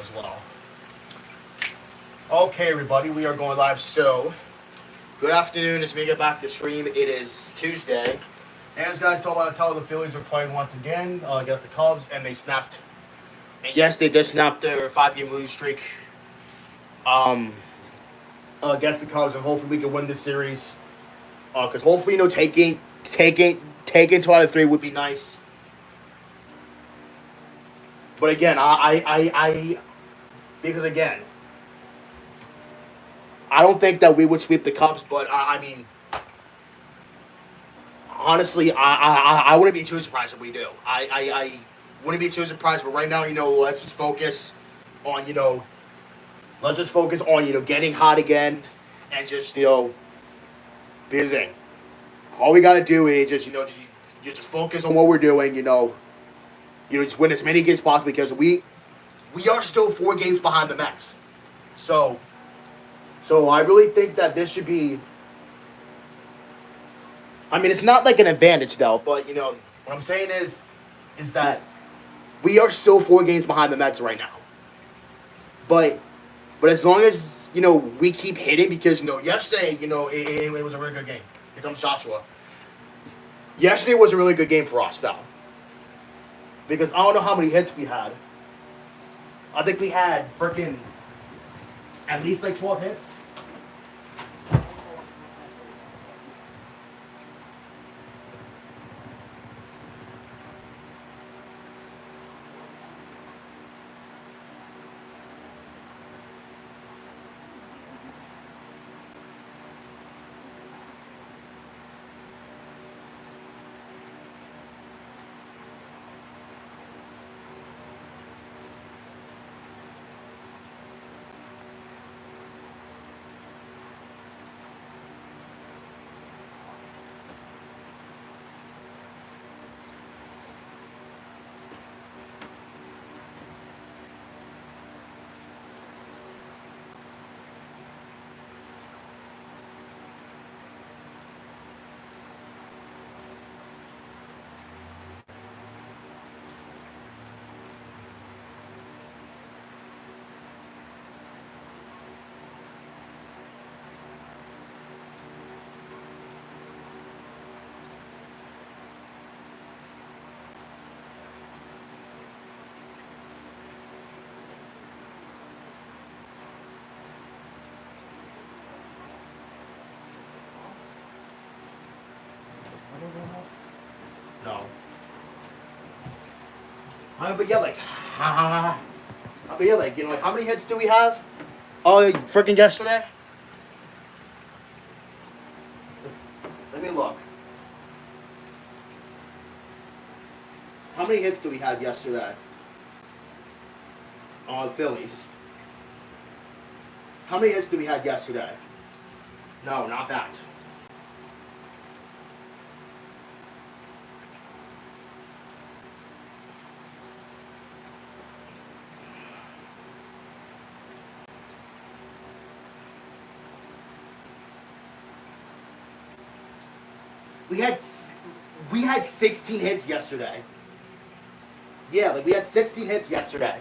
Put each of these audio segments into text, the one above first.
as well. Okay, everybody, we are going live. So, good afternoon. As we get back to the stream, it is Tuesday. And as guys told me to tell the Phillies are playing once again against the Cubs, and they snapped. And yes, they just snapped their 5-game losing streak um, against the Cubs, and hopefully we can win this series. Because hopefully, taking 2 out of 3 would be nice. But again, because again, I don't think that we would sweep the Cubs, but I mean, honestly, I wouldn't be too surprised if we do. I wouldn't be too surprised, but right now, let's just focus on, getting hot again, and just, because all we gotta do is just focus on what we're doing, just win as many games as possible, because we are still 4 games behind the Mets. So I really think that this should be. I mean, it's not like an advantage though, but what I'm saying is that we are still 4 games behind the Mets right now. But as long as we keep hitting, because yesterday it was a really good game. Here comes Joshua. Yesterday was a really good game for us though, because I don't know how many hits we had. I think we had freaking at least like 12 hits. No. But yeah, how many hits do we have? Oh, freaking yesterday. Let me look. How many hits do we have yesterday? On Phillies. How many hits do we have yesterday? No, not that. We had 16 hits yesterday. Yeah, we had 16 hits yesterday.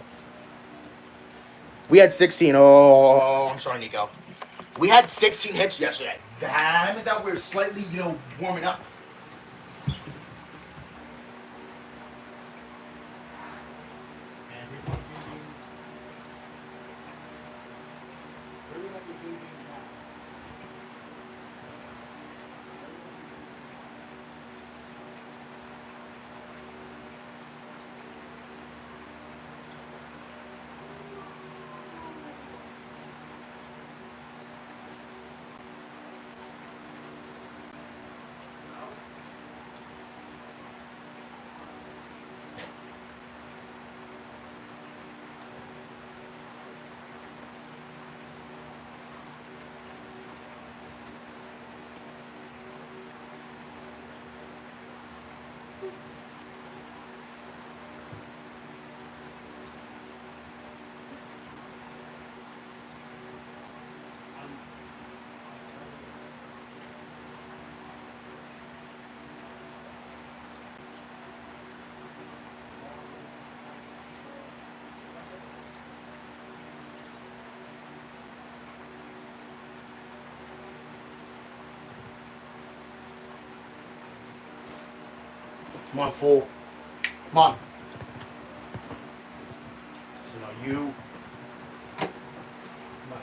We had 16. Oh, I'm sorry, Nico. We had 16 hits yesterday. That means that we're slightly, warming up. Come on, fool. Come on. So now you. Come on.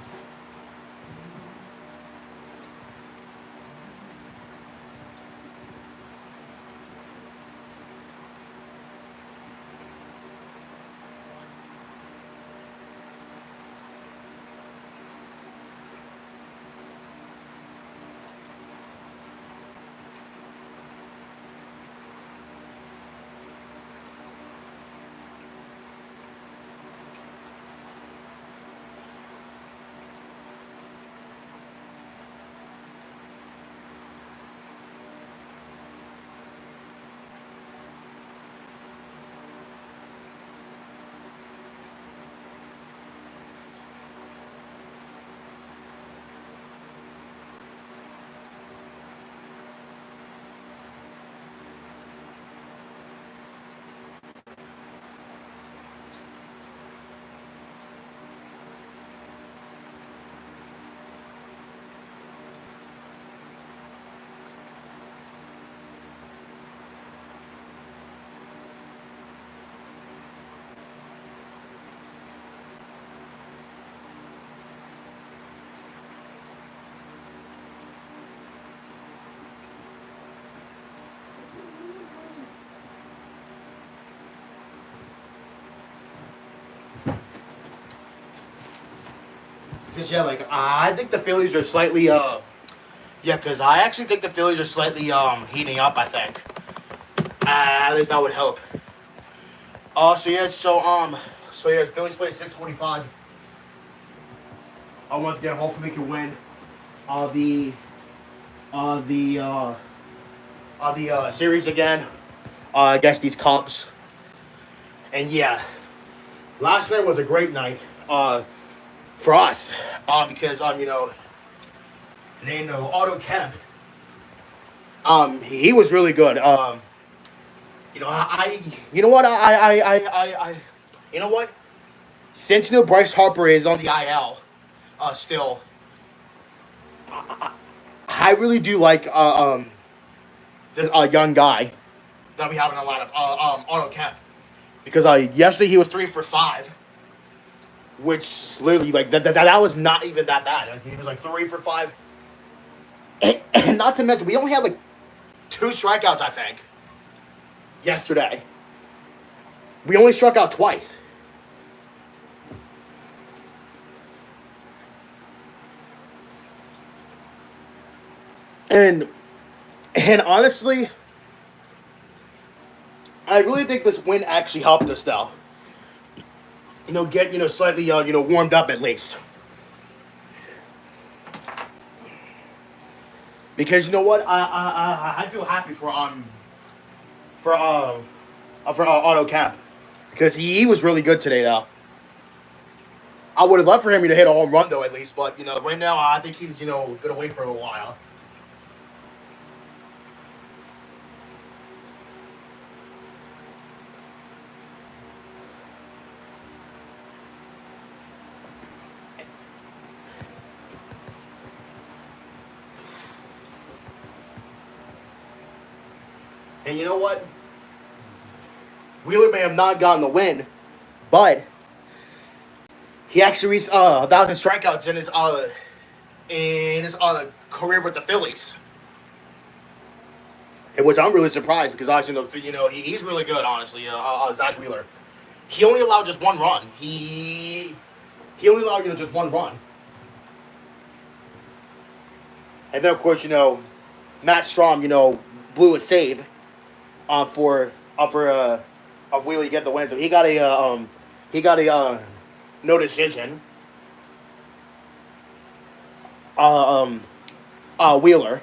Because, yeah, like, I think the Phillies are slightly, yeah, because I actually think the Phillies are slightly, heating up, I think. At least I would hope. So, Phillies play at 6:45. Once again, hopefully we can win, the, the, series again, against these Cubs. And, yeah, last night was a great night, for us, because, named Otto Kemp. He was really good. You know what, you know what? Since Bryce Harper is on the IL, still, I really do like this young guy that we have in a lineup, Otto Kemp, because yesterday he was 3 for 5, which literally like that was not even that bad. Like, he was like 3 for 5, and not to mention we only had like 2 strikeouts, I think, yesterday. We only struck out twice. And honestly, I really think this win actually helped us though. Get slightly warmed up at least. Because you know what, I feel happy for Otto Kemp, because he was really good today though. I would have loved for him to hit a home run though at least, but right now I think he's gonna wait for a while. And you know what? Wheeler may have not gotten the win, but he actually reached 1,000 strikeouts in his career with the Phillies, in which I'm really surprised because obviously he's really good. Honestly, Zach Wheeler, he only allowed just 1 run. He only allowed just 1 run, and then of course Matt Strom blew a save of Wheeler to get the win. So he got a no decision. Wheeler.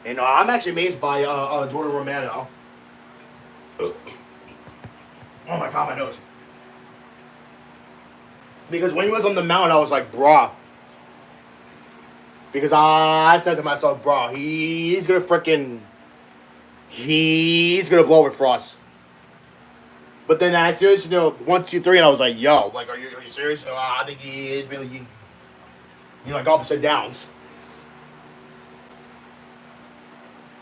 I'm actually amazed by Jordan Romano. Oh my god, my nose. Because when he was on the mound, I was like, bruh. Because I said to myself, bruh, he's gonna blow it for us. But then I seriously, 1, 2, 3, and I was like, yo, like, are you serious? I think he is really. like opposite downs.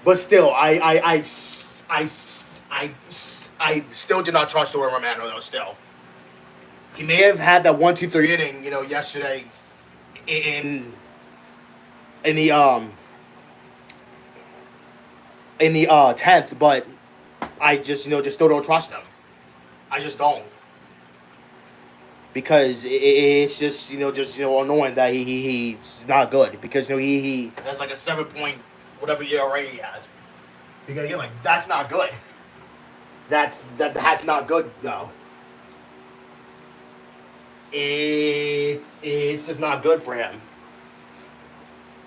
But still, I still do not trust Jordan Romano though. Still, he may have had that 1, 2, 3 inning, yesterday in in the um in the 10th, but I just still don't trust him. I just don't because it's just annoying that he's not good because he has like a 7 point whatever ERA he has because you're like that's not good. That's not good though. It's just not good for him.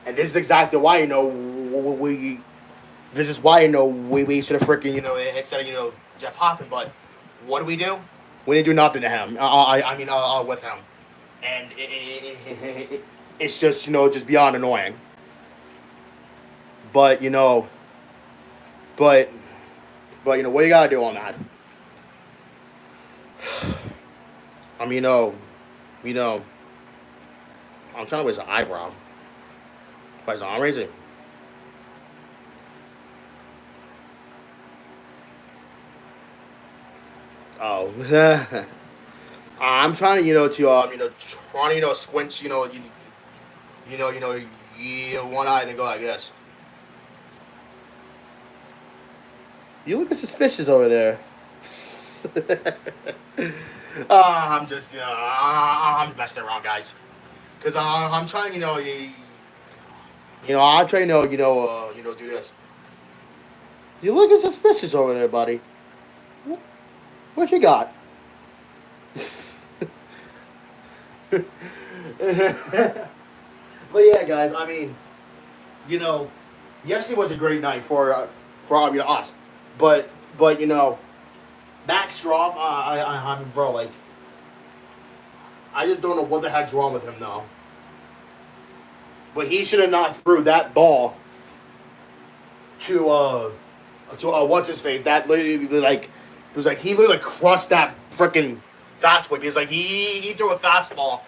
And this is exactly why we. This is why we should have freaking extended Jeff Hoffman. But what do? We didn't do nothing to him. With him, and it's just just beyond annoying. But but what you gotta do on that? I mean I'm trying to raise an eyebrow. Why is arm raising? Oh, I'm trying to trying to squint one eye and go like this. You looking suspicious over there. I'm just I'm messing around, guys. Cause I'm trying I'm trying to do this. You looking suspicious over there, buddy. What you got? But yeah, guys. I mean, yesterday was a great night for us, but Max Strom, I mean, bro, like, I just don't know what the heck's wrong with him now. But he should have not threw that ball to what's his face. That literally like it was like he literally crushed that freaking fastball. Because like he threw a fastball.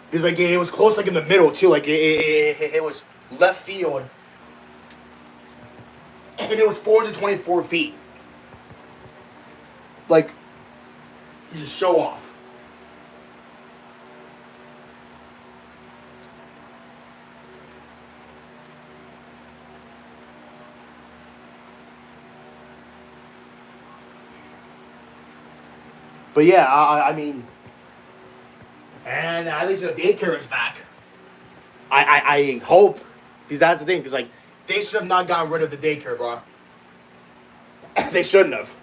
Because like it was close, like in the middle too. Like it was left field, and it was 424 feet. Like he's a show off. But yeah, I mean, and at least the daycare is back. I hope, because that's the thing, because like they should have not gotten rid of the daycare, bro. They shouldn't have.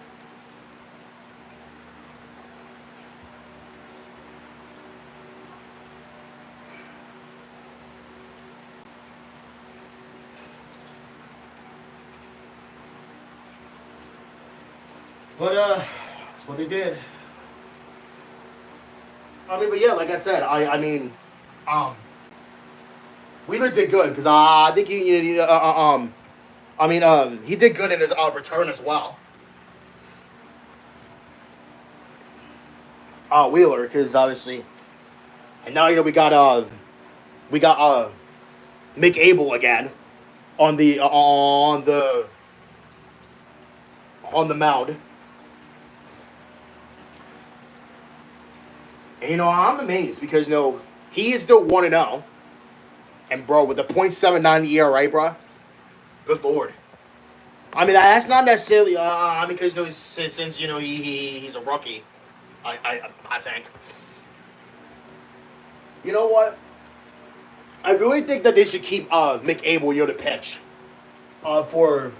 But that's what they did. I mean, but yeah, like I said, I mean, um, Wheeler did good because I think he did good in his return as well. Wheeler, because obviously, and now we got Mick Abel again on the mound. And I'm amazed because he is still 1-0. And bro, with the .79 ERA, bro, good lord. I mean, that's not necessarily because since he's a rookie. I think. You know what? I really think that they should keep Mick Abel to pitch for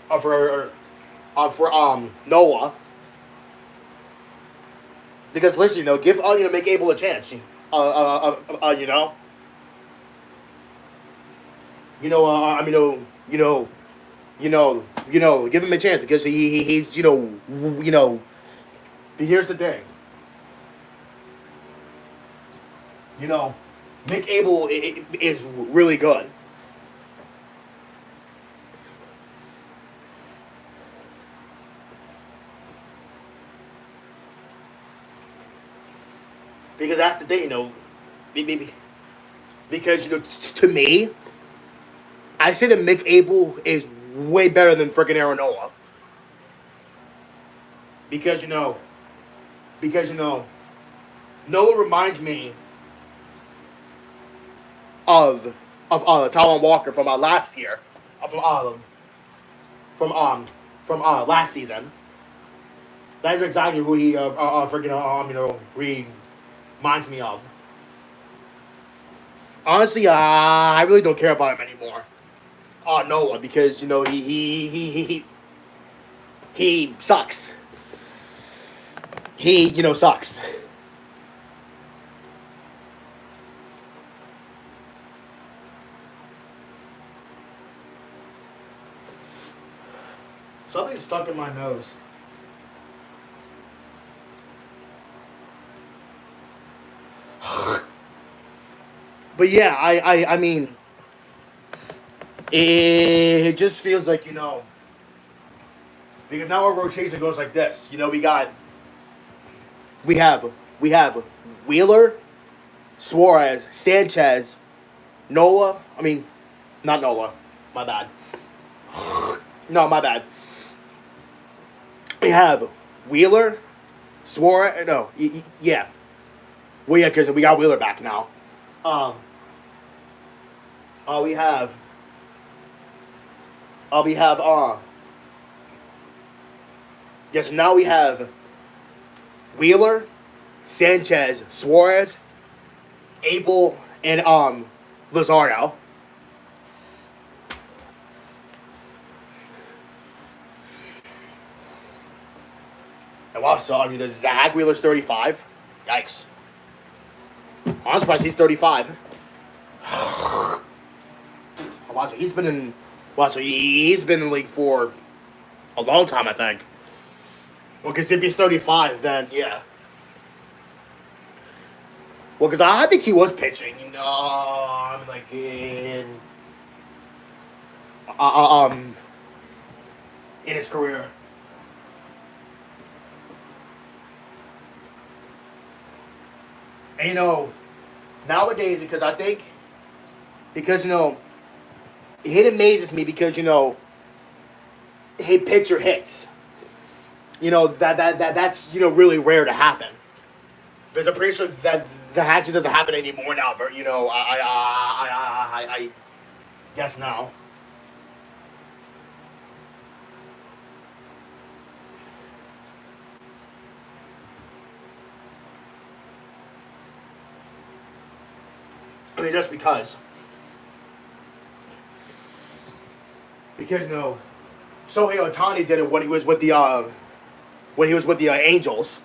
Noah. Because listen, give Mick Abel a chance. You know. I mean, give him a chance because he's But here's the thing. Mick Abel is really good. Because that's the thing, maybe because to me, I say that Mick Abel is way better than freaking Aaron Nola. Because because Nola reminds me of Talon Walker from last year, from last season. That is exactly who he freaking reminds me of. Honestly, I really don't care about him anymore. Nola, because he sucks. He sucks. Something's stuck in my nose. But yeah, I mean, it just feels like because now our rotation goes like this. We have we have Wheeler, Suarez, Sanchez, Nola. I mean, not Nola. My bad. No, my bad. We have Wheeler, Suarez. No, yeah. Well, yeah, because we got Wheeler back now. Um, we have. We have. Yes, now we have Wheeler, Sanchez, Suarez, Abel, and Luzardo. And also, I mean, the Zach Wheeler's 35. Yikes. I'm surprised he's 35. Wow, so he's been in. Wow, so he's been in the league for a long time, I think. Well, because if he's 35, then yeah. Well, because I think he was pitching. Like uh, uh, um in his career. And nowadays, because it amazes me because hit pitcher hits. That's really rare to happen. Because I'm pretty sure that actually doesn't happen anymore now. I guess now. I mean, just because Shohei Ohtani did it when he was with the Angels.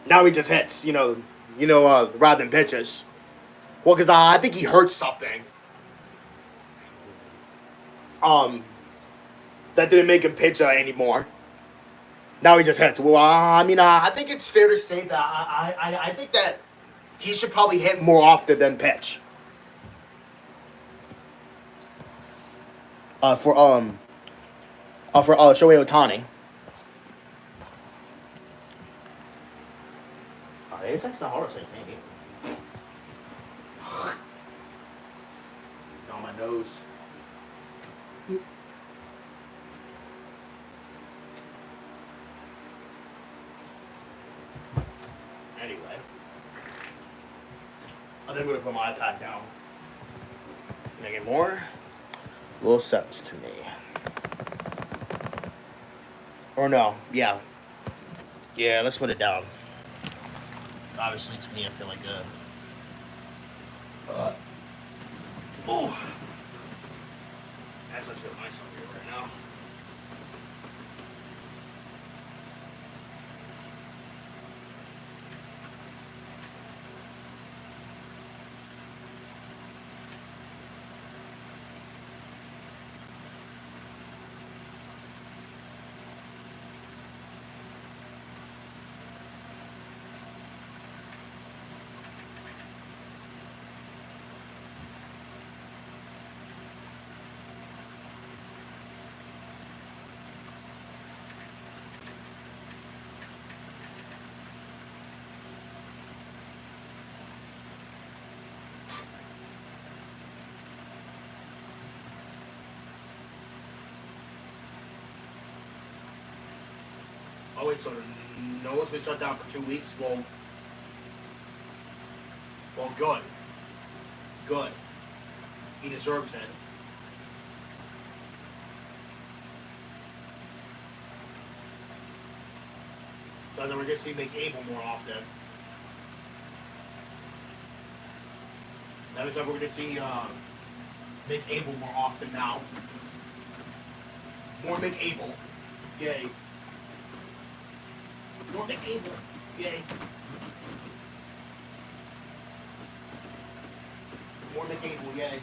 Now he just hits, rather than pitches. Well, because I think he hurt something. That didn't make him pitch anymore. Now he just hits. Well, I mean, I think it's fair to say that I think that he should probably hit more often than pitch. For Shohei Ohtani. It's actually not hard to say, maybe. On my nose. Anyway, I think I'm gonna put my iPad down. Make it more little sense to me. Or no, yeah. Yeah, let's put it down. Obviously, to me, I feel like oh, that's just feel nice up here right now. Oh wait, so no one's been shut down for 2 weeks. Well, good, good. He deserves it. So then we're gonna see McAble more often. That means that we're gonna see McAble more often now. More McAble. Yay. More McAble. Yay. More McAble. Yay.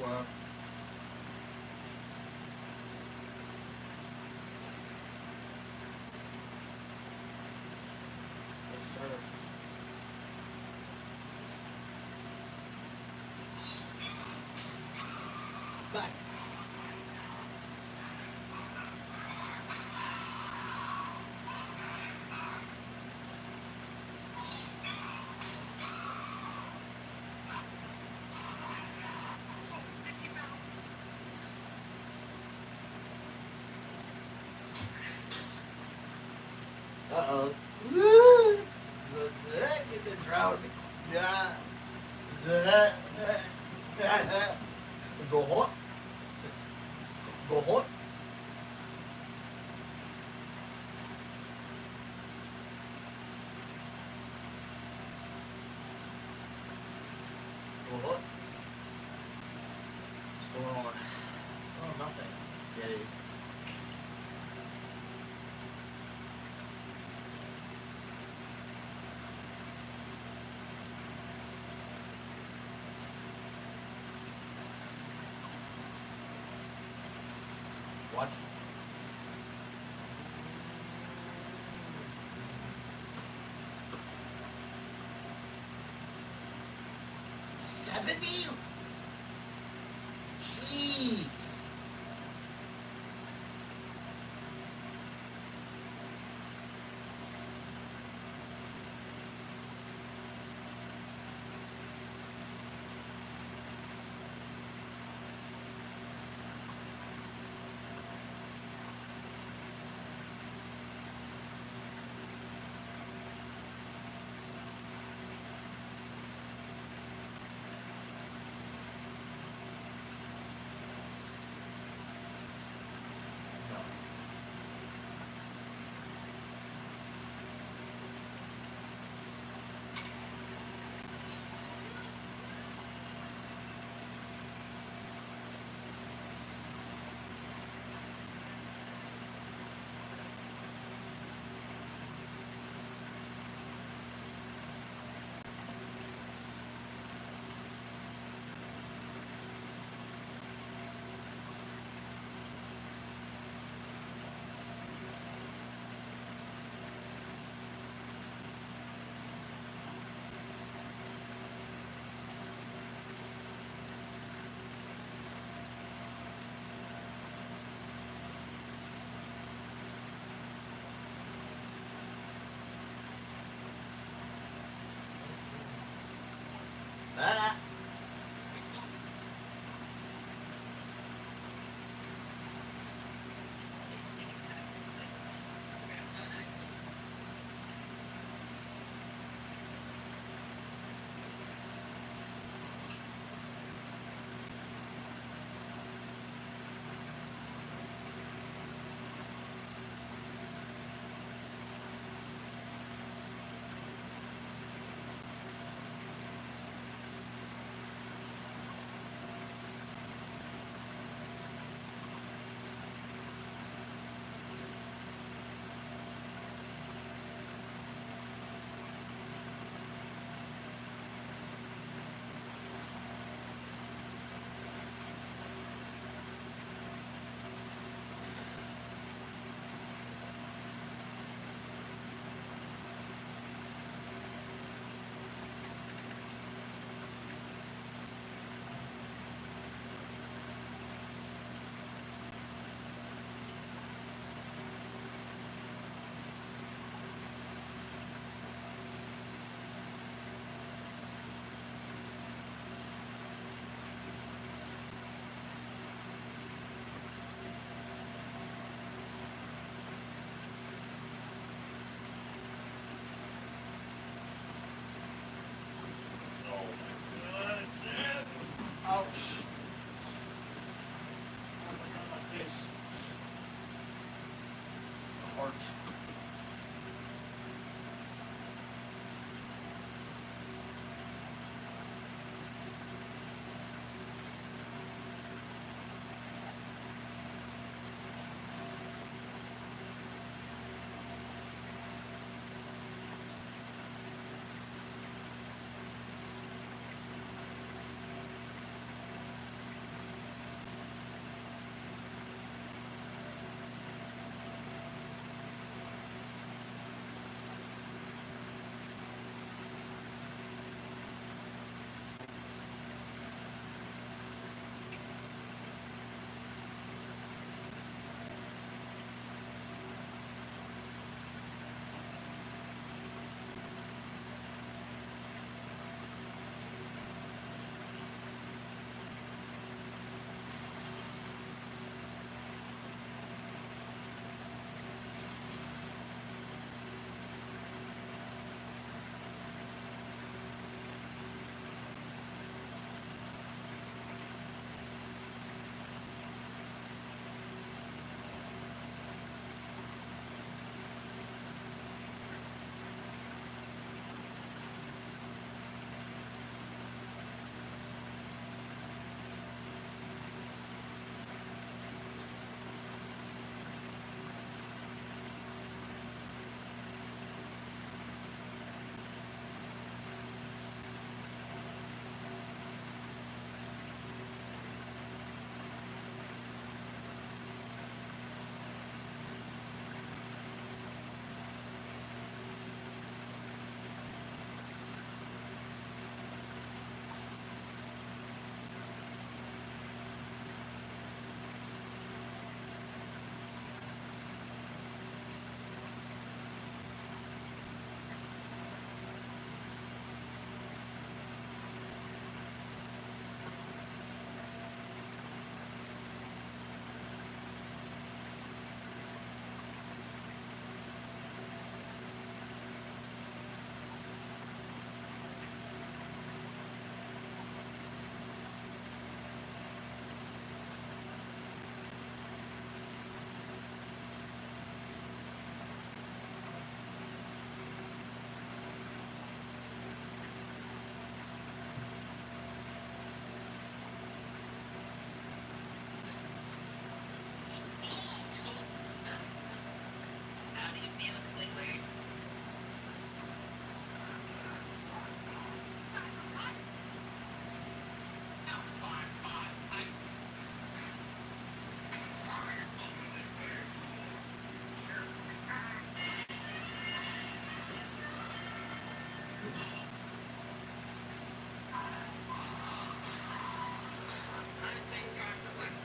Wow. Yes, sir. Back. Uh-oh. Get the drought. Yeah. Go hot. Go hot. Go hot. What's going on? Oh, nothing. Yay. What? 70? Jeez.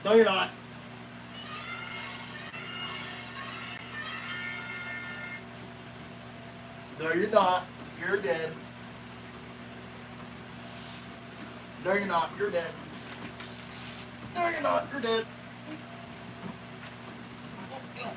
No, you're not. No, you're not. You're dead. No, you're not. You're dead. No, you're not. You're dead. No.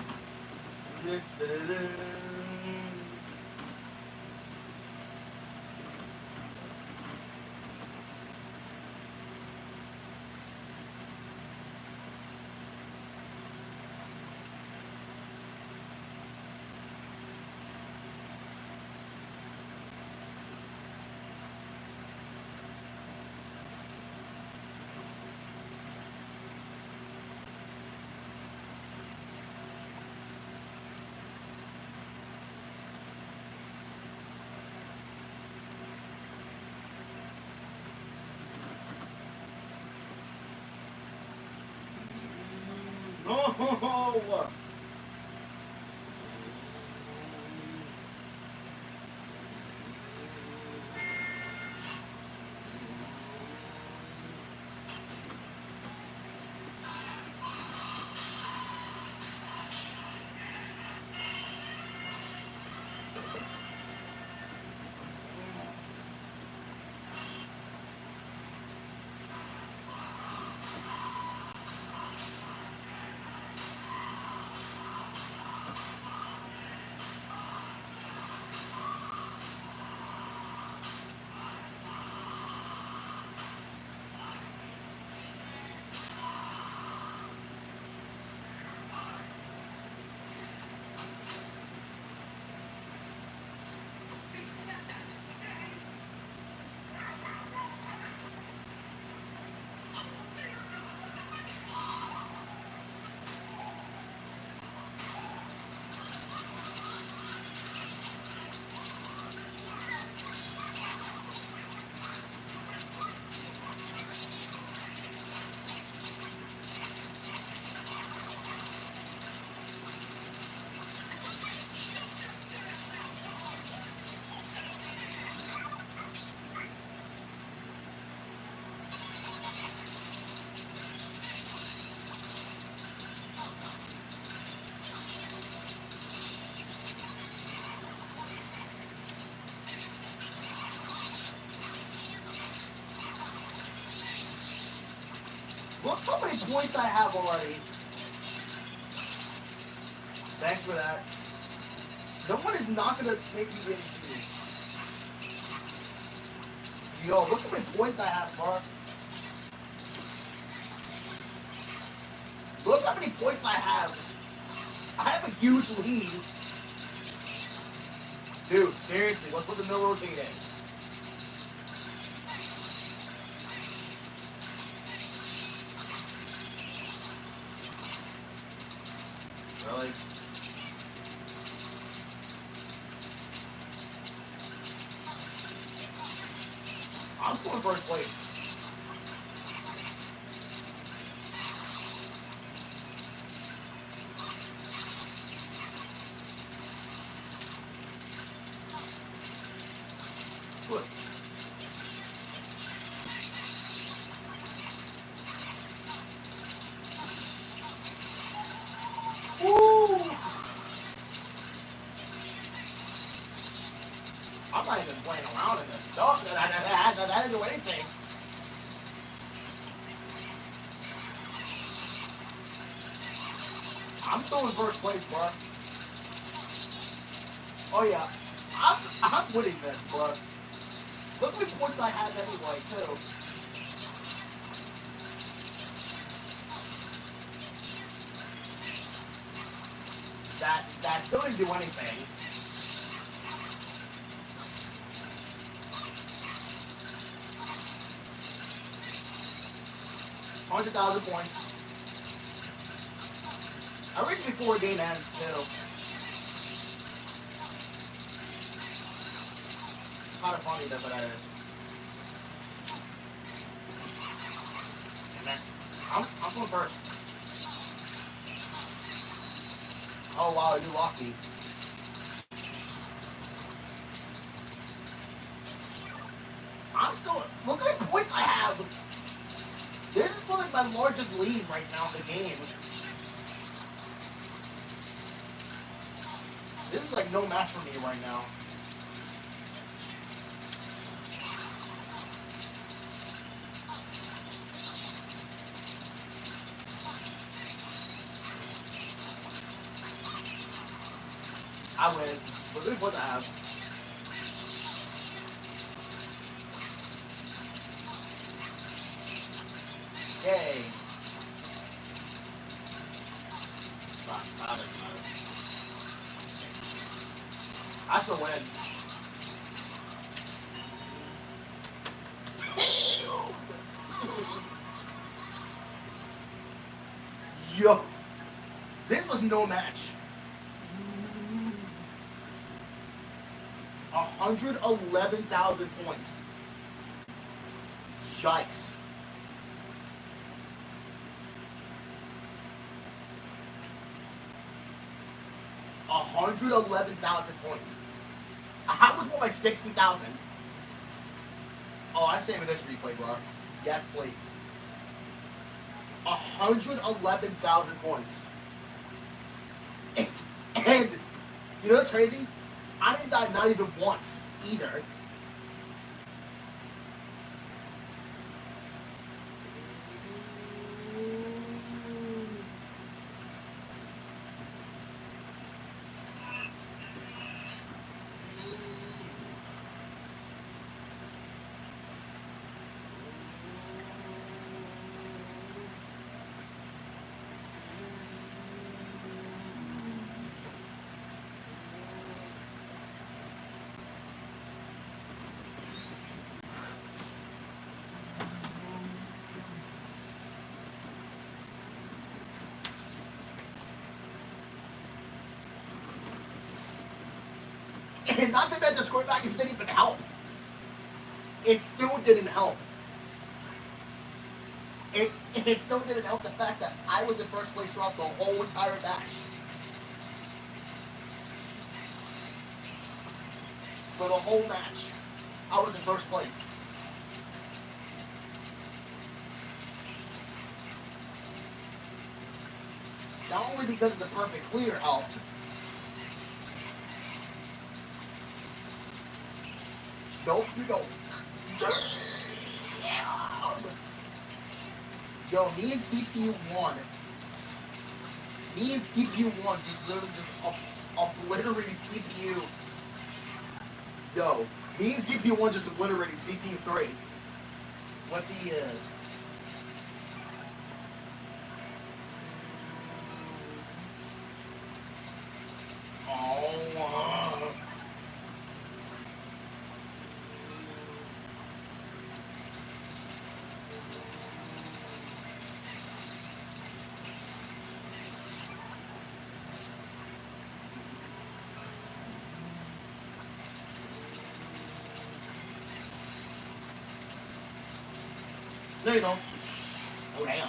Look how many points I have already. Thanks for that. No one is not gonna make me get shoes. Yo, look how many points I have, bro. Look how many points I have. I have a huge lead. Dude, seriously, let's put the no rotate in. Really? I'm still in first place. Good. Woo! I'm not even playing around in this. No, that didn't do anything. I'm still in first place, bro. Oh yeah, I'm winning this, bro. Look how many points I have anyway, too. That still didn't do anything. 100,000 points. I reached before game ends too. Kind of funny though, but that is. I'm going first. Oh wow, I do lucky. I'm still. Look at the points I have. This is for the like my largest lead right now in the game. This is like no match for me right now. I win. But look what I have. Yay. I should win. Yo. This was no match. 111,000 points. Yikes. $111,000 points. How was my 60,000? Oh, I'm saving this replay, bro. Yes, please. 111,000 points. And you know what's crazy? I didn't die not even once either. And not to mention square back didn't even help. It still didn't help. It still didn't help the fact that I was in first place throughout the whole entire match. For the whole match, I was in first place. Not only because of the perfect clear helped. Nope, you don't. Yo, me and CPU 1. Me and CPU 1 just literally just obliterated CPU. Yo, me and CPU 1 just obliterated CPU 3. What the, There you go. Oh, damn.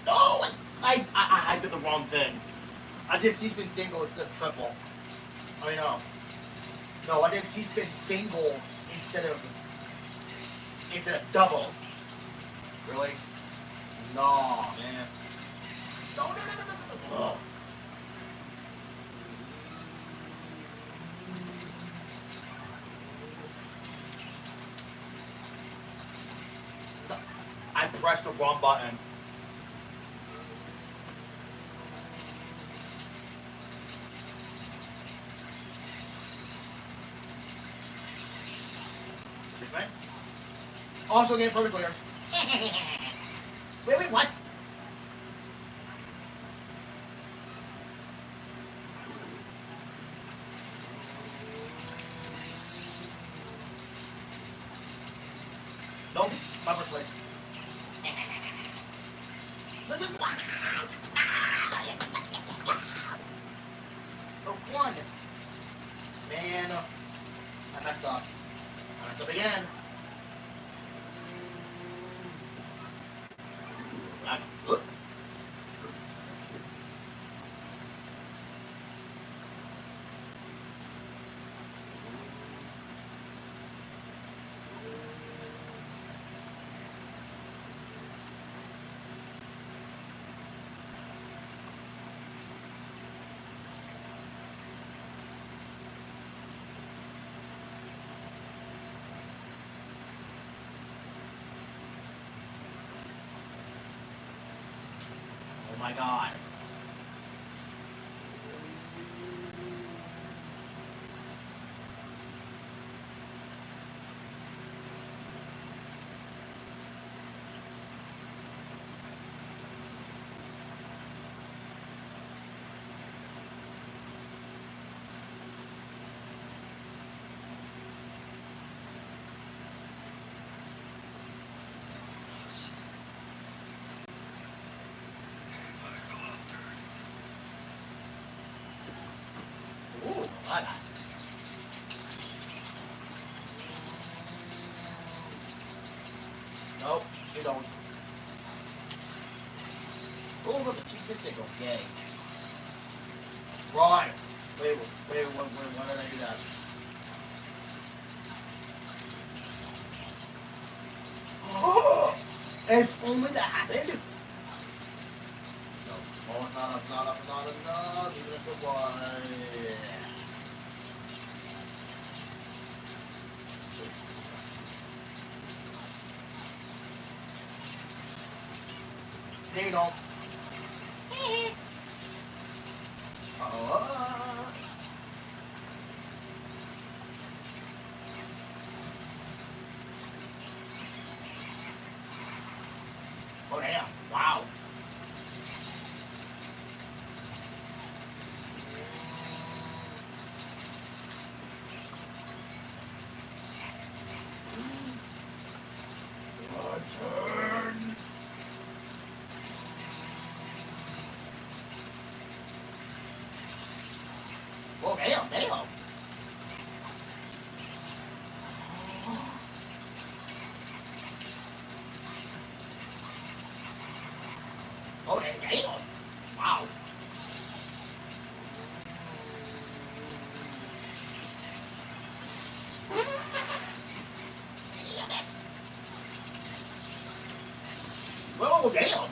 No! I did the wrong thing. I did C-spin single instead of triple. I mean, no, I did C-spin single instead of double. Really? No, man. No. Ugh. I pressed the wrong button. Also, game perfect clear. Wait, what? Nope, my first place. Oh, one. Man, I messed up. I messed up again. my god. Ooh, I got it. Nope, you don't. Oh, look, a cheese sickle. Yay. Right. Wait, why did I do that? Oh, if only that happened. No, oh, not enough, even if it was. There you go. Uh-oh. Oh, damn. Wow. Your turn. Oh, damn. Oh, damn. Wow. Oh, damn.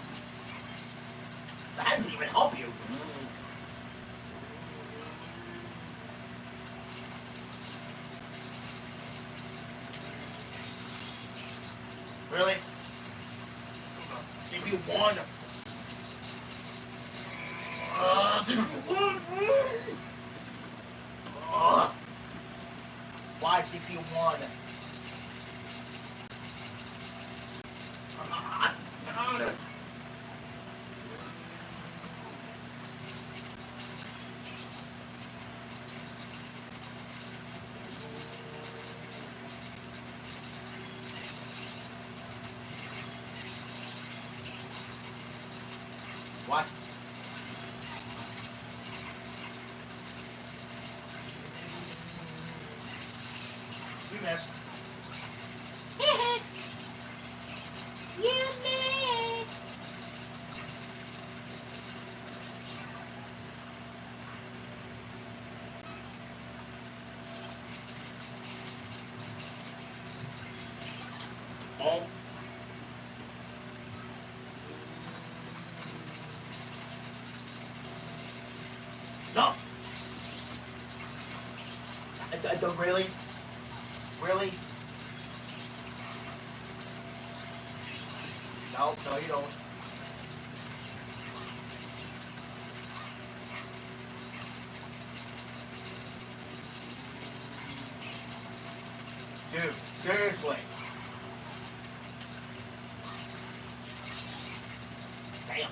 That didn't even help you. Really? CPU1. CPU1. Why CPU1? Darn it. What? You missed. You missed. Oh. No. I don't really. Really? No, you don't. Dude, seriously. Damn.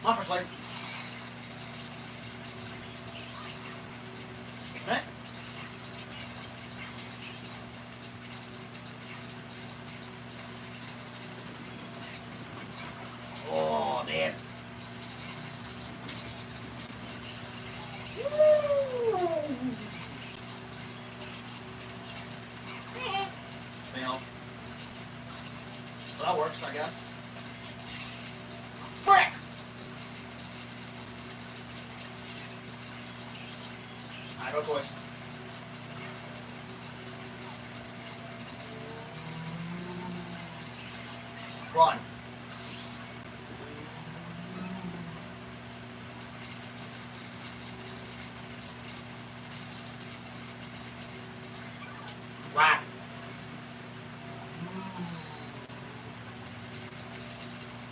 My first life. Excuse me? Oh, man. Fail. Well, that works, I guess. Frick! No choice. Run. Whack.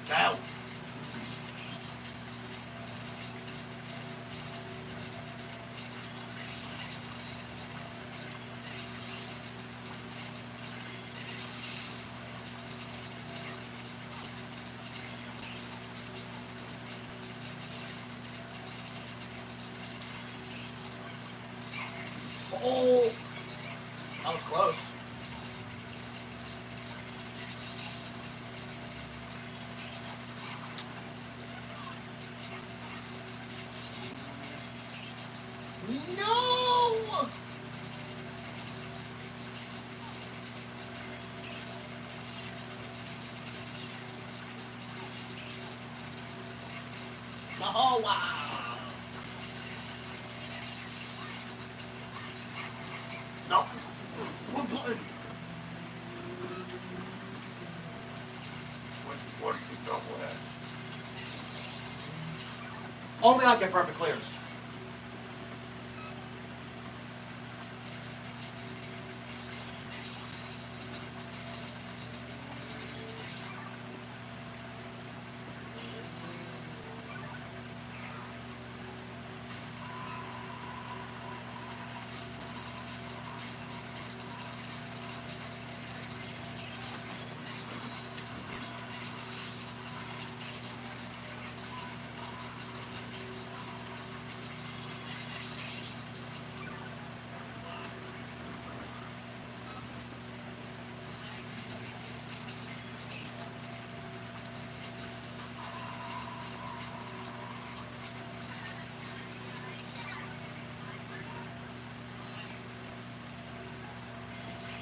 Go. Oh, that was close. No! Oh, wow. No. What are you knuckleheads? Only I get perfect clears.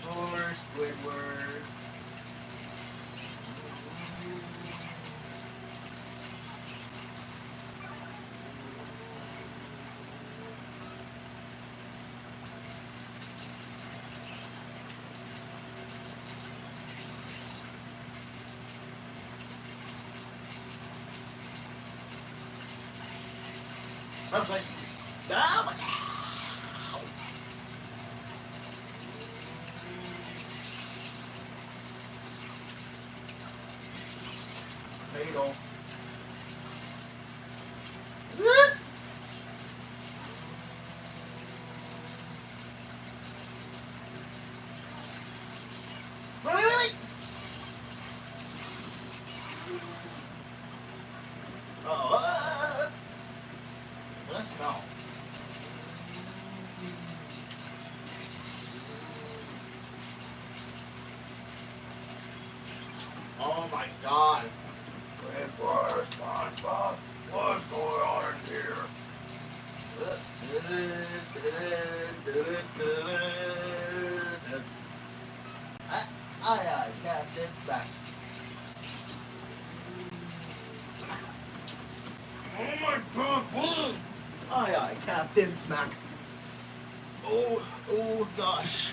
Or Squidward. Okay. Oh, no. There you go. Wait, wait, wait. Oh, what a smell. Oh my god. Where's SpongeBob? What's going on in here? Aye, Captain Back. Oh my god, Blue! Aye, Captain Smack. Oh gosh.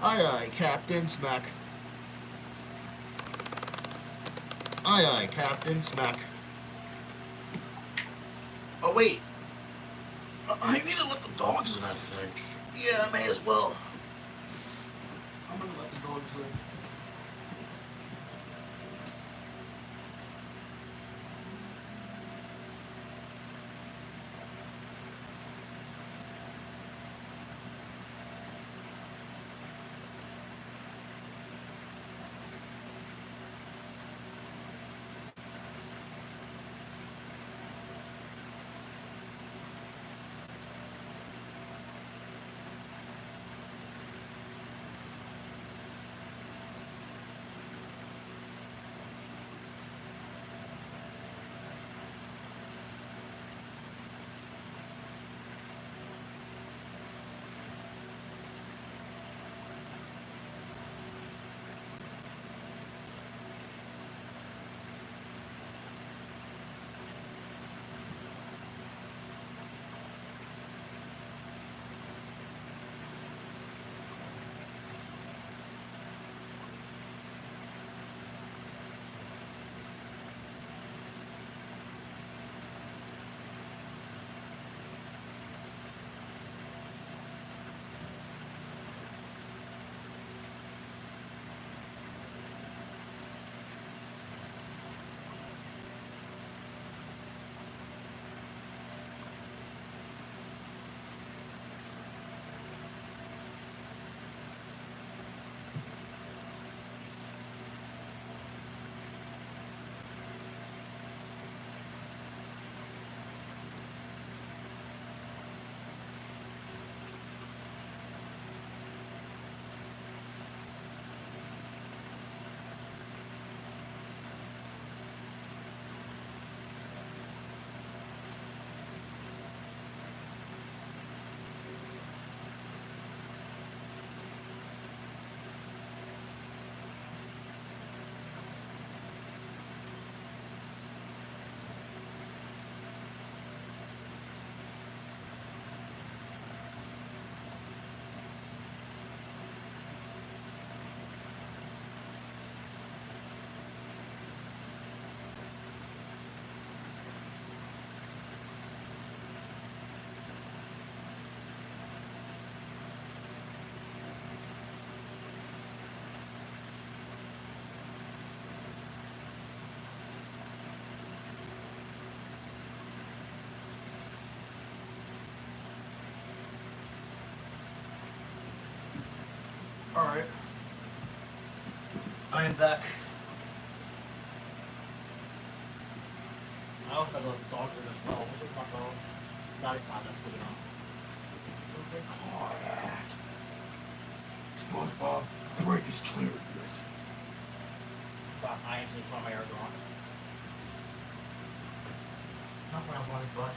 Aye, Captain Smack. Aye, Captain Smack. Oh wait. I need to let the dogs in, I think. Yeah, I may as well. I'm gonna let the dogs in. I am back. I also love dogs in as well. This is my phone. 95, that's good enough. Look at SpongeBob, break his clear bit. Fuck, I actually saw my air gone. Not what I wanted, but.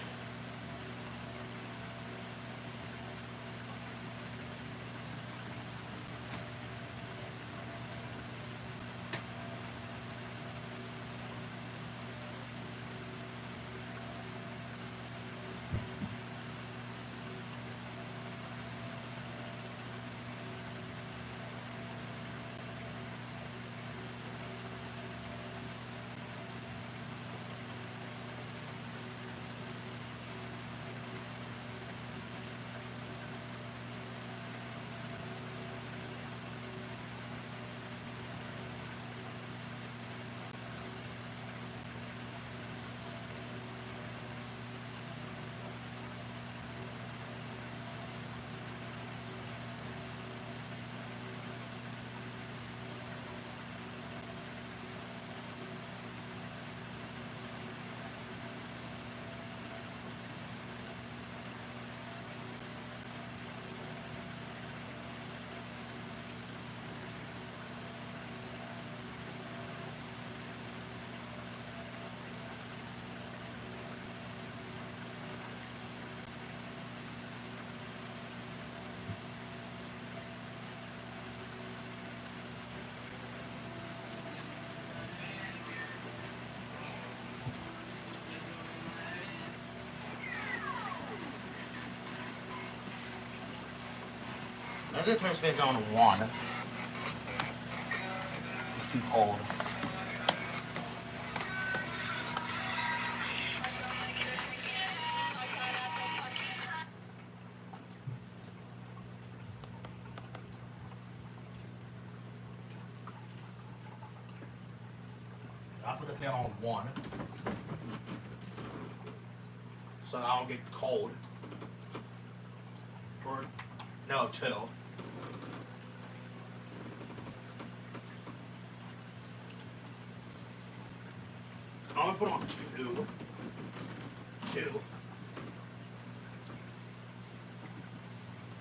Let's just turn this fan down to 1. It's too cold. I'll put the fan on 1. So I don't get cold. Or, no, 2. I'm gonna put on 2. 2.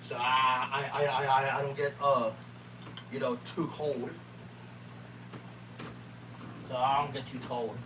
So I don't get too cold. So I don't get too cold.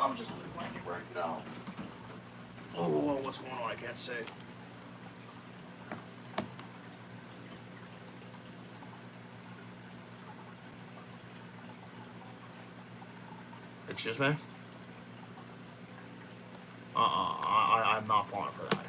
I'm just really blanking right now. Oh, what's going on? I can't say. Excuse me? I'm not falling for that.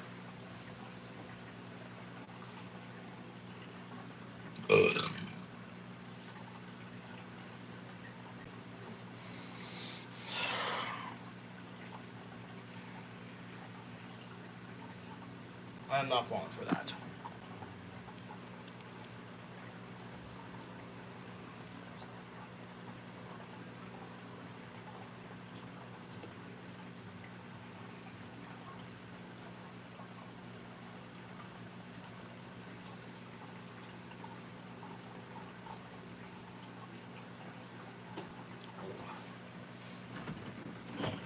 I'm not falling for that.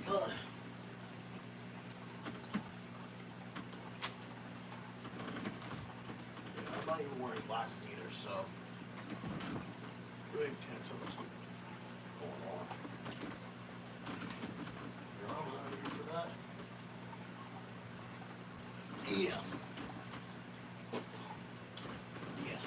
Good. Yeah, I'm not even wearing glasses either, so really can't tell what's going on. You're all ready for that? Yeah. Yeah.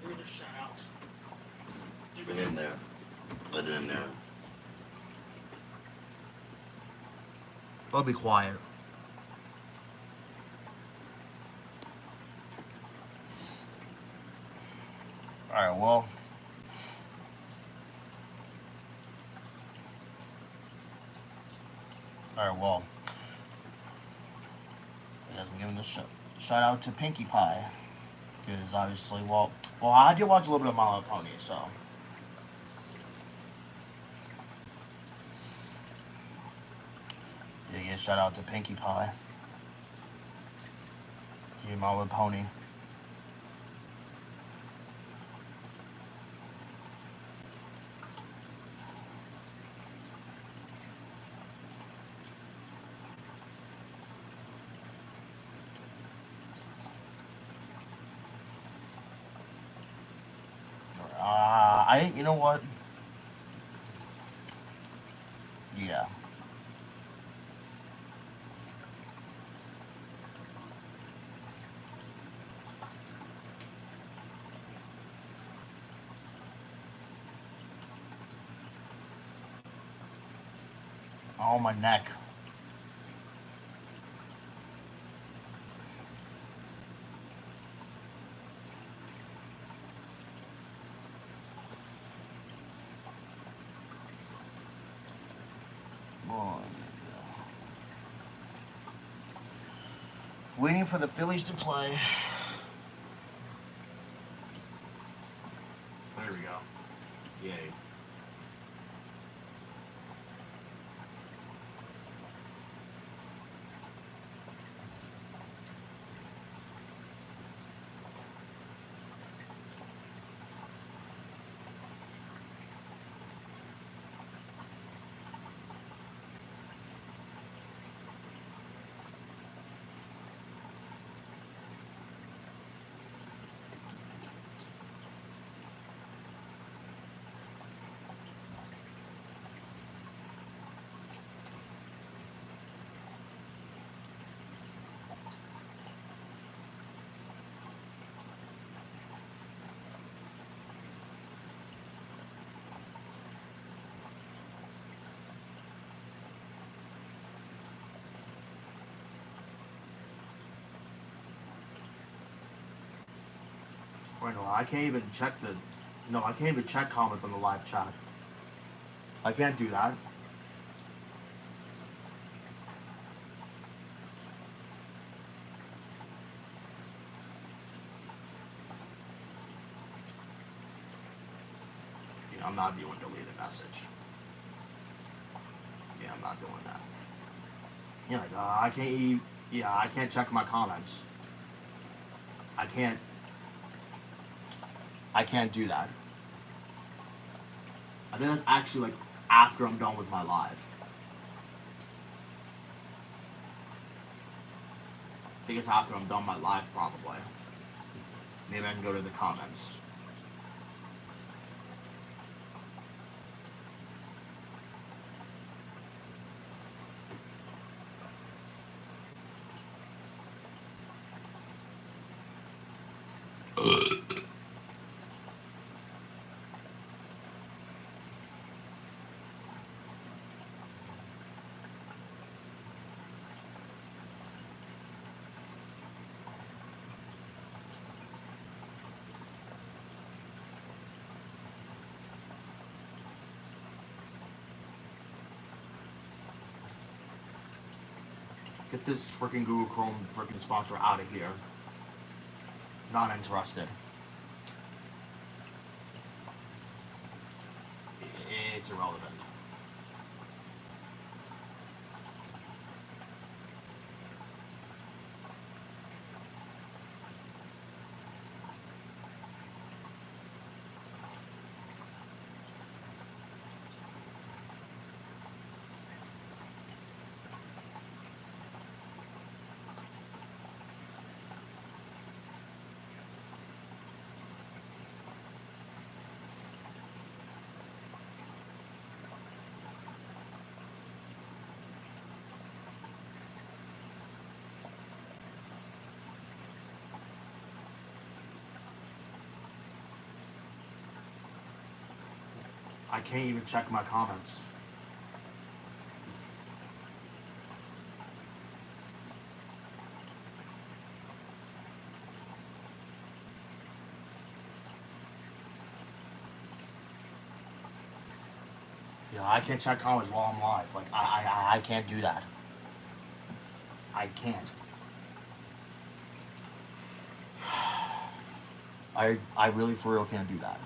Give me the shout out. Keep it in there. Let it in there. I'll be quiet. Alright, well. Alright, well. I guess I'm giving this shout out to Pinkie Pie. Because obviously, well, I did watch a little bit of My Little Pony, so. Yeah, yeah, shout out to Pinkie Pie. Yeah, My Little Pony. You know what? Yeah. Oh, my neck. Oh, waiting for the Phillies to play. There we go. Yay. Wait, no, I can't even check the. No, I can't even check comments on the live chat. I can't do that. Yeah, I'm not doing deleted message. Yeah, I'm not doing that. Yeah, like, I can't. Yeah, I can't check my comments. I can't. I can't do that. I think that's actually like after I'm done with my live. I think it's after I'm done my live, probably. Maybe I can go to the comments. Get this freaking Google Chrome freaking sponsor out of here. Not interested. It's irrelevant. I can't even check my comments. Yeah, I can't check comments while I'm live. Like, I can't do that. I can't. I really for real can't do that.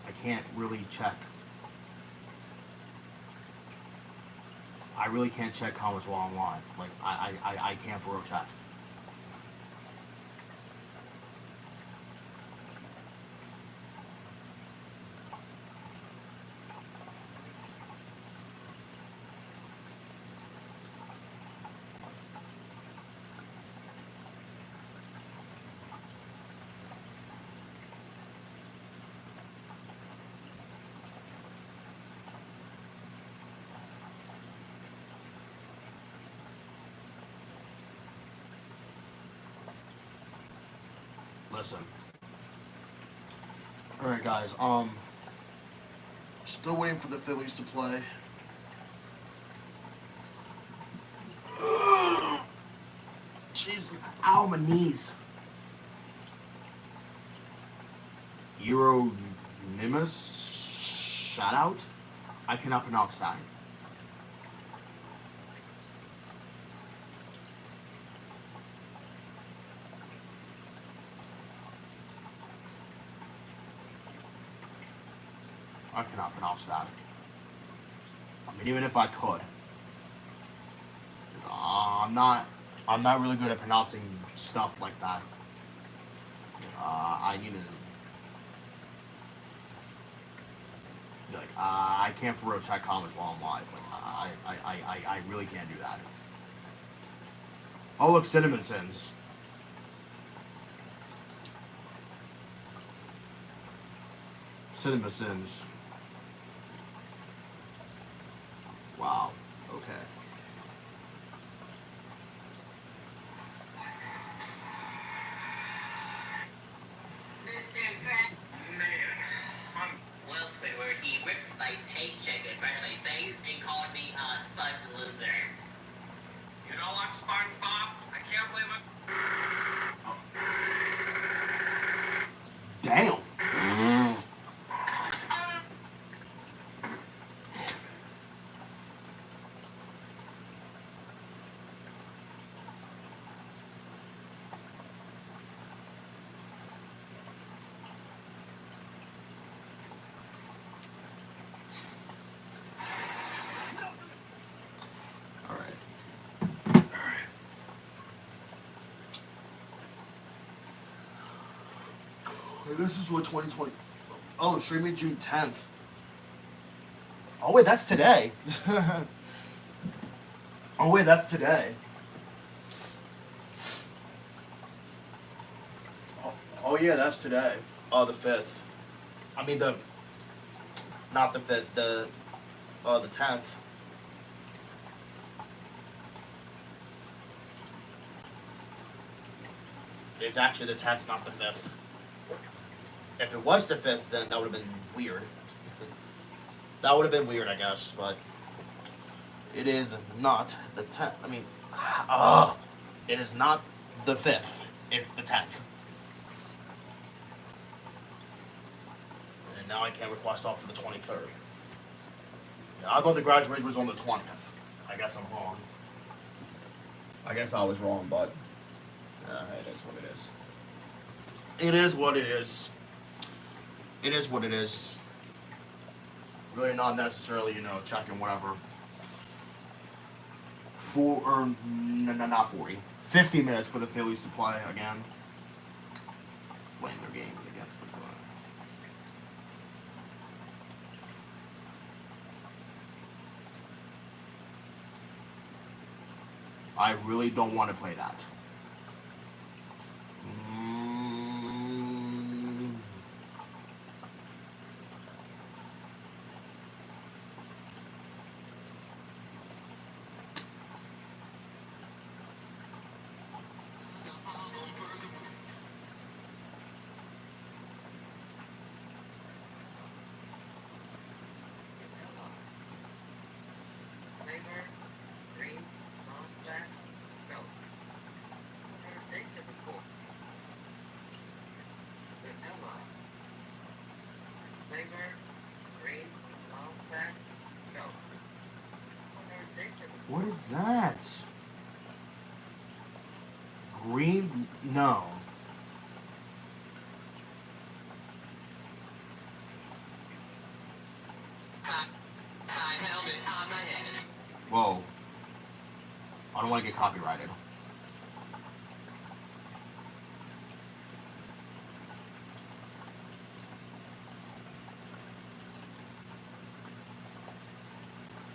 I can't really check. I really can't check comments while I'm live. Like, I can't for real check. Listen. Alright guys, still waiting for the Phillies to play. Jeez, ow, my knees. Hieronymus shout out. I cannot pronounce that. I cannot pronounce that. I mean, even if I could, I'm not. I'm not really good at pronouncing stuff like that. I need to. Like, I can't for real check comments while I'm live. Like, I really can't do that. Oh, look, Cinnamon Sins. Cinnamon Sins. Wow. Okay. Will Squidward, he ripped my paycheck in front of my face and called me a sponge loser. You know what, SpongeBob? I can't believe it. Damn. This is what 2020. Oh, streaming June 10th. Oh wait, that's today. Oh wait, that's today. Oh yeah, that's today. Oh, the 5th. I mean not the 5th. The 10th. It's actually the 10th, not the 5th. If it was the 5th, then that would have been weird. That would have been weird, I guess, but it is not the 10th. I mean, it is not the 5th. It's the 10th. And now I can't request off for the 23rd. Yeah, I thought the graduation was on the 20th. I guess I'm wrong. I guess I was wrong, but it is what it is. It is what it is. It is what it is. Really not necessarily, checking whatever. Not 40. 50 minutes for the Phillies to play again. Playing their game against the Phillies. I really don't want to play that. Flavor, green, non-fat, milk. I've never tasted before. Vanilla. Flavor, green, non-fat, milk. I've never tasted before. What is that? Green? No. I held it on my head. Whoa. I don't want to get copyrighted.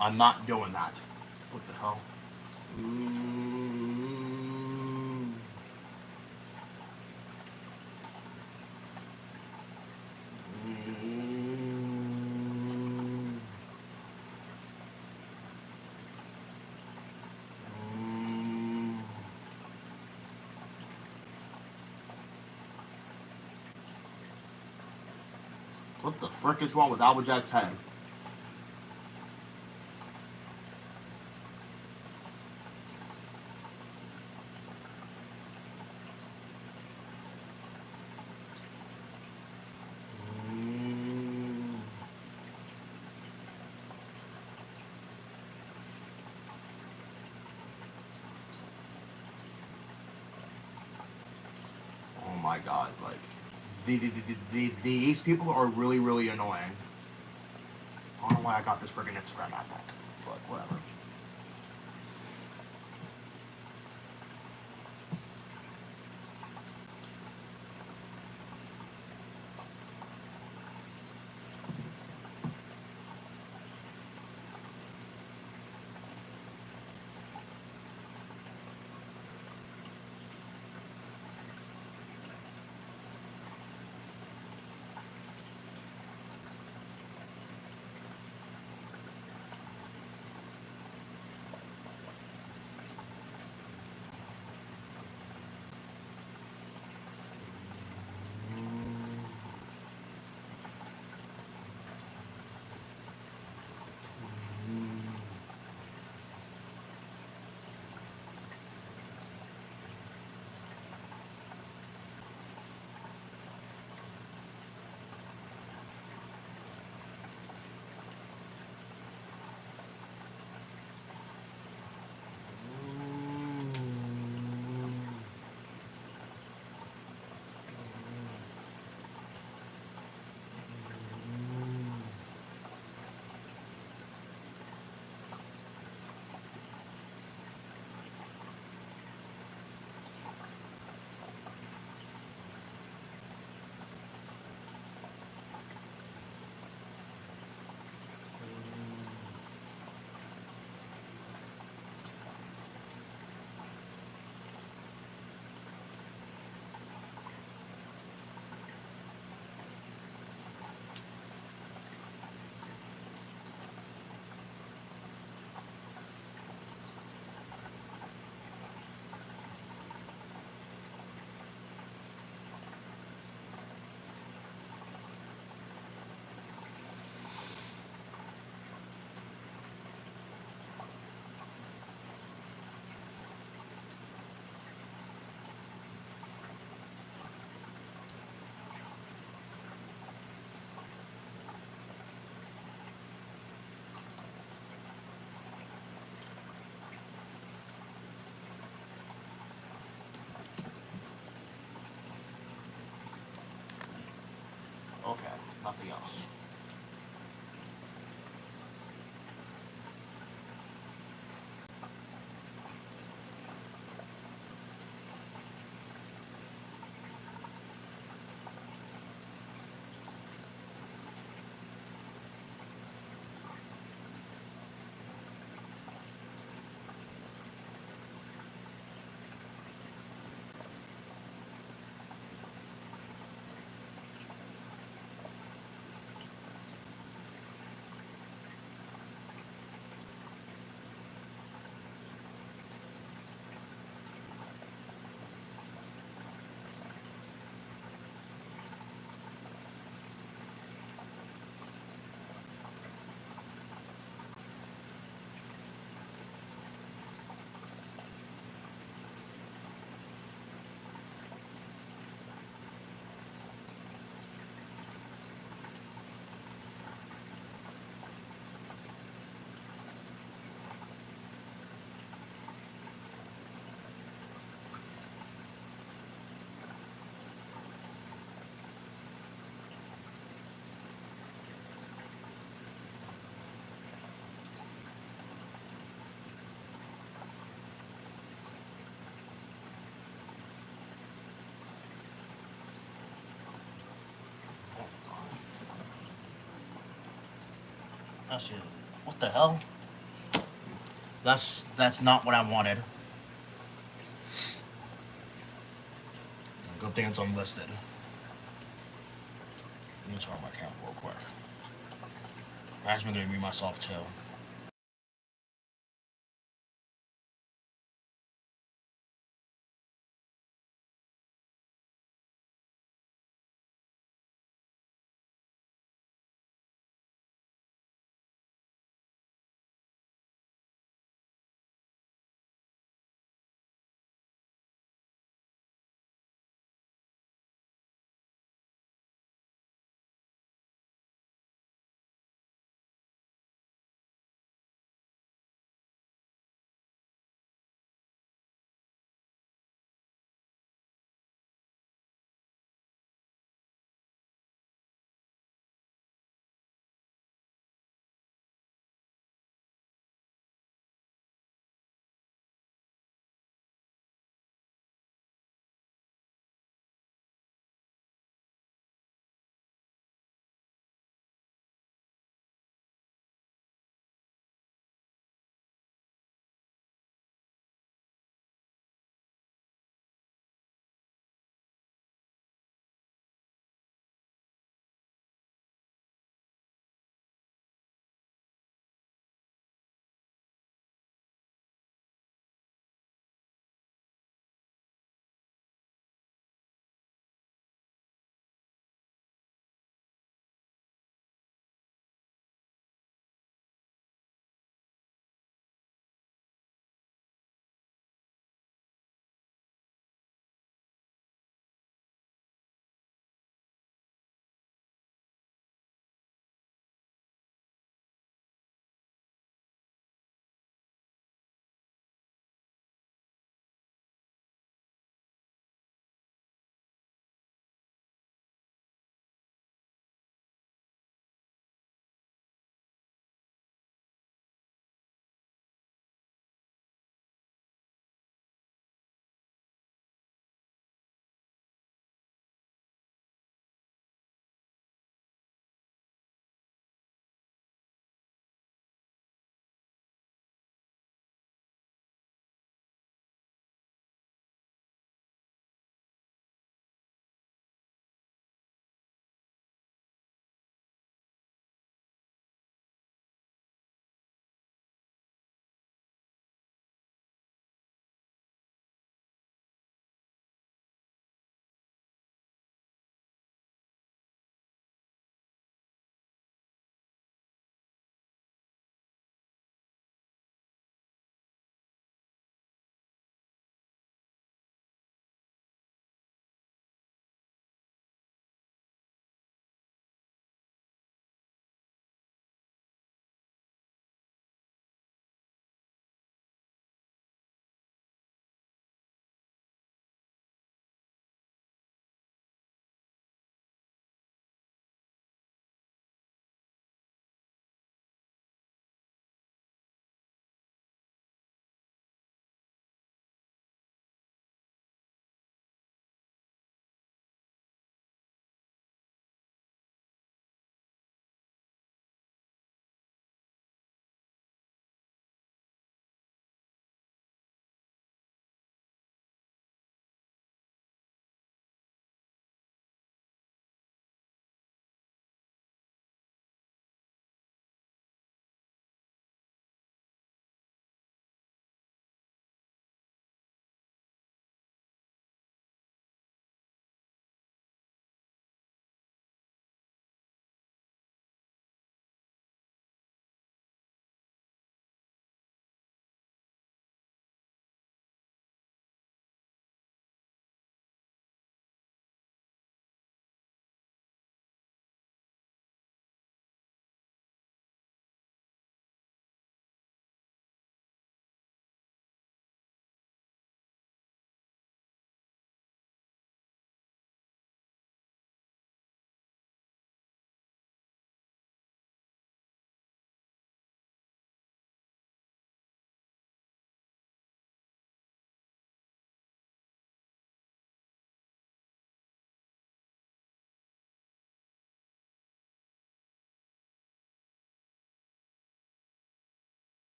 I'm not doing that. What the hell? What the frick is wrong with Applejack's head? my god, like these people are really really annoying. I don't know why I got this freaking Instagram app back, but whatever. Okay, nothing else. That's it. What the hell? That's not what I wanted. Good thing it's unlisted. Let me turn on my camera real quick. I'm actually gonna mute myself too.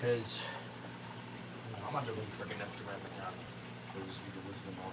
Because I'm not doing freaking Instagram account. Because you can listen to more.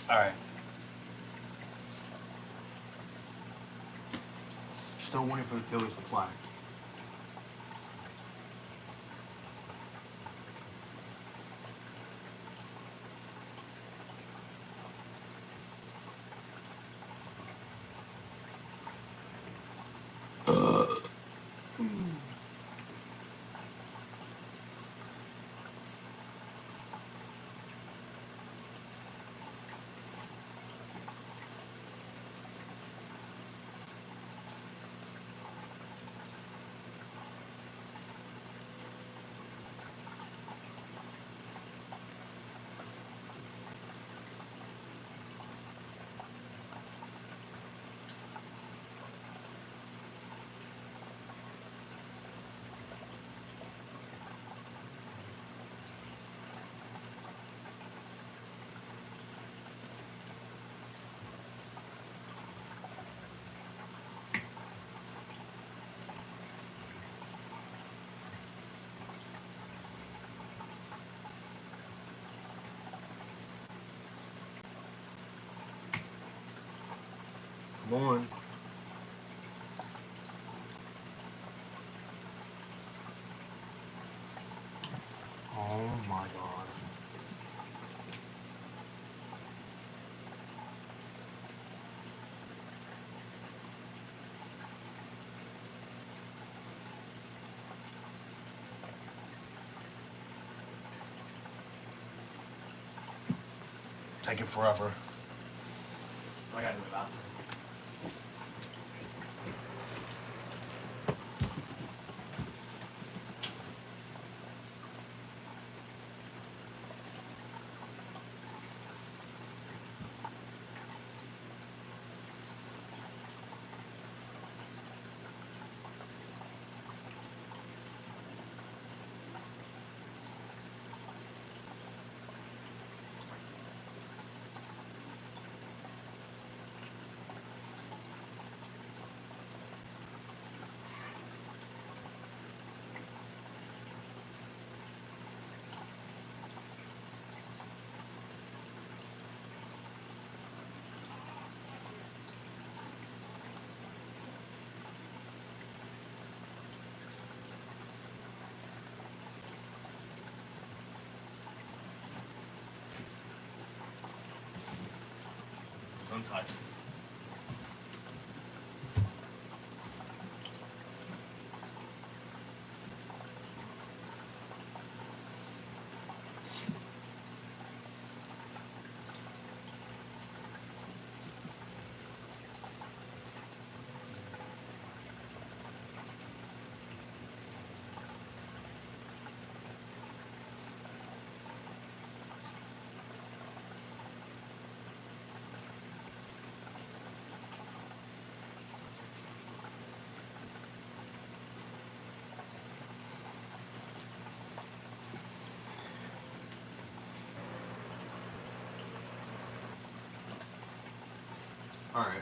All right. Still waiting for the Phillies to play. Come on. Oh my god. Taking forever. I gotta go to the bathroom. I'm tired. All right.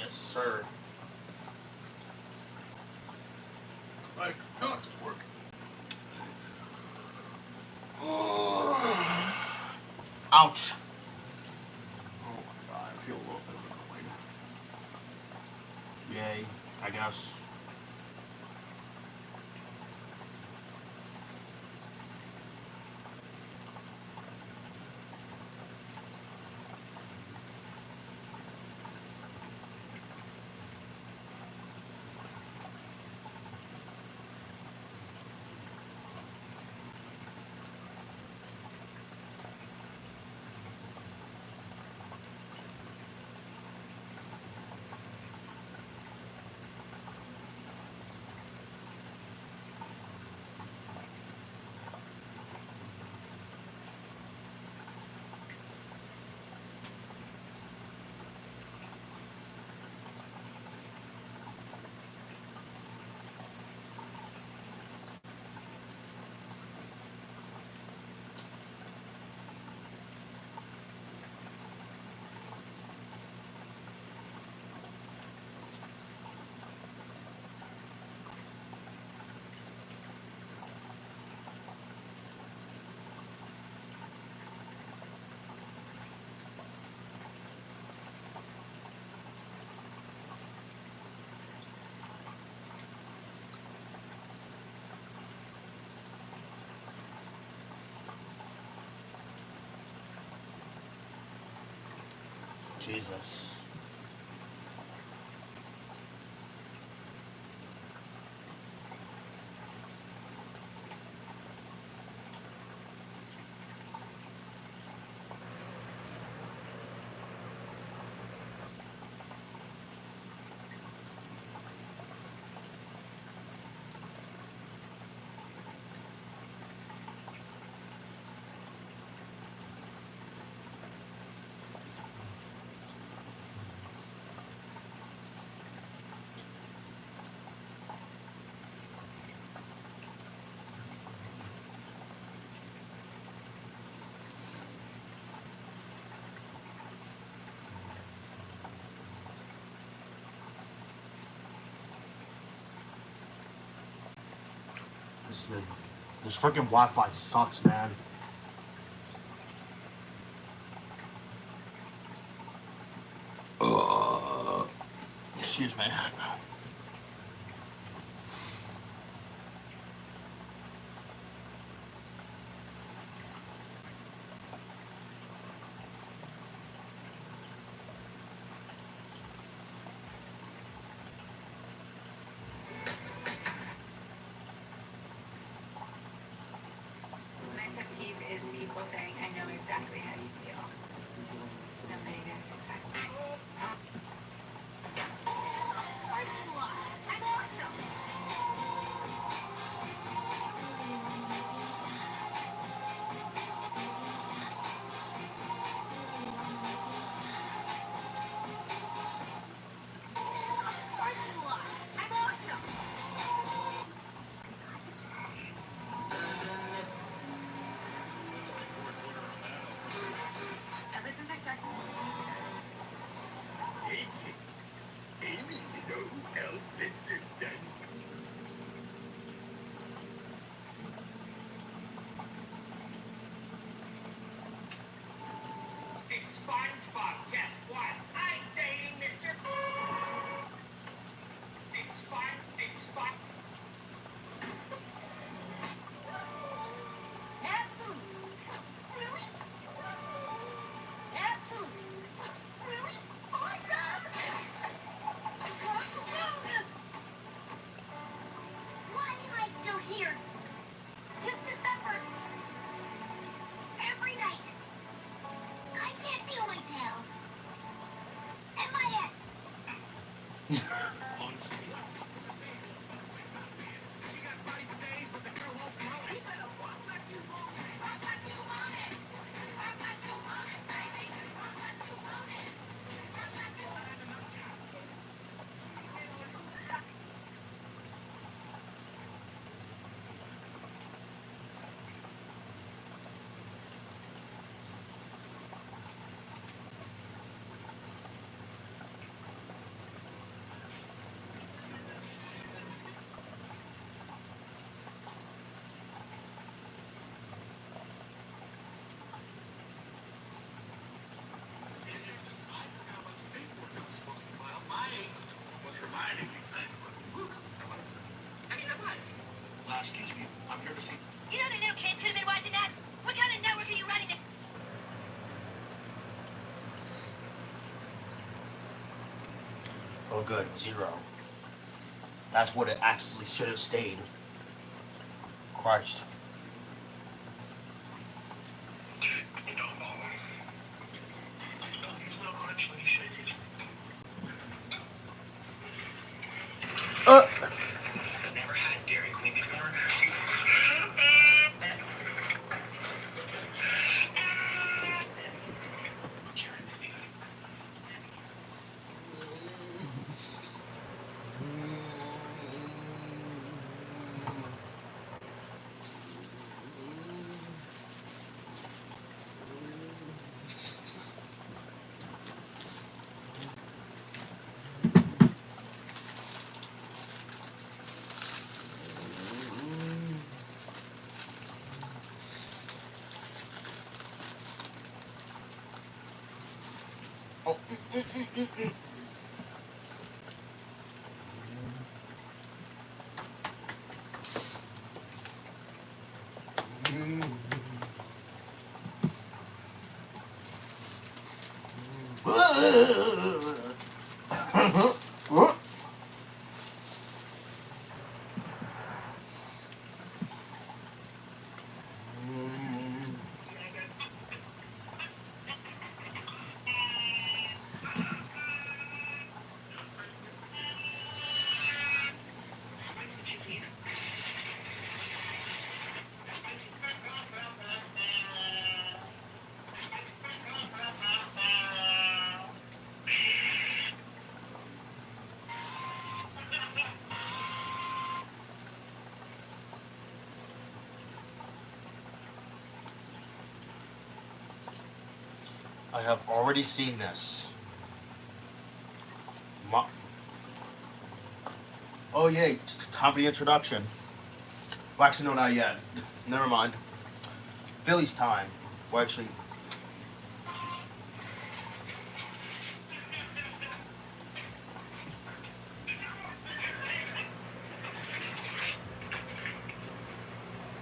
Yes, sir. Like, no, it's working. Ouch. Oh my god, I feel a little bit annoyed. Yay, I guess. Jesus. This freaking Wi-Fi sucks, man. Excuse me. My pet peeve is people saying, I know exactly how you feel. Nobody knows exactly. I'm awesome. I'm awesome. Ever since I started. Amy, you know who else gets their sense? Hey, SpongeBob, guess what? I'm dating Mr. Hey, Absolutely. Really? Absolutely. Really? Awesome! Why am I still here? Just to suffer. Every night. I can't feel my tail. good. 0. That's what it actually should have stayed. Christ. Never had Dairy Queen before. I have already seen this. Oh, yay. Time for the introduction. Well, actually, no, not yet. Never mind. Phillies time. Well, actually...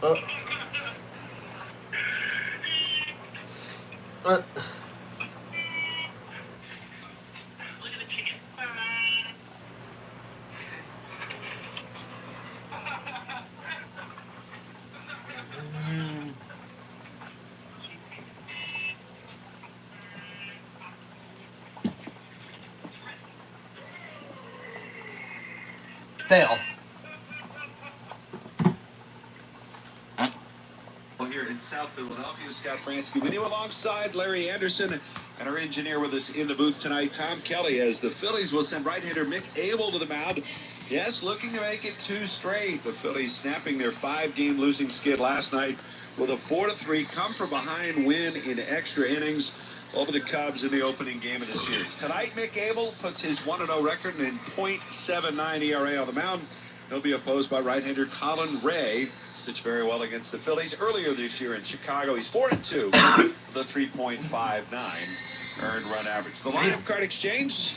Uh, uh, fail. Here in South Philadelphia, Scott Fransky with you alongside Larry Anderson and our engineer with us in the booth tonight, Tom Kelly, as the Phillies will send right-hander Mick Abel to the mound. Yes, looking to make it 2 straight. The Phillies snapping their 5-game losing skid last night with a 4-3 come-from-behind win in extra innings over the Cubs in the opening game of the series. Tonight, Mick Abel puts his 1-0 record in .79 ERA on the mound. He'll be opposed by right-hander Colin Ray. Pitched very well against the Phillies earlier this year in Chicago. He's 4-2 with a 3.59 earned run average. The lineup card exchange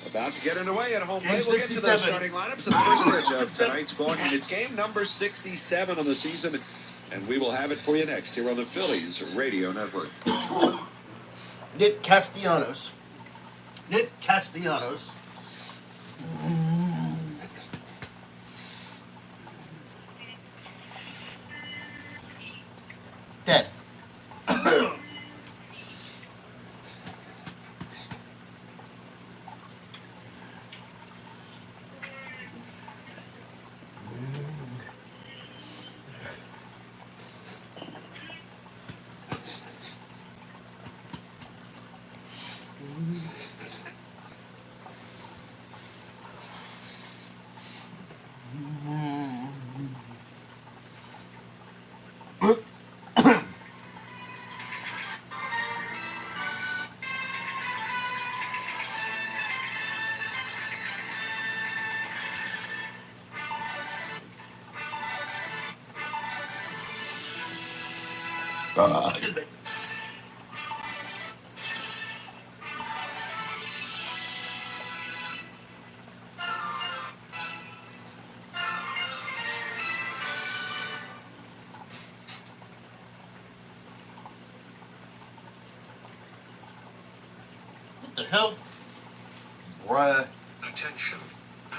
about to get underway at home plate. We'll get to those starting lineups in the first pitch of tonight's ball game. It's game number 67 on the season, and we will have it for you next here on the Phillies Radio Network. Nick Castellanos. Nick Castellanos. Dead. What the hell? Bruh. Attention.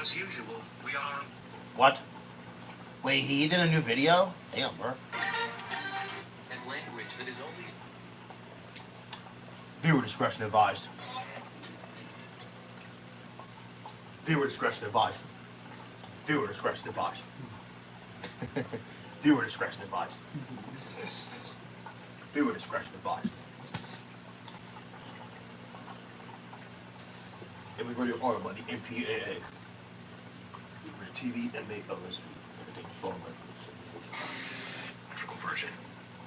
As usual, we are... What? Wait, he did a new video? Damn, bro. And language that is only... Viewer discretion advised. Viewer discretion advised. Viewer discretion advised. Viewer discretion advised. Viewer discretion advised. It was rated R by the MPAA. Rated TV, MA, LSD. Everything strong Theatrical version.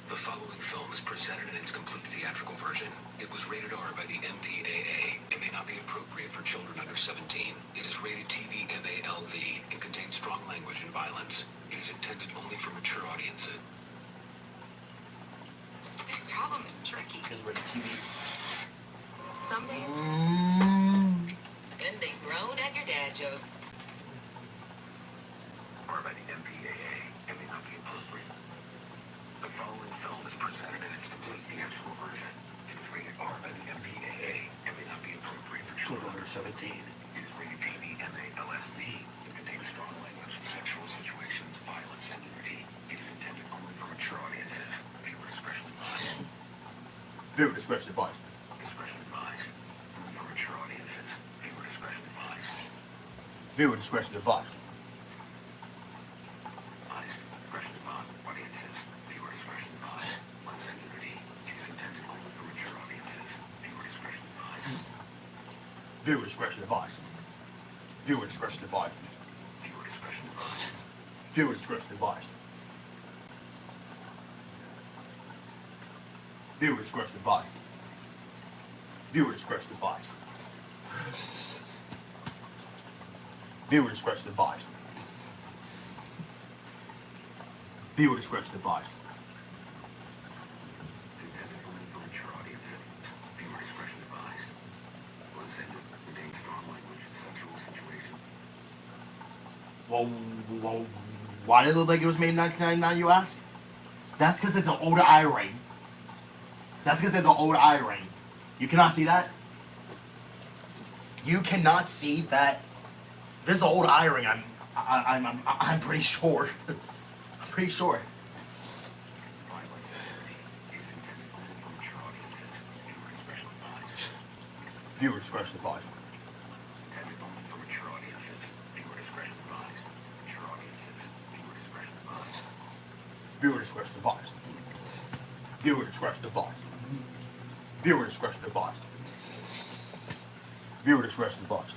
The following film is presented in its complete theatrical version. It was rated R by the MPAA. It may not be appropriate for children under 17. It is rated TV MALV and contains strong language and violence. It is intended only for mature audiences. This problem is tricky. It was rated TV. Some days, Then they groan at your dad jokes. R by the MPAA. It may not be appropriate. The following film is presented in its complete theatrical version. It is rated R by the MPAA. It may not be appropriate for children under 17. It is rated TV MALSD. It contains strong language, sexual situations, violence, and nudity. It is intended only for mature audiences. Viewer discretion advised. Viewer discretion advised. Discretion advised. Only for mature audiences. Viewer discretion advised. Viewer discretion advised. Discretion advised. Audiences. Viewer discretion advised. Violence and nudity. It is intended only for mature audiences. Viewer discretion advised. Viewer discretion advised. Viewer discretion advised. Viewer discretion advised. Viewer discretion advised. Viewer discretion advised. Viewer discretion advised. Viewer discretion advised. Viewer discretion advised. Intended only for mature audiences. Viewer discretion advised. Once ended, contains strong language and sexual situations. Well, why did it look like it was made in 1999, you ask? That's because it's an older I-ring. That's because it's an older I-ring. You cannot see that? You cannot see that? This is an old I-ring, I'm pretty sure. I'm pretty sure. Violence and nudity. It is intended only for mature audiences. Viewer discretion advised. Viewer discretion advised. Intended only for mature audiences. Viewer discretion advised. Mature audiences. Viewer discretion advised. Viewer discretion advised. Viewer discretion advised. Viewer discretion advised. Viewer discretion advised.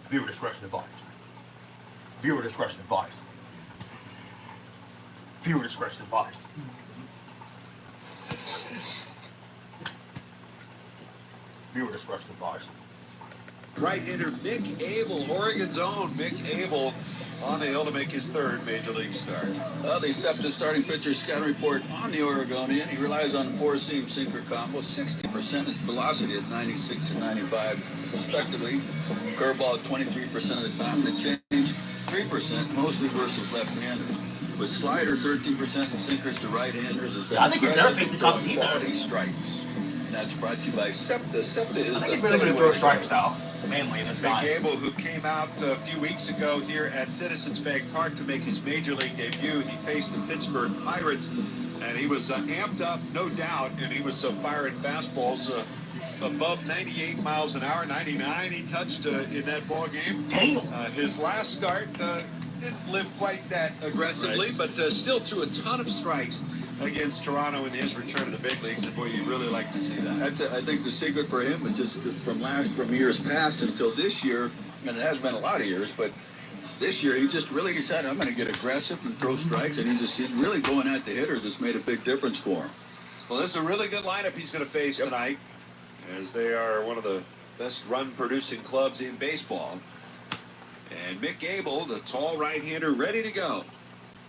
Viewer discretion advised. Viewer discretion advised. Viewer discretion advised. Viewer discretion advised. Right-hander Mick Abel, Oregon's own Mick Abel, on the hill to make his third major league start. Well, the SEPTA starting pitcher scouting report on the Oregonian. He relies on four-seam sinker combo, 60% its velocity at 96 and 95 respectively. Curveball 23% of the time. And the change 3%, mostly versus left-handers. With slider 13% and sinkers to right-handers has been I think he's never faced the Cubs either. quality strikes. And that's brought to you by SEPTA. SEPTA is I think he's really going to throw a strike style, mainly in this Mick guy. Abel, who came out a few weeks ago here at Citizens Bank Park to make his major league debut. He faced the Pittsburgh Pirates, and he was amped up, no doubt, and he was firing fastballs above 98 miles an hour, 99 he touched in that ball game. Damn. His last start didn't live quite that aggressively, but still threw a ton of strikes against Toronto in his return to the big leagues, and boy, you really like to see that. That's I think the secret for him is just from years past until this year, and it has been a lot of years, but this year he just really decided I'm going to get aggressive and throw strikes, and he's really going at the hitters. It's made a big difference for him. Well, this is a really good lineup he's going to face tonight, as they are one of the best run-producing clubs in baseball. And Mick Abel, the tall right-hander, ready to go.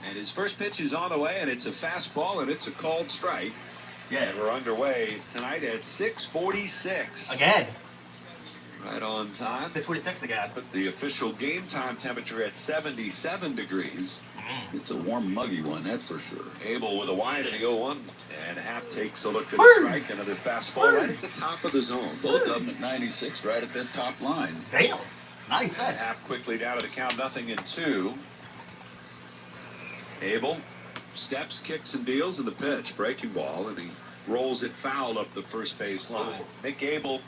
And his first pitch is on the way, and it's a fastball, and it's a called strike. Yeah. And we're underway tonight at 6:46. Again. Right on time. 6:46 again. Put the official game time temperature at 77 degrees. It's a warm, muggy one, that's for sure. Abel with a wide of the 0-1. And Happ takes a look at the strike. Another fastball right at the top of the zone. Both of them at 96, right at that top line. Damn. And 96. Happ quickly down to the count, 0-2. Abel steps, kicks, and deals in the pitch. Breaking ball, and he rolls it foul up the first base line. Nick Abel,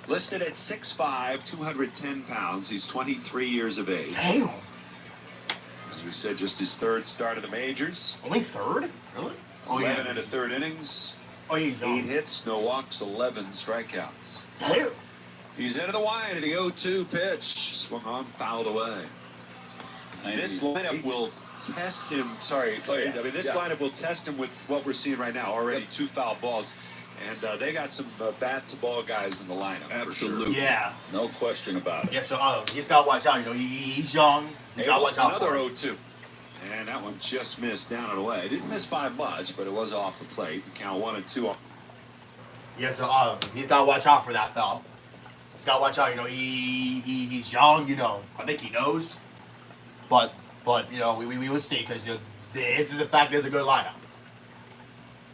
listed at 6'5", 210 pounds. He's 23 years of age. Damn. As we said, just his third start of the majors. Only third? Really? Oh, 11 into third innings. Oh, he's 8 hits, no walks, 11 strikeouts. Damn. He's into the wide of the 0-2 pitch. Swung on, fouled away. This lineup will test him. Sorry, this lineup will test him with what we're seeing right now. Already 2 foul balls. And they got some bat-to-ball guys in the lineup. Absolutely. For sure. Yeah. No question about it. Yeah, so he's got to watch out. You know, he's young. He's got to watch out Another for him. 0-2. And that one just missed down and away. Didn't miss by much, but it was off the plate. Count 1-2. Yeah, so he's got to watch out for that, though. He's got to watch out. You know, he's young. You know, I think he knows. But you know, we will see, because you know, this is a fact. There's a good lineup.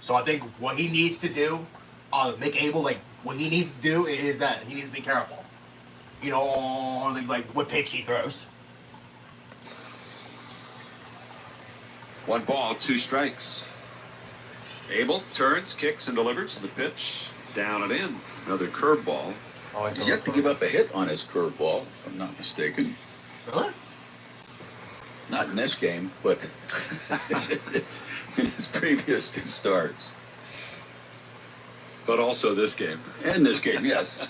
So I think what he needs to do, Nick Abel, like what he needs to do is that he needs to be careful. You know, on like what pitch he throws. 1 ball, 2 strikes. Abel turns, kicks, and delivers. The pitch down and in. Another curveball. Oh, He's yet to give up a hit on his curveball, if I'm not mistaken. Really? Not in this game, but in his previous 2 starts. But also this game. And this game, yes.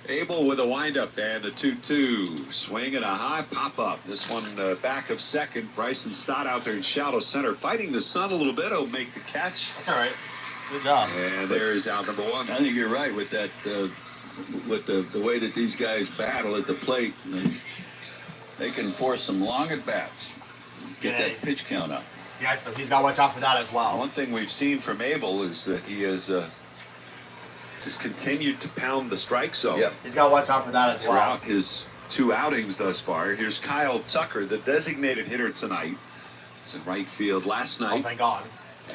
Abel with a windup and the 2-2. Swing and a high pop-up. This one back of second. Bryson Stott out there in shallow center. Fighting the sun a little bit. He'll make the catch. That's all right. Good job. And there's out number 1. I think you're right with that, with the way that these guys battle at the plate. They can force some long at-bats. Get that pitch count up. Yeah, so he's got to watch out for that as well. One thing we've seen from Abel is that he has just continued to pound the strike zone. Yep. He's got to watch out for that as well. Throughout his 2 outings thus far. Here's Kyle Tucker, the designated hitter tonight. He's in right field last night. Oh, thank God.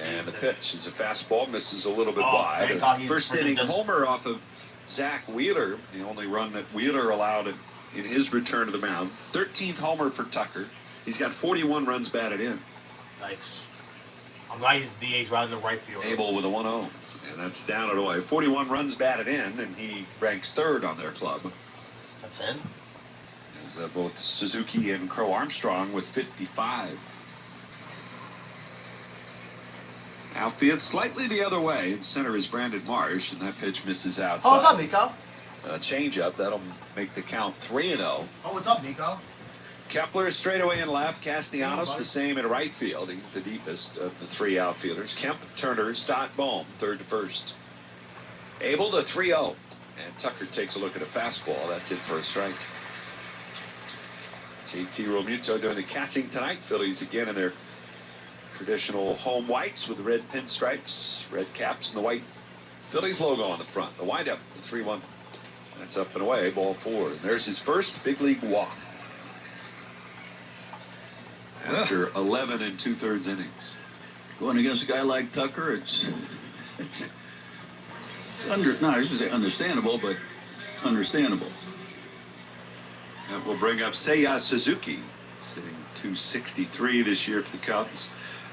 And the pitch is a fastball, misses a little bit Oh, wide. thank God he's First inning freaking- homer off of Zach Wheeler, the only run that Wheeler allowed in his return to the mound. 13th homer for Tucker. He's got 41 runs batted in. Nice. I'm glad he's DH rather than right field. Abel with a 1-0. And that's down and away. 41 runs batted in, and he ranks 3rd on their club. That's it. As both Suzuki and Crow Armstrong with 55. Outfield slightly the other way. In center is Brandon Marsh, and that pitch misses outside. Oh, what's up, Nico? Change-up. That'll make the count 3-0. Oh, what's up, Nico? Kepler straightaway in left. Castellanos Oh, the same in right field. He's the deepest of the 3 outfielders. Kemp, Turner, Stott, Bohm, 3rd to 1st. Abel to 3-0. And Tucker takes a look at a fastball. That's it for a strike. JT Realmuto doing the catching tonight. Phillies again in their traditional home whites with the red pinstripes, red caps, and the white Phillies logo on the front. The windup, the 3-1. That's up and away, ball 4. And there's his first big league walk. After 11 2/3 innings. Going against a guy like Tucker, it's I should say understandable, but understandable. That will bring up Seiya Suzuki, sitting 263 this year for the Cubs.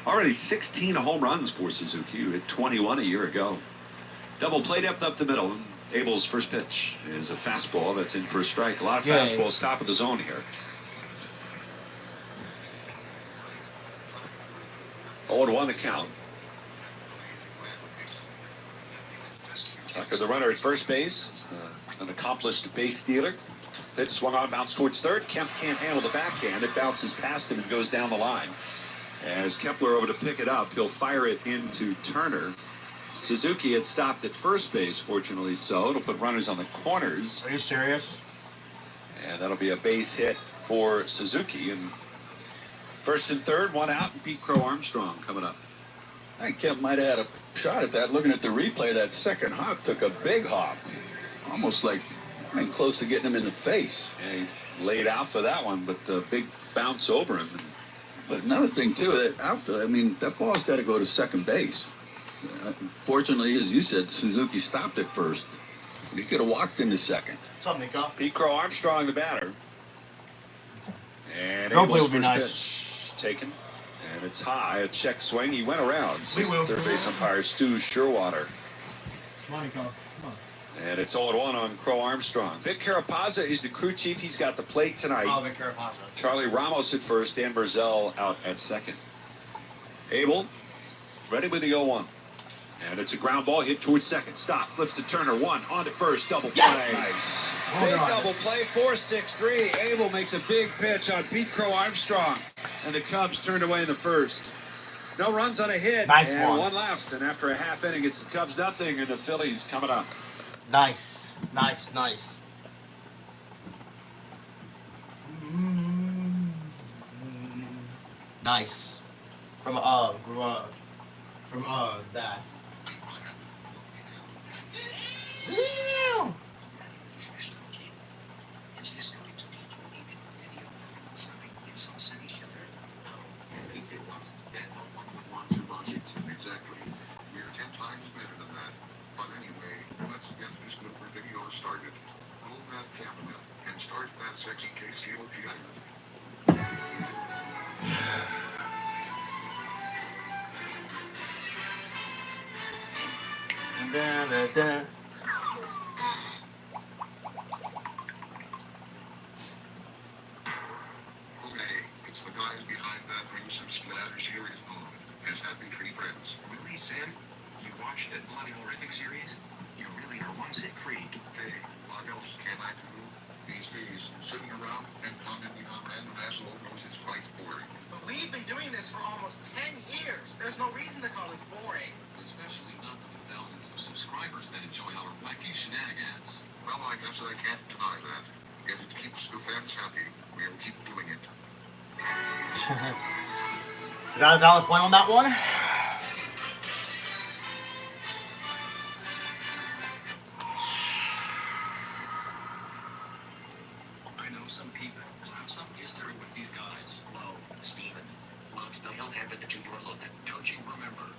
Already 16 home runs for Suzuki, who hit 21 a year ago. Double play depth up the middle. Abel's first pitch is a fastball that's in for a strike. A lot of fastballs top of the zone here. 0-1 the count. Tucker, the runner at first base, an accomplished base stealer. Pitch swung on, bounced towards 3rd. Kemp can't handle the backhand. It bounces past him and goes down the line. As Kepler over to pick it up, he'll fire it into Turner. Suzuki had stopped at first base, fortunately so. It'll put runners on the corners. Are you serious? And that'll be a base hit for Suzuki. And 1st and 3rd, 1 out, and Pete Crow Armstrong coming up. I think Kemp might have had a shot at that. Looking at the replay, that second hop took a big hop. Almost like close to getting him in the face. And he laid out for that one, but the big bounce over him. And But another thing too, that outfield. I mean, that ball's got to go to second base. Fortunately, as you said, Suzuki stopped at first. He could have walked into second. What's up, Nico? Pete Crow Armstrong, the batter. And Don't play Abel's would be first nice. pitch taken. And it's high, a check swing. He went around. We will. Third base umpire Stu Sherwater. Come on, Nico. Come on. And it's 0-1 on Crow Armstrong. Vic Carapazza is the crew chief. He's got the plate tonight. Oh, Vic Carapazza. Charlie Ramos at first, Dan Barzell out at second. Abel ready with the 0-1. And it's a ground ball hit towards second. Stop, flips to Turner. One, on to first, double play. Yes! Nice. Well Big done. double play, 4-6-3. Abel makes a big pitch on Pete Crow Armstrong. And the Cubs turned away in the first. No runs on a hit. Nice and one. left. And after a half inning, it's the Cubs nothing, and the Phillies coming up. Nice. Nice, nice. Nice. From that. Yeah. Exactly. We are 10 times better than that. But anyway, let's get this Cooper video started. Roll that camera and start that sexy KCOG item. Da, da, da. Okay, it's the guys behind that gruesome splatter series known as Happy Tree Friends. Really, Sam? You watched that bloody horrific series? You really are one sick freak. Hey, what else can I do? These days, sitting around and commenting on random ass logos is quite boring. But we've been doing this for almost 10 years. There's no reason to call this boring. Especially not with the thousands of subscribers that enjoy our wacky shenanigans. Well, I guess I can't deny that. If it keeps the fans happy, we'll keep doing it. You got a valid point on that one? I know some people will have some history with these guys. Whoa, Steven. What the hell happened to your look? Don't you remember?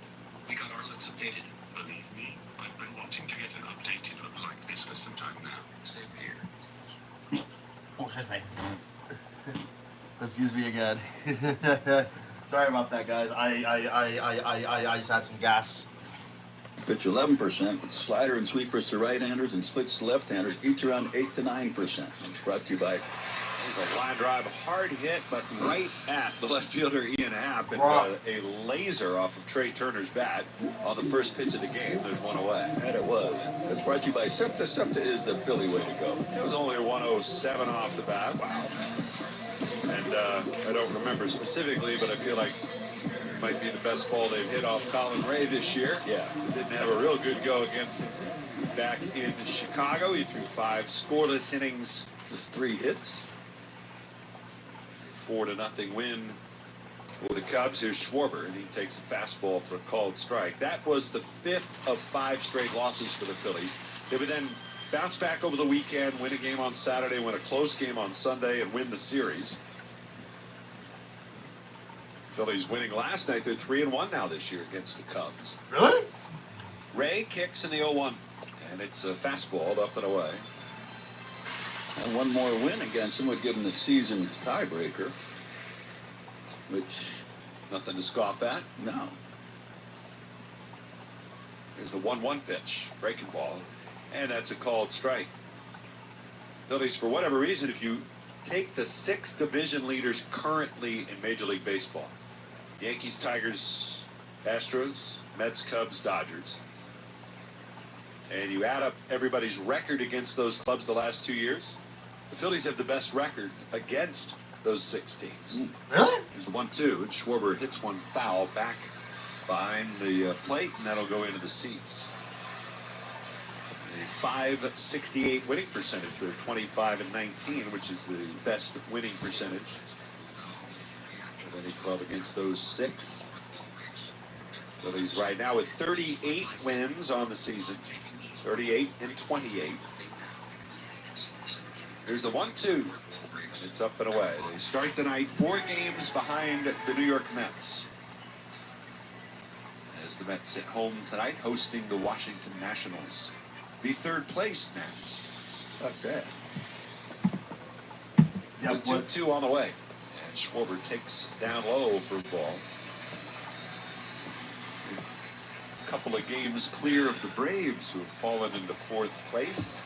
We got our looks updated. Believe me, I've been wanting to get an updated look like this for some time now. Same here. Oh, excuse me. Excuse me again. Sorry about that, guys. I just had some gas. Pitch 11%, slider and sweepers to right-handers and splits to left-handers, each around 8 to 9%. It's brought to you by. There's a line drive, a hard hit, but right at the left fielder Ian Happ, and a laser off of Trey Turner's bat on the first pitch of the game. There's one away. And it was. It's brought to you by SEPTA. SEPTA is the Philly way to go. It was only a 107 off the bat. Wow. And I don't remember specifically, but I feel like it might be the best ball they've hit off Colin Ray this year. Yeah. Didn't have a real good go against him back in Chicago. He threw 5 scoreless innings. Just 3 hits. 4-0 win for the Cubs. Here's Schwarber, and he takes a fastball for a called strike. That was the 5th of 5 straight losses for the Phillies. They would then bounce back over the weekend, win a game on Saturday, win a close game on Sunday, and win the series. Phillies winning last night. They're 3-1 now this year against the Cubs. Really? Ray kicks in the 0-1, and it's a fastball up and away. And one more win against him would give him the season tiebreaker, which, Nothing to scoff at. no. Here's the 1-1 pitch, breaking ball, and that's a called strike. Phillies, for whatever reason, if you take the 6 division leaders currently in Major League Baseball, Yankees, Tigers, Astros, Mets, Cubs, Dodgers, and you add up everybody's record against those clubs the last 2 years, the Phillies have the best record against those 6 teams. Really? Here's the 1-2, and Schwarber hits one foul back behind the plate, and that'll go into the seats. A .568 winning percentage for 25-19, which is the best winning percentage of any club against those 6. Phillies right now with 38 wins on the season, 38-28. Here's the 1-2. It's up and away. They start the night 4 games behind the New York Mets. As the Mets at home tonight, hosting the Washington Nationals. The third place Mets. Okay. Yeah, The 2-2 on the way. And Schwarber takes down low for the ball. A couple of games clear of the Braves, who have fallen into 4th place.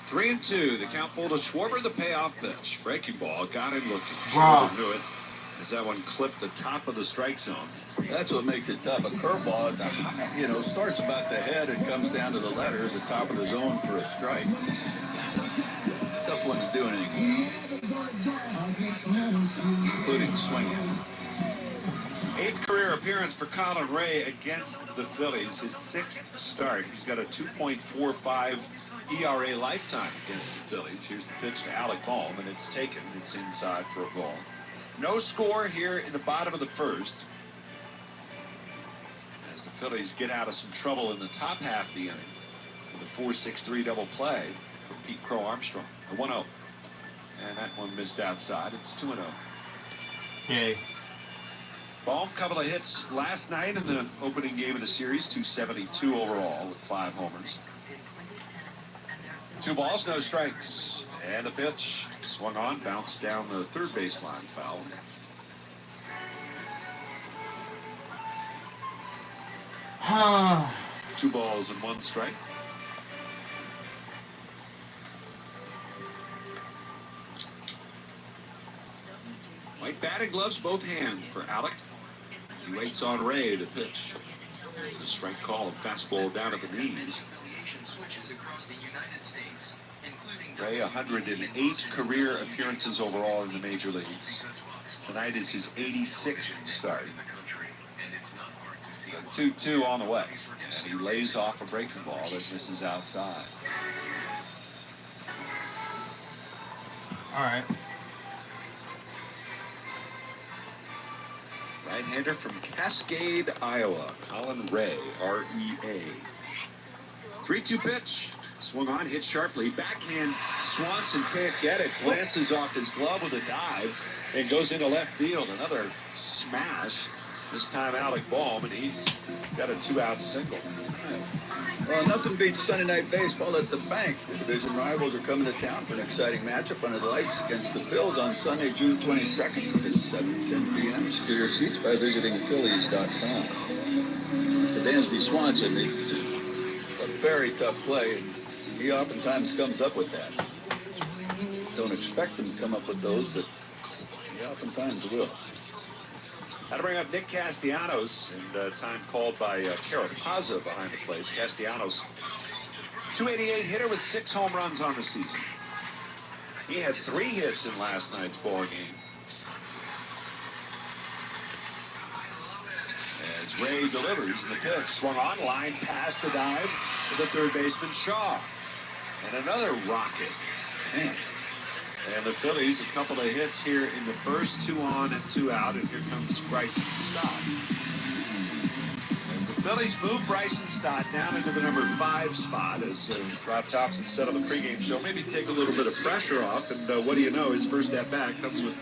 3-2. The count full to Schwarber, the payoff pitch. Breaking ball, got him looking. Wow. Schwarber knew it. As that one clipped the top of the strike zone. That's what makes it tough. A curveball, starts about the head and comes down to the letters, the top of the zone for a strike. Tough one to do anything, including swinging. 8th career appearance for Colin Ray against the Phillies. His 6th start. He's got a 2.45 ERA lifetime against the Phillies. Here's the pitch to Alec Bohm, and it's taken. It's inside for a ball. No score here in the bottom of the first. As the Phillies get out of some trouble in the top half of the inning with a 4-6-3 double play from Pete Crow Armstrong. A 1-0. And that one missed outside. It's 2-0. Okay. Bohm, couple of hits last night in the opening game of the series. 272 overall with 5 homers. 2 balls, no strikes. And the pitch swung on, bounced down the third baseline, foul. Two balls and 1 strike. White batting gloves, both hands for Alec. He waits on Ray to pitch. It's a strike call and fastball down at the knees. Ray, 108 career appearances overall in the major leagues. Tonight is his 86th start. 2-2 on the way. And he lays off a breaking ball that misses outside. All right. Right-hander from Cascade, Iowa. Colin Ray, R-E-A. 3-2 pitch. Swung on, hit sharply. Backhand, Swanson can't get it. Glances off his glove with a dive and goes into left field. Another smash. This time Alec Bohm, and he's got a 2-out single. Well, nothing beats Sunday night baseball at the bank. The division rivals are coming to town for an exciting matchup under the lights against the Phils on Sunday, June 22nd at 7:10 p.m. Secure your seats by visiting Phillies.com. The Dansby Swanson, it's a very tough play, and he oftentimes comes up with that. Don't expect him to come up with those, but he oftentimes will. How to bring up Nick Castellanos, and time called by Carapazza behind the plate. Castellanos, 288 hitter with 6 home runs on the season. He had 3 hits in last night's ball game. As Ray delivers, the pitch swung on, line past the dive to the third baseman Shaw. And another rocket. Man. And the Phillies, a couple of hits here in the first, 2 on and 2 out, and here comes Bryson Stott. As the Phillies move Bryson Stott down into the number 5 spot, as Rob Thompson said on the pregame show, maybe take a little bit of pressure off, and what do you know, his first at-bat comes with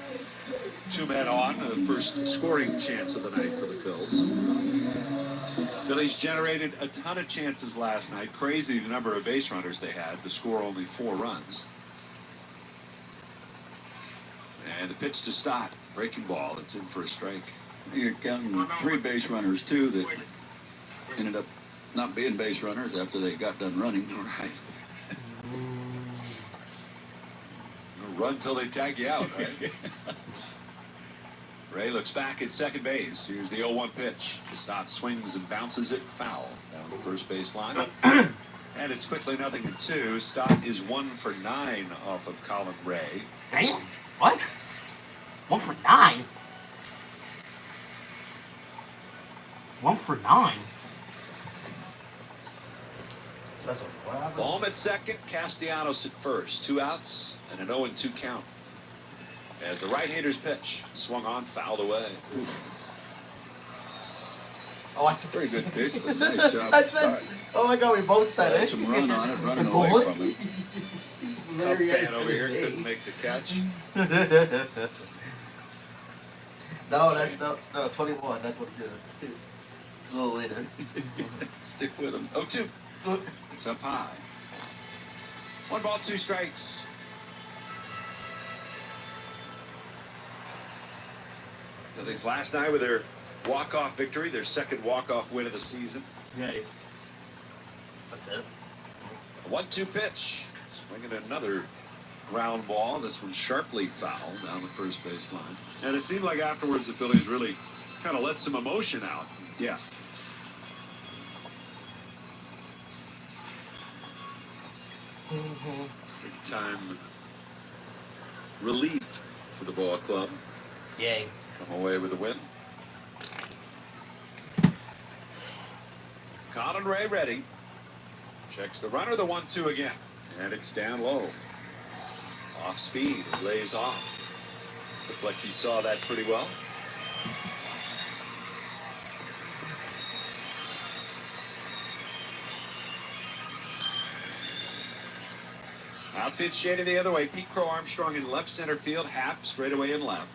2 men on, the first scoring chance of the night for the Phils. Phillies generated a ton of chances last night, crazy the number of base runners they had to score only 4 runs. And the pitch to Stott, breaking ball, it's in for a strike. You're counting 3 base runners, too, that ended up not being base runners after they got done running. Right. Run till they tag you out, right? Ray looks back at second base. Here's the 0-1 pitch. Stott swings and bounces it foul down the first base line. And it's quickly 0-2. Stott is 1 for 9 off of Colin Ray. Damn. What? 1 for 9? 1 for 9? That's a what happened? Bohm at second, Castellanos at first. 2 outs and an 0-2 count. As the right-hander's pitch swung on, fouled away. Oh, that's a Pretty good pitch, but nice job. I said, oh my God, we both said Had it. some run on it, running A away bullet? from it. Cub Larry fan Anderson over here is couldn't eight. make the catch. No, 21. That's what he did. It's a little later. Stick with him. 0-2. It's up high. 1 ball, 2 strikes. Phillies last night with their walk-off victory, their second walk-off win of the season. Yay. That's it. A 1-2 pitch. Swinging another ground ball. This one sharply foul down the first base line. And it seemed like afterwards the Phillies really kind of let some emotion out. Yeah. Big time relief for the ball club. Yay. Come away with a win. Colin Ray ready. Checks the runner, the 1-2 again. And it's down low. Off speed, it lays off. Looked like he saw that pretty well. Outfit shaded the other way. Pete Crow Armstrong in left center field. Happ straightaway in left.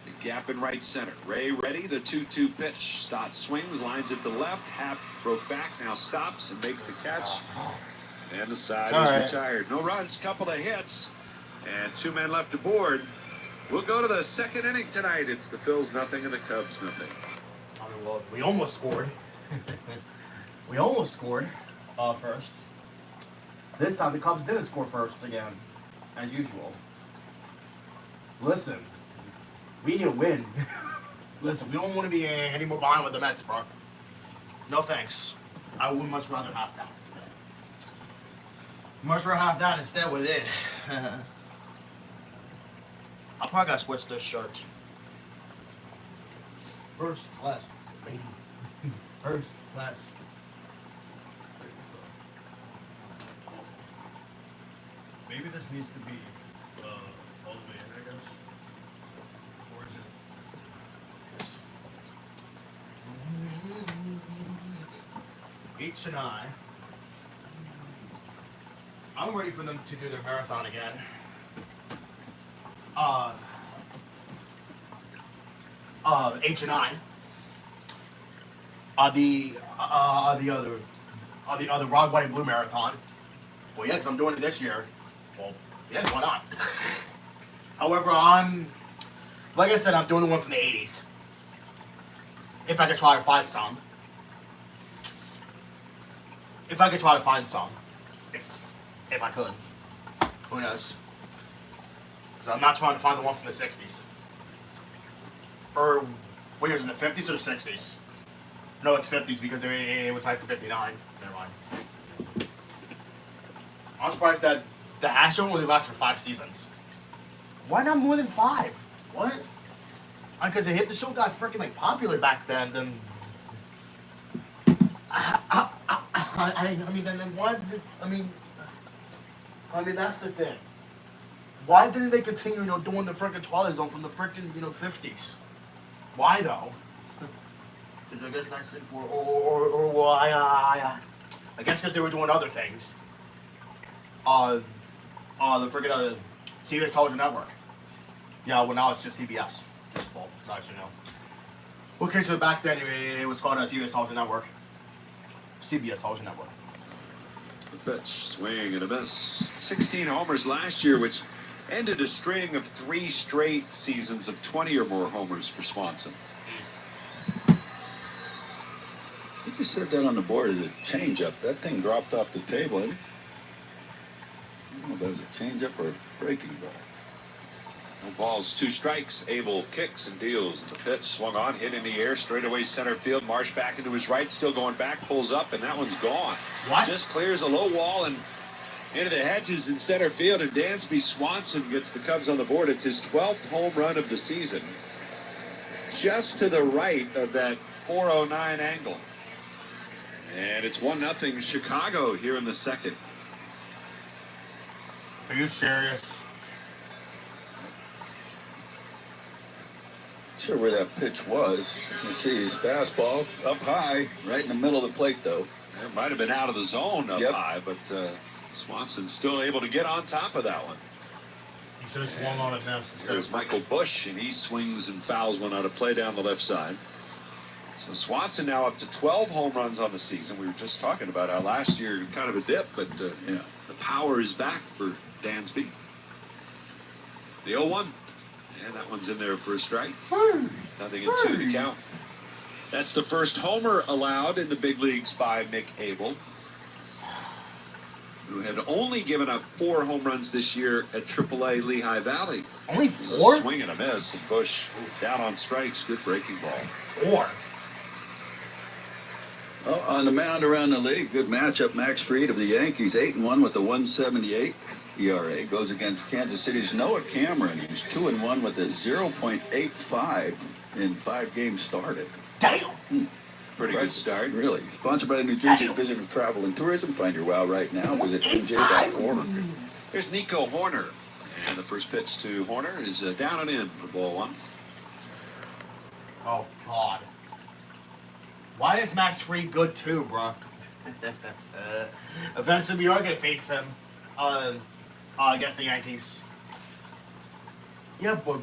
The gap in right center. Ray ready. The 2-2 pitch. Stott swings, lines it to left. Happ broke back, now stops and makes the catch. And the side is retired. No runs, couple of hits, and 2 men left aboard. We'll go to the second inning tonight. It's the Phils nothing and the Cubs nothing. I mean, well, we almost scored. We almost scored first. This time the Cubs didn't score first again, as usual. Listen, we need a win. Listen, we don't want to be any more behind with the Mets, bro. No thanks. I would much rather have that instead. Much rather have that instead with it. I probably gotta switch this shirt. First class, lady. First class. Maybe this needs to be all the way in, I guess. Or is it this? H and I'm ready for them to do their marathon again. H and I. The other Rod White and Blue marathon. Well, yeah, 'cause I'm doing it this year. Well, yeah, why not? However, like I said, I'm doing the one from the 80s. If I could try to find some. If I could. Who knows? 'Cause I'm not trying to find the one from the 60s. Or, wait, was it the 50s or the 60s? No, it's 50s because it was 1959. Never mind. I'm surprised that the hash show only lasts for 5 seasons. Why not more than 5? What? Because the hit the show got freaking like popular back then. I mean, then why? I mean, that's the thing. Why didn't they continue, doing the freaking Twilight Zone from the freaking, 50s? Why though? Because I guess that's it for, or why? I guess because they were doing other things. The freaking CBS Television Network. Yeah, well now it's just CBS baseball. As you know. Okay, so back then it was called CBS Television Network. CBS Television Network. The pitch, swing and a miss. 16 homers last year, which ended a string of 3 straight seasons of 20 or more homers for Swanson. You just said that on the board as a changeup. That thing dropped off the table. I don't know if that was a changeup or a breaking ball. No balls, 2 strikes. Abel kicks and deals. The pitch swung on, hit in the air, straightaway center field. Marsh back into his right, still going back, pulls up, and that one's gone. What? Just clears a low wall and into the hedges in center field, and Dansby Swanson gets the Cubs on the board. It's his 12th home run of the season. Just to the right of that 409 angle. And it's 1-0 Chicago here in the second. Are you serious? Sure where that pitch was. You see his fastball up high, right in the middle of the plate, though. It might have been out of the zone up high, but Swanson still able to get on top of that one. He should have swung on it now instead There's of Michael Bush, and he swings and fouls one out of play down the left side. So Swanson now up to 12 home runs on the season. We were just talking about how last year kind of a dip, but yeah, the power is back for Dansby. The 0-1, and that one's in there for a strike. Nothing in 2 to count. That's the first homer allowed in the big leagues by Mick Abel, who had only given up 4 home runs this year at AAA Lehigh Valley. only A 4? swing and a miss, and Bush down on strikes. Good breaking ball. 4. Well, on the mound around the league, good matchup. Max Fried of the Yankees, 8-1 with a 1.78 ERA, goes against Kansas City's Noah Cameron, who's 2-1 with a 0.85 in 5 games started. Damn! Pretty good start. Really. Sponsored by the New Jersey Division of Travel and Tourism. Find your wow right now. Visit nj.org. Here's Nico Horner. And the first pitch to Horner is down and in for ball 1. Oh, God. Why is Max Fried good too, bro? Eventually, we are going to face him against the Yankees. Yeah, but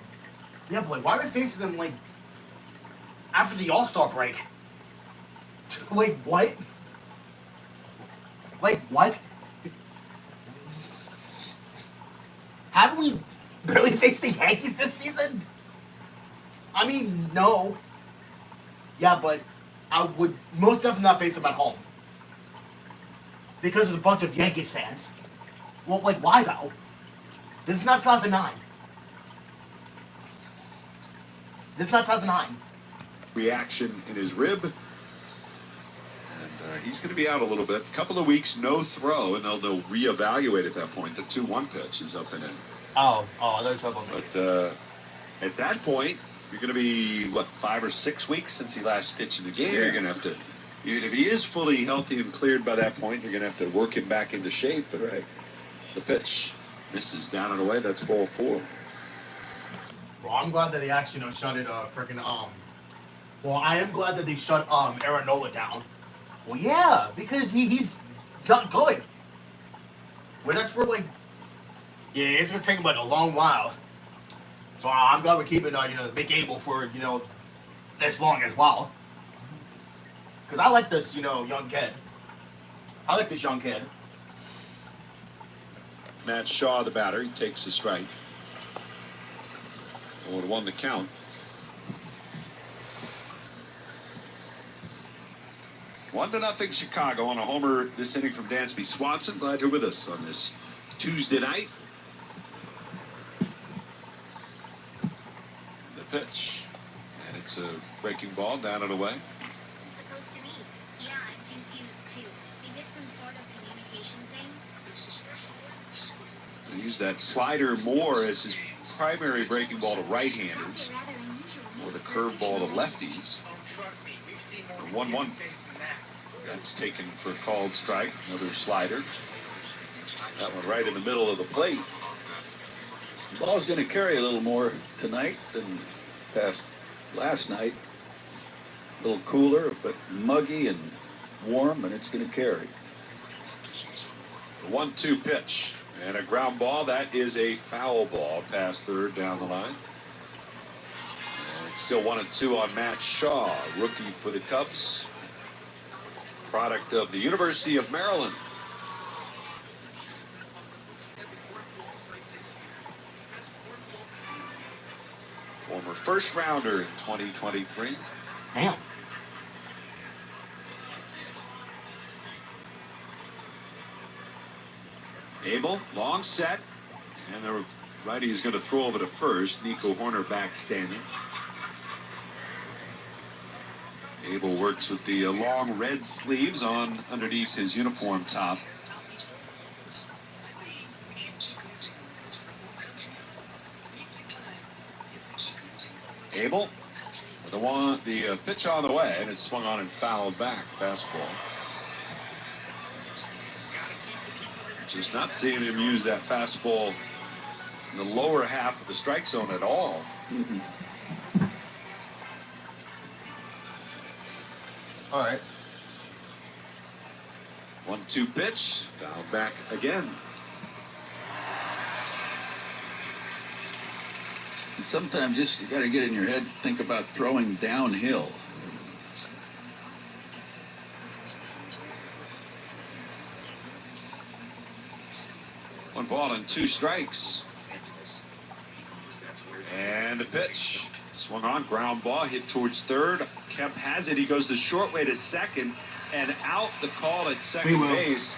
why are we facing them, like, after the All-Star break? Like, what? Like, what? Haven't we barely faced the Yankees this season? I mean, no. Yeah, but I would most definitely not face them at home. Because there's a bunch of Yankees fans. Well, like, why though? This is not 2009. This is not 2009. Reaction in his rib. And he's going to be out a little bit. A couple of weeks, no throw, and they'll reevaluate at that point. The 2-1 pitch is up and in. Oh, they're trouble. But at that point, you're going to be, 5 or 6 weeks since he last pitched in the game. Yeah. You're going to have to, even if he is fully healthy and cleared by that point, you're going to have to work him back into shape. But the pitch misses down and away. That's ball 4. Well, I'm glad that they actually shut it Well, I am glad that they shut Aaron Nola down. Well, yeah, because he's not good. Well, that's for yeah, it's gonna take him a long while. So I'm glad we're keeping Mick Abel for this long as well. Cause I like this young kid. I like this young kid. Matt Shaw, the batter, he takes a strike. 0-1 the count. One to nothing Chicago on a homer this inning from Dansby Swanson. Glad you're with us on this Tuesday night. The pitch, and it's a breaking ball down and away. It's supposed to be. Yeah, I'm confused too. Is it some sort of communication thing? He used that slider more as his primary breaking ball to That's right-handers, a rather unusual or the move for a curveball to pitcher. lefties. Oh, trust me, we've seen more 1-1. confusing things than that. That's taken for a called strike. Another slider. That one right in the middle of the plate. The ball's going to carry a little more tonight than past last night. A little cooler, but muggy and warm, and it's going to carry. The 1-2 pitch. And a ground ball. That is a foul ball past third down the line. And it's still 1-2 on Matt Shaw, rookie for the Cubs. Product of the University of Maryland. Former first rounder in 2023. Damn. Abel, long set. And the righty is going to throw over to first. Nico Horner back standing. Abel works with the long red sleeves on underneath his uniform top. Abel, the pitch on the way, and it's swung on and fouled back. Fastball. Just not seeing him use that fastball in the lower half of the strike zone at all. Mm-hmm. All right. 1-2 pitch. Foul back again. Sometimes just you got to get in your head, think about throwing downhill. 1 ball and 2 strikes. And the pitch. Swung on, ground ball, hit towards third. Kemp has it. He goes the short way to second and out. The call at second base.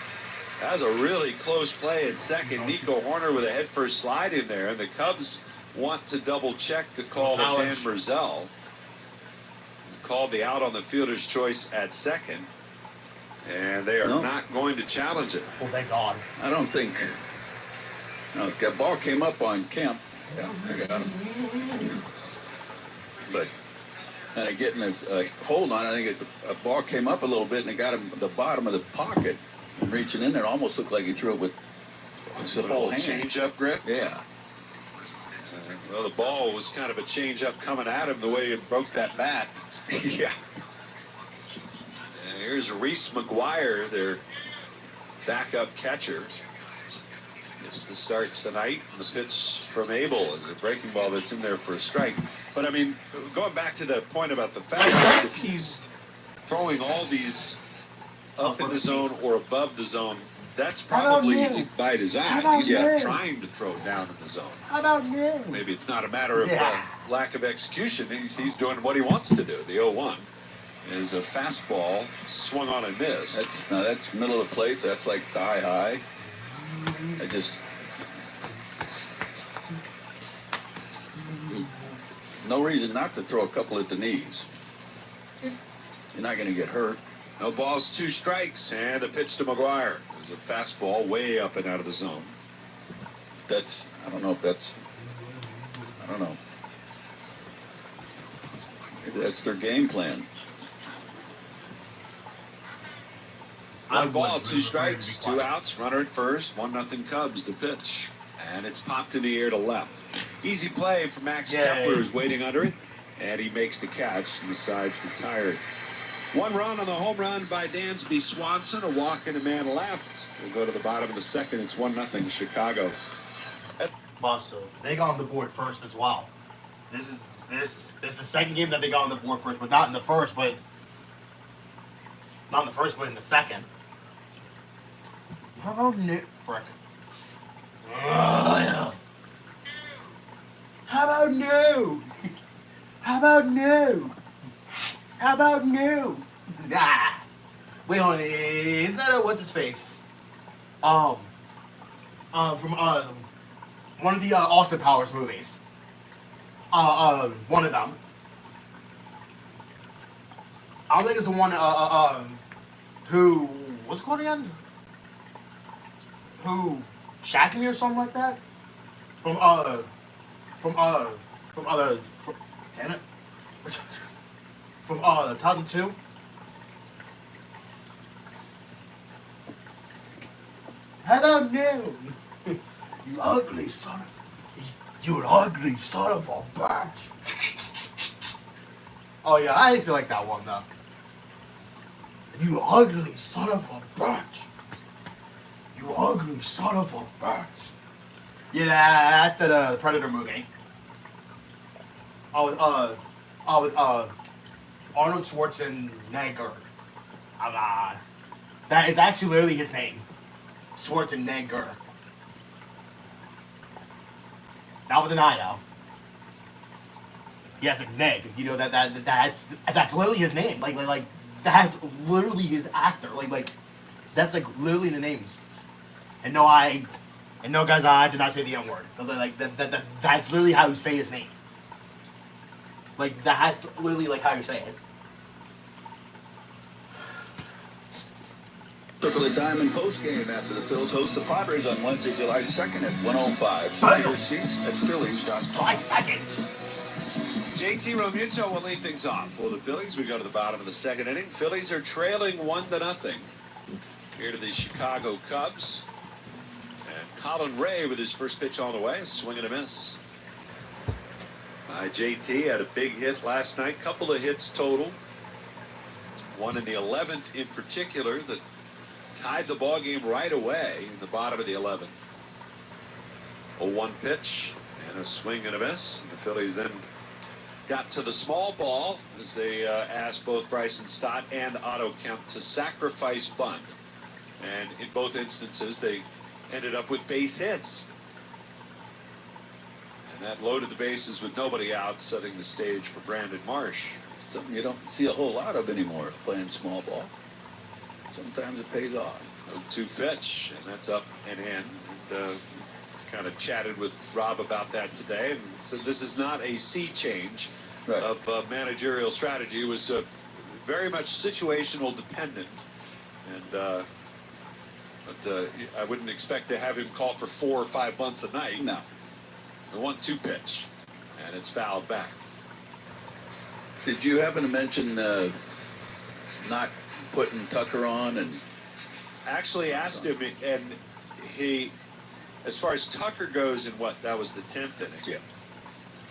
That was a really close play at second. Nico Horner with a headfirst slide in there. And the Cubs want to double check the call of Dan Merzel. Called the out on the fielder's choice at second. And they are not going to challenge it. Oh, thank God. I don't think. No, that ball came up on Kemp. Yeah, I got him. But getting a hold on, I think a ball came up a little bit and it got him the bottom of the pocket. And reaching in there, it almost looked like he threw it with the whole hand. Change up grip? Yeah. Well, the ball was kind of a change up coming at him the way it broke that bat. Yeah. And here's Reese McGuire, their backup catcher. It's the start tonight. The pitch from Abel is a breaking ball that's in there for a strike. But I mean, going back to the point about the fact that if he's throwing all these up in the zone or above the zone, that's probably by design. He's not trying to throw down in the zone. How about you? Maybe it's not a matter of lack of execution. He's doing what he wants to do. The 0-1 is a fastball swung on and missed. That's middle of the plate. That's like thigh high. No reason not to throw a couple at the knees. You're not going to get hurt. No balls, 2 strikes, and a pitch to McGuire. There's a fastball way up and out of the zone. I don't know. Maybe that's their game plan. 1 ball, 2 strikes, 2 outs, runner at first, 1-0 Cubs, the pitch. And it's popped in the air to left. Easy play for Max Kepler, who's waiting under it. And he makes the catch, and the side's retired. 1 run on the home run by Dansby Swanson, a walk and a man left. We'll go to the bottom of the second. It's 1-0 Chicago. So they got on the board first as well. This is the second game that they got on the board first, but not in the first, but in the second. How about Nick? Frick. How about no? How about no? How about no? Nah. Wait, hold on. Isn't that what's his face? From one of the Austin Powers movies. One of them. I don't think it's the one. Who? What's it called again? Who? Shackney or something like that? From damn it. From 2002. How about no? You ugly son of... You an ugly son of a bitch. Oh yeah, I actually like that one though. You ugly son of a bitch. You ugly son of a bitch. Yeah, that's the Predator movie. With Arnold Schwarzenegger. That is actually literally his name. Schwarzenegger. Not with an I though. He has a neg. You know that's literally his name. Like that's literally his actor. Like that's like literally the names. And no guys, I did not say the N word. Like that's literally how you say his name. Like that's literally like how you say it. Circle the Diamond postgame after the Phils host the Padres on Wednesday, July 2nd at 1:05. Secure your seats at Phillies.com. July 2nd. JT Realmuto will lead things off for the Phillies. We go to the bottom of the second inning. Phillies are trailing 1-0. Here to the Chicago Cubs. And Colin Ray with his first pitch on the way. Swing and a miss. JT had a big hit last night. Couple of hits total. One in the 11th in particular that tied the ball game right away in the bottom of the 11th. 0-1 pitch and a swing and a miss. The Phillies then got to the small ball as they asked both Bryson Stott and Otto Kemp to sacrifice bunt. And in both instances, they ended up with base hits. And that loaded the bases with nobody out, setting the stage for Brandon Marsh. Something you don't see a whole lot of anymore, playing small ball. Sometimes it pays off. 0-2 pitch, and that's up and in. And kind of chatted with Rob about that today, and said this is not a sea change of managerial strategy. It was very much situational dependent, and but I wouldn't expect to have him call for 4 or 5 bunts a night. No. The 1-2 pitch, and it's fouled back. Did you happen to mention not putting Tucker on? And actually asked him, and he, as far as Tucker goes, in that was the 10th inning. Yeah.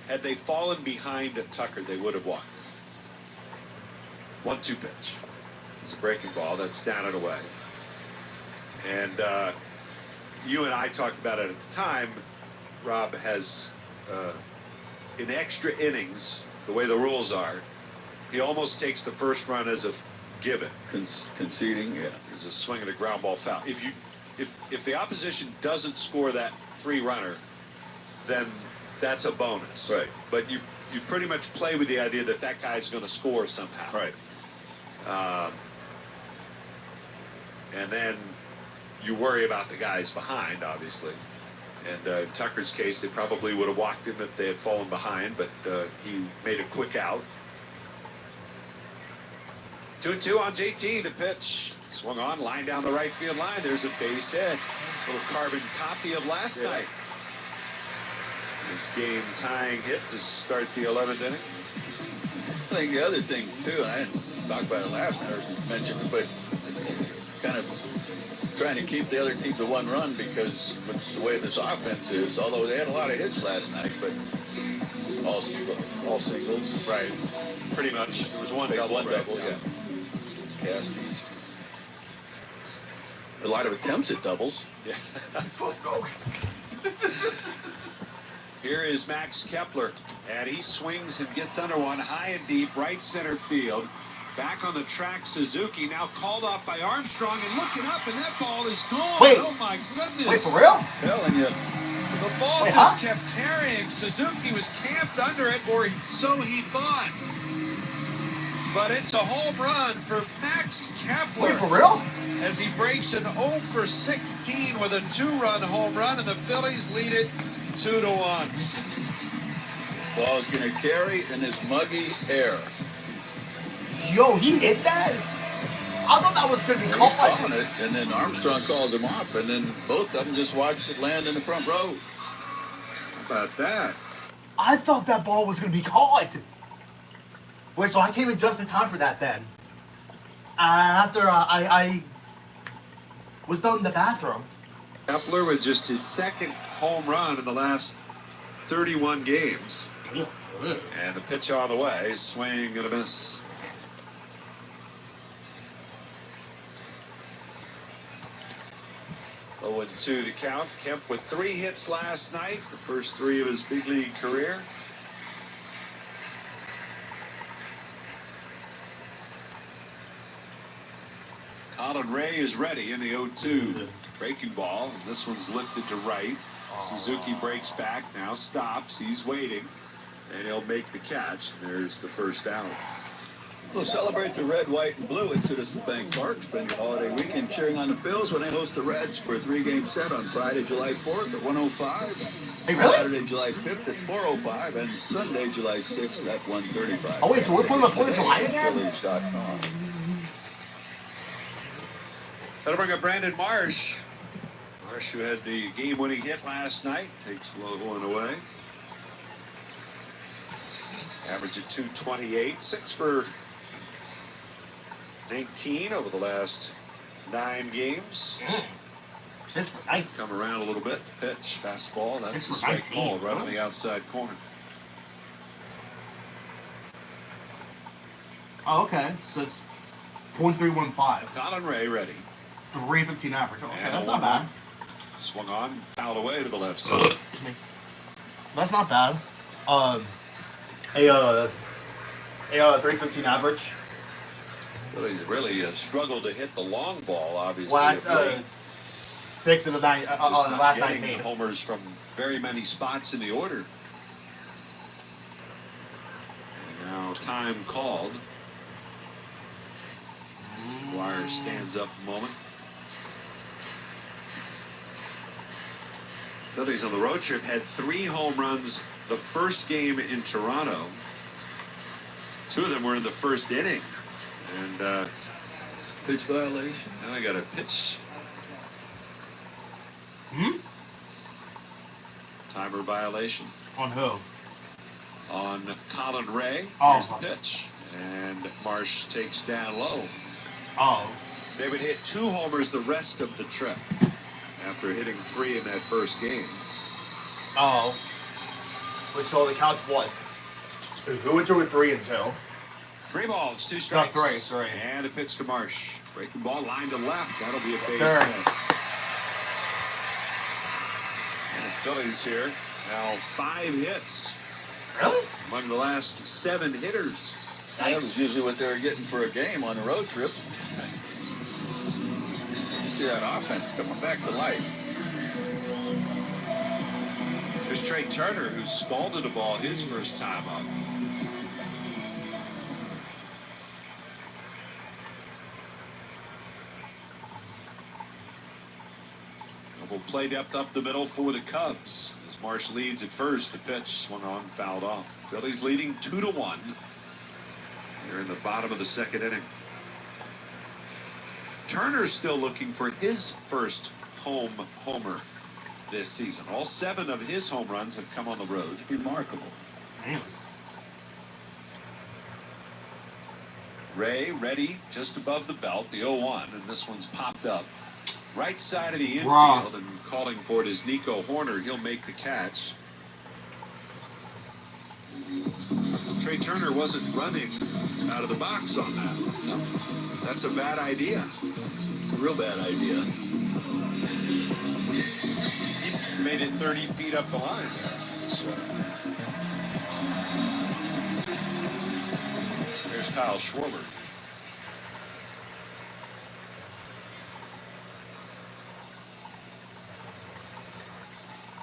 Had they fallen behind at Tucker, they would have won. 1-2 pitch. It's a breaking ball that's down and away. And you and I talked about it at the time. Rob has in extra innings, the way the rules are, he almost takes the first run as a given. Conceding, yeah. There's a swing and a ground ball foul. If the opposition doesn't score that 3-runner, then that's a bonus. Right. But you pretty much play with the idea that that guy's going to score somehow. Right. And then you worry about the guys behind, obviously. And in Tucker's case, they probably would have walked him if they had fallen behind, but he made a quick out. 2-2 on JT. The pitch swung on, line down the right field line. There's a base hit. A little carbon copy of last night. This game tying hit to start the 11th inning. I think the other thing too, and I didn't talk about it last night or mention it, but kind of trying to keep the other team to 1 run, because with the way this offense is, although they had a lot of hits last night, but all singles. Right. Pretty much. There was one double. One double, yeah. Casties. A lot of attempts at doubles. Yeah. Here is Max Kepler, and he swings and gets under one high and deep, right center field. Back on the track, Suzuki now called off by Armstrong, and looking up, and that ball is gone. Wait. Oh my goodness. Wait, for real? Telling you. The ball Wait, just huh? kept carrying. Suzuki was camped under it, or so he thought. But it's a home run for Max Kepler. Wait, for real? As he breaks an 0 for 16 with a 2-run home run, and the Phillies lead it 2-1. Ball's going to carry in this muggy air. Yo, he hit that? I thought that was going to be He's caught. calling it, and then Armstrong calls him off, and then both of them just watched it land in the front row. How about that? I thought that ball was going to be caught. Wait, so I came in just in time for that then. After I was done in the bathroom. Kepler with just his 2nd home run in the last 31 games. And the pitch on the way, swing and a miss. Oh, 0-2 the count. Kemp with 3 hits last night, the first 3 of his big league career. Colin Ray is ready in the 0-2 breaking ball. And this one's lifted to right. Suzuki breaks back, now stops. He's waiting, and he'll make the catch. There's the first out. We'll celebrate the red, white, and blue at Citizens Bank Park. Spend your holiday weekend cheering on the Phils when they host the Reds for a 3-game set on Friday, July 4th at 1:05. Hey, really? Saturday, July 5th at 4:05, and Sunday, July 6th at 1:35. Oh, wait, so we're playing the 4th of July again? Phillies.com. That'll bring up Brandon Marsh. Marsh, who had the game-winning hit last night, takes the little one away. Average at 228, 6 for 19 over the last 9 games. 6 for 19. Come around a little bit. Pitch, fastball. That's 6 a for strike 19. call right on the outside corner. Oh, okay. So it's .315. Colin Ray ready. 315 average. Okay, And that's a not bad. 1-1. Swung on, fouled away to the left side. Excuse me. That's not bad. A 315 average. Phillies really struggled to hit the long ball, obviously. Well, that's of late. 6 of the 9 Just the not last getting 19. homers from very many spots in the order. And now time called. Dwyer stands up a moment. Phillies on the road trip had 3 home runs the first game in Toronto. 2 of them were in the first inning. And Pitch violation. now I got a pitch. Timer violation On who? on Colin Ray. Oh. Here's the pitch. And Marsh takes down low. Oh. They would hit 2 homers the rest of the trip after hitting 3 in that first game. Oh. Wait, so the count's what? Who went through with 3 and 2? 3 balls, 2 strikes. No, 3. And the pitch to Marsh. Breaking ball, line to left. That'll be a base sir. hit. And the Phillies here now 5 hits Really? among the last 7 hitters. That was usually what they were getting for a game on the road trip. You see that offense coming back to life. There's Trey Turner, who scalded a ball his first time up. Double play depth up the middle for the Cubs. As Marsh leads at first, the pitch swung on, fouled off. Phillies leading 2-1. They're in the bottom of the second inning. Turner's still looking for his first homer this season. All 7 of his home runs have come on the road. Remarkable. Damn. Ray ready just above the belt, the 0-1, and this one's popped up. Right side of the infield, Wow. and calling for it is Nico Horner. He'll make the catch. Trey Turner wasn't running out of the box on that. No, That's a bad idea. it's a real bad idea. He made it 30 feet up the line. So. There's Kyle Schwarber.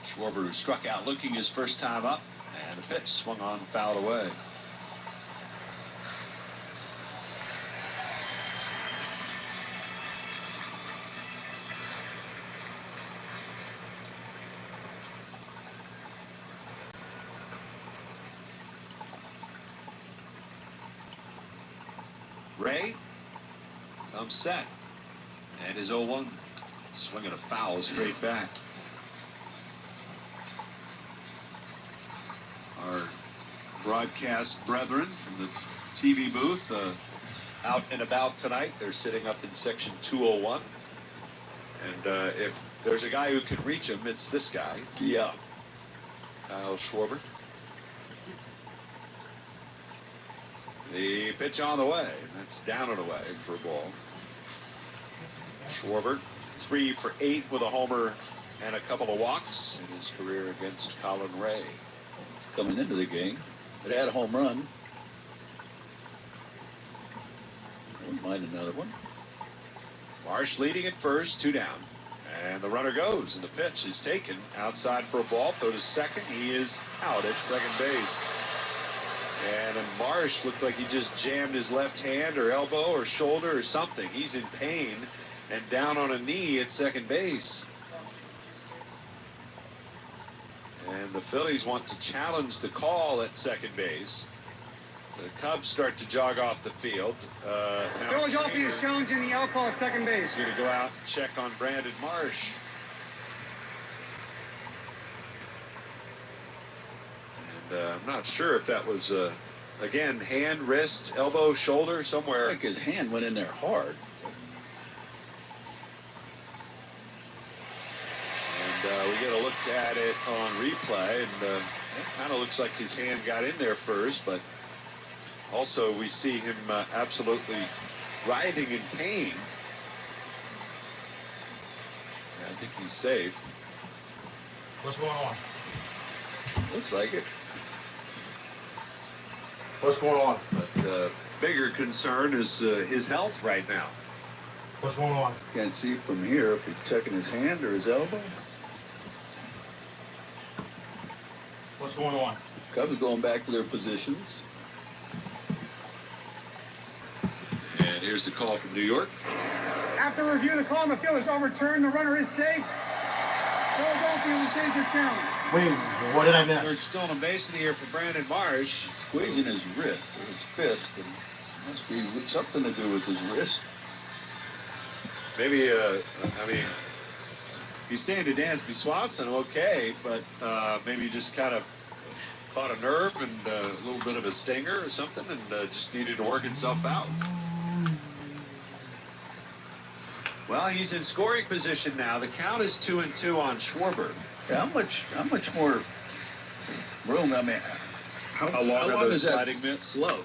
Schwarber, who struck out looking his first time up, and the pitch swung on, fouled away. Ray comes set, and his 0-1 swinging a foul straight back. Our broadcast brethren from the TV booth out and about tonight. They're sitting up in section 201. And if there's a guy who can reach him, it's this guy. Yeah. Kyle Schwarber. The pitch on the way. That's down and away for a ball. Schwarber, 3 for 8 with a homer and a couple of walks in his career against Colin Ray. Coming into the game, it had a home run. Wouldn't mind another one. Marsh leading at first, 2 down. And the runner goes, and the pitch is taken outside for a ball. Throw to second. He is out at second base. And then Marsh looked like he just jammed his left hand or elbow or shoulder or something. He's in pain and down on a knee at second base. And the Phillies want to challenge the call at second base. The Cubs start to jog off the field. Philadelphia is challenging the out call at second base. He's going to go out and check on Brandon Marsh. And I'm not sure if that was, again, hand, wrist, elbow, shoulder, I somewhere. think his hand went in there hard. And we get a look at it on replay, and it kind of looks like his hand got in there first, but also we see him absolutely writhing in pain. I think he's safe. What's going on? Looks like it. What's going on? But bigger concern is his health right now. What's going on? Can't see from here if he's checking his hand or his elbow. What's going on? Cubs going back to their positions. And here's the call from New York. After review, the call on the field is overturned. The runner is safe. Philadelphia retains their challenge. Wait, what did I Third miss? stolen base of the year for Brandon Marsh. Squeezing his wrist or his fist. And must be with something to do with his wrist. Maybe, I mean, he's saying to Dansby Swanson, okay, but maybe just kind of caught a nerve and a little bit of a stinger or something and just needed to work itself out. Well, he's in scoring position now. The count is 2-2 on Schwarber. Yeah, how much more room? I mean, How long are those is that sliding mitts? slow?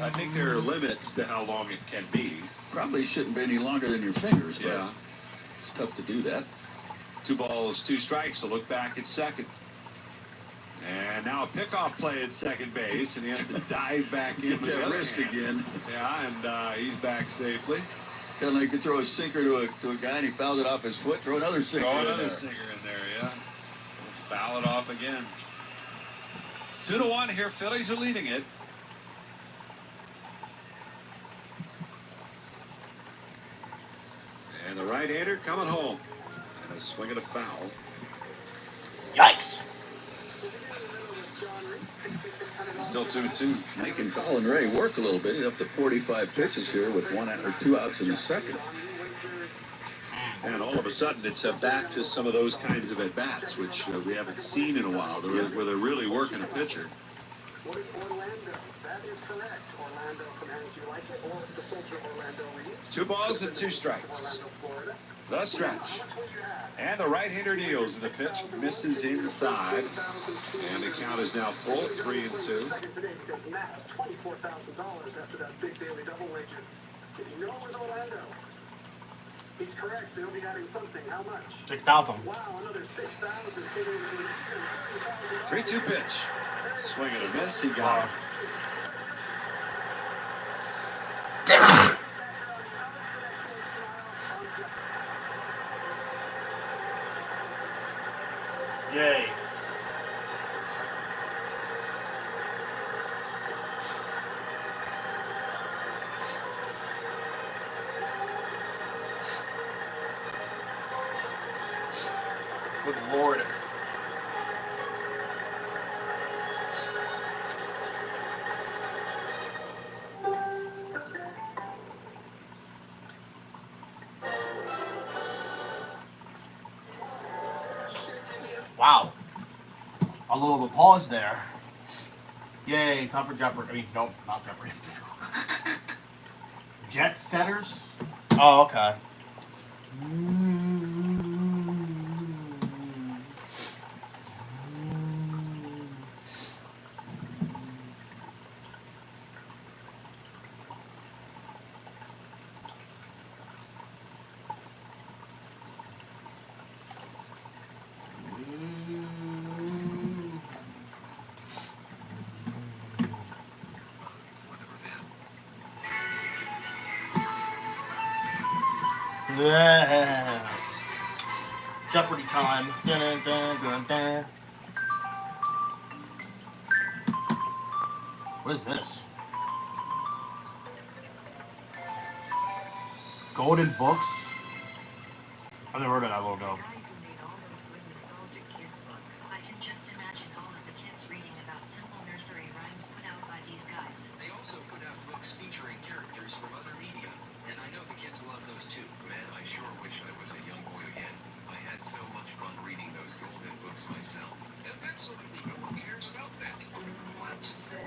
I think there are limits to how long it can be. Probably shouldn't be any longer than your fingers, but Yeah. it's tough to do that. 2 balls, 2 strikes. So look back at second. And now a pickoff play at second base, and he has to dive back in Get with the that other wrist hand. again. Yeah, and he's back safely. Kind of like you throw a sinker to a guy and he fouls it off his foot. Throw another sinker. Throw in another there. sinker in there, yeah. Foul it off again. It's 2-1 here. Phillies are leading it. And the right-hander coming home. And a swing and a foul. Yikes! Still 2-2. Making Colin Ray work a little bit. He's up to 45 pitches here with 1 out or 2 outs in the second. And all of a sudden, it's back to some of those kinds of at-bats, which we haven't seen in a while, where they're really working a pitcher. What is Orlando? That is correct. Orlando from As You Like It, or the Soldier Orlando Reeves. 2 balls and 2 strikes. Orlando, Florida. The stretch. And the right-hander deals. The pitch misses inside. And the count is now full, 3-2. Second today because Matt has $24,000 after that big daily double wager. Did he know it was Orlando? He's correct, so he'll be adding something. How much? 6,000. Wow, another 6,000 hitting in 3-2 pitch. Swing and a miss. He got it. Yay. Good Lord. Wow. A little of a pause there. Yay, time for Jeopardy. I mean, no, not Jeopardy. Jet setters? Oh, okay. Yeah. Jeopardy time. Dun, dun, dun, dun. What is this? Golden Books? I've never heard of that logo. I can just imagine all of the kids reading about simple nursery rhymes put out by these guys. They also put out books featuring characters from other media, and I know the kids love those too. Man, I sure wish I was a young boy again. I had so much fun reading those golden books myself. Absolutely, no one cares about that. What say?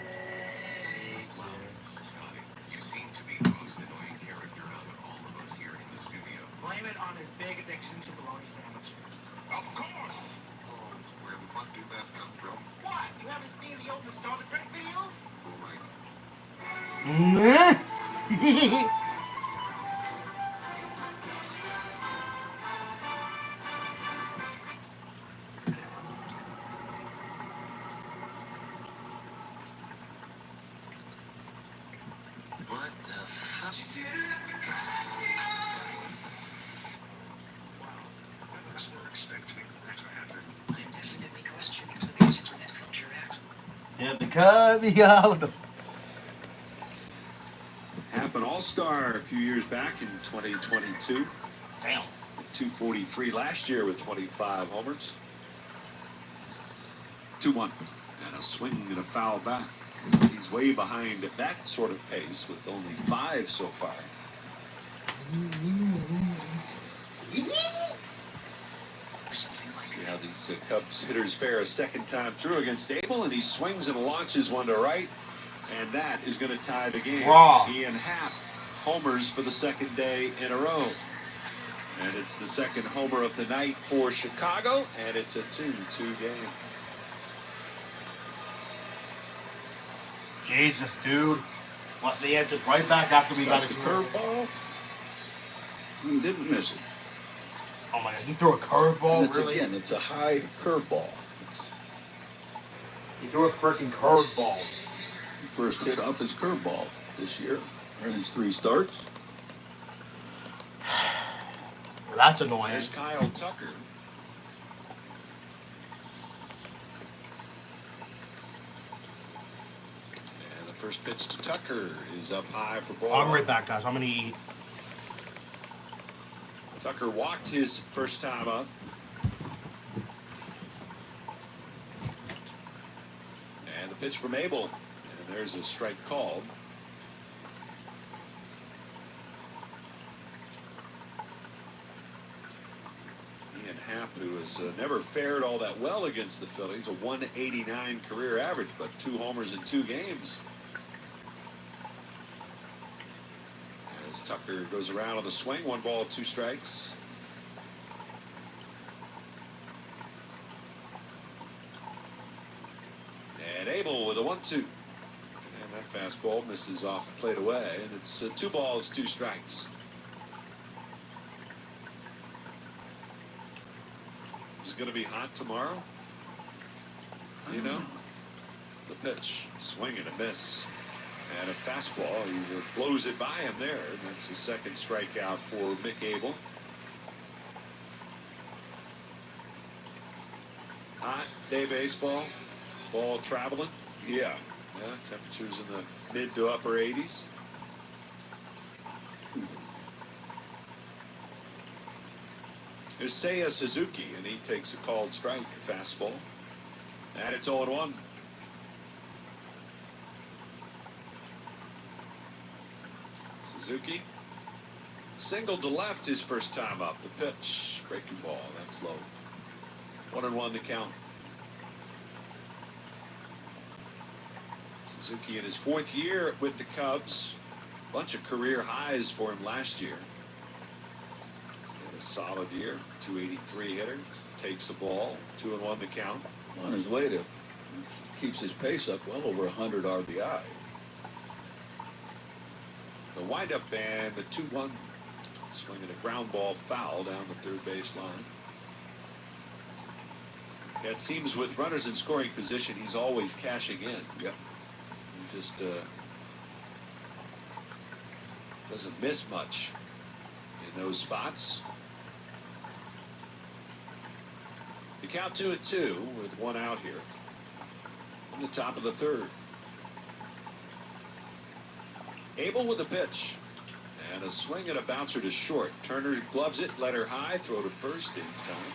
Well, Scotty, you seem to be the most annoying character out of all of us here in the studio. Blame it on his big addiction to bologna sandwiches. Of course! Oh, where the fuck did that come from? What? You haven't seen the old nostalgia critic videos? Oh my. Yeah, the cut me out with the. Happened All-Star a few years back in 2022. Damn. 243 last year with 25 homers. 2-1. And a swing and a foul back. He's way behind that sort of pace with only 5 so far. See how these Cubs hitters fare a second time through against Abel, and he swings and launches one to right, and that is going to tie the game. Raw. Ian Happ homers for the second day in a row. And it's the second homer of the night for Chicago, and it's a 2-2 game. Jesus, dude. Must they answered right back after we got The his curveball. He didn't miss it. Oh my god, he threw a curveball, And it's, really? again, it's a high curveball. He threw a freaking curveball. First hit off his curveball this year. In his 3 starts. Well, that's annoying. There's Kyle Tucker. And the first pitch to Tucker is up high for ball. I'm right back, guys. I'm gonna eat. Tucker walked his first time up. And the pitch from Abel. And there's a strike called. Ian Happ, who has never fared all that well against the Phillies, a 189 career average, but 2 homers in 2 games. As Tucker goes around on the swing, 1 ball, 2 strikes. And Abel with a 1-2. And that fastball misses off the plate away, and it's 2 balls, 2 strikes. Is it going to be hot tomorrow? You know? The pitch, swing and a miss. And a fastball, he blows it by him there. And that's the second strikeout for Mick Abel. Hot day baseball, ball traveling. Yeah. Yeah, temperatures in the mid to upper 80s. There's Seiya Suzuki, and he takes a called strike, a fastball. And it's 0-1. Suzuki singled to left his first time up. The pitch, breaking ball, that's low. 1-1 to count. Suzuki in his 4th year with the Cubs. Bunch of career highs for him last year. A solid year. 283 hitter. Takes the ball. 2-1 to count. On his way to keeps his pace up well over 100 RBI. The windup and the 2-1. Swinging a ground ball foul down the third base line. Yeah, it seems with runners in scoring position, he's always cashing in. Yep. He just doesn't miss much in those spots. The count 2-2 with 1 out here in the top of the 3rd. Abel with the pitch. And a swing and a bouncer to short. Turner gloves it, let her high, throw to first in time.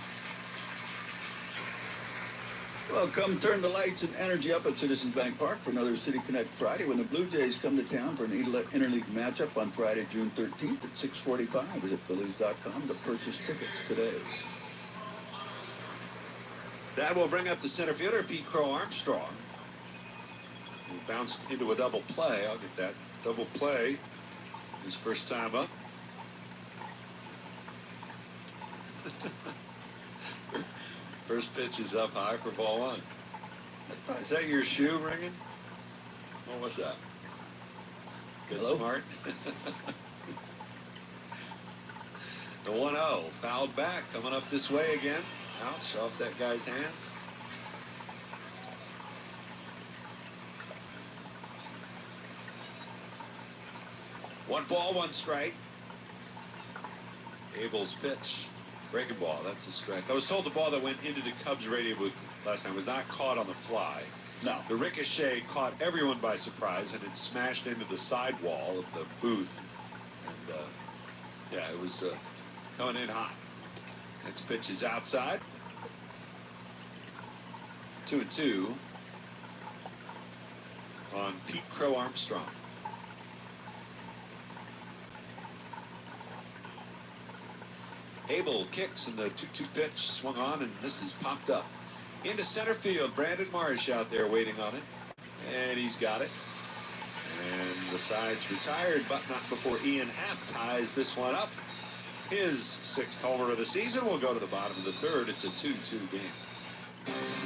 Well, come turn the lights and energy up at Citizens Bank Park for another City Connect Friday when the Blue Jays come to town for an interleague matchup on Friday, June 13th at 6:45. Visit Phillies.com to purchase tickets today. That will bring up the center fielder, Pete Crow Armstrong. He bounced into a double play. I'll get that double play. His first time up. First pitch is up high for ball 1. Is that your shoe ringing? What was that? Get Hello? smart. The 1-0 fouled back, coming up this way again. Ouch, off that guy's hands. 1 ball, 1 strike. Abel's pitch. Breaking ball, that's a strike. I was told the ball that went into the Cubs radio booth last time was not caught on the fly. No. The ricochet caught everyone by surprise, and it smashed into the sidewall of the booth. And, yeah, it was coming in hot. Next pitch is outside. 2-2 on Pete Crow Armstrong. Abel kicks, and the 2-2 pitch swung on, and this is popped up into center field. Brandon Marsh out there waiting on it, and he's got it. And the side's retired, but not before Ian Happ ties this one up. His 6th homer of the season will go to the bottom of the 3rd. It's a 2-2 game.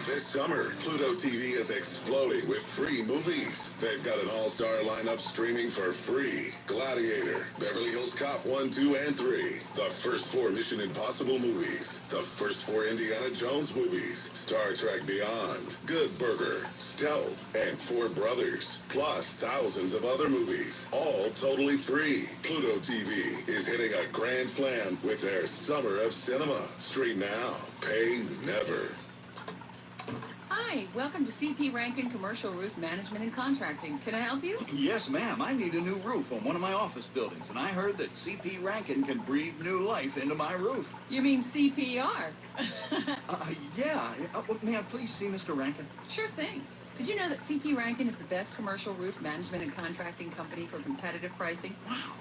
This summer, Pluto TV is exploding with free movies. They've got an all-star lineup streaming for free. Gladiator, Beverly Hills Cop 1, 2, and 3. The first 4 Mission Impossible movies. The first 4 Indiana Jones movies. Star Trek Beyond, Good Burger, Stealth, and 4 Brothers. Plus thousands of other movies. All totally free. Pluto TV is hitting a grand slam with their Summer of Cinema. Stream now. Pay never. Hi, welcome to CP Rankin Commercial Roof Management and Contracting. Can I help you? Yes, ma'am. I need a new roof on one of my office buildings, and I heard that CP Rankin can breathe new life into my roof. You mean CPR? Yeah. May I please see Mr. Rankin? Sure thing. Did you know that CP Rankin is the best commercial roof management and contracting company for competitive pricing? Wow.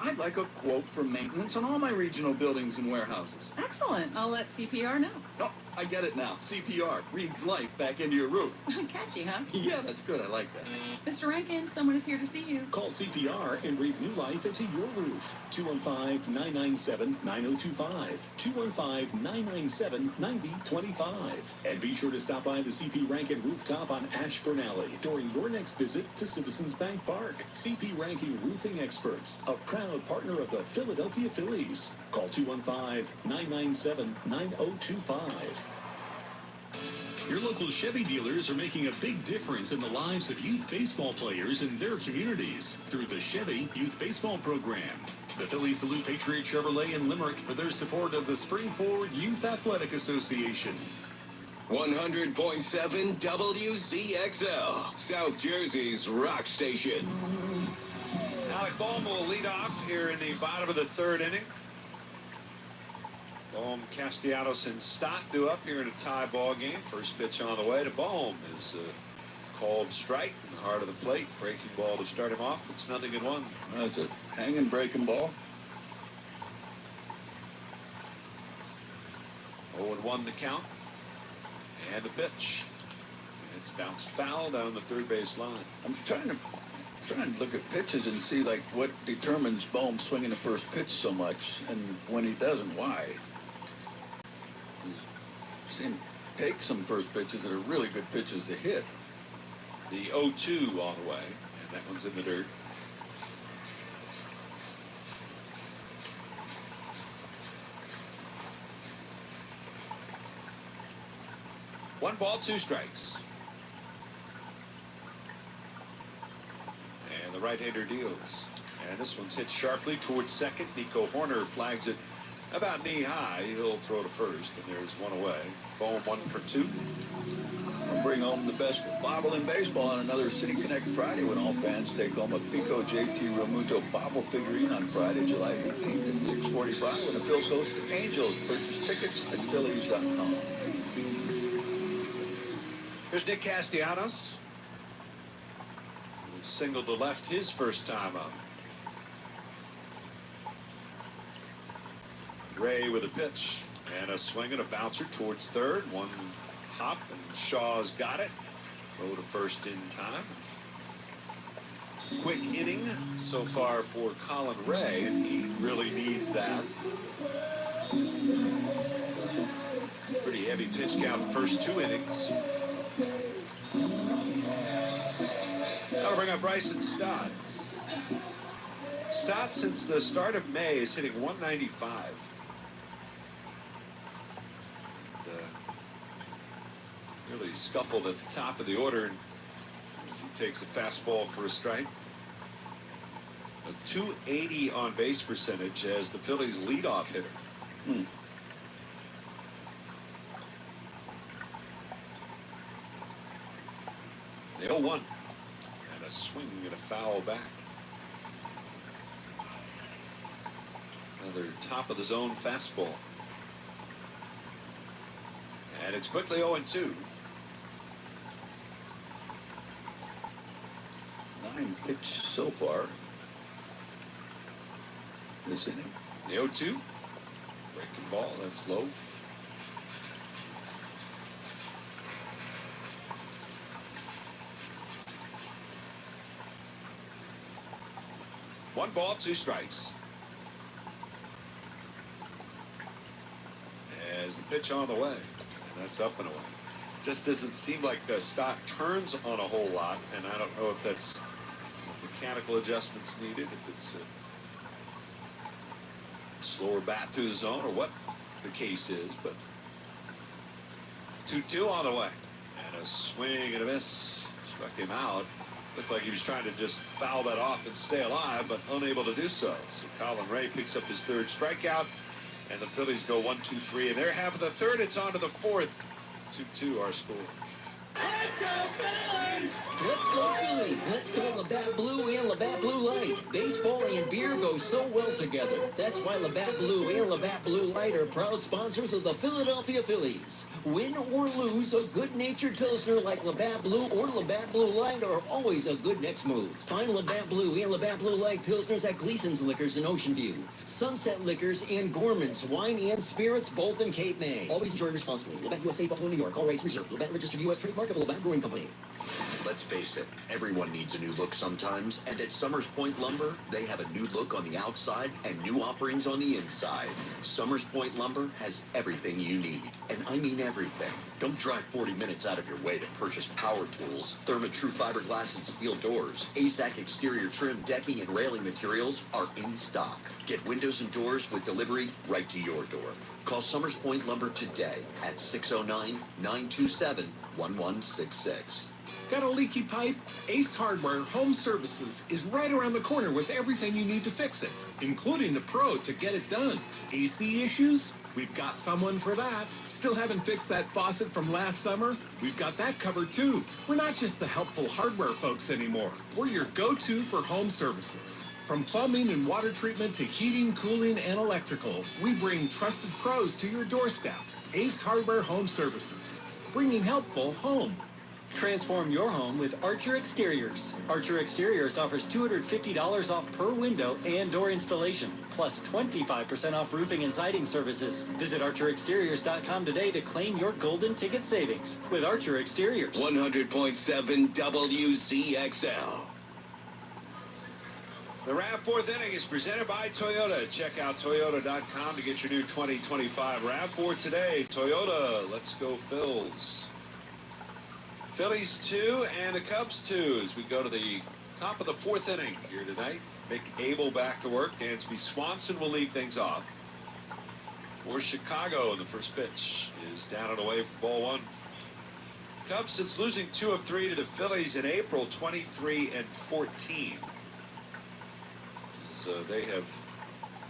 I'd like a quote for maintenance on all my regional buildings and warehouses. Excellent. I'll let CPR know. Oh, I get it now. CPR breathes life back into your roof. Catchy, huh? Yeah, that's good. I like that. Mr. Rankin, someone is here to see you. Call CPR and breathe new life into your roof. 215-997-9025. 215-997-9025. And be sure to stop by the CP Rankin rooftop on Ashburn Alley during your next visit to Citizens Bank Park. CP Rankin Roofing Experts, a proud partner of the Philadelphia Phillies. Call 215-997-9025. Your local Chevy dealers are making a big difference in the lives of youth baseball players in their communities through the Chevy Youth Baseball Program. The Phillies salute Patriot Chevrolet in Limerick for their support of the Spring Forward Youth Athletic Association. 100.7 WZXL, South Jersey's rock station. Alec Bohm will lead off here in the bottom of the 3rd inning. Bohm, Castellanos, and Stott do up here in a tie ball game. First pitch on the way to Bohm is a called strike in the heart of the plate. Breaking ball to start him off. It's 0-1. That's a hanging breaking ball. 0-1 the count. And the pitch. It's bounced foul down the 3rd base line. I'm trying to look at pitches and see like what determines Bohm swinging the first pitch so much, and when he doesn't, why. I've seen him take some first pitches that are really good pitches to hit. The 0-2 on the way, and that one's in the dirt. One ball, 2 strikes. And the right-hander deals. And this one's hit sharply towards second. Nico Horner flags it about knee-high. He'll throw to first, and there's one away. Bohm 1 for 2. We'll bring home the best bobble in baseball on another City Connect Friday when all fans take home a Pico JT Romuto bobble figurine on Friday, July 18th at 6:45 when the Phils host the Angels. Purchase tickets at Phillies.com. Here's Nick Castellanos. Single to left his first time up. Ray with a pitch and a swing and a bouncer towards 3rd. One hop and Shaw's got it. Throw to first in time. Quick inning so far for Colin Ray, and he really needs that. Pretty heavy pitch count the first 2 innings. I'll bring up Bryson Stott. Stott, since the start of May, is hitting 195. Really scuffled at the top of the order as he takes a fastball for a strike. A .280 on base percentage as the Phillies leadoff hitter. The 0-1. And a swing and a foul back. Another top of the zone fastball. And it's quickly 0-2. 9 pitched so far this inning. The 0-2. Breaking ball. That's low. One ball, 2 strikes. As the pitch on the way, and that's up and away. Just doesn't seem like the stock turns on a whole lot, and I don't know if that's mechanical adjustments needed, if it's a slower bat through the zone, or what the case is, but 2-2 on the way, and a swing and a miss. Struck him out. Looked like he was trying to just foul that off and stay alive, but unable to do so. So Colin Ray picks up his 3rd strikeout, and the Phillies go 1-2-3, and they're half of the 3rd. It's on to the 4th. 2-2 our score. Let's go Philly! Let's go Labatt Blue and Labatt Blue Light. Baseball and beer go so well together. That's why Labatt Blue and Labatt Blue Light are proud sponsors of the Philadelphia Phillies. Win or lose, a good-natured Pilsner like Labatt Blue or Labatt Blue Light are always a good next move. Find Labatt Blue and Labatt Blue Light Pilsners at Gleason's Liquors in Ocean View, Sunset Liquors and Gorman's Wine and Spirits, both in Cape May. Always enjoy responsibly. Labatt USA, Buffalo, New York. All rights reserved. Labatt registered U.S. trademark of Labatt Brewing Company. Let's face it, everyone needs a new look sometimes, and at Summers Point Lumber, they have a new look on the outside and new offerings on the inside. Summers Point Lumber has everything you need, and I mean everything. Don't drive 40 minutes out of your way to purchase power tools, Therma-Tru fiberglass and steel doors, AZAC exterior trim, decking, and railing materials are in stock. Get windows and doors with delivery right to your door. Call Summers Point Lumber today at 609-927-1166. Got a leaky pipe? Ace Hardware Home Services is right around the corner with everything you need to fix it, including the pro to get it done. AC issues? We've got someone for that. Still haven't fixed that faucet from last summer? We've got that covered too. We're not just the helpful hardware folks anymore. We're your go-to for home services. From plumbing and water treatment to heating, cooling, and electrical, we bring trusted pros to your doorstep. Ace Hardware Home Services, bringing helpful home. Transform your home with Archer Exteriors. Archer Exteriors offers $250 off per window and door installation, plus 25% off roofing and siding services. Visit ArcherExteriors.com today to claim your golden ticket savings with Archer Exteriors. 100.7 WZXL. The RAV4th inning is presented by Toyota. Check out Toyota.com to get your new 2025 RAV4 today. Toyota, let's go Phils. Phillies 2 and the Cubs 2 as we go to the top of the 4th inning here tonight. Mick Abel back to work. Dansby Swanson will lead things off. For Chicago, the first pitch is down and away for ball 1. Cubs, since losing 2 of 3 to the Phillies in April, 23-14. So they have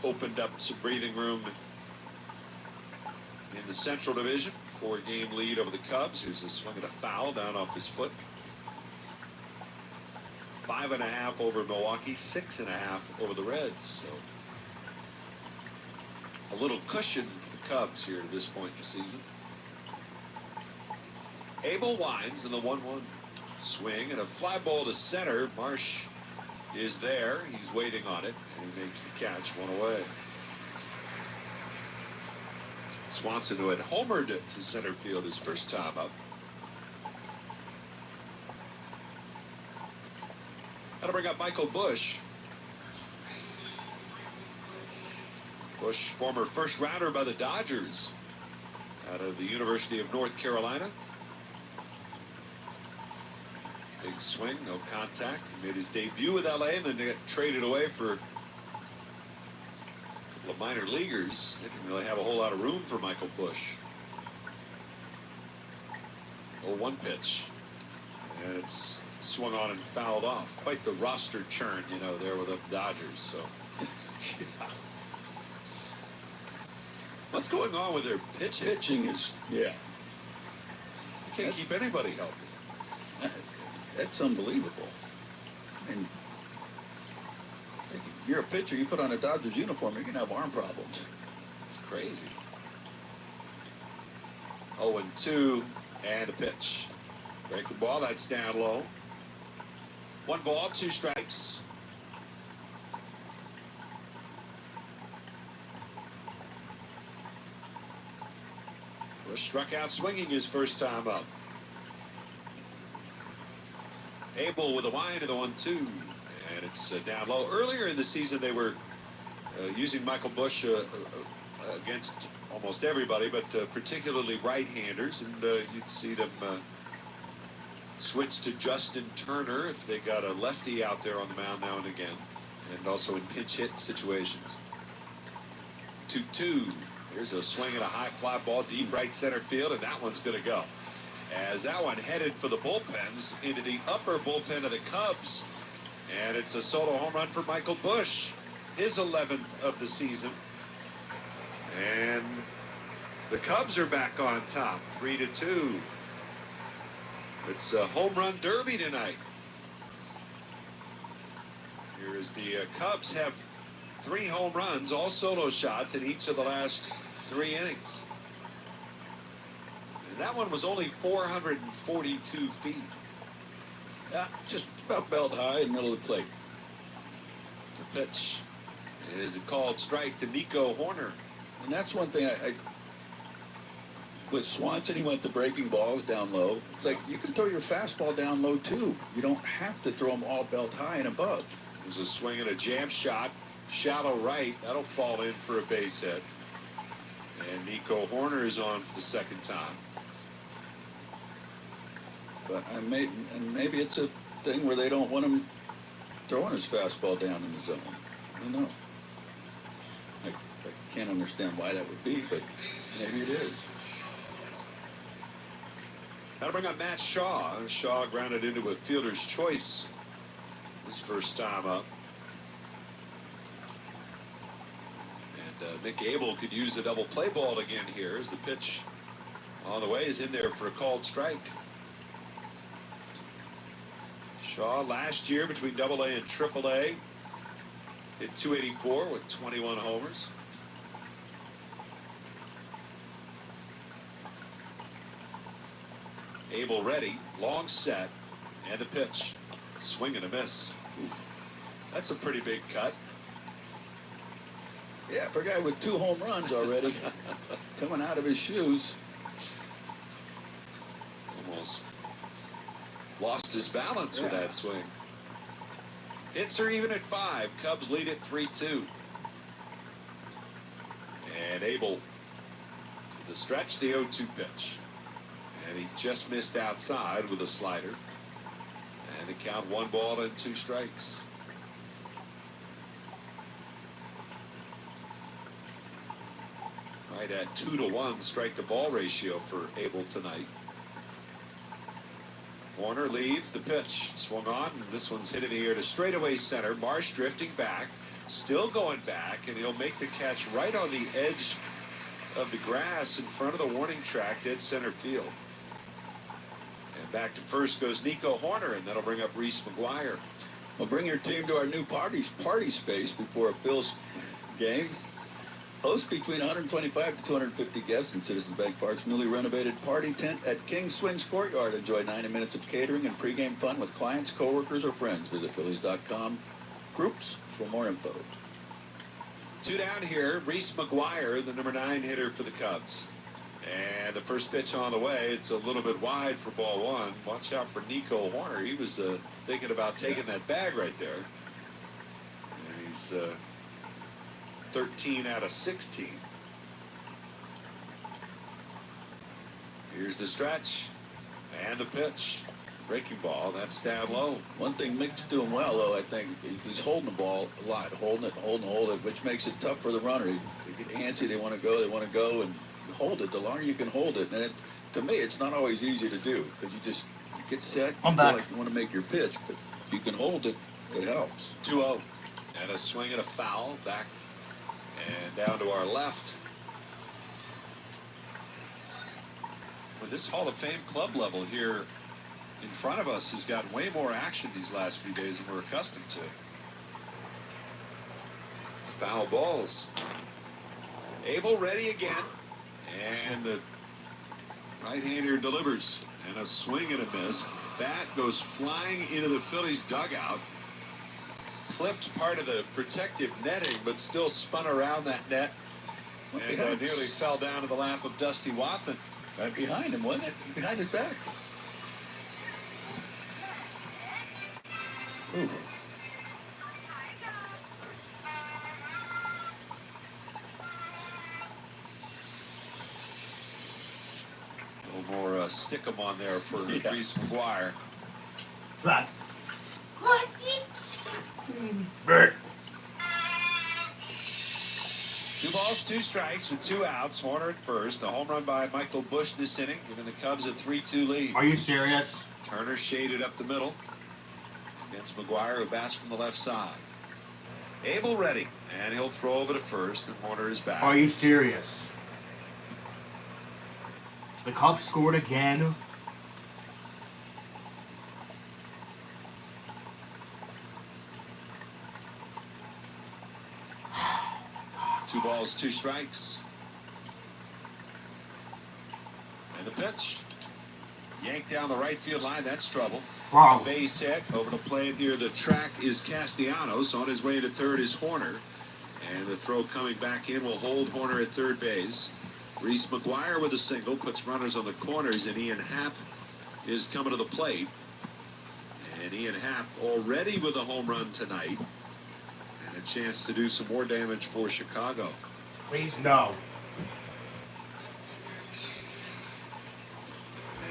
opened up some breathing room in the Central Division. 4-game lead over the Cubs. Here's a swing and a foul down off his foot. 5.5 over Milwaukee, 6.5 over the Reds. So a little cushion for the Cubs here at this point in the season. Abel winds in the 1-1 swing and a fly ball to center. Marsh is there. He's waiting on it, and he makes the catch, 1 away. Swanson, who had homered to center field his first time up. Got to bring up Michael Busch. Busch, former first rounder by the Dodgers out of the University of North Carolina. Big swing, no contact. He made his debut with LA and then got traded away for the minor leaguers. They didn't really have a whole lot of room for Michael Busch. 0-1 pitch. And it's swung on and fouled off. Quite the roster churn, you know, there with the Dodgers. So, what's going on with their pitching? Pitching is, yeah. You can't keep anybody healthy. That's unbelievable. And you're a pitcher, you put on a Dodgers uniform, you're going to have arm problems. It's crazy. 0-2 and a pitch. Breaking ball, that's down low. 1 ball, 2 strikes. Bush struck out swinging his first time up. Abel with a wind of the 1-2, and it's down low. Earlier in the season, they were using Michael Bush against almost everybody, but particularly right-handers, and you'd see them switch to Justin Turner if they got a lefty out there on the mound now and again, and also in pinch hit situations. 2-2. Here's a swing and a high fly ball deep right center field, and that one's going to go. As that one headed for the bullpens into the upper bullpen of the Cubs. And it's a solo home run for Michael Bush, his 11th of the season. And the Cubs are back on top, 3-2. It's a home run derby tonight. Here is the Cubs have 3 home runs, all solo shots in each of the last 3 innings. And that one was only 442 feet. Yeah, just about belt high in the middle of the plate. The pitch is a called strike to Nico Horner. And that's one thing I with Swanson, he went to breaking balls down low. It's like you can throw your fastball down low too. You don't have to throw them all belt high and above. There's a swing and a jam shot, shallow right. That'll fall in for a base hit. And Nico Horner is on for the second time. But maybe it's a thing where they don't want him throwing his fastball down in the zone. I don't know. I can't understand why that would be, but maybe it is. That'll bring up Matt Shaw. Shaw grounded into a fielder's choice his first time up. And Nick Abel could use a double play ball again here as the pitch on the way is in there for a called strike. Shaw last year between AA and AAA hit .284 with 21 homers. Abel ready, long set, and a pitch. Swing and a miss. Oof. That's a pretty big cut. Yeah, for a guy with 2 home runs already coming out of his shoes. Almost lost his balance with that swing. Hits are even at 5. Cubs lead at 3-2. And Abel to the stretch, the 0-2 pitch. And he just missed outside with a slider. And the count 1 ball and 2 strikes. Right at 2-to-1 strike to ball ratio for Abel tonight. Warner leads the pitch. Swung on, and this one's hit in the air to straightaway center. Marsh drifting back, still going back, and he'll make the catch right on the edge of the grass in front of the warning track, dead center field. And back to first goes Nico Horner, and that'll bring up Reese McGuire. Well, bring your team to our new party space before a Phil's game. Host between 125 to 250 guests in Citizens Bank Park's newly renovated party tent at King Swings Courtyard. Enjoy 90 minutes of catering and pregame fun with clients, coworkers, or friends. Visit Phillies.com groups for more info. 2 down here. Reese McGuire, the number 9 hitter for the Cubs. And the first pitch on the way. It's a little bit wide for ball 1. Watch out for Nico Horner. He was thinking about taking that bag right there. And he's 13 out of 16. Here's the stretch and the pitch. Breaking ball, that's down low. One thing Mick's doing well, though, I think, he's holding the ball a lot, holding it, which makes it tough for the runner. They get antsy, they want to go, and you hold it. The longer you can hold it, and to me, it's not always easy to do because you get set. I'm You back. feel like you want to make your pitch, but if you can hold it, it helps. 2-0. And a swing and a foul. Back and down to our left. Well, this Hall of Fame club level here in front of us has gotten way more action these last few days than we're accustomed to. Foul balls. Abel ready again. And the right-hander delivers. And a swing and a miss. Bat goes flying into the Phillies dugout. Clipped part of the protective netting, but still spun around that net. And nearly fell down to the lap of Dusty Wathan. Right behind him, wasn't it? Behind his back. Ooh. A little more stick 'em on there for Reese McGuire. Back. Bert. 2 balls, 2 strikes with 2 outs. Horner at first. A home run by Michael Bush this inning, giving the Cubs a 3-2 lead. Are you serious? Turner shaded up the middle against McGuire, who bats from the left side. Abel ready, and he'll throw over to first, and Horner is back. Are you serious? The Cubs scored again. Two balls, 2 strikes. And the pitch. Yanked down the right field line. That's trouble. Wow. Base hit. Over the plate near the track is Castellanos. On his way to third is Horner. And the throw coming back in will hold Horner at third base. Reese McGuire with a single. Puts runners on the corners. And Ian Happ is coming to the plate. And Ian Happ already with a home run tonight. And a chance to do some more damage for Chicago. Please no.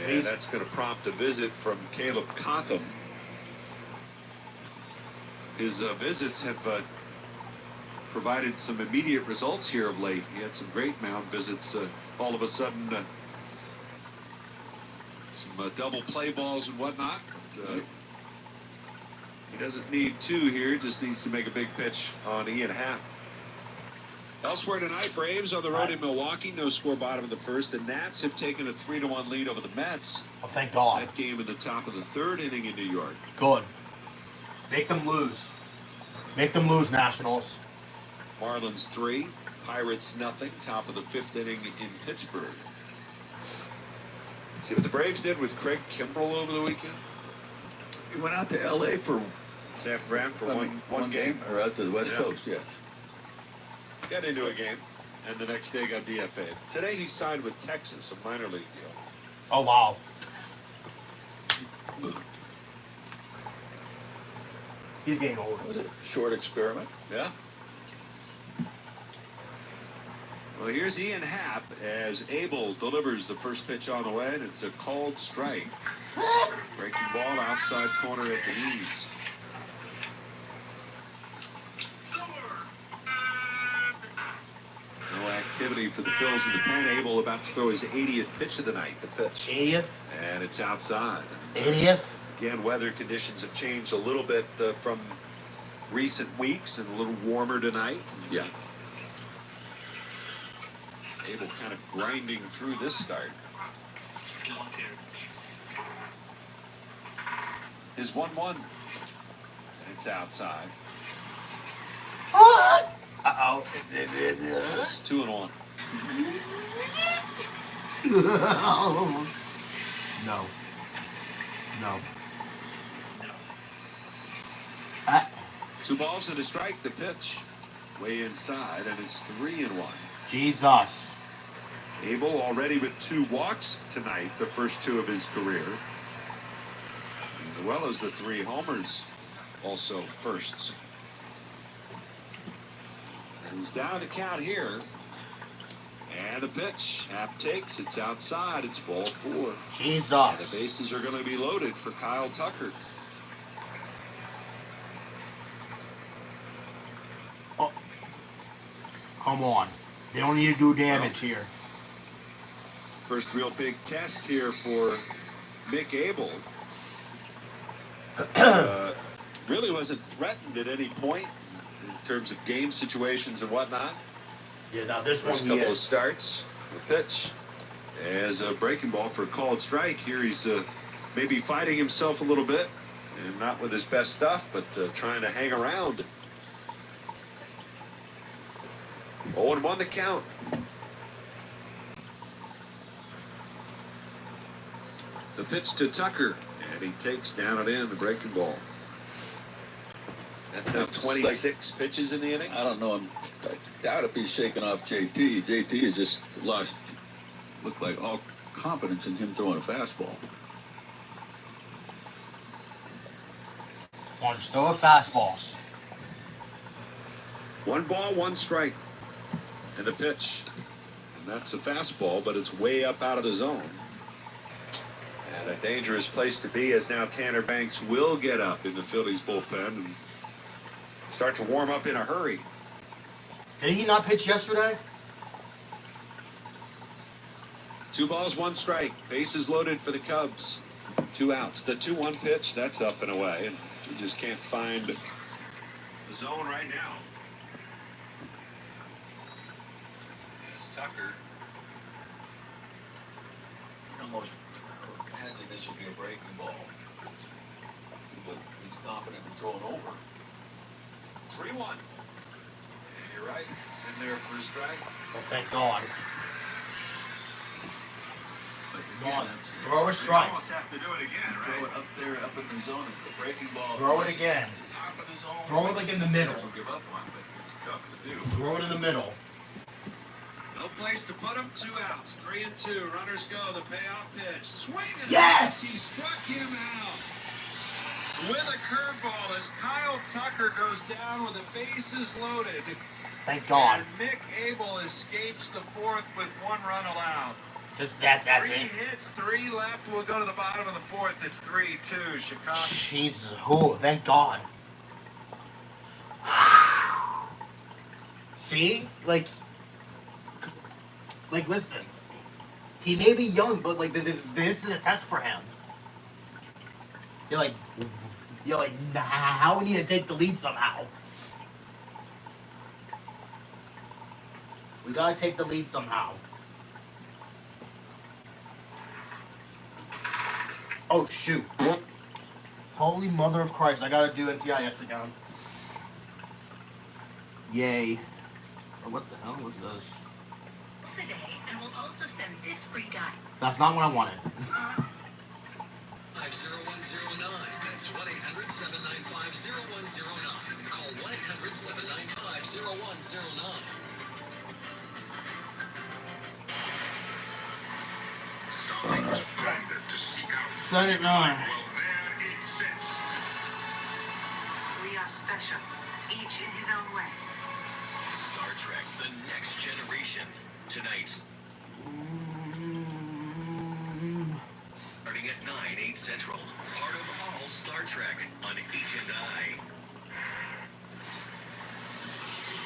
And that's going to prompt a visit from Caleb Cotham. His visits have provided some immediate results here of late. He had some great mound visits. All of a sudden, some double play balls and whatnot. But, he doesn't need 2 here, just needs to make a big pitch on Ian Happ. Elsewhere tonight, Braves on the road in Milwaukee. No score bottom of the first. The Nats have taken a 3-1 lead over the Mets. Oh, thank God. That game in the top of the 3rd inning in New York. Good. Make them lose. Make them lose, Nationals. Marlins 3, Pirates nothing. Top of the 5th inning in Pittsburgh. See what the Braves did with Craig Kimbrell over the weekend? He went out to L.A. for San Fran for one game. Or out to the West Coast, yeah. Got into a game, and the next day got DFA'd. Today he signed with Texas, a minor league deal. Oh, wow. He's getting old. Was it a short experiment? Yeah. Well, here's Ian Happ as Abel delivers the first pitch on the way, and it's a called strike. Breaking ball outside corner at the knees. No activity for the Phils in the pen. Abel about to throw his 80th pitch of the night. The pitch. 80th? And it's outside. 80th? Again, weather conditions have changed a little bit from recent weeks and a little warmer tonight. Yeah. Abel kind of grinding through this start. His 1-1. And it's outside. Uh-oh. It's 2-1. No. No. 2 balls and a strike. The pitch. Way inside, and it's 3-1. Jesus. Abel already with 2 walks tonight, the first 2 of his career. As well as the 3 homers, also firsts. And he's down the count here. And the pitch. Happ takes. It's outside. It's ball 4. Jesus. And the bases are going to be loaded for Kyle Tucker. Oh. Come on. They don't need to do damage here. First real big test here for Mick Abel. Really wasn't threatened at any point in terms of game situations and whatnot. Yeah, now this First one he couple of is. starts, the pitch as a breaking ball for a called strike. Here he's maybe fighting himself a little bit, and not with his best stuff, but trying to hang around. 0-1 the count. The pitch to Tucker, and he takes down and in the breaking ball. That's now 26 pitches in the inning. I don't know. I doubt if he's shaking off JT. JT has just looked like all confidence in him throwing a fastball. One's throwing fastballs. 1 ball, 1 strike. And the pitch. And that's a fastball, but it's way up out of the zone. And a dangerous place to be, as now Tanner Banks will get up in the Phillies bullpen and start to warm up in a hurry. Did he not pitch yesterday? 2 balls, 1 strike. Bases loaded for the Cubs. 2 outs. The 2-1 pitch, that's up and away. And you just can't find the zone right now. There's Tucker. Almost imagine this would be a breaking ball. But he's confident in throwing over. 3-1. And you're right. It's in there for a strike. Well, thank God. But Gone. again, Throw a strike. You almost have to do it again, throw right? it up there, up in the zone. If the breaking ball. Throw it again. Top of the zone. Throw it like in the middle. Don't give up on it, but it's tough to do. Throw it in the middle. No place to put him. 2 outs. 3 and 2. Runners go. The payoff pitch. Swing and Yes! He struck him out with a curveball as Kyle Tucker goes down with the bases loaded. Thank God. And Mick Abel escapes the 4th with 1 run allowed. Just that's 3 it. hits, 3 left. We'll go to the bottom of the 4th. It's 3-2 Chicago. Jesus. Oh, thank God. See? Like, listen. He may be young, but, like, this is a test for him. You're like, now we need to take the lead somehow. We gotta take the lead somehow. Oh, shoot. Holy mother of Christ, I gotta do NCIS again. Yay. Oh, what the hell was this? Today, and we'll also send this free guide. That's not what I wanted. 50109. That's 1-800-795-0109. Call 1-800-795-0109. Send it 9. We are special, each in his own way. Star Trek: The Next Generation. Tonight's starting at 9, 8 Central. Part of all Star Trek on H&I.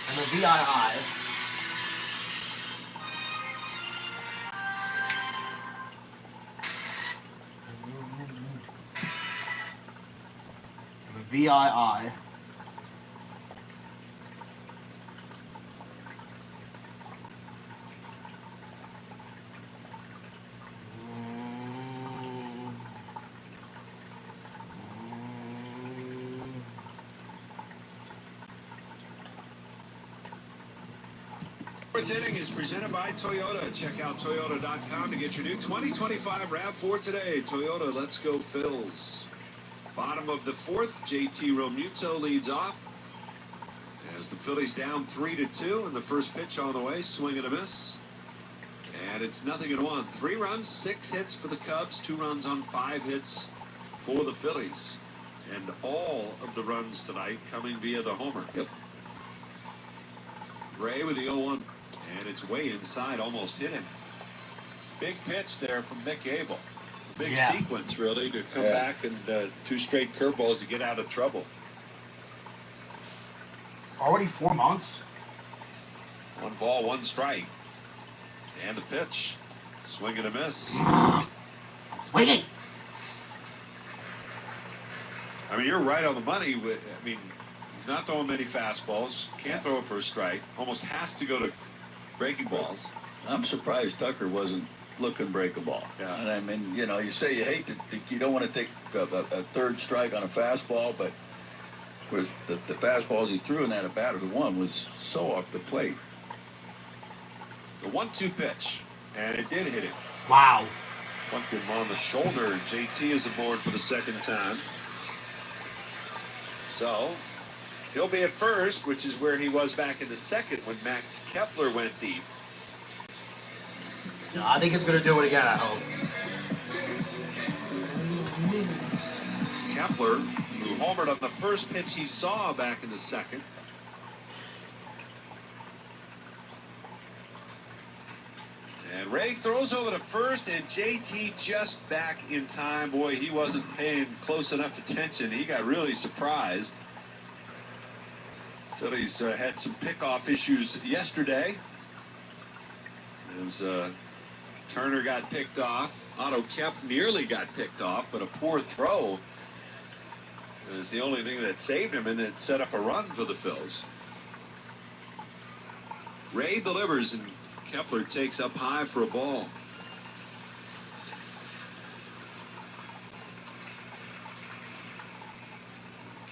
And the VII. The VII. Fourth inning is presented by Toyota. Check out Toyota.com to get your new 2025 RAV4 today. Toyota, let's go Phils. Bottom of the 4th, JT Realmuto leads off. As the Phillies down 3-2, and the first pitch on the way, swing and a miss. And it's 0-1. 3 runs, 6 hits for the Cubs, 2 runs on 5 hits for the Phillies. And all of the runs tonight coming via the homer. Yep. Gray with the 0-1. And it's way inside, almost hit him. Big pitch there from Mick Abel. Big sequence, really, to come back and 2 straight curveballs to get out of trouble. Already 4 months? 1 ball, 1 strike. And the pitch. Swing and a miss. Swinging. I mean, you're right on the money. I mean, he's not throwing many fastballs. Can't throw it for a strike. Almost has to go to breaking balls. I'm surprised Tucker wasn't looking break a ball. Yeah. And I mean, you know, you say you hate to, you don't want to take a third strike on a fastball, but with the fastballs he threw in that at bat, or the one, was so off the plate. The 1-2 pitch, and it did hit him. Wow. Bumped him on the shoulder. JT is aboard for the second time. So he'll be at first, which is where he was back in the second when Max Kepler went deep. No, I think it's going to do it again, I hope. Kepler, who homered on the first pitch he saw back in the second. And Ray throws over to first, and JT just back in time. Boy, he wasn't paying close enough attention. He got really surprised. Phillies had some pickoff issues yesterday. As Turner got picked off. Otto Kemp nearly got picked off, but a poor throw is the only thing that saved him, and it set up a run for the Phils. Ray delivers, and Kepler takes up high for a ball.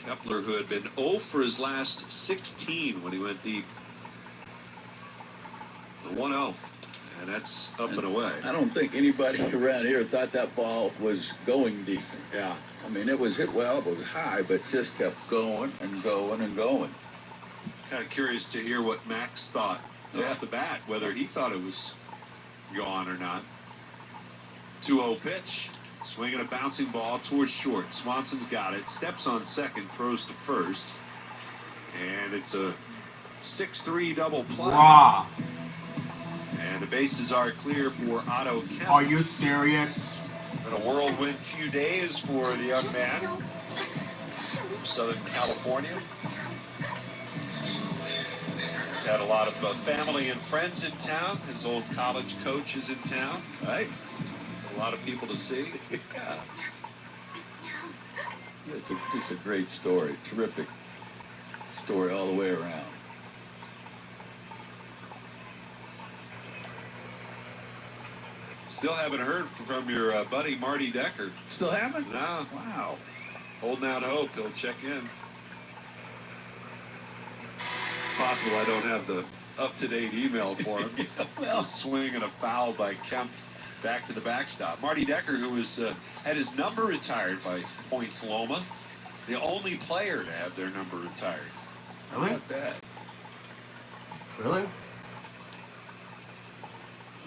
Kepler, who had been 0 for his last 16 when he went deep. The 1-0. And that's up and away. I don't think anybody around here thought that ball was going deep. Yeah. I mean, it was hit well, it was high, but it just kept going and going and going. Kind of curious to hear what Max thought off the bat, whether he thought it was gone or not. 2-0 pitch. Swinging a bouncing ball towards short. Swanson's got it. Steps on second. Throws to first. And it's a 6-3 double play. Wow. And the bases are clear for Otto Kemp. Are you serious? Been a whirlwind few days for the young man from Southern California. He's had a lot of family and friends in town. His old college coach is in town. Right? A lot of people to see. Yeah. It's just a great story. Terrific story all the way around. Still haven't heard from your buddy Marty Decker. Still haven't? No. Wow. Holding out hope he'll check in. It's possible I don't have the up-to-date email for him. Well, a swing and a foul by Kemp back to the backstop. Marty Decker, who was had his number retired by Point Loma, the only player to have their number retired. Really? How about that? Really?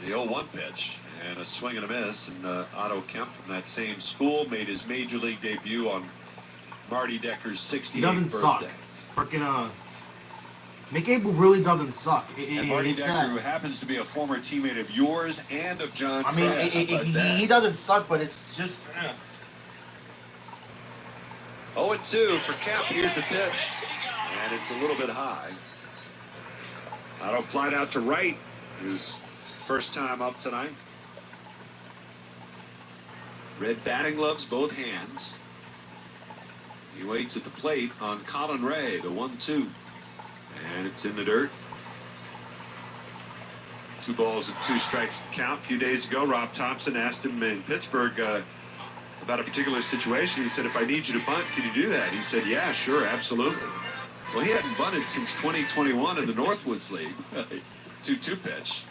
The 0-1 pitch and a swing and a miss, and Otto Kemp from that same school made his major league debut on Marty Decker's 68th He doesn't birthday. suck. Freaking Mick Abel really doesn't suck. And Marty Decker, who happens to be a former teammate of yours and of John I mean, Kress. he doesn't suck, but it's just. 0-2 for Kemp. Here's the pitch, and it's a little bit high. Otto flied out to right. His first time up tonight. Red batting gloves, both hands. He waits at the plate on Colin Ray, the 1-2. And it's in the dirt. 2 balls and 2 strikes to count. A few days ago, Rob Thompson asked him in Pittsburgh about a particular situation. He said, if I need you to bunt, can you do that? He said, yeah, sure, absolutely. Well, he hadn't bunted since 2021 in the Northwoods League. 2-2 pitch.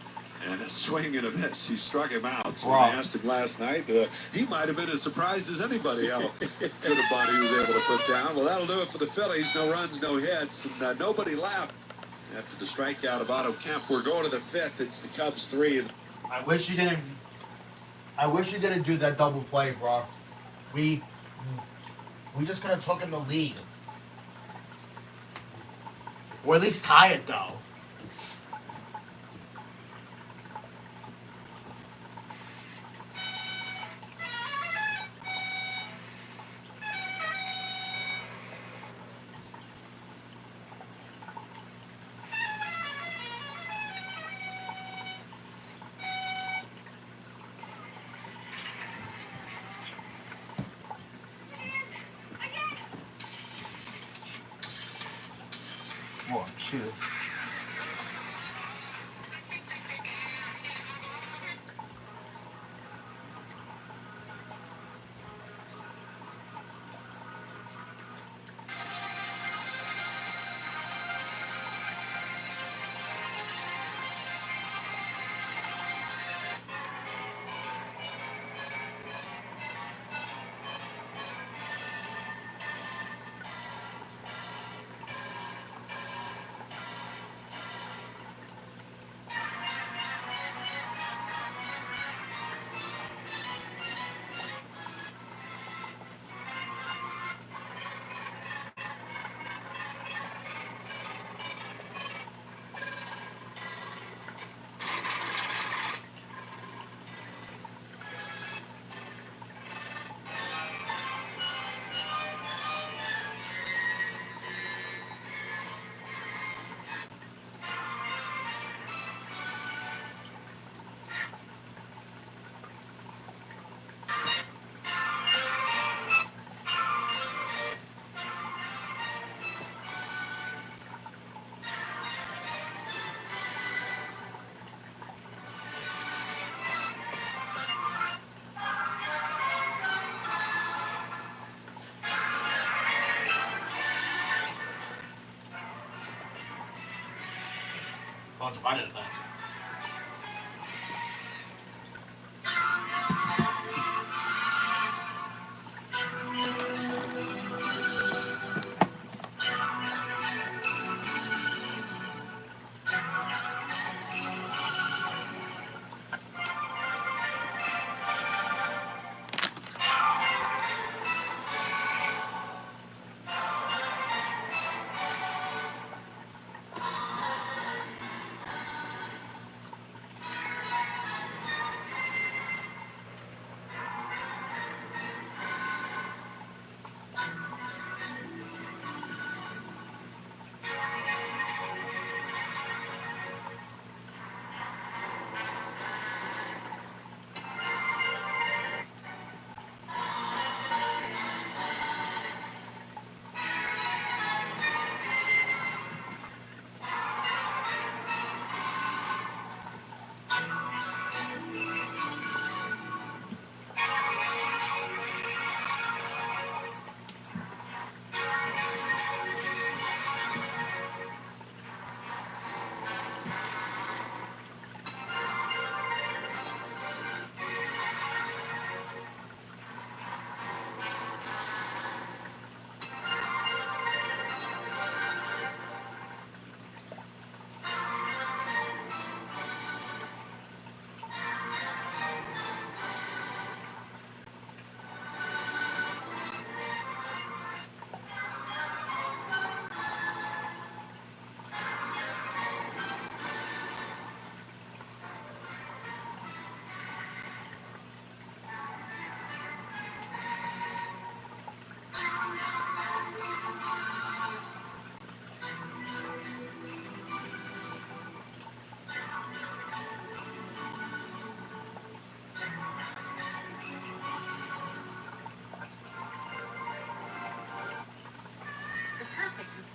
And a swing and a miss. He struck him out. So when I asked him last night, he might have been as surprised as anybody else for the bunt he was able to put down. Well, that'll do it for the Phillies. No runs, no hits, and nobody left after the strikeout of Otto Kemp. We're going to the 5th. It's the Cubs 3. I wish you didn't do that double play, bro. We just could have taken the lead, or at least tie it though. too. Oh, divided effect.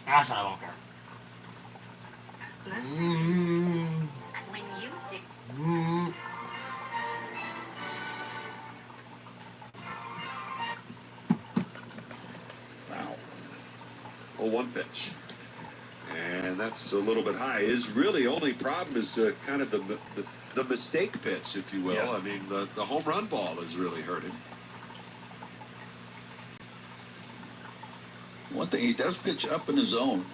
That's what I won't care. That's when you did. Wow. Oh, one pitch. And that's a little bit high. His really only problem is kind of the mistake pitch, if you will. Yeah. I mean, the home run ball has really hurt him. One thing, he does pitch up in his zone.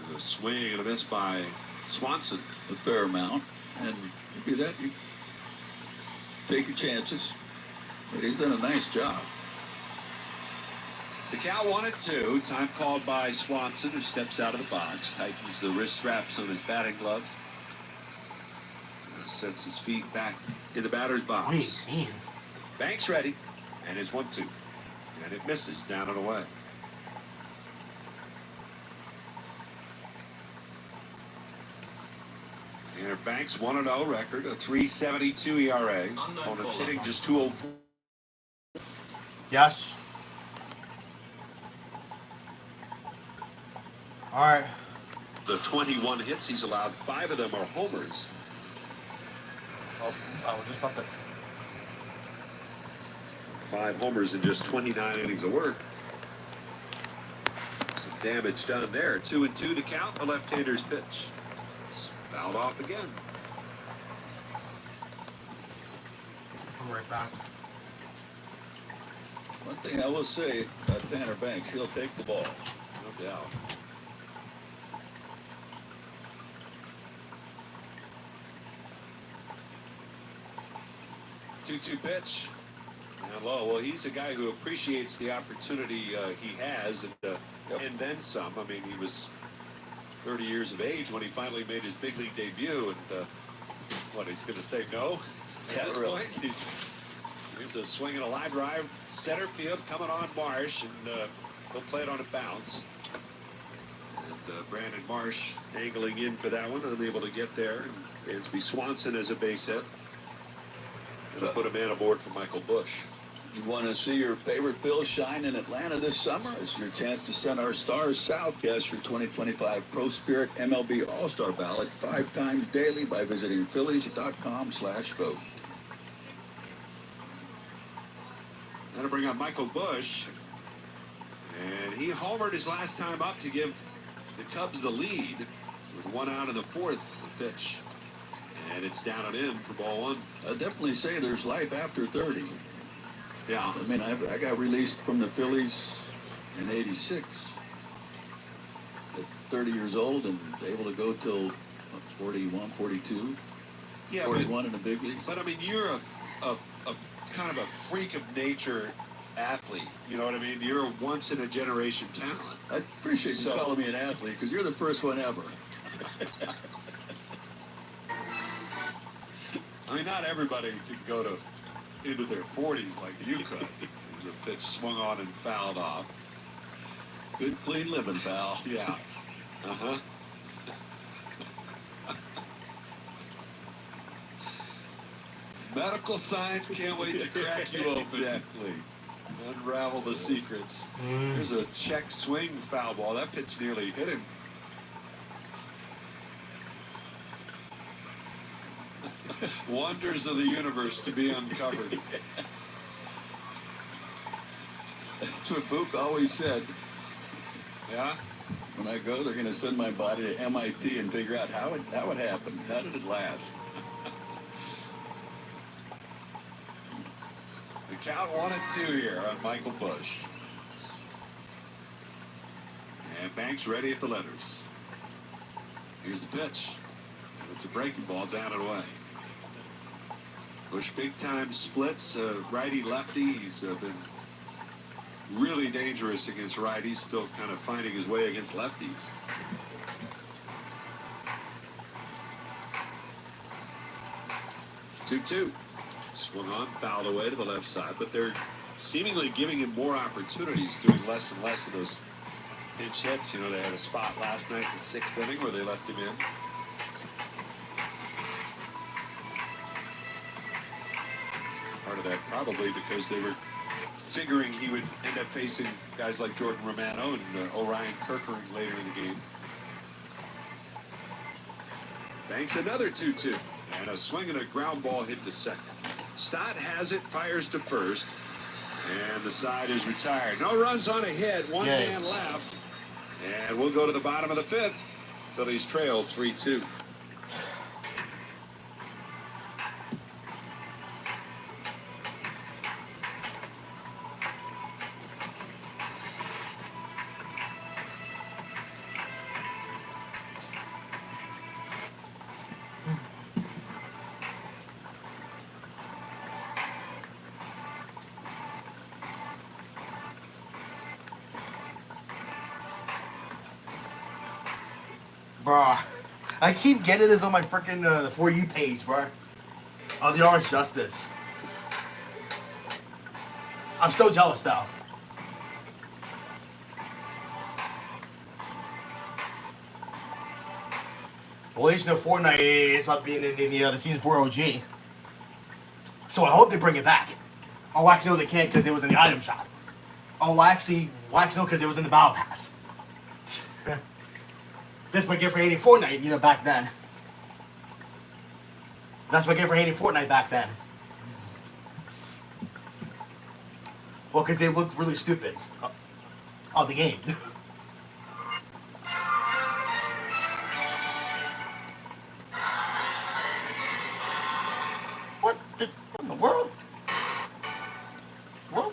And a swing and a miss by Swanson. A fair amount. And you do that, you take your chances. But he's done a nice job. The count 1-2. Time called by Swanson, who steps out of the box, tightens the wrist straps on his batting gloves, sets his feet back in the batter's box. 2018. Banks ready, and his 1-2. And it misses down and away. And Banks 1-0 record, a 3.72 ERA. Opponent's hitting just 204. Yes. All right. the 21 hits he's allowed, 5 of them are homers. Oh, I was just about to. 5 homers in just 29 innings of work. Some damage done there. 2-2 the count. The left-hander's pitch. Fouled off again. I'm right back. One thing I will say about Tanner Banks, he'll take the ball. No doubt. 2-2 pitch. And low. Well, he's a guy who appreciates the opportunity he has, and then some. I mean, he was 30 years of age when he finally made his big league debut, and what, he's going to say no at this point? Here's a swing and a line drive, center field coming on Marsh, and he'll play it on a bounce. And Brandon Marsh angling in for that one, unable to get there. And Dansby Swanson as a base hit. Gonna put a man aboard for Michael Busch. You want to see your favorite Phils shine in Atlanta this summer? It's your chance to send our Stars South cast your 2025 Pro Spirit MLB All-Star ballot 5 times daily by visiting Phillies.com/vote. Gonna bring up Michael Busch. And he homered his last time up to give the Cubs the lead with 1 out in the 4th. The pitch. And it's down and in for ball 1. I'd definitely say there's life after 30. Yeah. I mean, I got released from the Phillies in '86 at 30 years old and able to go till 41, 42, Yeah, 41 in the big league. But I mean, you're a kind of a freak of nature athlete. You know what I mean? You're a once in a generation talent. I appreciate you calling me an athlete because you're the first one ever. I mean, not everybody can go into their 40s like you could. The pitch swung on and fouled off. Good, clean living, pal. Yeah. Uh-huh. Medical science can't wait to crack you open. Exactly. Unravel the secrets. There's a check swing foul ball. That pitch nearly hit him. Wonders of the universe to be uncovered. That's what Book always said. Yeah? When I go, they're going to send my body to MIT and figure out how it happened. How did it last? The count 1-2 here on Michael Busch. And Banks ready at the letters. Here's the pitch. It's a breaking ball down and away. Busch big time splits, righty-lefty. He's been really dangerous against righties, still kind of finding his way against lefties. Two-two. Swung on, fouled away to the left side, but they're seemingly giving him more opportunities, doing less and less of those pinch hits. You know, they had a spot last night, the 6th inning, where they left him in. Part of that probably because they were figuring he would end up facing guys like Jordan Romano and Orion Kirkering later in the game. Banks another 2-2. And a swing and a ground ball hit to second. Stott has it, fires to first. And the side is retired. No runs on a hit, one man left. And we'll go to the bottom of the 5th. Phillies trail 3-2. Bruh, I keep getting this on my freaking the For You page, bruh. On the Orange Justice. I'm so jealous though. Well, at least Fortnite is about being in the season 4 OG. So I hope they bring it back. Oh, actually, no, they can't because it was in the item shop. Oh, actually, no, because it was in the Battle Pass. That's my gift for hating Fortnite, you know, back then. That's my gift for hating Fortnite back then. Well, because they looked really stupid. Oh, the game. What in the world? What?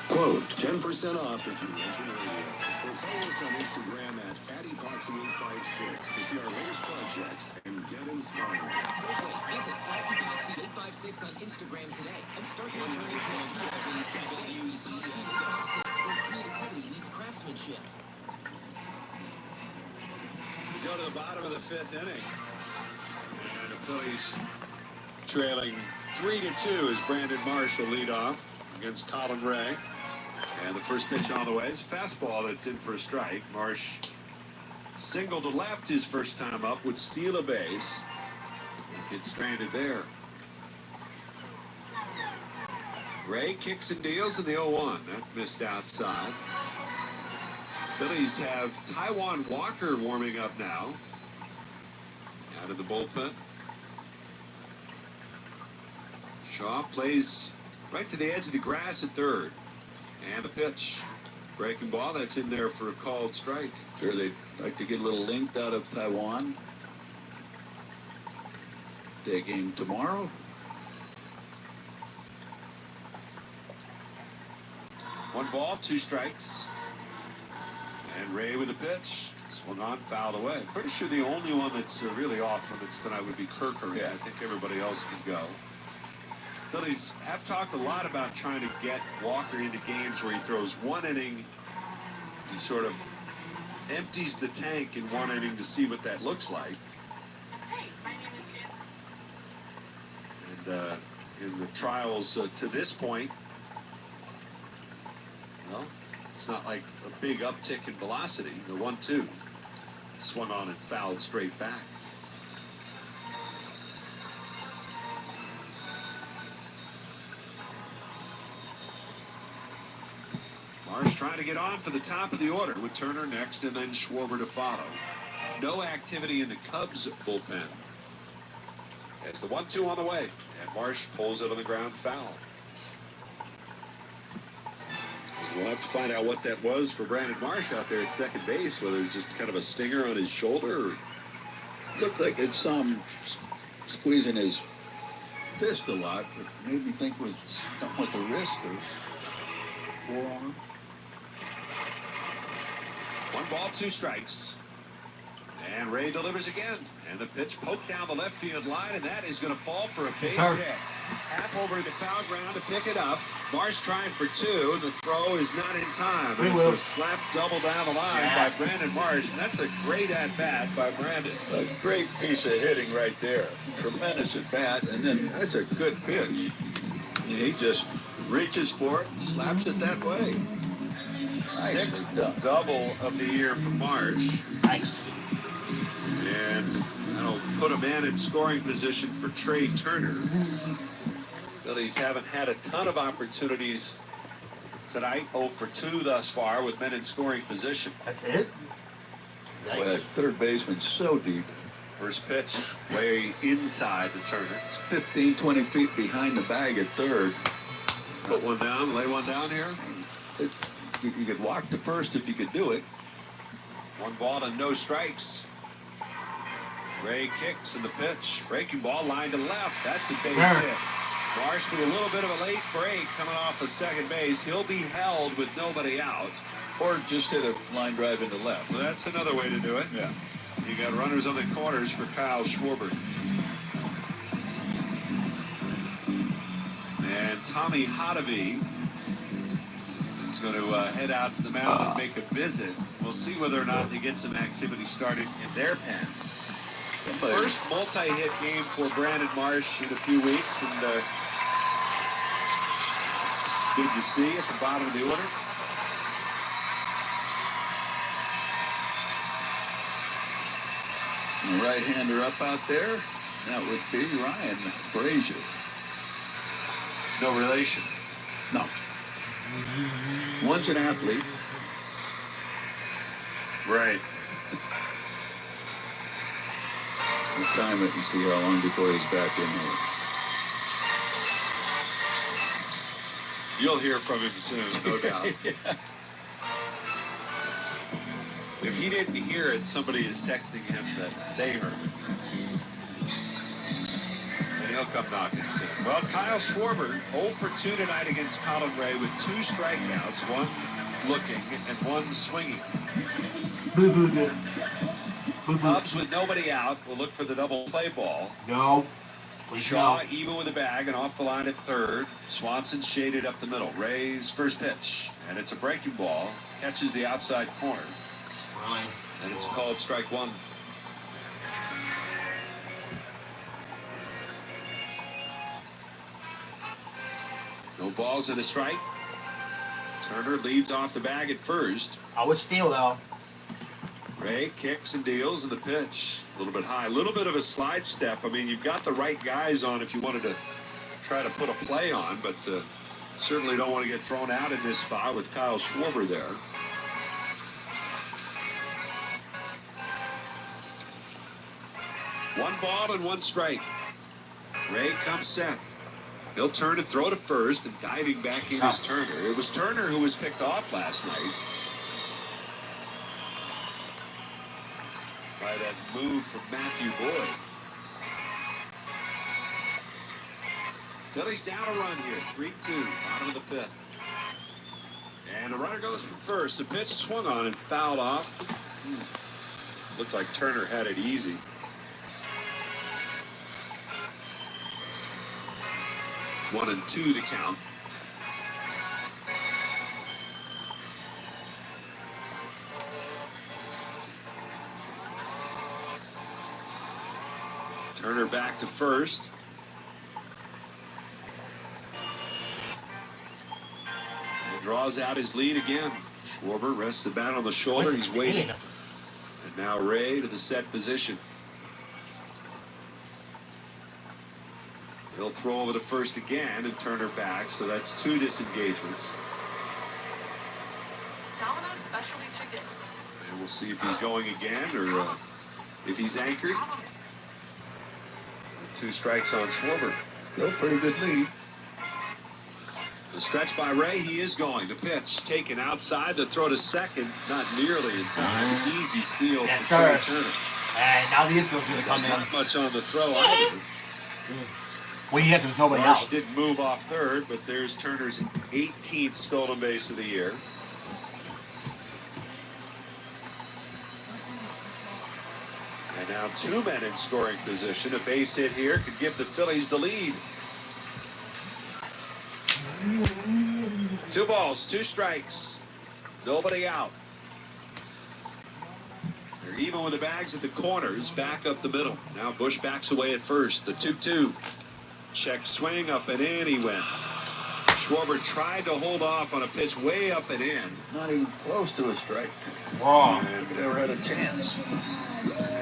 Quote, 10% off if you mention radio. Or follow us on Instagram at @epoxy856 to see our latest projects and get inspired. Visit @epoxy856 on Instagram today and start your journey to a where creativity meets craftsmanship. We go to the bottom of the fifth inning. And the Phillies trailing 3-2 as Brandon Marsh will lead off against Colin Ray. And the first pitch on the way is a fastball that's in for a strike. Marsh single to left his first time up, would steal a base. Gets stranded there. Ray kicks and deals in the 0-1. That missed outside. Phillies have Taijuan Walker warming up now. Out of the bullpen. Shaw plays right to the edge of the grass at third. And the pitch. Breaking ball, that's in there for a called strike. Sure, they'd like to get a little length out of Taijuan. Day game tomorrow. One ball, two strikes. And Ray with a pitch. Swung on, fouled away. Pretty sure the only one that's really off limits tonight would be Kirker. Yeah. I think everybody else can go. Phillies have talked a lot about trying to get Walker into games where he throws one inning. He sort of empties the tank in one inning to see what that looks like. Hey, my name is Jansen. And in the trials to this point, well, it's not like a big uptick in velocity. The 1-2 swung on and fouled straight back. Marsh trying to get on for the top of the order with Turner next and then Schwarber to follow. No activity in the Cubs bullpen. It's the 1-2 on the way, and Marsh pulls it on the ground foul. We'll have to find out what that was for Brandon Marsh out there at second base, whether it's just kind of a stinger on his shoulder or... Looked like it's squeezing his fist a lot, but made me think it was something with the wrist or forearm. One ball, two strikes. And Ray delivers again. And the pitch poked down the left field line, and that is going to fall for a base hit. Hap over the foul ground to pick it up. Marsh trying for two, and the throw is not in time. And it's a slap double down the line by Brandon Marsh, and that's a great at-bat by Brandon. A great piece of hitting right there. Tremendous at-bat, and then that's a good pitch. He just reaches for it, slaps it that way. Sixth double of the year for Marsh. Nice. And that'll put a man in scoring position for Trey Turner. Phillies haven't had a ton of opportunities tonight. 0 for 2 thus far with men in scoring position. That's it? Nice. Boy, that third baseman's so deep. First pitch way inside the Turner. 15, 20 feet behind the bag at third. Put one down, lay one down here. You could walk to first if you could do it. One ball and no strikes. Ray kicks in the pitch. Breaking ball line to left. That's a base hit. Marsh with a little bit of a late break coming off of second base. He'll be held with nobody out. Or just hit a line drive into left. So that's another way to do it. Yeah. You got runners on the corners for Kyle Schwarber. And Tommy Hotovy is going to head out to the mound and make a visit. We'll see whether or not they get some activity started in their pen. First multi-hit game for Brandon Marsh in a few weeks, and good to see at the bottom of the order. And the right-hander up out there. That would be Ryan Brazier. No relation. No. One's an athlete. Right. We'll time it and see how long before he's back in here. You'll hear from him soon, no doubt. Yeah. If he didn't hear it, somebody is texting him that they heard it. And he'll come knocking soon. Well, Kyle Schwarber, 0 for 2 tonight against Colin Ray with 2 strikeouts, one looking and one swinging. Cubs with nobody out will look for the double play ball. No. Shaw even with the bag and off the line at third. Swanson shaded up the middle. Ray's first pitch, and it's a breaking ball. Catches the outside corner. And it's called strike one. No balls and a strike. Turner leads off the bag at first. I would steal though. Ray kicks and deals in the pitch. A little bit high. A little bit of a slide step. I mean, you've got the right guys on if you wanted to try to put a play on, but certainly don't want to get thrown out in this spot with Kyle Schwarber there. One ball and one strike. Ray comes set. He'll turn and throw to first, and diving back in is Turner. It was Turner who was picked off last night by that move from Matthew Boyd. Phillies down a run here, 3-2, bottom of the fifth. And the runner goes from first. The pitch swung on and fouled off. Looked like Turner had it easy. 1-2 the count. Turner back to first. And draws out his lead again. Schwarber rests the bat on the shoulder. He's waiting. And now Ray to the set position. He'll throw over to first again and Turner back, so that's 2 disengagements. Domino's specialty chicken. And we'll see if he's going again or if he's anchored. 2 strikes on Schwarber. Still pretty good lead. The stretch by Ray, he is going. The pitch taken outside, the throw to second, not nearly in time. Easy steal Yes, from sir. Turner. And now the infield's going to come in. Not much on the throw either. Well, yeah, there's nobody Marsh out. didn't move off third, but there's Turner's 18th stolen base of the year. And now 2 men in scoring position. A base hit here could give the Phillies the lead. 2 balls, 2 strikes. Nobody out. They're even with the bags at the corners, back up the middle. Now Bush backs away at first. The 2-2. Check swing up and in, he went. Schwarber tried to hold off on a pitch way up and in. Not even close to a strike. Wrong. He never had a chance.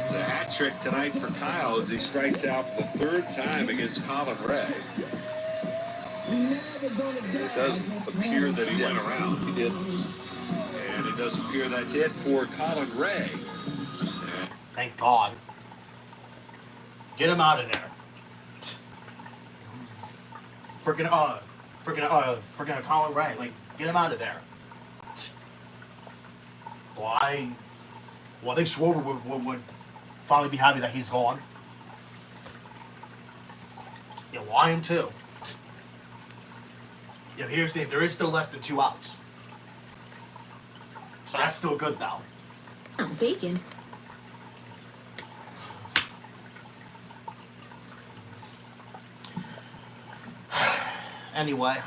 It's a hat trick tonight for Kyle as he strikes out for the 3rd time against Colin Ray. It does appear that he went around. He did. And it does appear that's it for Colin Ray. Thank God. Get him out of there. Freaking Colin Ray. Like, get him out of there. Why? Well, I think Schwarber would finally be happy that he's gone. Yeah, why him too? Yeah, here's the thing. There is still less than 2 outs. So that's still good now. Bacon. Anyway.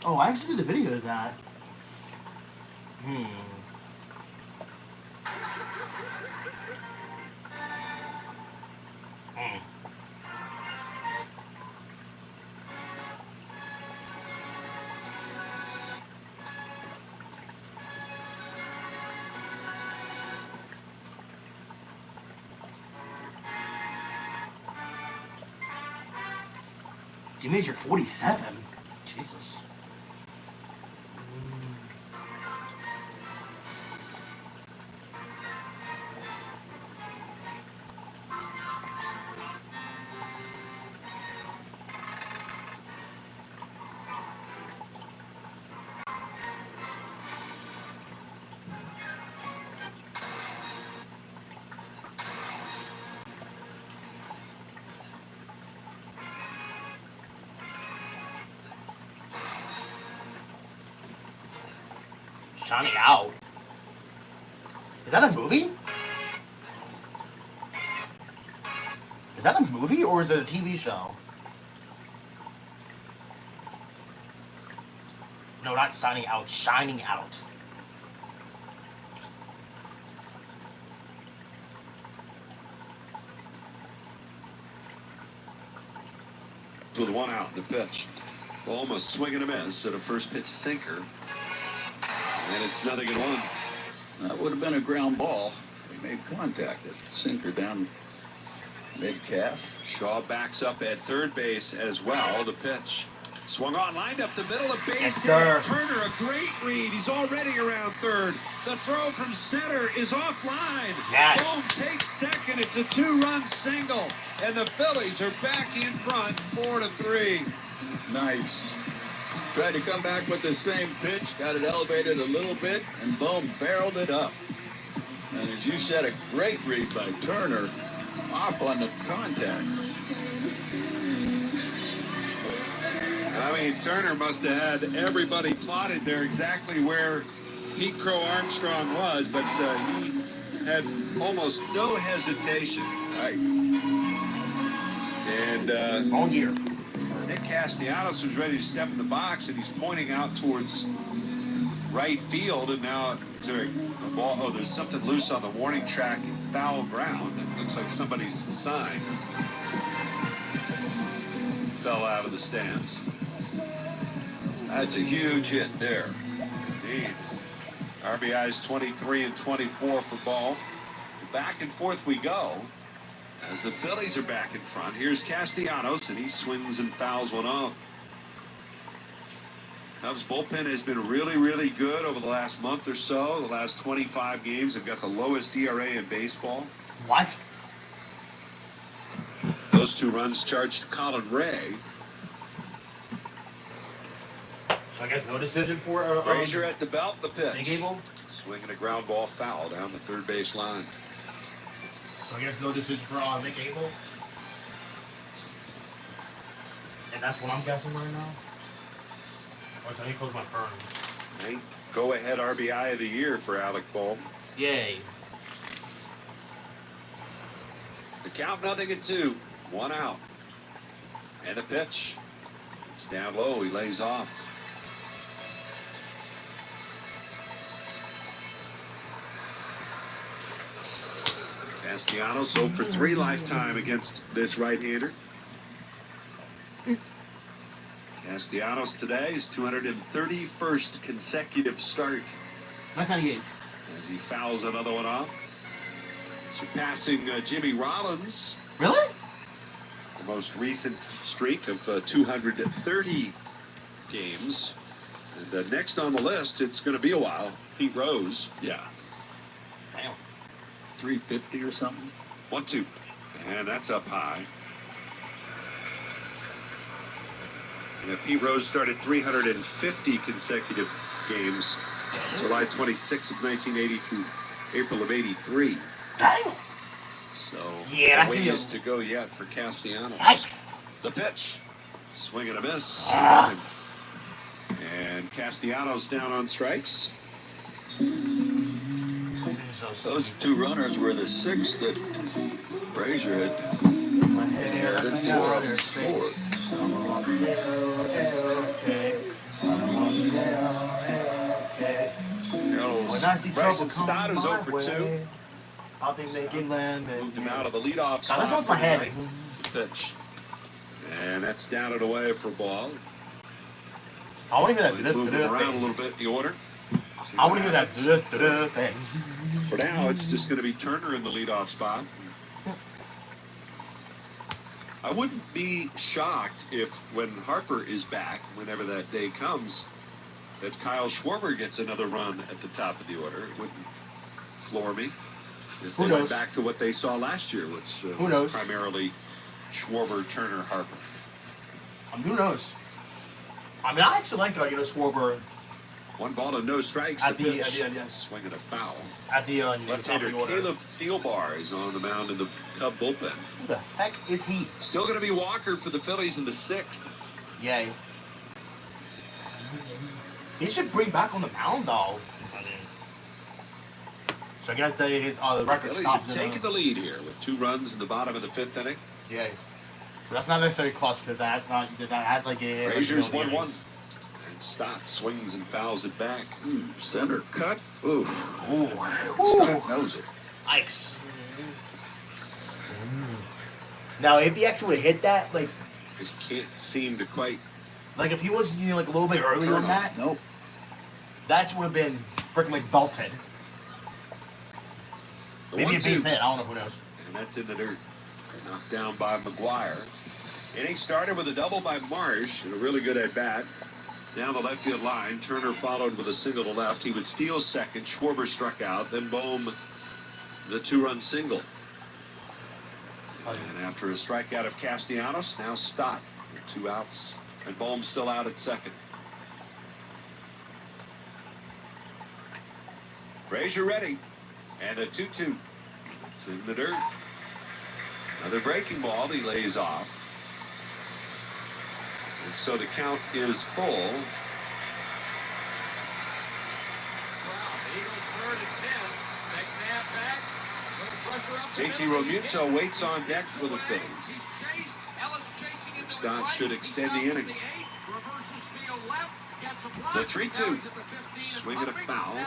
Oh, I actually did a video of that. Teenager 47? Jesus. Shining Out? Is that a movie? Is that a movie or is it a TV show? No, not Signing Out, Shining Out. With one out, the pitch. Ball must swing and a miss at a first pitch sinker. And it's 0-1. That would have been a ground ball. He made contact. It sinker down mid-calf. Shaw backs up at third base as well. The pitch. Swung on, lined up the middle of base. Yes, sir. Turner, a great read. He's already around third. The throw from center is offline. Yes. Boom takes second. It's a 2-run single. And the Phillies are back in front, 4-3. Nice. Tried to come back with the same pitch, got it elevated a little bit, and boom, barreled it up. And as you said, a great read by Turner, off on the contact. I mean, Turner must have had everybody plotted there exactly where Pete Crow Armstrong was, but he had almost no hesitation. Right. And all year. Nick Castellanos was ready to step in the box, and he's pointing out towards right field. And now is there a ball? Oh, there's something loose on the warning track, foul ground. It looks like somebody's sign fell out of the stands. That's a huge hit there. Indeed. RBI's 23 and 24 for Ball. Back and forth we go as the Phillies are back in front. Here's Castellanos, and he swings and fouls one off. Cubs bullpen has been really, really good over the last month or so. The last 25 games have got the lowest ERA in baseball. What? Those 2 runs charged Colin Ray. So I guess no decision for Frazier at the belt, the pitch. Big Abel? Swinging a ground ball foul down the third base line. So I guess no decision for Nick Abel. And that's what I'm guessing right now. Or should I close my burns? Go ahead RBI of the year for Alec Bohm. Yay. The count 0-2. 1 out. And a pitch. It's down low. He lays off. Castellanos 0 for 3 lifetime against this right-hander. Castellanos today is 231st consecutive start. 1998. As he fouls another one off. Surpassing Jimmy Rollins. Really? The most recent streak of 230 games. And next on the list, it's going to be a while, Pete Rose. Yeah. Damn. 350 or something. 1-2. And that's up high. And Pete Rose started 350 consecutive games, July 26th of 1980 through April of 83. Damn. So, yeah, that's ways to go yet for Castellanos. Yikes. The pitch. Swing and a miss. Ah. And Castellanos down on strikes. Those 2 runners were the 6 that Frazier had inherited 4 off the score. When I see trouble Stott is 0 for 2. I'll be making lemon. Moved him out of the leadoff spot. God, that's off my head. Pitch. And that's down and away for ball. I want to hear that. Moving around a little bit the order. I want to hear that thing. For now, it's just going to be Turner in the leadoff spot. I wouldn't be shocked if when Harper is back, whenever that day comes, that Kyle Schwarber gets another run at the top of the order. It wouldn't floor me if they went back to what they saw last year, which was primarily Schwarber, Turner, Harper. Who knows? I mean, I actually like Schwarber. 1 ball and no strikes. At the swinging a foul. At the left-hander Caleb Thielbar is on the mound in the Cub bullpen. Who the heck is he? Still going to be Walker for the Phillies in the 6th. Yay. He should bring back on the mound though. So I guess the record Phillies have taken the lead here with 2 runs in the bottom of the 5th inning. Yeah. But that's not necessarily close because that has like a. Frazier's 1-1. Stott swings and fouls it back. Center cut. Ooh. Stott knows it. Yikes. Now, if he actually would have hit that, like. Just can't seem to quite. Like, if he was, like a little bit early on that. Nope. That would have been freaking like belted. Maybe a base hit. I don't know. Who knows? And that's in the dirt. Knocked down by McGuire. Inning started with a double by Marsh and a really good at bat. Down the left field line, Turner followed with a single to left. He would steal second. Schwarber struck out. Then Bohm, the 2-run single. And after a strikeout of Castellanos, now Stott with 2 outs. And Bohm still out at second. Frazier ready. And a 2-2. It's in the dirt. Another breaking ball. He lays off. And so the count is full. JT Realmuto waits on deck for the Phillies. Stott should extend the inning. The 3-2. Swinging a foul.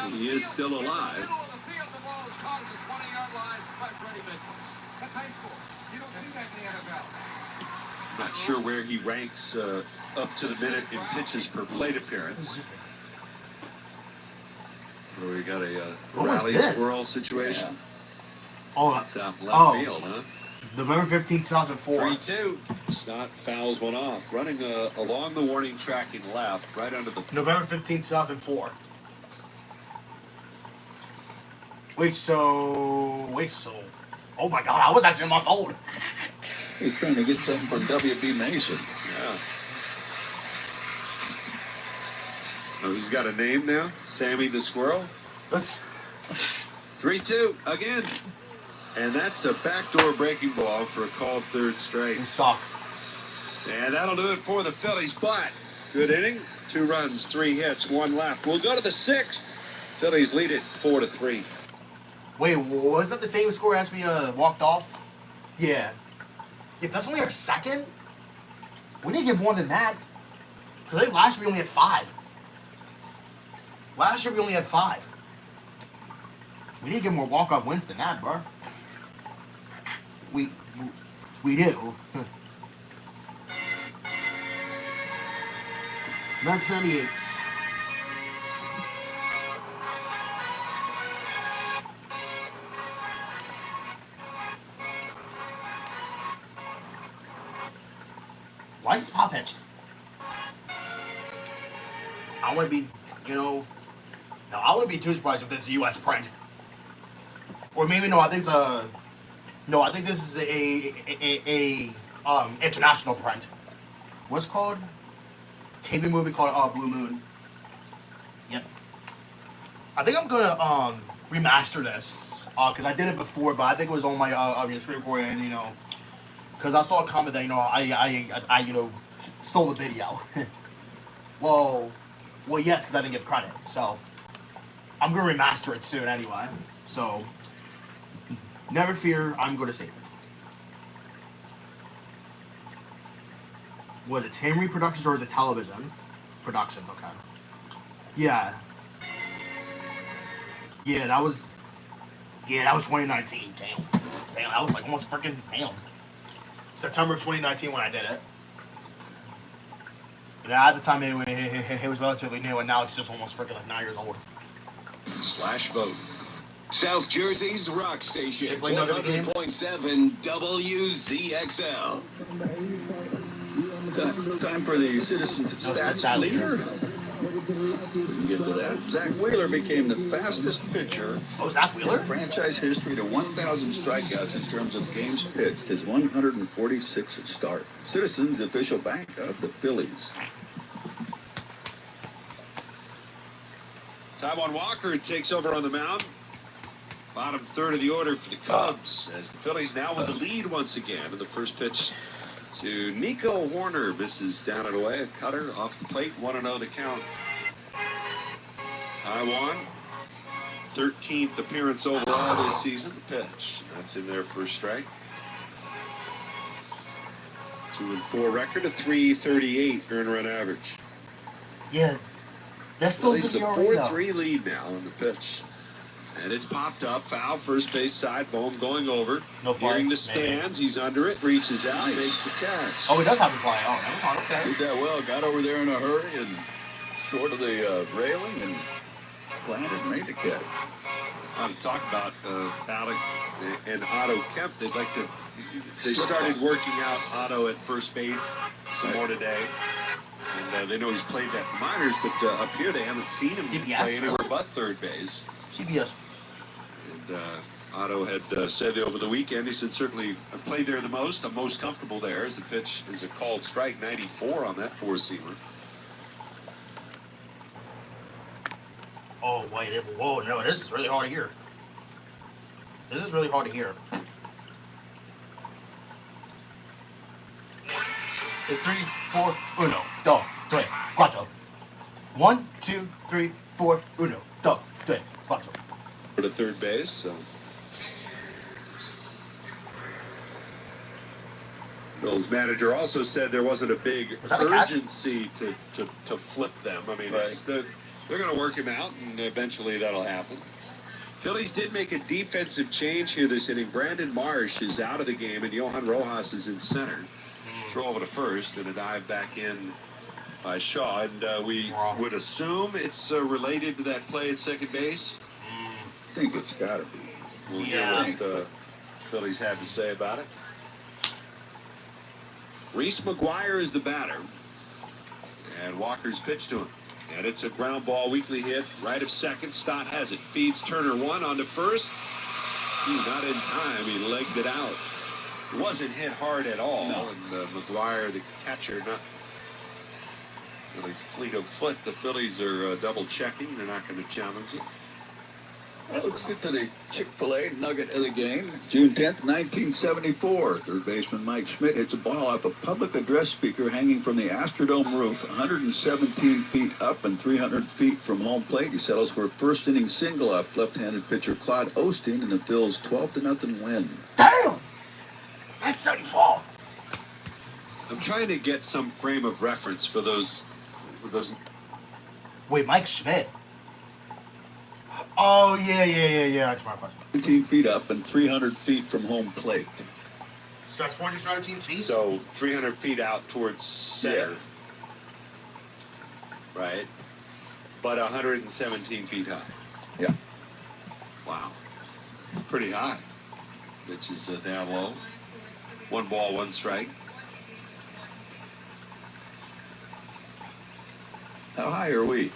And he is still alive. That's high school. You don't see that in the NFL. Not sure where he ranks up to the minute in pitches per plate appearance. We got a rally squirrel situation. Yeah. Oh, it's out left field, huh? November 15, 2004. 3-2. Stott fouls one off. Running along the warning track in left, right under the... November 15, 2004. Wait, so... Oh my god, I was actually on my phone. He's trying to get something from W.B. Mason. Yeah. Oh, he's got a name now? Sammy the Squirrel? 3-2 again. And that's a backdoor breaking ball for a called 3rd strike. You suck. And that'll do it for the Phillies. But good inning. 2 runs, 3 hits, 1 left. We'll go to the 6th. Phillies lead it 4-3. Wait, wasn't that the same score as we walked off? Yeah. If that's only our 2nd, we need to get more than that. Because I think last year we only had 5. Last year we only had 5. We need to get more walk-off wins than that, bro. We do. 1998. Why is this pop pitched? I wouldn't be, no, I wouldn't be too surprised if this is a U.S. print. Or maybe I think this is a international print. What's it called? TV movie called Blue Moon. Yep. I think I'm gonna remaster this because I did it before, but I think it was on my screen recording, and because I saw a comment that I stole the video. well, yes, because I didn't give credit. So I'm gonna remaster it soon anyway. So never fear, I'm gonna see it. Was it Tamery Productions or is it television productions? Okay. Yeah. Yeah, that was 2019. Damn, that was like almost freaking damn. September of 2019 when I did it. Yeah, at the time it was relatively new, and now it's just almost freaking like 9 years old. Slash vote. South Jersey's rock station, Chick-fil-A nugget game. 100.7 WZXL. Time for the Citizens Stats leader. We can get to that. Zach Wheeler became the fastest pitcher. Oh, Zach Wheeler? In franchise history to 1,000 strikeouts in terms of games pitched. His 146th start. Citizens official bank of the Phillies. Taijuan Walker takes over on the mound. Bottom third of the order for the Cubs as the Phillies now with the lead once again. And the first pitch to Nico Horner. Misses down and away. A cutter off the plate. 1-0 to count. Taijuan, 13th appearance overall this season. The pitch. That's in there for a strike. 2-4 record, a 338 earned run average. Yeah. That's still Phillies the the 4-3 lead now on the pitch. And it's popped up, foul, first base side, Bohm going over. No play. Nearing the stands, he's under it, reaches out, makes the catch. Oh, he does have to play. Oh, okay. Did that well, got over there in a hurry and short of the railing and planted and made the catch. To talk about Alec and Otto Kemp, they started working out Otto at first base some more today. And they know he's played that in minors, but up here they haven't seen him play anywhere but third base. CBS. And Otto had said over the weekend, he said, certainly I've played there the most. I'm most comfortable there. As the pitch is a called strike, 94 on that four-seamer. Oh, wait. Whoa, no, this is really hard to hear. This is really hard to hear. It's 3, 4, 1, 2, 3, 4. 1, 2, 3, 4, 1, 2, 3, 4. To third base, so. Phil's manager also said there wasn't a big urgency to flip them. I mean, they're going to work him out, and eventually that'll happen. Phillies did make a defensive change here this inning. Brandon Marsh is out of the game, and Johan Rojas is in center. Throw over to first, and a dive back in by Shaw. And we would assume it's related to that play at second base. I think it's got to be. We'll hear what the Phillies had to say about it. Reese McGuire is the batter. And Walker's pitch to him. And it's a ground ball, weakly hit, right of second. Stott has it. Feeds Turner one onto first. He's not in time. He legged it out. It wasn't hit hard at all. No. And McGuire, the catcher, not really fleet of foot. The Phillies are double checking. They're not going to challenge it. Let's get to the Chick-fil-A nugget of the game. June 10th, 1974. Third baseman Mike Schmidt hits a ball off a public address speaker hanging from the Astrodome roof, 117 feet up and 300 feet from home plate. He settles for a first inning single off left-handed pitcher Claude Osteen in the Phil's 12-0 win. Damn! That's 74. I'm trying to get some frame of reference for those. Wait, Mike Schmidt. Oh, yeah. That's my question. 17 feet up and 300 feet from home plate. So that's 417 feet? So 300 feet out towards center. Yeah. Right? But 117 feet high. Yeah. Wow. Pretty high. Which is down low. 1 ball, 1 strike. How high are we?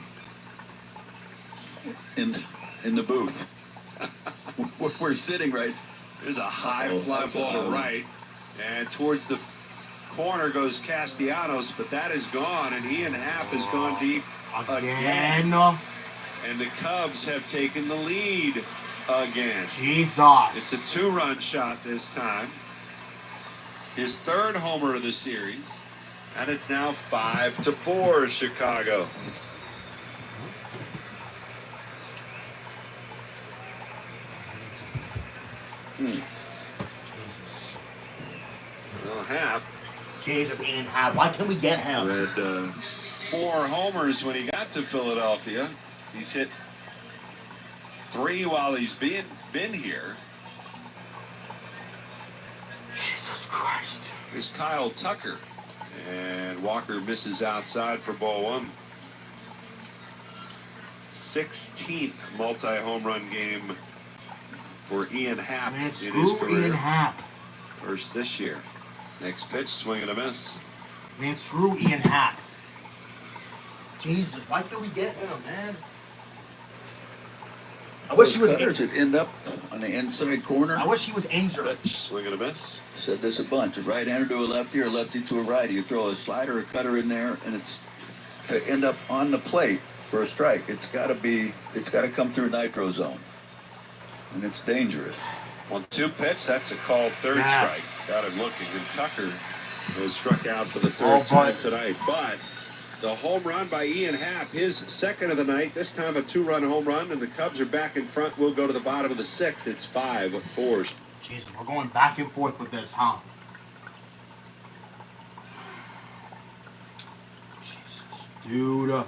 In the booth. We're sitting right. There's a high fly ball to right. And towards the corner goes Castellanos, but that is gone. And Ian Happ has gone deep again. And the Cubs have taken the lead again. Jesus. It's a 2-run shot this time. His 3rd homer of the series. And it's now 5-4 Chicago. Jesus. Well, Happ. Jesus, Ian Happ. Why can't we get him? Had 4 homers when he got to Philadelphia. He's hit 3 while he's been here. Jesus Christ. There's Kyle Tucker. And Walker misses outside for ball 1. 16th multi-home run game for Ian Happ Man, in screw his career. Ian Happ. First this year. Next pitch, swing and a miss. Man, screw Ian Happ. Jesus, why can't we get him, man? I wish he was. Cutters would end up on the inside corner. I wish he was injured. Pitch, swing and a miss. Said this a bunch. A right-hander to a lefty or a lefty to a righty. You throw a slider or cutter in there, and it's to end up on the plate for a strike. It's got to come through nitro zone, and it's dangerous. 1-2 pitch. That's a called third Yes. strike. Got him looking. And Tucker was struck out for the third time tonight. But the home run by Ian Happ, his second of the night. This time a 2-run home run, and the Cubs are back in front. We'll go to the bottom of the sixth. It's 5-4. Jesus, we're going back and forth with this, huh? Jesus, dude. Oh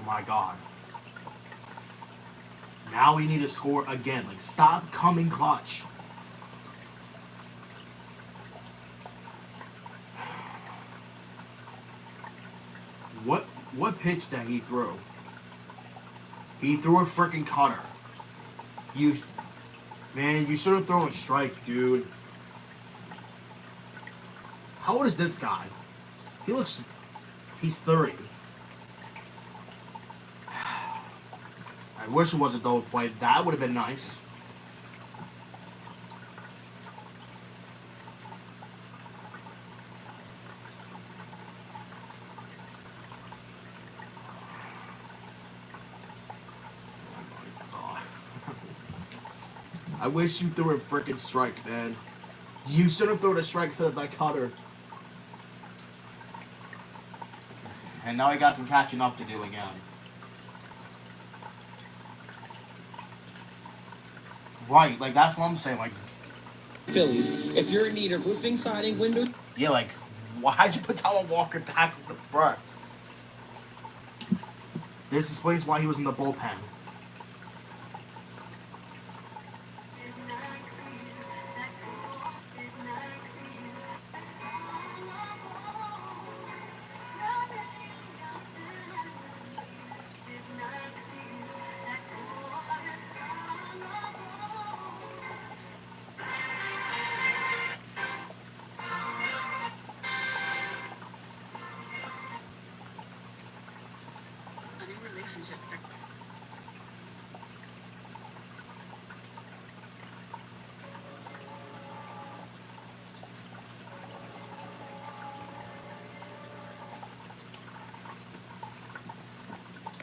my God. Now we need to score again. Like, stop coming clutch. What pitch that he threw? He threw a freaking cutter. Man, you should have thrown a strike, dude. How old is this guy? He's 30. I wish it was a double play. That would have been nice. I wish you threw a freaking strike, man. You should have thrown a strike instead of that cutter. And now I got some catching up to do again. Right, like that's what I'm saying. Like, Phillies, if you're in need of roofing, siding, window. yeah, like, why'd you put Tyler Walker back with the bruh? This explains why he was in the bullpen.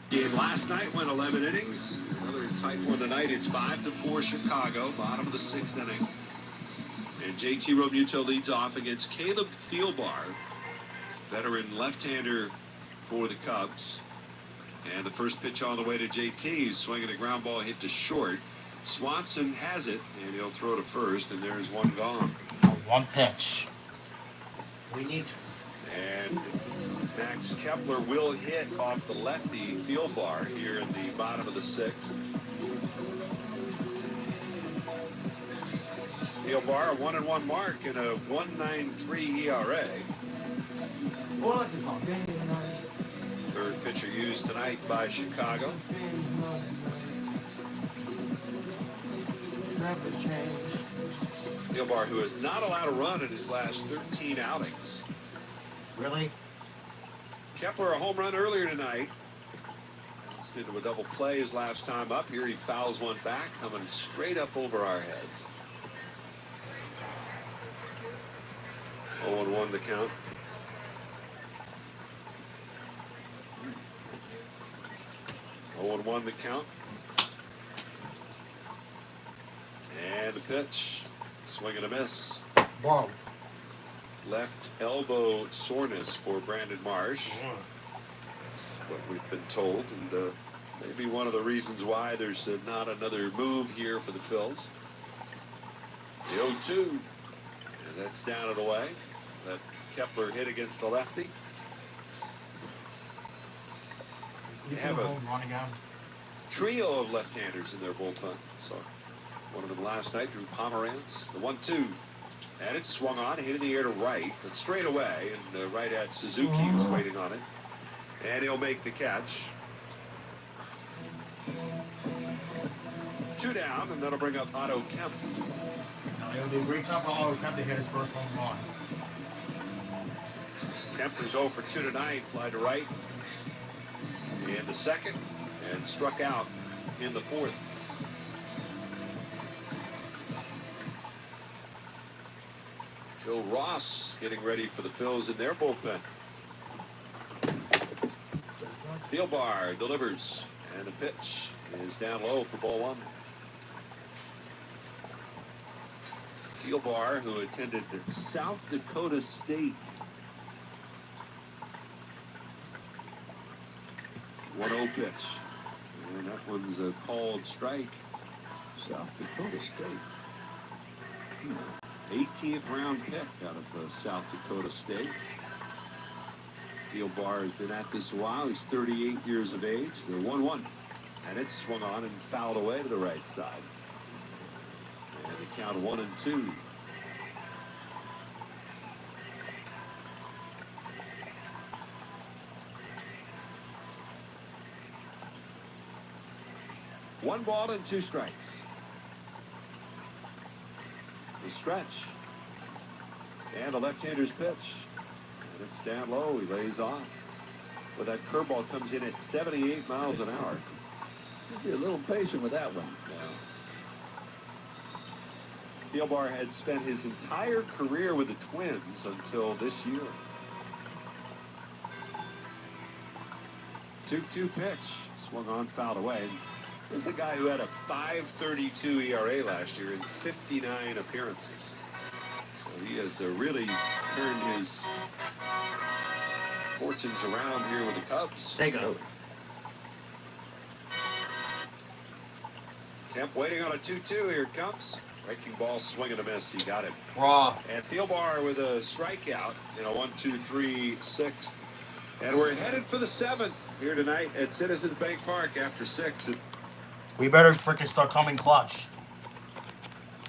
Game last night went 11 innings. Another tight one tonight. It's 5-4 Chicago, bottom of the sixth inning. And JT Realmuto leads off against Caleb Thielbar, veteran left-hander for the Cubs. And the first pitch on the way to JT, swinging a ground ball hit to short. Swanson has it, and he'll throw to first, and there's one gone. One pitch. We need to. And Max Kepler will hit off the lefty Thielbar here in the bottom of the sixth. Thielbar, a 1-1 mark and a 1.93 ERA. Well, that's his fault. Third pitcher used tonight by Chicago. Never change. Thielbar, who has not allowed a run in his last 13 outings. Really? Kepler, a home run earlier tonight. Bounced into a double play his last time up. Here he fouls one back, coming straight up over our heads. 0-1 the count. Oh, 0-1 the count. And the pitch. Swing and a miss. Wow. Left elbow soreness for Brandon Marsh. What we've been told, and maybe one of the reasons why there's not another move here for the Phils. The 0-2, as that's down and away. That Kepler hit against the lefty. They have a trio of left-handers in their bullpen. So one of them last night, Drew Pomerantz. The 1-2. And it's swung on, hit in the air to right, but straight away, and right at Suzuki, who's waiting on it. And he'll make the catch. 2 down, and that'll bring up Otto Kemp. Now, it'll be a great time for Otto Kemp to hit his first home run. Kemp is 0 for 2 tonight, fly to right in the second, and struck out in the fourth. Joe Ross getting ready for the Phils in their bullpen. Thielbar delivers, and the pitch is down low for ball 1. Thielbar, who attended South Dakota State. 1-0 pitch. And that one's a called strike. South Dakota State. 18th round pick out of South Dakota State. Thielbar has been at this a while. He's 38 years of age. They're 1-1. And it's swung on and fouled away to the right side. And the count 1-2. One ball and 2 strikes. The stretch. And a left-hander's pitch. And it's down low. He lays off. But that curveball comes in at 78 miles an hour. Be a little patient with that one. Yeah. Thielbar had spent his entire career with the Twins until this year. 2-2 pitch. Swung on, fouled away. This is a guy who had a 5.32 ERA last year in 59 appearances. So he has really turned his fortunes around here with the Cubs. Take it. Kemp waiting on a 2-2. Here it comes. Breaking ball, swing and a miss. He got it. Raw. And Thielbar with a strikeout in a 1-2-3 6th. And we're headed for the 7th here tonight at Citizens Bank Park after 6. We better freaking start coming clutch.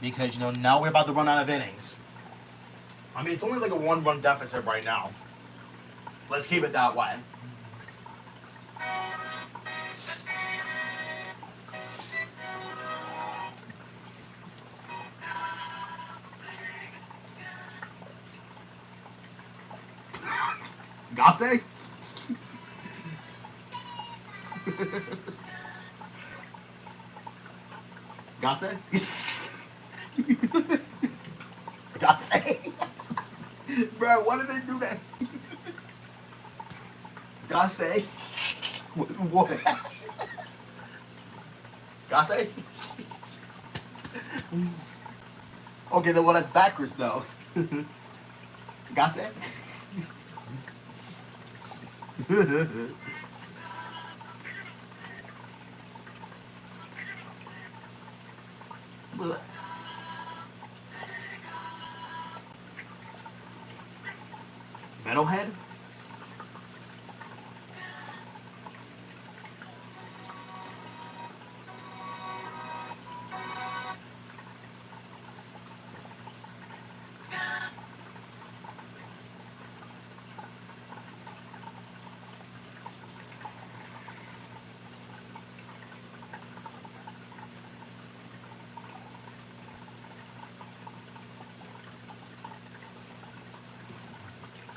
Because, you know, now we're about to run out of innings. I mean, it's only like a 1-run deficit right now. Let's keep it that way. Gase? Gase? Gase? Bro, why did they do that? Gase? What? Gase? Okay, then well, that's backwards though. Gase? Metalhead?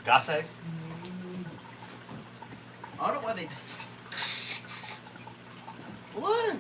Gase? I don't know why they. What?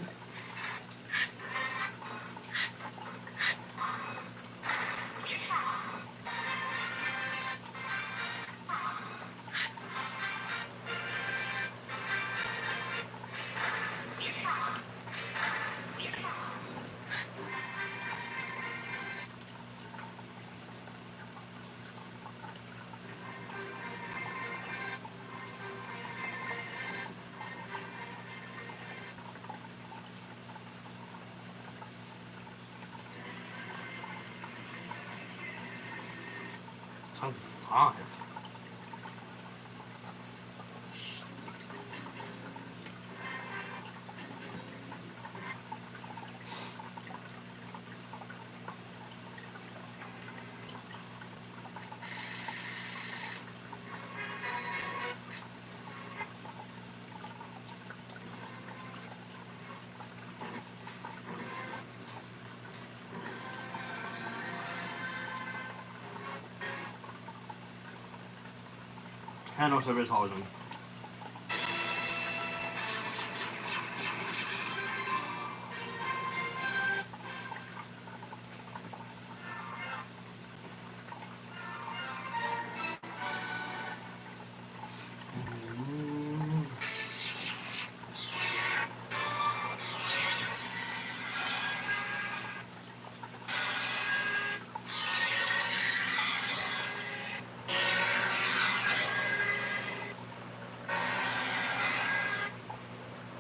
Time 5. Hand off service Holland.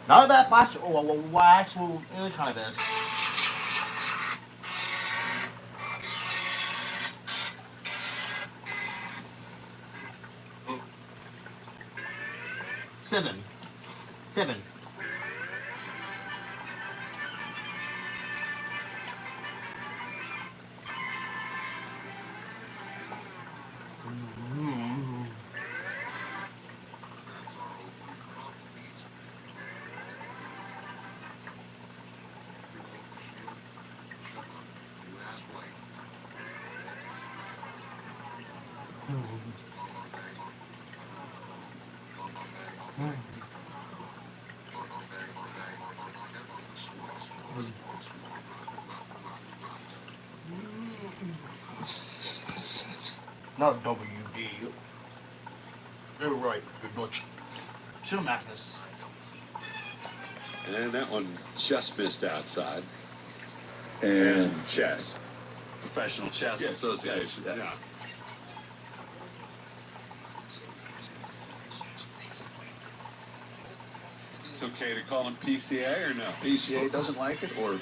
Not that wax, wax will kind of is. Seven. Not WD. You're right, good Dutch. Shoot Magnus. And that one just missed outside. And chess. Professional Chess Association. Yeah. It's okay to call him PCA or no? PCA doesn't like it, or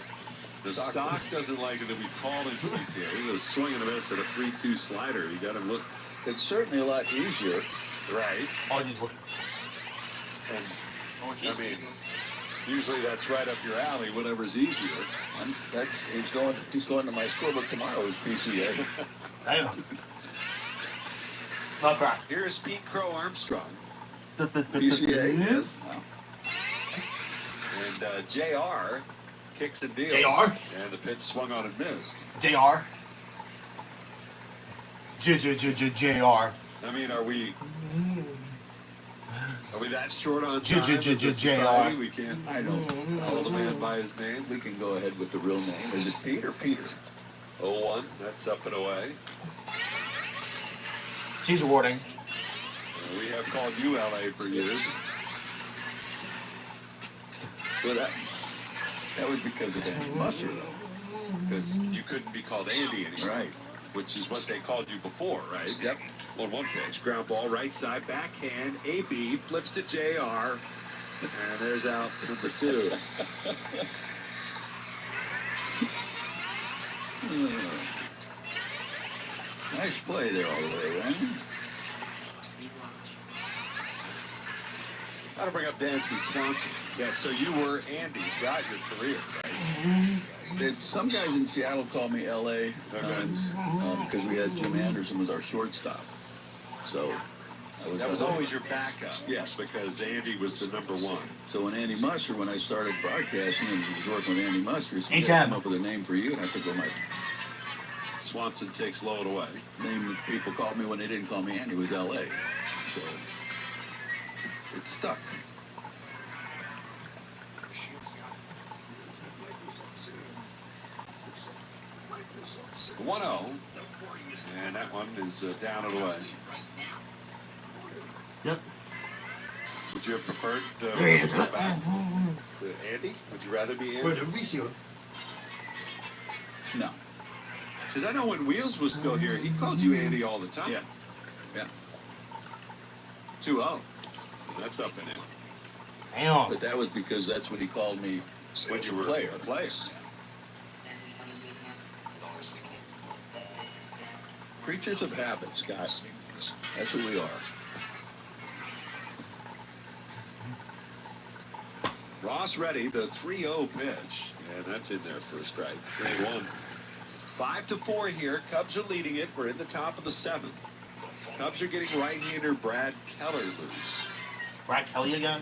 the stock doesn't like it that we call him PCA. He's a swing and a miss at a 3-2 slider. You got to look. It's certainly a lot easier. Right. Oh, just look. And, I mean, usually that's right up your alley, whatever's easier. He's going to my scorebook tomorrow is PCA. Damn. Not crack. Here's Pete Crow Armstrong. PCA, yes. And JR kicks and deals. JR? And the pitch swung on and missed. JR. JR. I mean, are we that short on time as a society? JR. We can't I don't call the man by his name. We can go ahead with the real name. Is it Pete or Peter? 0-1. That's up and away. She's rewarding. We have called you LA for years. So that was because of Andy Musser, though. Because you couldn't be called Andy anymore. Right. Which is what they called you before, right? Yep. On one pitch, ground ball, right side, backhand, AB, flips to JR, and there's out number 2. Nice play there all the way around. Got to bring up Dansby Swanson. Yeah, so you were Andy throughout your career, right? Some guys in Seattle call me LA because we had Jim Anderson was our shortstop. So that was always your backup. Yes, because Andy was the number 1. So when Andy Musser, when I started broadcasting and was working with Andy Musser, he said, "I come up with a name for you," and I said, "Well, my Swanson takes load away." Name that people called me when they didn't call me Andy was LA. So it stuck. The 1-0, and that one is down and away. Yep. Would you have preferred back to Andy? Would you rather be Andy? Where did we see him? No. Because I know when Wheels was still here, he called you Andy all the time. Yeah. Yeah. 2-0. That's up and in. Damn. But that was because that's what he called me when you were a player. Creatures of habit, Scott. That's who we are. Ross ready, the 3-0 pitch. And that's in there for a strike. 3-1. 5-4 here. Cubs are leading it. We're in the top of the 7th. Cubs are getting right-hander Brad Keller loose. Brad Kelly again?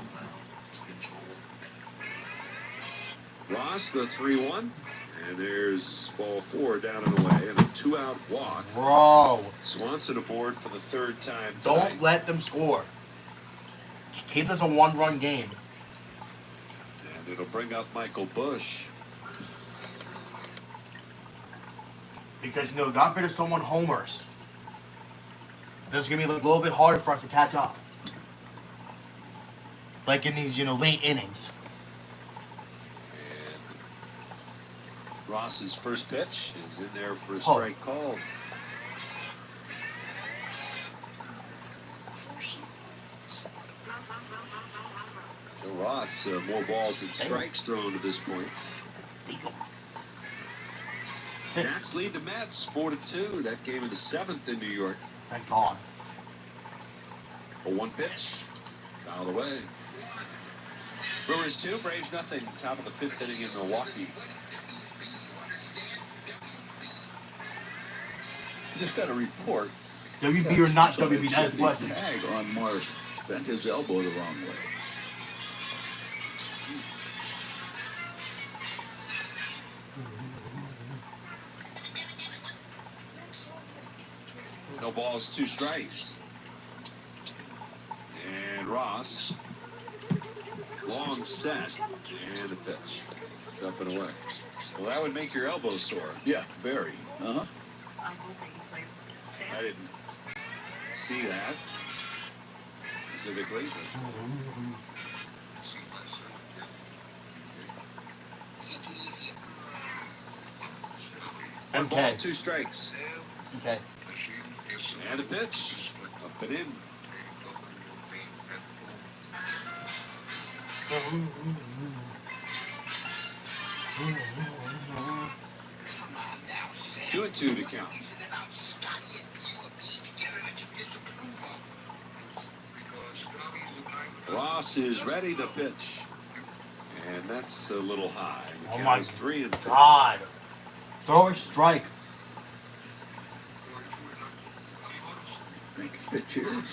Ross, the 3-1. And there's ball 4 down and away, and a 2-out walk. Bro. Swanson aboard for the 3rd time tonight. Don't let them score. Keep this a 1-run game. And it'll bring up Michael Bush. Because, you know, God forbid if someone homers, this is going to be a little bit harder for us to catch up. Like in these, you know, late innings. Ross's first pitch is in there for a strike call. So Ross, more balls than strikes thrown to this point. Nats lead the Mets 4-2. That game in the 7th in New York. Thank God. A 1 pitch, fouled away. Brewers 2, Braves nothing. Top of the 5th inning in Milwaukee. Just got a report. WB or not WB, that is the what. Tag on Mars bent his elbow the wrong way. No balls, 2 strikes. And Ross, long set, and a pitch. It's up and away. Well, that would make your elbow sore. Yeah, very. Uh-huh. I didn't see that specifically. One ball, 2 strikes. Okay. And a pitch. Up and in. Two and 2 the count. Ross is ready to pitch. And that's a little high. The Oh count my is 3 and 2. God. Throw a strike. Pitch here.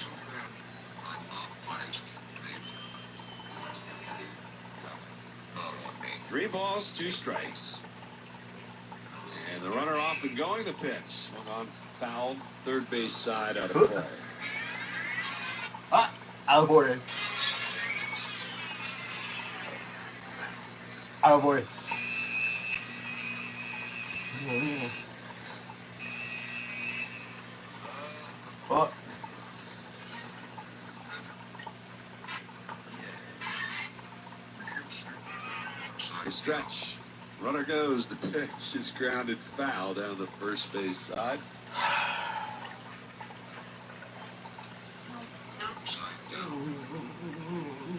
Three balls, 2 strikes. And the runner off and going the pitch. One on foul, third base side out of play. Out of order. Out of order. Oh. A stretch. Runner goes. The pitch is grounded foul down the first base side.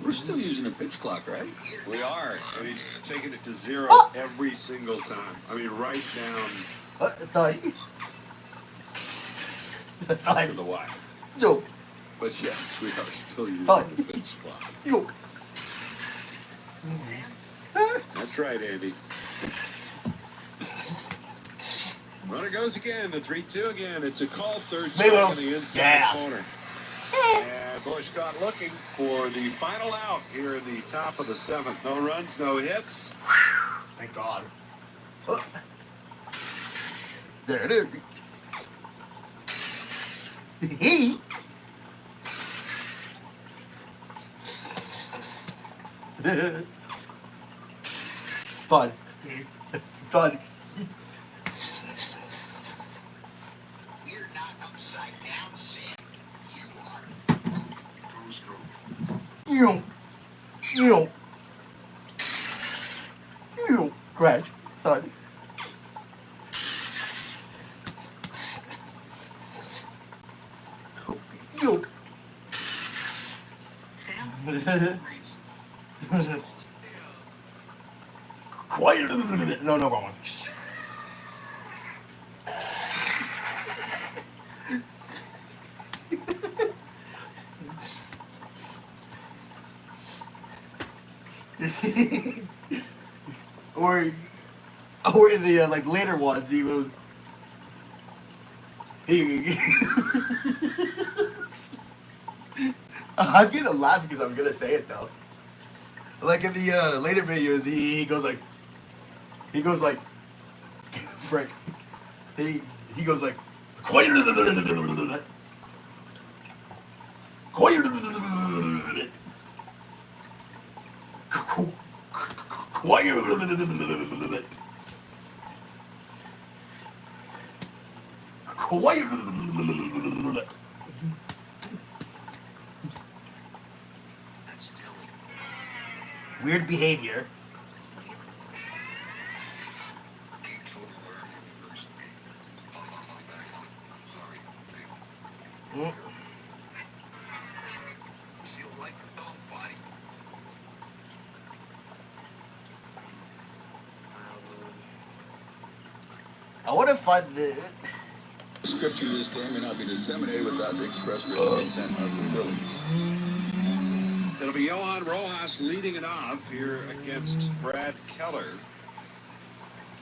We're still using a pitch clock, right? We are, and he's taking it to 0 every single time. I mean, right down to the wire. Yo. But yes, we are still using Thud. the pitch clock. Yo. That's right, Andy. Runner goes again, the 3-2 again. It's a call, third strike on the inside corner. And Bush got looking for the final out here in the top of the 7th. No runs, no hits. Thank God. There it is. Fun. Fun. You're not upside down, Sam. You are. You. Crash. Thud. You. Quiet. No, wrong one. or in the like later ones, he was. I'm gonna laugh because I'm gonna say it though. Like in the later videos, he goes like, Frick. He goes like, That's telling. weird behavior. Mm. Feel like a dog body. I wonder if Scripture of this game may not be disseminated without the express written consent of the Phillies. It'll be Johan Rojas leading it off here against Brad Keller.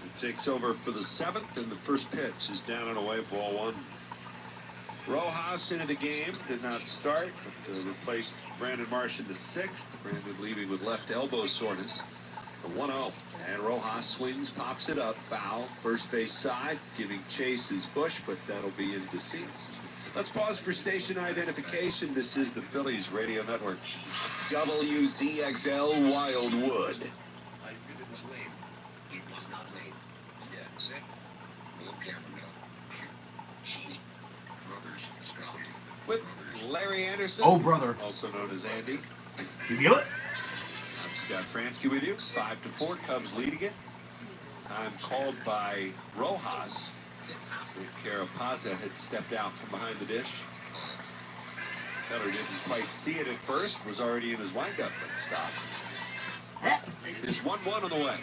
It takes over for the 7th, and the first pitch is down and away, ball 1. Rojas into the game, did not start, but replaced Brandon Marsh in the 6th. Brandon leaving with left elbow soreness. The 1-0, and Rojas swings, pops it up, foul, first base side, giving chase is Bush, but that'll be into the seats. Let's pause for station identification. This is the Phillies Radio Network. WZXL Wildwood. I did it was lame. It was not lame. Yeah, sick. Little camera now. She. Brothers scouting. With Larry Anderson. Oh, brother. Also known as Andy. You feel it? I'm Scott Fransky with you. 5-4, Cubs leading it. I'm called by Rojas. Carapaza had stepped out from behind the dish. Keller didn't quite see it at first, was already in his windup, but stopped. It's 1-1 on the way,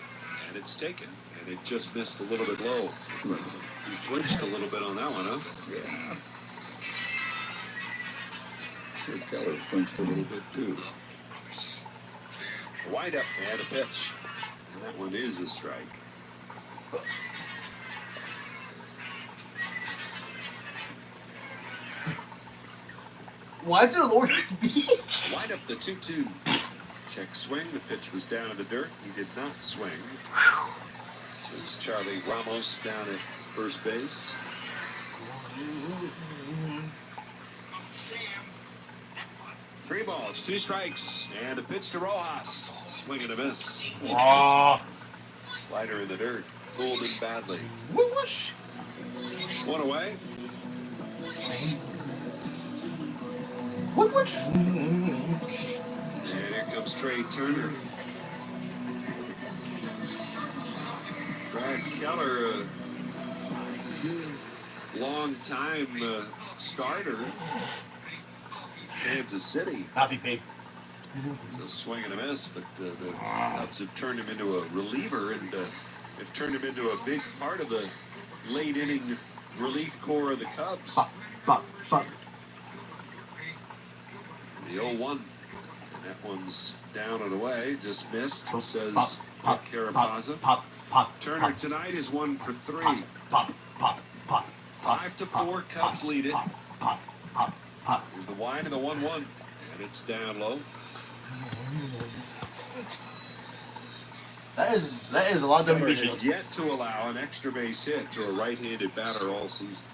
and it's taken, and it just missed a little bit low. He flinched a little bit on that one, huh? Yeah. Sure, Keller flinched a little bit too. Wind up and a pitch. And that one is a strike. Why is it a lower beach? Wind up the 2-2. Check swing. The pitch was down in the dirt. He did not swing. This is Charlie Ramos down at first base. Three balls, 2 strikes, and a pitch to Rojas. Swing and a miss. Slider in the dirt. Fooled him badly. Whoosh. One away. Whoosh. And here comes Trey Turner. Brad Keller, a long-time starter. Kansas City. Happy pig. It's a swing and a miss, but the Cubs have turned him into a reliever and have turned him into a big part of the late inning relief core of the Cubs. Pop. The 0-1. And that one's down and away. Just missed, says Pop. Carapaza. Pop. Turner tonight is 1 for 3. Pop. 5-4, Cubs lead it. Pop. Here's the wind of the 1-1. And it's down low. That is a lot of Keller WBC. has yet to allow an extra base hit to a right-handed batter all season.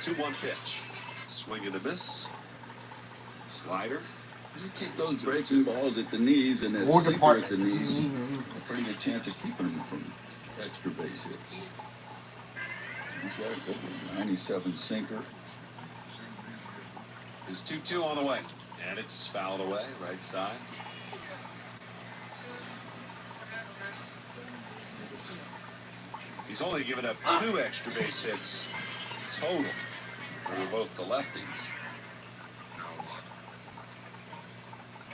2-1 pitch. Swing and a miss. Slider. You keep those breaking balls at the knees and that War sinker department. at the knees, a pretty good chance of keeping them from extra base hits. He's got a good one, 97 sinker. Is 2-2 on the way. And it's fouled away, right side. He's only given up 2 extra base hits total. They're both the lefties.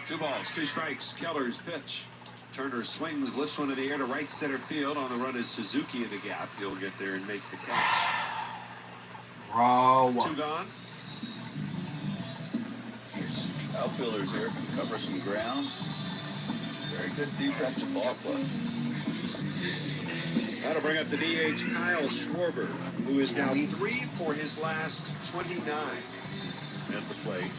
2 balls, 2 strikes. Keller's pitch. Turner swings, lifts one in the air to right center field. On the run is Suzuki in the gap. He'll get there and make the catch. 2 gone. Outfielders here can cover some ground. Very good defensive ball play. That'll bring up the DH Kyle Schwarber, who is now 3 for his last 29 at the plate.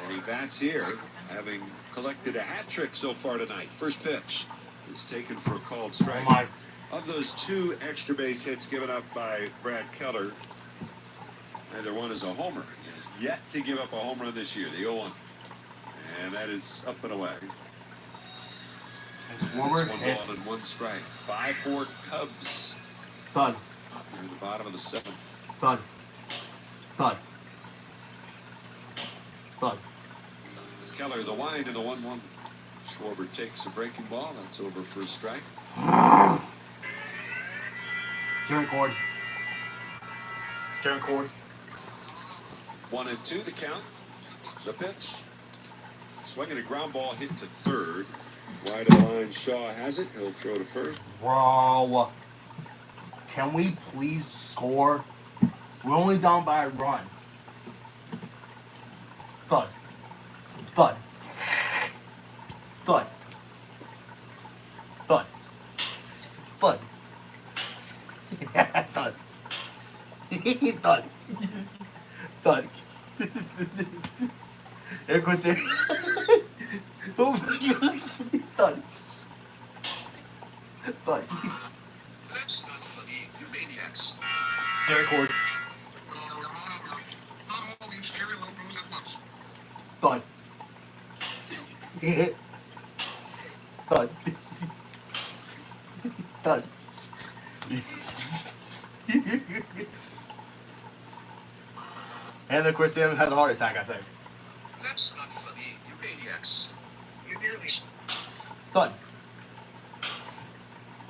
And he bats here, having collected a hat trick so far tonight. First pitch is taken for a called strike. Oh my. Of those 2 extra base hits given up by Brad Keller, neither one is a homer. He has yet to give up a home run this year, the 0-1. And that is up and away. It's And one it's 1 hit. ball and 1 strike. 5-4 Cubs. Thud. Near the bottom of the 7th. Thud. Thud. Thud. Keller, the wind and the 1-1. Schwarber takes a breaking ball. That's over for a strike. Turn cord. Turn cord. 1-2 the count. The pitch. Swinging a ground ball hit to third. Wide of the line, Shaw has it. He'll throw to first. Bro. Can we please score? We're only down by a run. Thud. Thud. Thud. Thud. Thud. Thud. Thud. Thud. Here goes it. Oh my God. Thud. Thud. That's not funny, you maniacs. Derek Horde. Not all these scary logos at once. Thud. Thud. Thud. And then Chris Simmons has a heart attack, I think. That's not funny, you maniacs. You nearly... Thud.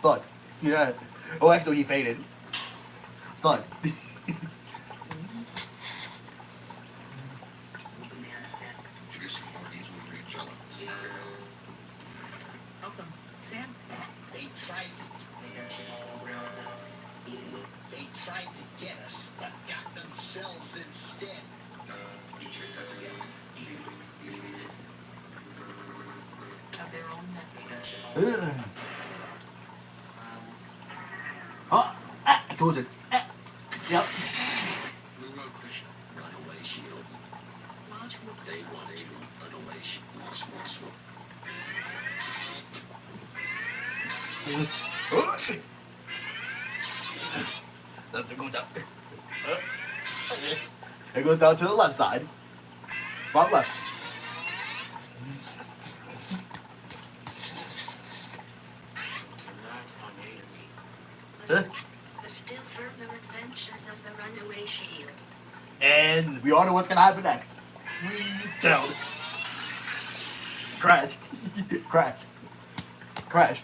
Thud. Yeah. Oh, actually, he faded. Thud. Welcome, Sam. They tried to get us, but got themselves instead. Of their own methods. Huh? Ah, I told you. Ah. Yep. Runaway shield. Watch what They want a runaway shield. Left it goes down. It goes down to the left side. Wrong left. There's still further adventures of the runaway shield. And we all know what's gonna happen next. Down. Crash. Crash. Crash.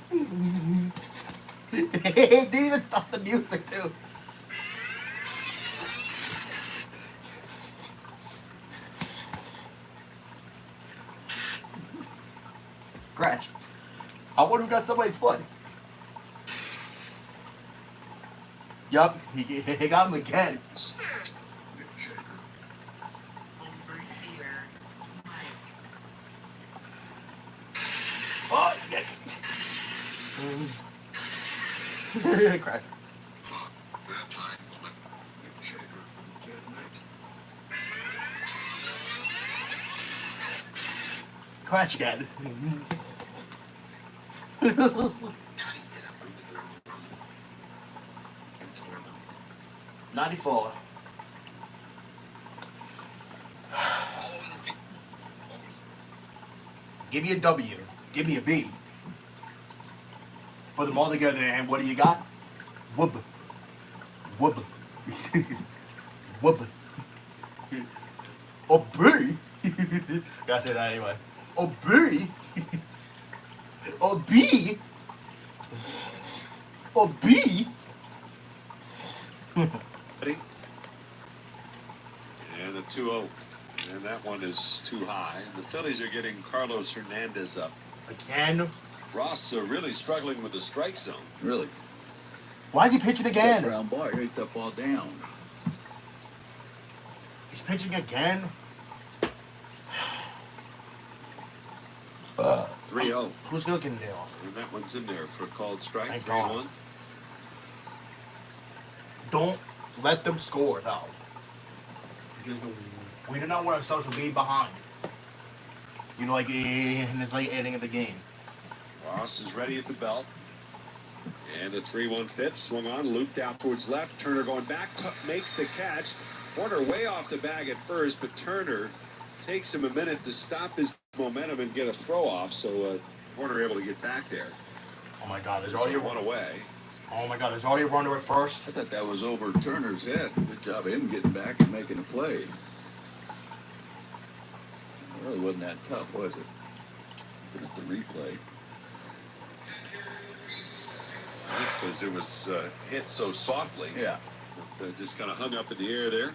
He didn't even stop the music too. Crash. I wonder who got somebody's foot. Yup, he got him again. over here. Oh, yeah. Crash. That time, Crash again. 94. Give me a W. Give me a B. Put them all together, and what do you got? Whoop. Whoop. Whoop. A B. Gotta say that anyway. A B. A B. A B. Ready? And the 2-0. And that one is too high. The Phillies are getting Carlos Hernandez up. Again? Ross really struggling with the strike zone. Really? Why is he pitching again? That ground ball, I hit that ball down. He's pitching again? 3-0. Who's looking there off? And that one's in there for a called strike. Thank 3-1. God. Don't let them score, though. We do not want ourselves to be behind. you know, like in this late inning of the game. Ross is ready at the belt. And the 3-1 pitch swung on, looped out towards left. Turner going back, makes the catch. Warner way off the bag at first, but Turner takes him a minute to stop his momentum and get a throw off. So Warner able to get back there. Oh my God, there's already a one away. Oh my God, there's already a runner at first. I thought that was over Turner's head. Good job of him getting back and making a play. It really wasn't that tough, was it? Looking at the replay. Because it was hit so softly. Yeah. Just kind of hung up in the air there.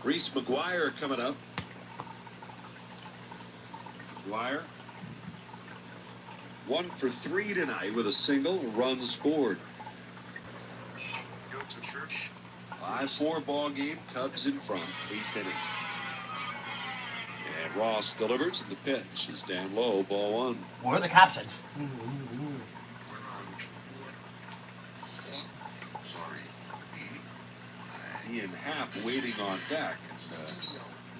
Reese McGuire coming up. McGuire 1 for 3 tonight with a single, run scored. Go to church. 5-4 ball game. Cubs in front. 8th inning. And Ross delivers, and the pitch is down low. Ball 1. Where are the captions? Ian Happ waiting on deck.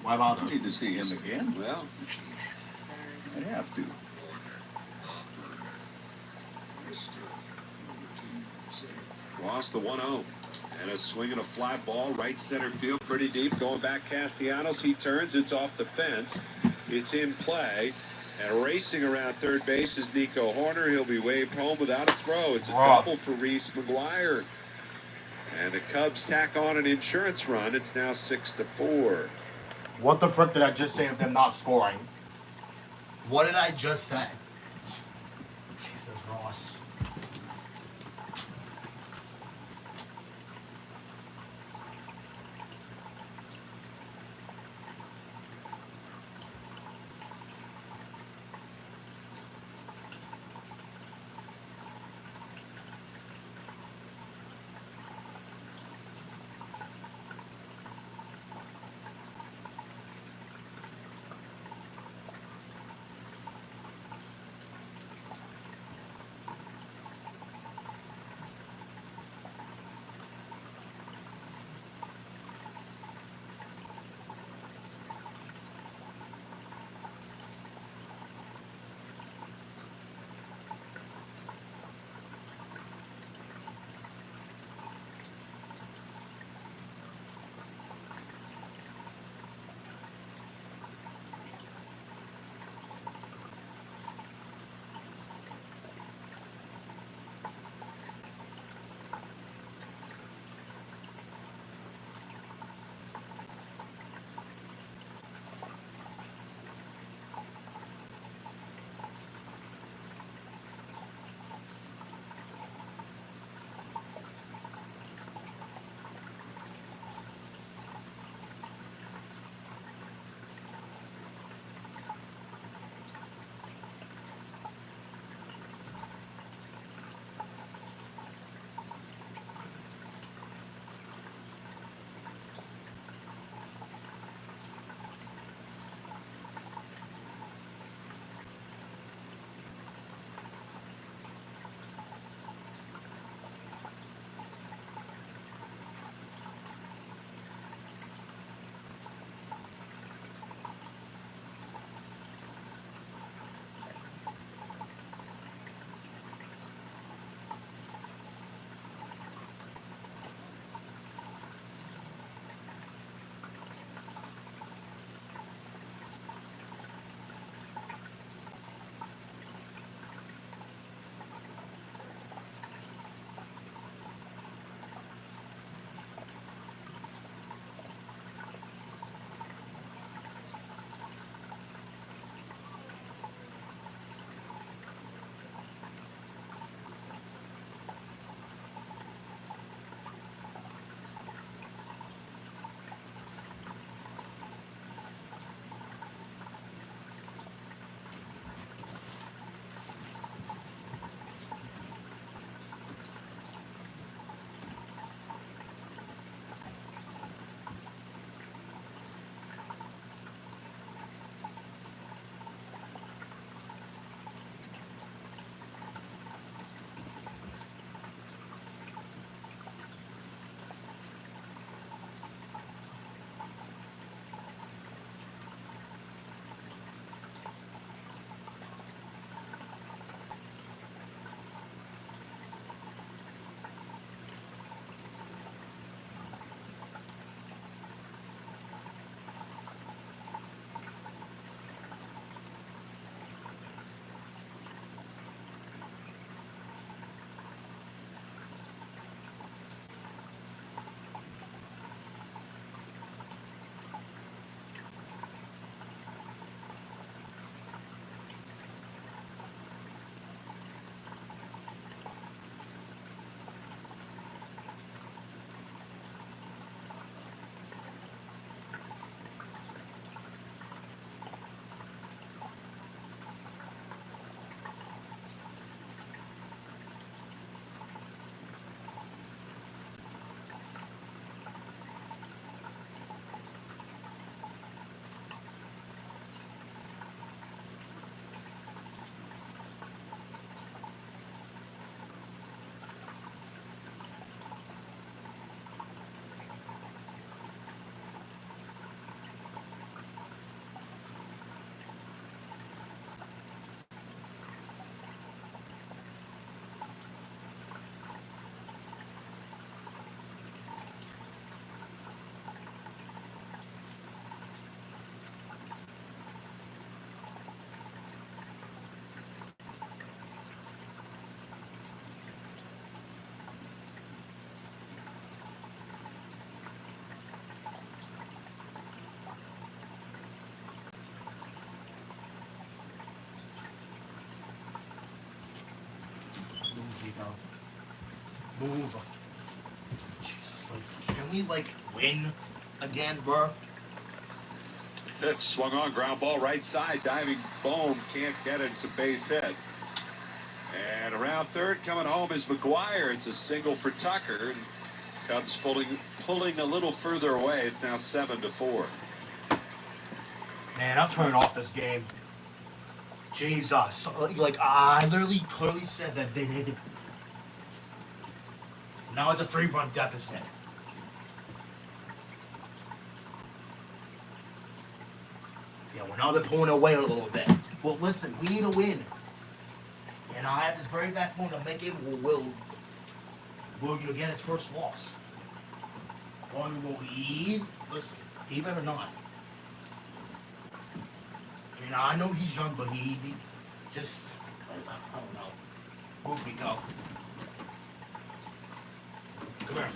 Why bother? Need to see him again. Well, I'd have to. Ross the 1-0. And a swing and a fly ball, right center field, pretty deep. Going back Castellanos, he turns, it's off the fence. It's in play. And racing around third base is Nico Horner. He'll be waved home without a throw. It's a double for Reese McGuire. And the Cubs tack on an insurance run. It's now 6-4. What the frick did I just say of them not scoring? What did I just say? Jesus, Ross. move. Jesus, like, can we, like, win again, bro? Pitch swung on, ground ball right side, diving Bohm, can't get it, it's a base hit. And around third, coming home is McGuire. It's a single for Tucker. And Cubs pulling a little further away. It's now 7-4. Man, I'm turning off this game. Jesus. Like, I literally clearly said that they did. Now it's a 3-run deficit. Yeah, well, now they're pulling away a little bit. Well, listen, we need a win. And I have this very bad phone that make it will get its first loss. One will he listen, he better not. And I know he's young, but he just I don't know. Move me go. Come here.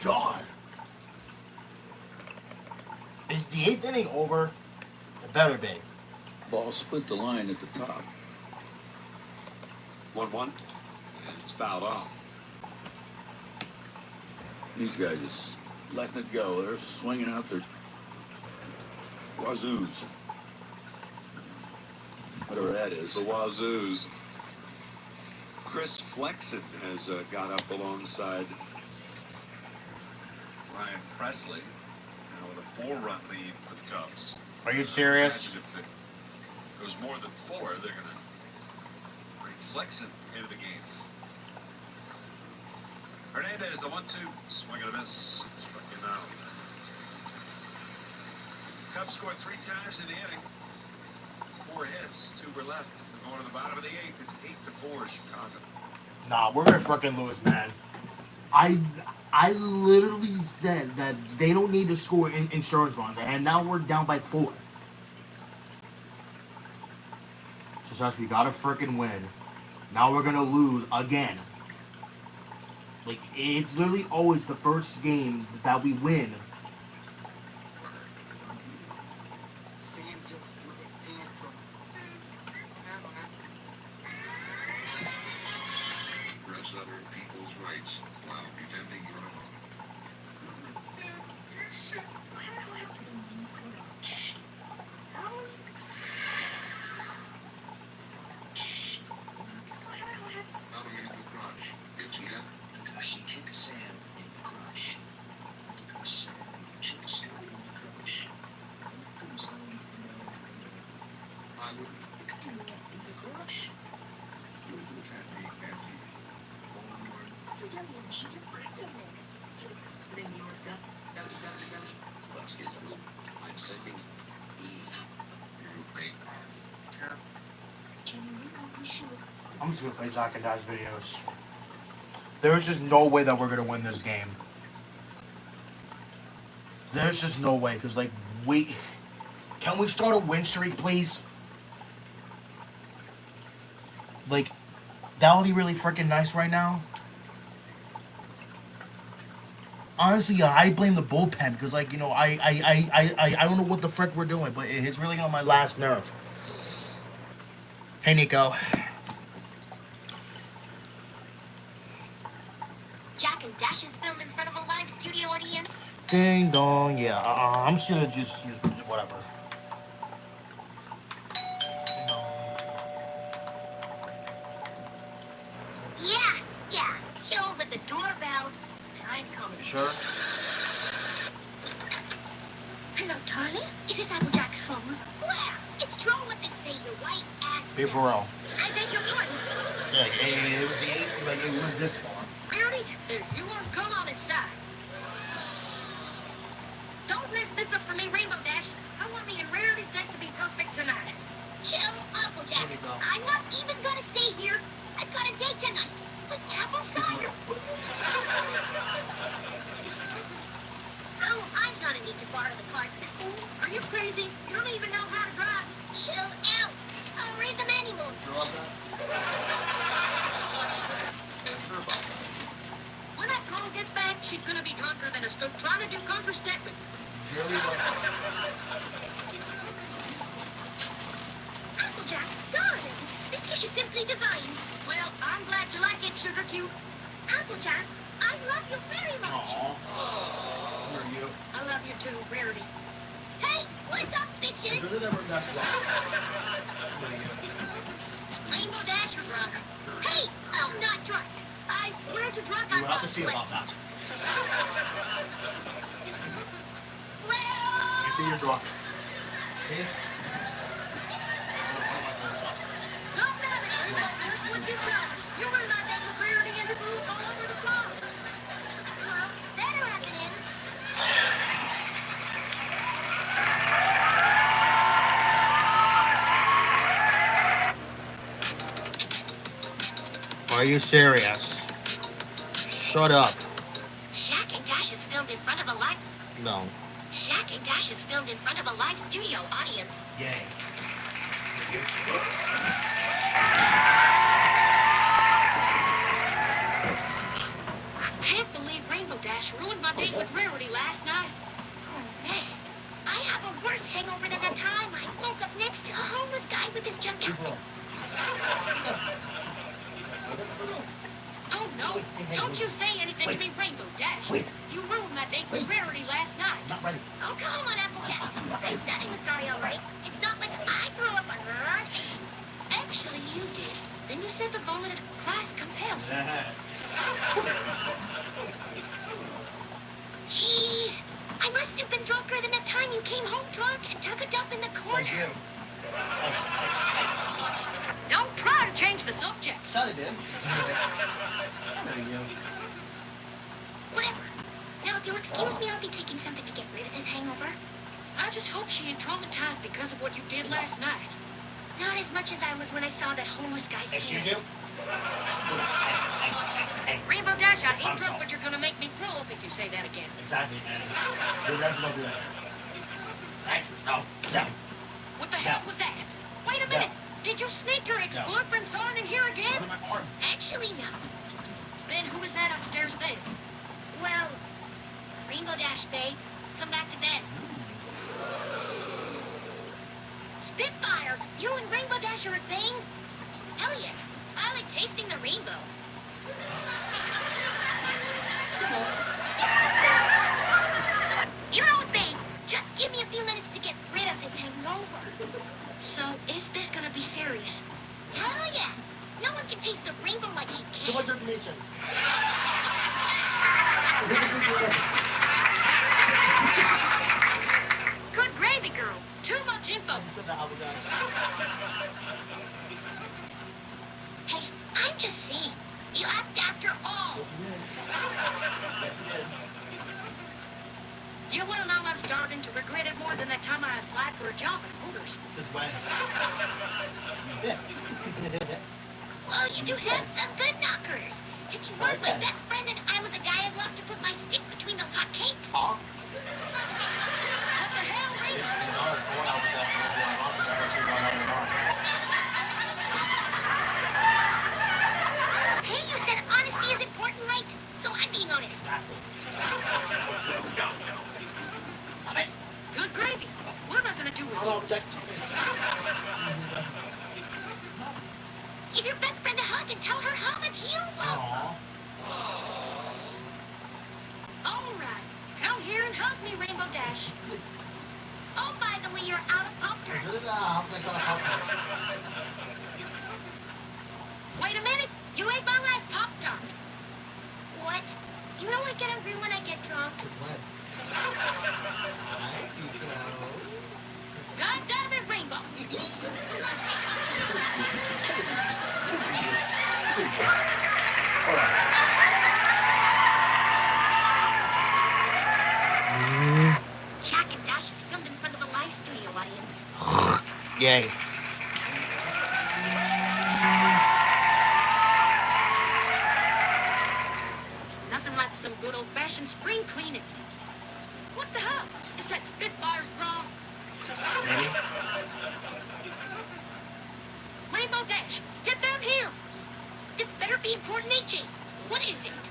God. Is the 8th inning over? It better be. Ball split the line at the top. 1-1. And it's fouled off. These guys just letting it go. They're swinging out their wazoos. Whatever that is. The wazoos. Chris Flexen has got up alongside Ryan Presley. Now with a 4-run lead for the Cubs. Are you serious? If it goes more than 4, they're going to bring Flexen into the game. Hernandez, the 1-2, swing and a miss, struck him out. Cubs scored 3 times in the inning. 4 hits, 2 were left. They're going to the bottom of the 8th. It's 8-4 Chicago. Nah, we're gonna freaking lose, man. I I literally said that they don't need to score insurance runs, and now we're down by 4. So us, we gotta freaking win. Now we're gonna lose again. Like, it's literally always the first game that we win. Rest other people's rights while defending your own. Underneath the crotch. Itchy head. Because she kicked Sam in the crotch. Because Sam kicked Sam in the crotch. I would. In the crotch. You happy, happy. I'm sending these. I'm just gonna play Jack and Dash videos. There's just no way that we're gonna win this game. There's just no way, because, like, can we start a win streak, please? Like, that would be really freaking nice right now. Honestly, I blame the bullpen, because, like, you know, I don't know what the frick we're doing, but it's really on my last nerve. Hey, Nico. Jack and Dash is filmed in front of a live studio audience. Ding dong, yeah. I'm just gonna just whatever. Yeah. Chill with the doorbell. I'm coming. You sure? Hello, darling. Is this Applejack's home? Well, it's true what they say, you white ass. Be for real. I beg your pardon. Yeah, it was the 8th, like, it went this far. Rarity, there you are. Come on inside. Don't mess this up for me, Rainbow Dash. I want me and Rarity's date to be perfect tonight. Chill, Applejack. I'm not even gonna stay here. I've got a date tonight with apple cider. So I'm gonna need to borrow the car tonight. Are you crazy? You don't even know how to drive. Chill out. I'll read the manual. When that girl gets back, she's gonna be drunker than a spook trying to do contrasteptic. Applejack, darling, this dish is simply divine. Well, I'm glad you like it, Sugar Cube. Applejack, I love you very much. Who are you? I love you too, Rarity. Hey, what's up, bitches? Rainbow Dash or drunk? Hey, I'm not drunk. I swear to drunk You I'm will have not to see about that. Well, You see you're drunk. See? don't love it. Look what you've done. You ruined my date with Rarity and your boo all over the floor. Well, better happening. Are you serious? Shut up. Shaq and Dash is filmed in front of a live. No. Shaq and Dash is filmed in front of a live studio audience. Yay. I can't believe Rainbow Dash ruined my date with Rarity last night. Oh man, I have a worse hangover than the time I woke up next to a homeless guy with his junk out. Oh no, don't you say anything to me, Rainbow Dash. You ruined my date with Rarity last night. Not ready. Oh, come on, Applejack. I said I was sorry already. It's not like I grew up on her. Actually, you did. Then you said the vomited Christ compels. Jeez, I must have been drunker than the time you came home drunk and took a dump in the corner. Don't try to change the subject. Tell it, Whatever. Now, if you'll excuse me, I'll be taking something to get rid of this hangover. I just hope she ain't traumatized because of what you did last night. Not as much as I was when I saw that homeless guy's Excuse penis. you? Rainbow Dash, I interrupt, but you're gonna make me throw up if you say that again. Exactly, man. Your refs don't do that. Hey, no, down. What the hell was that? Wait a minute. Did you sneak your ex-boyfriend's arm in here again? Actually, no. Then who is that upstairs then? Well, Rainbow Dash, babe. Come back to bed. Spitfire, you and Rainbow Dash are a thing? Hell yeah. I like tasting the rainbow. You know what, babe? Just give me a few minutes to get rid of this hangover. So, is this gonna be serious? Hell yeah. No one can taste the rainbow like she can. Too much information. Good gravy, girl. Too much info. Hey, I'm just saying. You asked after all. You wanna know I'm starting to regret it more than that time I applied for a job at Hooters. Since when? Well, you do have some good knockers. If you weren't my best friend and I was a guy, I'd love to put my stick between those hot cakes. What the hell, Hey, you said honesty is important, right? So I'm being honest. Good gravy. What am I gonna do with you? Give your best friend a hug and tell her how much you love her. All right. Come here and hug me, Rainbow Dash. Oh, by the way, you're out of Pop-Tarts. Wait a minute. You ate my last Pop-Tart. What? You know I get hungry when I get drunk. God damn it, Rainbow. Jack and Dash is filmed in front of a live studio audience. Yay. Nothing like some good old-fashioned spring cleaning. What the hell? Is that Spitfire's bra? Maybe. Rainbow Dash, get down here. This better be important, AJ. What is it?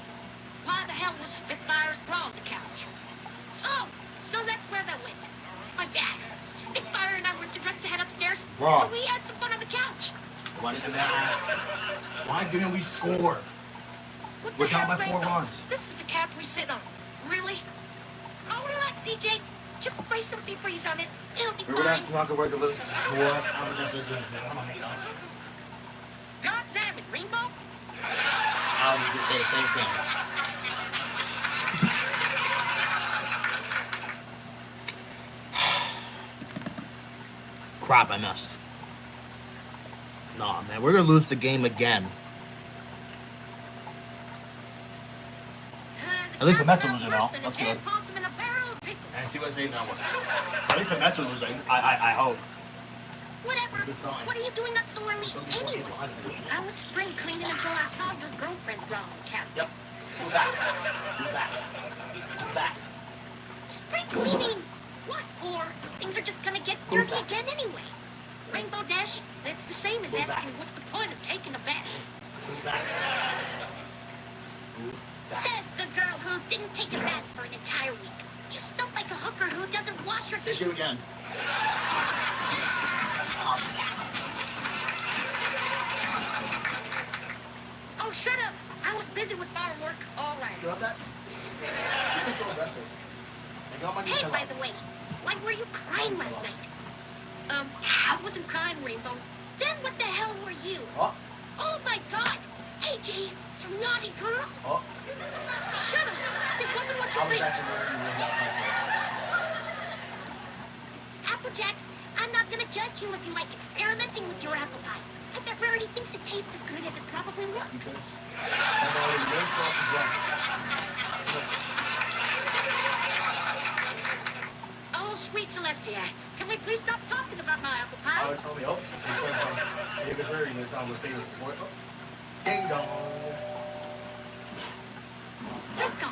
Why the hell was Spitfire's bra on the couch? Oh, so that's where that went. My dad. Spitfire and I were direct to head upstairs. Bro. So we had some fun on the couch. Why didn't that ask? Why didn't we score? What We're the down hell, by 4 Rainbow? runs. This is the cap we sit on. Really? Oh, relax, AJ. Just spray some deep freeze on it. It'll be Remember that fine. Smoker work a little tour? God damn it, Rainbow. I was going to say the same thing. Crap, I missed. Nah, man, we're going to lose the game again. At least the Mets are losing now. That's good. Possum in a barrel of pickles. And see what I say now. At least the Mets are losing. I hope. Whatever. What are you doing up so early anyway? I was spring cleaning until I saw your girlfriend's bra on the couch. Yep. Go back. Go back. Go back. Spring cleaning? What for? Things are just gonna get dirty again anyway. Rainbow Dash, that's the same as asking what's the point of taking a bath. Go back. Says the girl who didn't take a bath for an entire week. You smell like a hooker who doesn't wash her Say you again. Oh, shut up. I was busy with farm work. All right. You got that? You're so aggressive. I got my new Hey, pillow. by the way, why were you crying last night? I wasn't crying, Rainbow. Then what the hell were you? Oh. Oh my god! AJ, you naughty girl! Oh. Shut up! It wasn't what you I was think! actually wearing you in that Applejack, I'm not gonna judge you if you like experimenting with your apple pie. I bet Rarity thinks it tastes as good as it probably looks. I'm already this close to drunk. Oh, sweet Celestia, can we please stop talking about my apple pie? Oh, tell me. Oh, he's going from Davis Rarity. That's on his favorite before. Oh. Ding dong. Rico,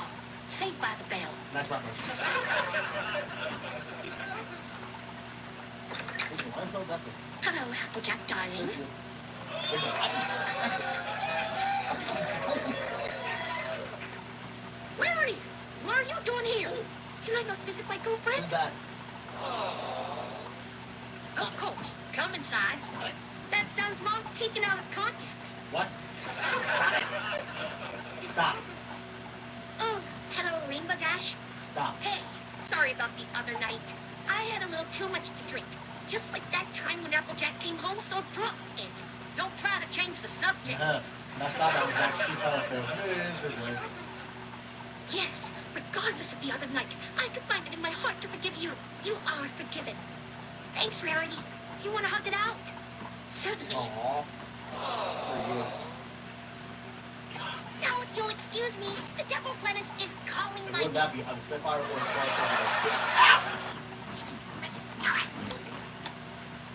Saved by the Bell. Nice reference. Hello, Applejack, darling. Rarity, what are you doing here? Can I not visit my girlfriend? Who's that? Of course. Come inside. That sounds wrong taken out of context. What? Stop it. Stop. Oh, hello, Rainbow Dash. Stop. Hey, sorry about the other night. I had a little too much to drink. Just like that time when Applejack came home so drunk. And don't try to change the subject. That's not Applejack. She told Phil. Miserably. Yes, regardless of the other night, I could find it in my heart to forgive you. You are forgiven. Thanks, Rarity. Do you want to hug it out? Certainly. Aww. Now, if you'll excuse me, the devil's lettuce is calling my Would name. that be a Spitfire or a Spitfire?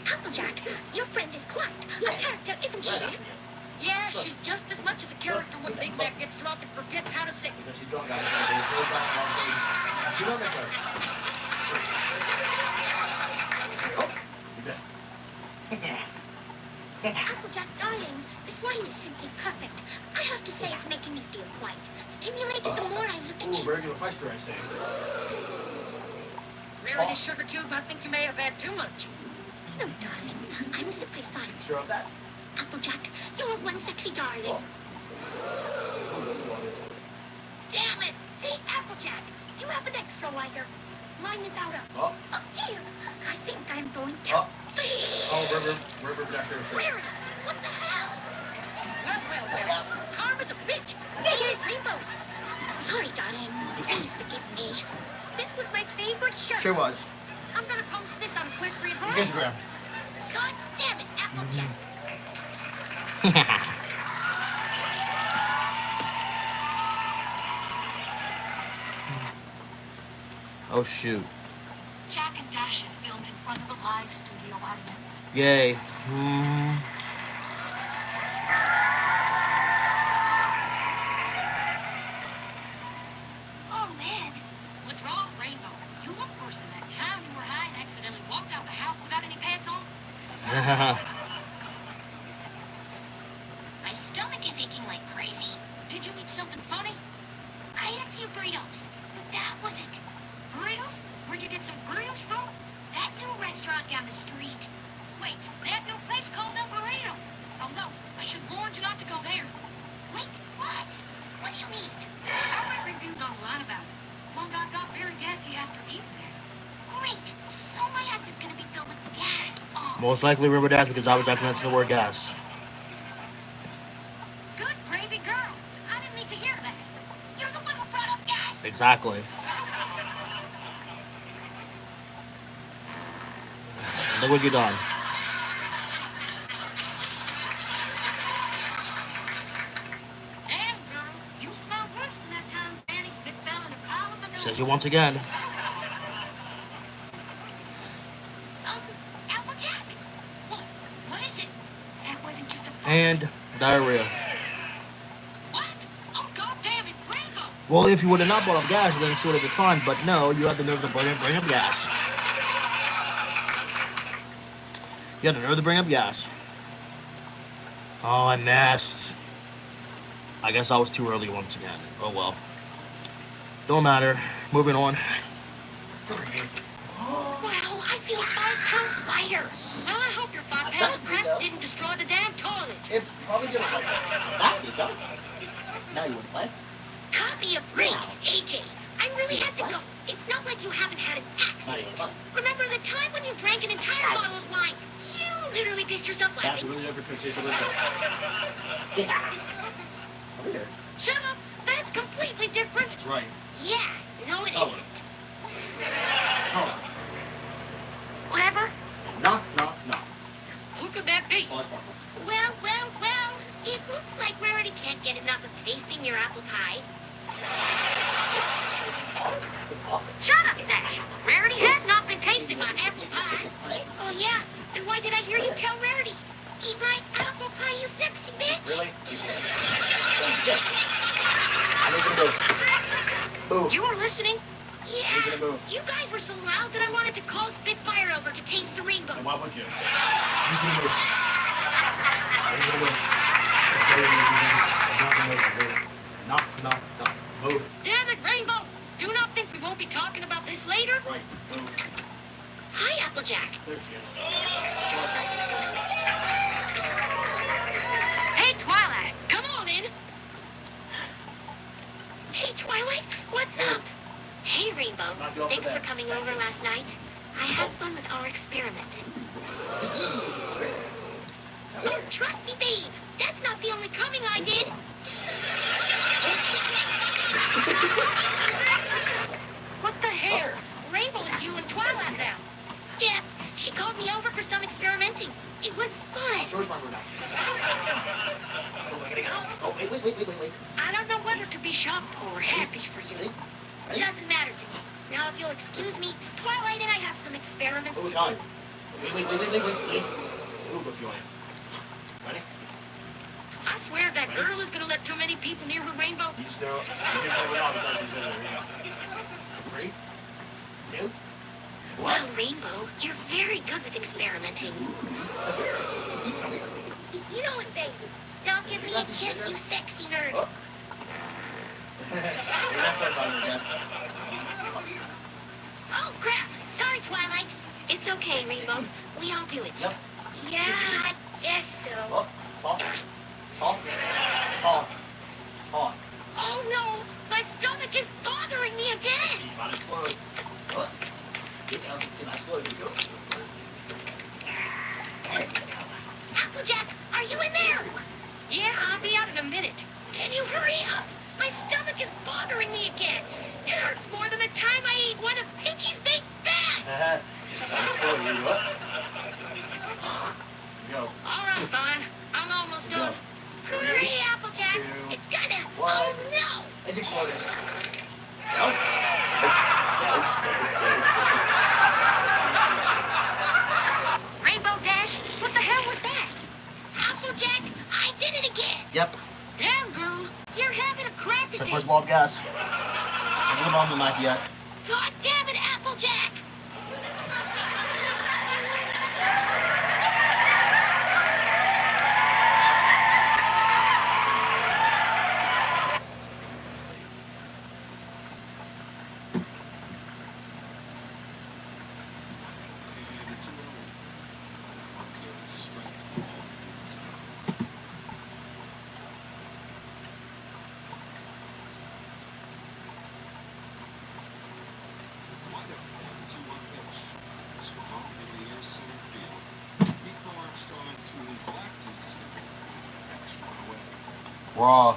Applejack, your friend is quite a character, isn't she? Yeah, she's just as much as a character when Big Mac gets drunk and forgets how to sing. Because she's drunk out of the Applejack, darling, this wine is simply perfect. I have to say it's making me feel quite stimulated the more I look at you. Regular fight story, I say. Rarity Sugar Cube, I think you may have had too much. No, darling, I'm simply fine. Sure of that? Applejack, you're one sexy darling. Damn it! Hey, Applejack, do you have an extra lighter? Mine is out of... Oh, dear. I think I'm going to... River Dash. Where? What the hell? Well. Karma's a bitch. Hey, Rainbow. Sorry, darling. Please forgive me. This was my favorite shirt. Sure was. I'm gonna post this on Equestrian Road. Instagram. God damn it, Applejack. Oh shoot. Jack and Dash is filmed in front of a live studio audience. Yay. Oh, man. What's wrong, Rainbow? You look worse than that time you were high and accidentally walked out the house without any pants on. My stomach is aching like crazy. Did you eat something funny? I ate a few burritos, but that was it. Burritos? Where'd you get some burritos from? That new restaurant down the street. Wait, they have no place called El Burrito. Oh no, I should warn you not to go there. Wait, what? What do you mean? I read reviews online about it. One guy got very gassy after eating there. Great, so my ass is gonna be filled with gas. Oh. Most likely River Dash because I was acting to the word gas. Good gravy girl. I didn't need to hear that. You're the one who brought up gas. Exactly. Look what you done. Damn, girl. You smell worse than that time Fanny Smith fell in a pile of manure. Says you once again. Applejack? What is it? That wasn't just a fart. And diarrhea. What? Oh, God damn it, Rainbow. Well, if you would have not brought up gas, then it would have been fine. But no, you had the nerve to bring up gas. You had the nerve to bring up gas. Oh, I missed. I guess I was too early once again. Oh well. Don't matter. Moving on. Wow, I feel 5 pounds lighter. Well, I hope your 5 pounds of crap didn't destroy the damn toilet. It probably did like that. You go. Now you would play. Copy a break, AJ. I really had to go. It's not like you haven't had an accident. Remember the time when you drank an entire bottle of wine? You literally pissed yourself That's laughing. really different conversation with this. Yeah. Over here. Shut up. That's completely different. That's right. Yeah, no it isn't. Oh. Whatever. No. Who could that be? Oh, that's wonderful. Well. It looks like Rarity can't get enough of tasting your apple pie. Shut up, Dash. Rarity has not been tasting my apple pie. Oh, yeah? Then why did I hear you tell Rarity? Eat my apple pie, you sexy bitch. Really? You were listening? Yeah. You guys were so loud that I wanted to call Spitfire over to taste the rainbow. And why would you? I need you to move. No. Move. Damn it, Rainbow! Do not think we won't be talking about this later. Right. Move. Hi, Applejack. There she is. Hey, Twilight, come on in. Hey, Twilight, what's up? Hey, Rainbow. Thanks for coming over last night. I had fun with our experiment. Oh, trust me, babe. That's not the only coming I did. What the hell? Rainbow, it's you and Twilight now. Yeah, she called me over for some experimenting. It was fun. Oh, wait. I don't know whether to be shocked or happy for you. Doesn't matter to me. Now, if you'll excuse me, Twilight and I have some experiments to do. Wait. Ooh, what's going on? Ready? I swear that girl is gonna let too many people near her Rainbow. You just never know because he's in there. 3, 2. Well, Rainbow, you're very good with experimenting. You know it, baby. Now give me a kiss, you sexy nerd. Oh, crap. Sorry, Twilight. It's okay, Rainbow. We all do it. Yep. Yeah, I guess so. Oh, no. My stomach is bothering me again. Applejack, are you in there? Yeah, I'll be out in a minute. Can you hurry up? My stomach is bothering me again. It hurts more than the time I ate one of Pinky's baked bags. Go. All right, fine. I'm almost done. Hurry, Applejack. It's gonna... Oh, no. It's exploding. Rainbow Dash, what the hell was that? Applejack, I did it again. Yep. Damn, girl. You're having a crappy So day. first wall of gas. Hasn't come on the knife yet. God damn it, Applejack. Raw.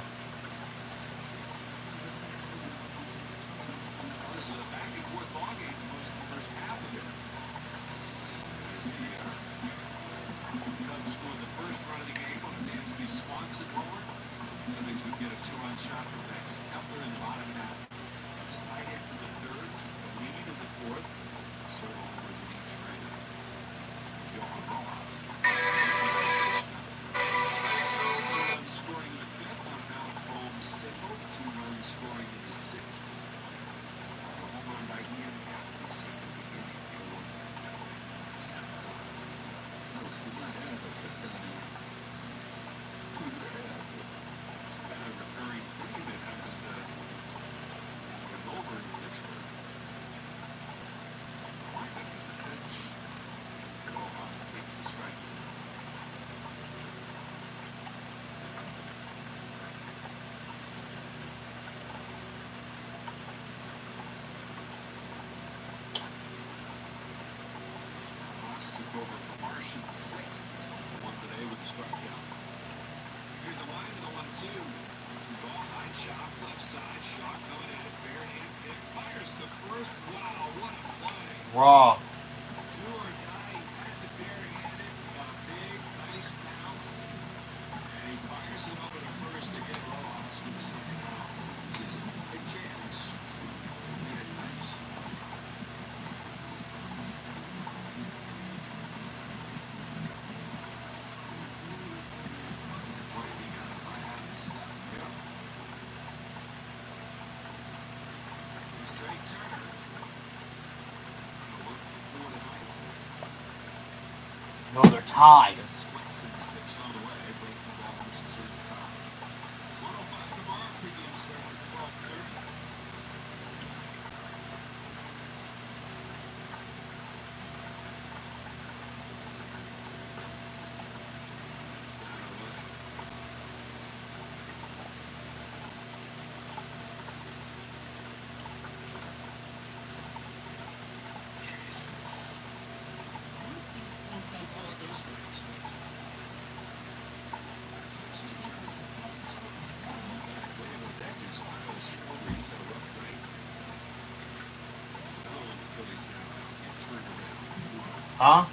Raw. tied. Six's pitch on the way, breaking the ball, misses inside. 105 tomorrow. Pregame starts at 12:30. It's down and away. Huh?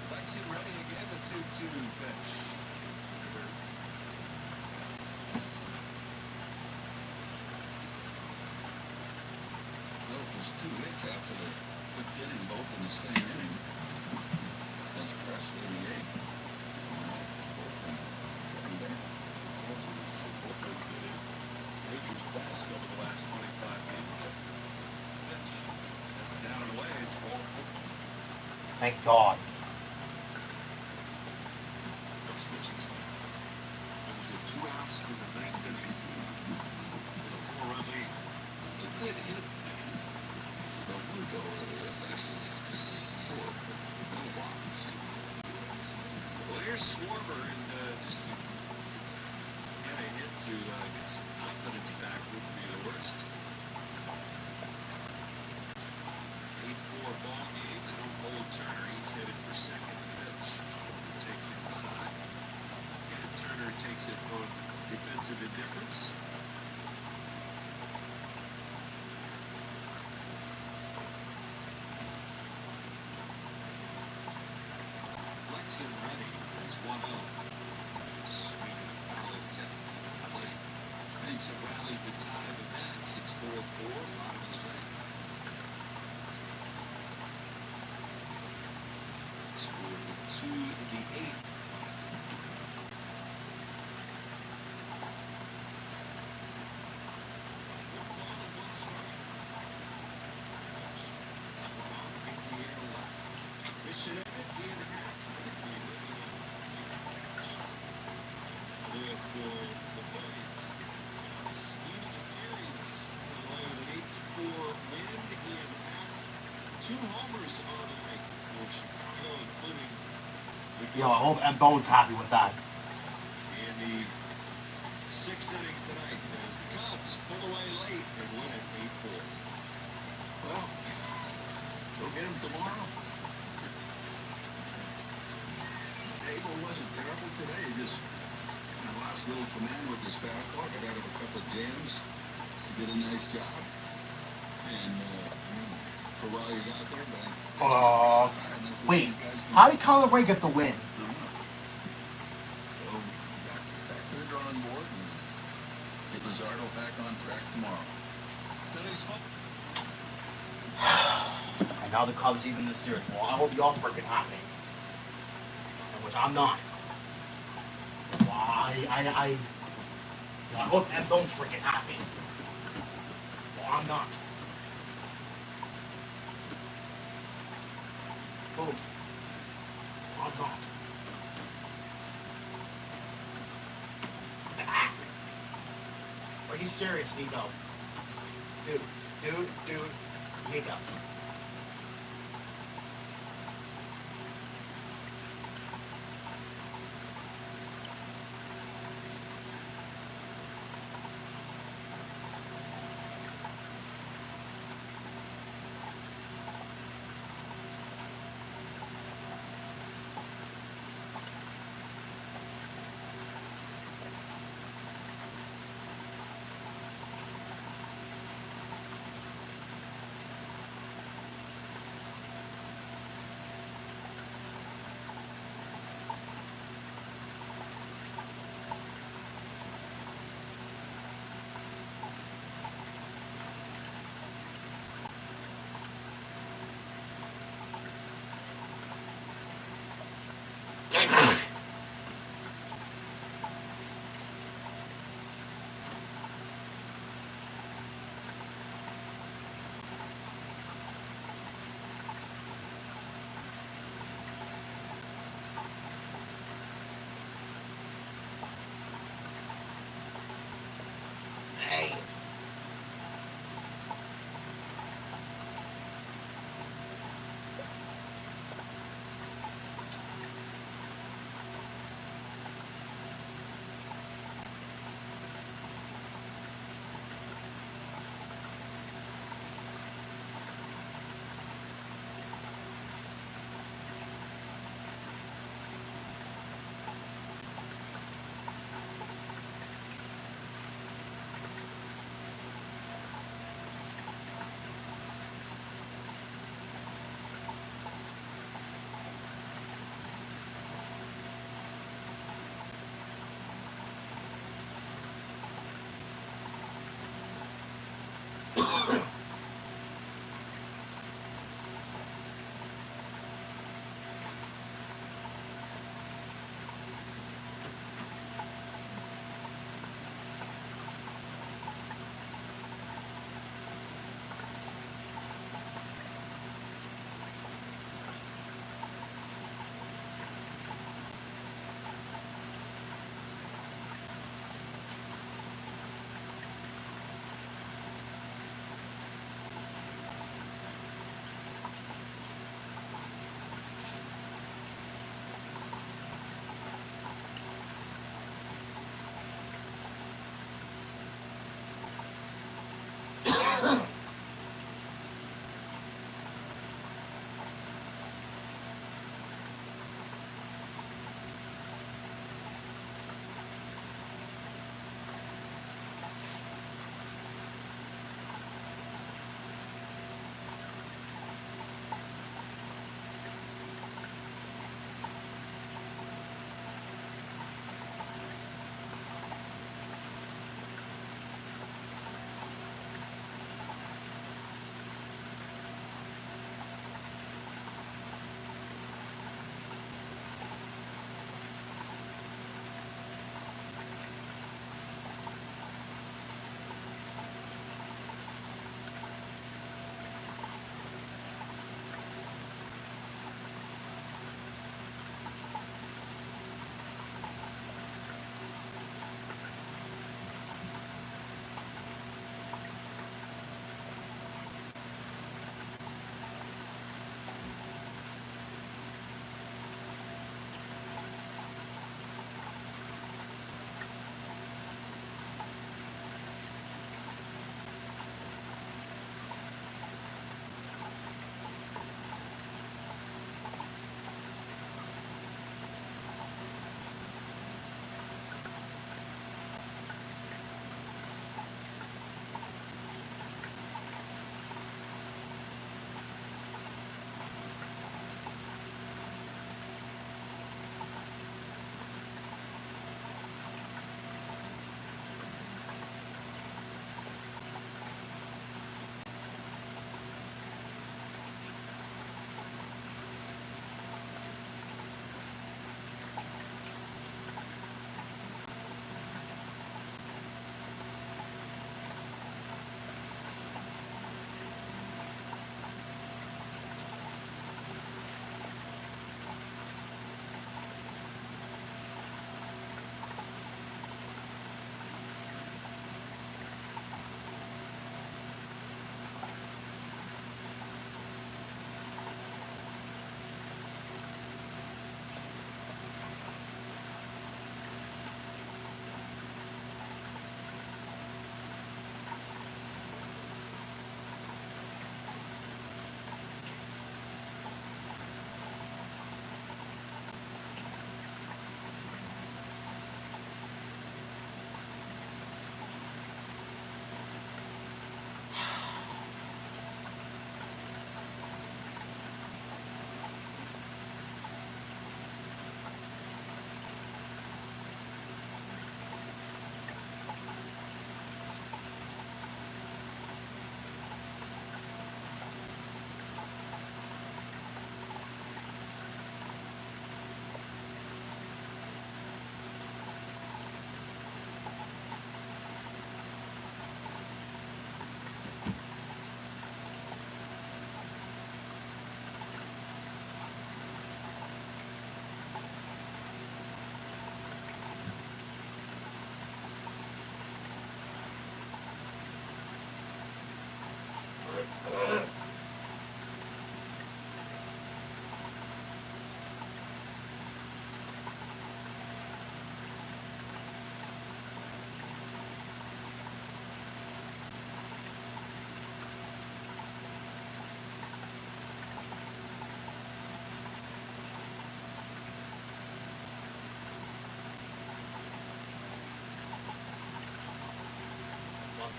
Lexi ready again, the 2-2 pitch. Well, it was 2 hits after the 5th inning, both in the same inning. That's Presley in the 8th. Major's best over the last 25 games. Pitch. That's down and away. It's ball. Thank God. Next pitching staff. Brings with 2 outs in the 9th inning. With a 4-run lead. It did hit the window earlier. No walks. Well, here's Schwarber, and just to get a hit to get some confidence back wouldn't be the worst. 8-4 ball game. They don't hold Turner. He's headed for second pitch. Schwarber takes it inside. And Turner takes it on defensive indifference. Flexen ready. It's 1-0. Swinging a foul tip at the plate. Thanks have rallied the tide of the Mets. It's 4-4. Bottom of the 9th. Scored with 2 in the 8th. Mission at the end of half. With the Phillies. Leading the series. With an 8-4 win in half. 2 homers on the night for Chicago, including the Yo, I hope M. Bone's happy with that. in the 6th inning tonight as the Cubs pull away late and win it 8-4. Well, go get him tomorrow. Abel wasn't terrible today. He just kind of lost a little command with his fastball. Got out of a couple of jams. He did a nice job. And for while he's out there, but Wait, how did Colin Ray get the win? so back to the drawing board and get Luzardo back on track tomorrow. Today's fun. And now the Cubs even the series. Well, I hope y'all freaking happy. Which I'm not. Well, I hope M. Bone's freaking happy. Well, I'm not. Boom. I'm not. Are you serious, Nico? Dude, Nico.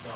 So.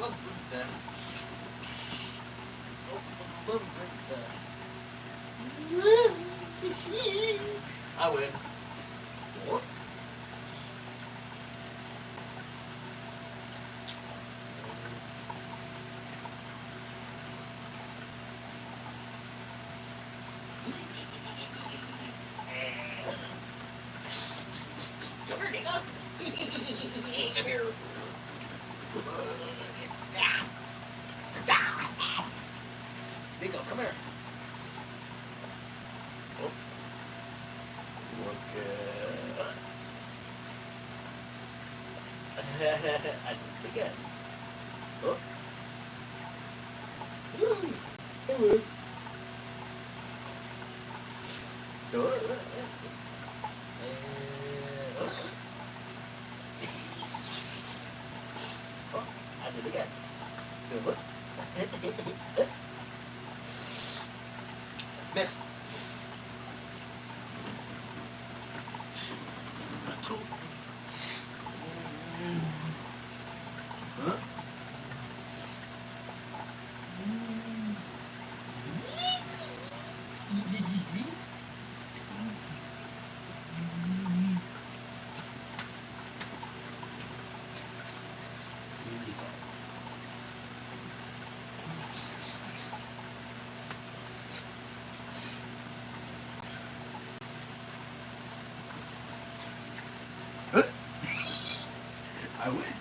Love birthday. Oh, love birthday. I win. What? Come here, Nico. Come here. Nico, come here. Oh. Okay. I did it again. Oh. Come here. Oh, I did it again. Good. Next. Huh? I win.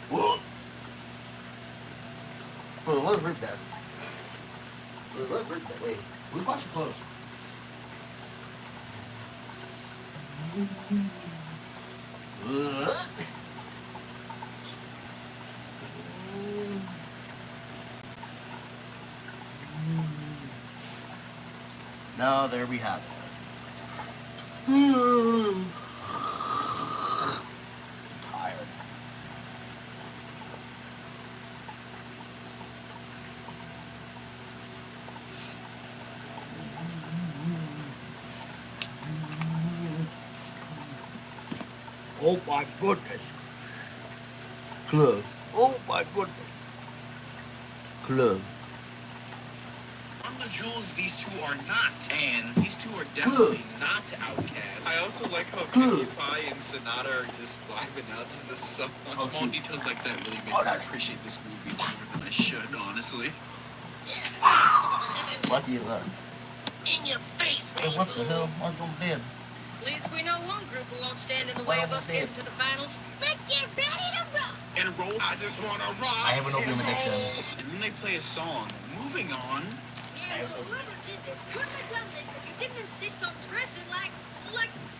Whoa. For the love of that. For the love of that. Wait, who's watching close? Now there we have it. Tired. Oh my goodness. Club. Oh my goodness. Club. On the Jules, these two are not. And these two are definitely not outcasts. I also like how Cutie Pie and Sonata are just vibing out to this song. Small details like that really make me appreciate this movie more than I should, honestly. What do you love? In your face, Hey, what the hell? What's on dead? At least we know one group who won't stand in the way of us getting to the finals. Let's get ready to rock! And roll, I just wanna rock. I have an opium addiction. And then they play a song. Moving on. Yeah, well, whoever did this couldn't have done this if you didn't insist on dressing like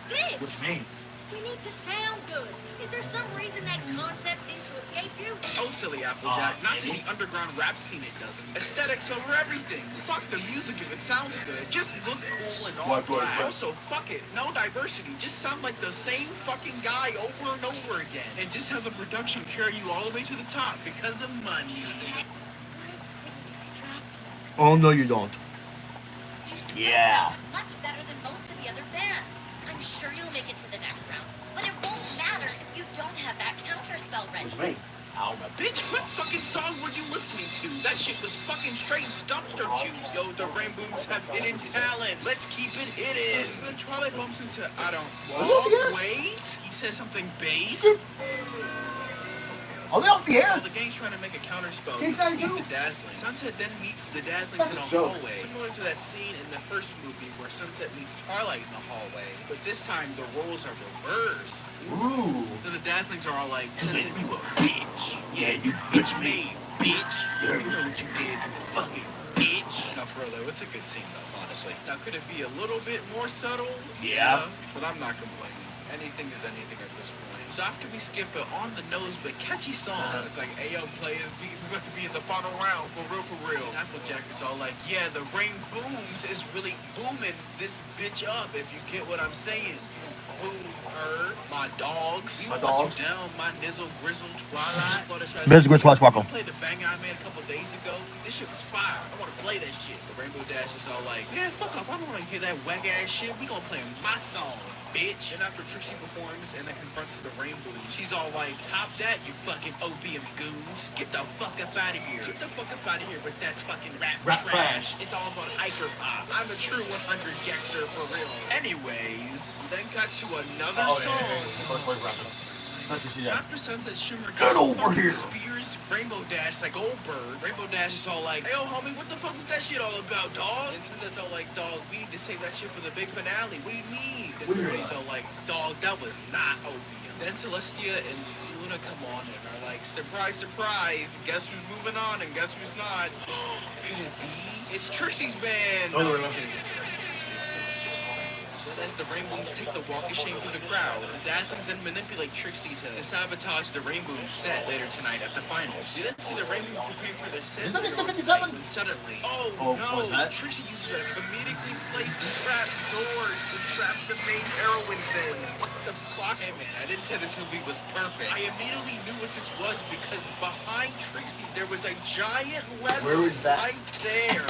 this. What do you mean? We need to sound good. Is there some reason that concept seems to escape you? Oh, silly Applejack. Not to the underground rap scene, it doesn't. Aesthetics over everything. Fuck the music if it sounds good. Just look cool and all black. Also, fuck it. No diversity. Just sound like the same fucking guy over and over again. And just have the production carry you all the way to the top because of money. That's pretty distracting. Oh no, you don't. You still Yeah. sound much better than most of the other bands. I'm sure you'll make it to the next round, but it won't matter if you don't have that counterspell ready. What do you mean? Ow, my Bitch, what fucking song were you listening to? That shit was fucking straight dumpster juice. Yo, the Rainbows have hidden talent. Let's keep it hidden. And then Twilight bumps into, I don't, wait. He says something bass. Are they off the air? The gang's trying to make a counterspell to King defeat the Dazzling. Sunset then meets the Dazzlings in a hallway, similar to that scene in the first movie where Sunset meets Twilight in the hallway. But this time the roles are reversed. Ooh. So the Dazzlings are all like, Sunset, you a bitch. Yeah, you bitch me, bitch. You know what you did, you fucking bitch. Now, for real though, it's a good scene though, honestly. Now, could it be a little bit more subtle? Yeah. But I'm not complaining. anything is anything at this point. So after we skip an on the nose but catchy song, it's like, "Ayo, players, we got to be in the final round for real." And Applejack is all like, "Yeah, the rain booms is really booming this bitch up. If you get what I'm saying." Boomer, my dogs. My Want dogs. you down, my nizzle, grizzle, twilight. Nizzle, grizzle, twilight, sparkle. I played the banger I made a couple days ago. This shit was fire. I want to play that shit. The Rainbow Dash is all like, "Man, fuck off. I don't want to hear that whack ass shit. We gonna play my song, bitch." And after Trixie performs and then confronts the Rainbows, she's all like, "Top that, you fucking opium goons. Get the fuck up out of here. Get the fuck up out of here with that fucking rap trash. It's all about hyper pop. I'm a true 100 Gexer for real." Anyways, then cut to another song. Let me see that. After Sunset Shimmer Get over here. Spears Rainbow Dash like Goldberg. Rainbow Dash is all like, "Hey, yo, homie, what the fuck was that shit all about, dog?" And Sunset's all like, "Dog, we need to save that shit for the big finale. What do you mean?" And Birdie's all like, "Dog, that was not opium." Then Celestia and Luna come on and are like, "Surprise, surprise. Guess who's moving on and guess who's not?" Could it be? It's Trixie's band. No, No, no, no. I'm kidding. It's just as the Rainbows take the walk of shame through the crowd, the Dazzlings then manipulate Trixie to sabotage the Rainbow set later tonight at the finals. You didn't see the Rainbows preparing for their set. Is that Extra 57? Suddenly, Oh, no! what's that? Trixie uses a comedically placed trap door to trap the main heroines in. What the fuck? Hey man, I didn't say this movie was perfect. I immediately knew what this was because behind Trixie there was a giant letter Where is that? right there.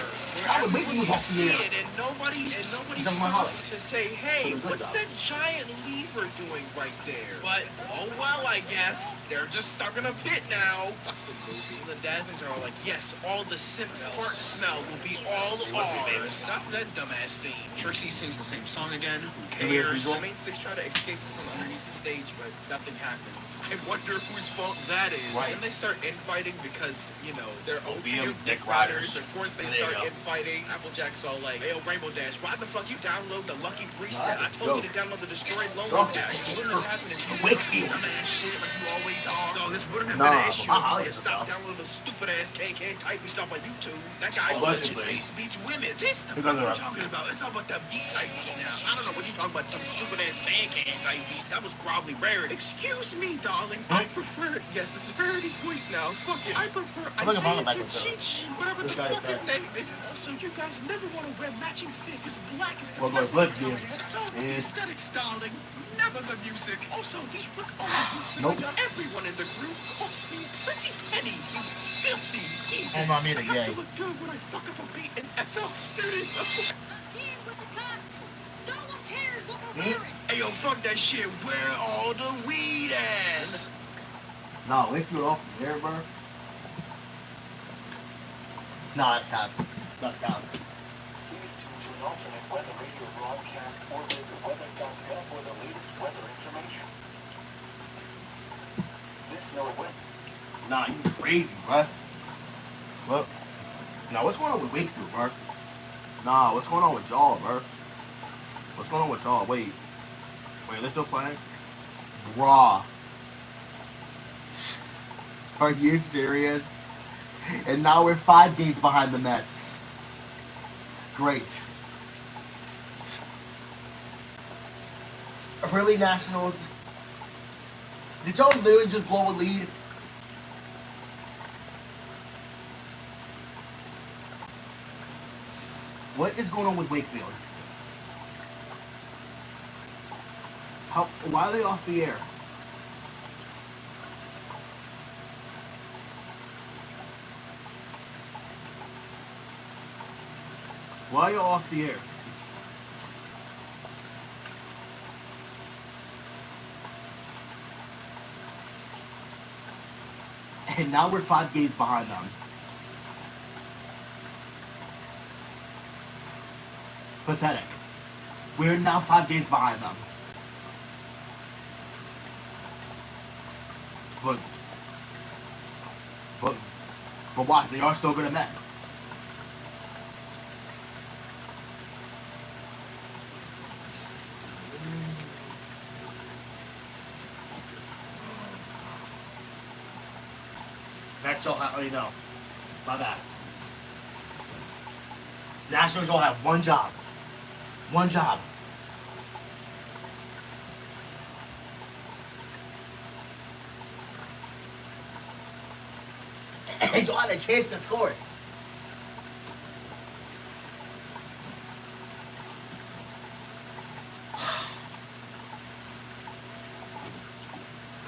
Oh, the Wiki was off the air. And nobody He's on my stopped heart. to say, "Hey, what's that giant lever doing right there?" But oh well, I guess they're just stuck in a pit now. Fuck the movie. The Dazzlings are all like, "Yes, all the simp fart smell will be all ours." After that dumbass scene, Trixie sings the same song again. Who cares? The main six try to escape from underneath the stage, but nothing happens. I wonder whose fault that is. Right. Then they start infighting because, you know, they're Opium opium dick dick riders. riders. Of course, they There you start go. infighting. Applejack's all like, "Hey, yo, Rainbow Dash, why the fuck you download the Lucky Reset? I told you to download the Destroyed Lonely Dash. It wouldn't have happened if you Wakefield. dumbass shit like you always are. Dog, this wouldn't have Nah, been an issue. but if I'll you get stop it, downloading those stupid ass KK typing stuff on YouTube. That guy Allegedly. beats women. That's the Because fuck we're of- talking about. It's all about them yeet type beats now. I don't know what you talking about. Some stupid ass KK type beats. That was probably rare. Excuse me, darling. I prefer. Yes, this is Verity's voice now. Fuck it. I prefer. I I'm looking say for it the to back of Cheech. Whatever the This guy fuck his is name is. Also, you guys never want to wear matching fits. Black is the Well, best let's color. get it. It's all the Yeah. aesthetics, darling. Never the music. Also, these Rick Owens boots Nope. like everyone in the group cost me a pretty penny. You filthy heathens. And I made I it have gay. to look good when I fuck up a beat in FL Studio. Again with the costume. No one cares what we're wearing. Hey, yo, fuck that shit. Where all the weed at? Nah, Wakefield off the air, bro. Nah, that's cap. That's cap. Nah, you crazy, bro. What? Nah, what's going on with Wakefield, bro? Nah, what's going on with y'all, bro? What's going on with y'all? Wait, they're still playing? Bruh. Are you serious? And now we're 5 games behind the Mets. Great. Really, Nationals? Did y'all literally just blow a lead? What is going on with Wakefield? Why are they off the air? Why are you off the air? And now we're 5 games behind them. Pathetic. We're now 5 games behind them. But why? They are still good at men. That's all I already know. My bad. Nationals all have one job. One job. and y'all had a chance to score.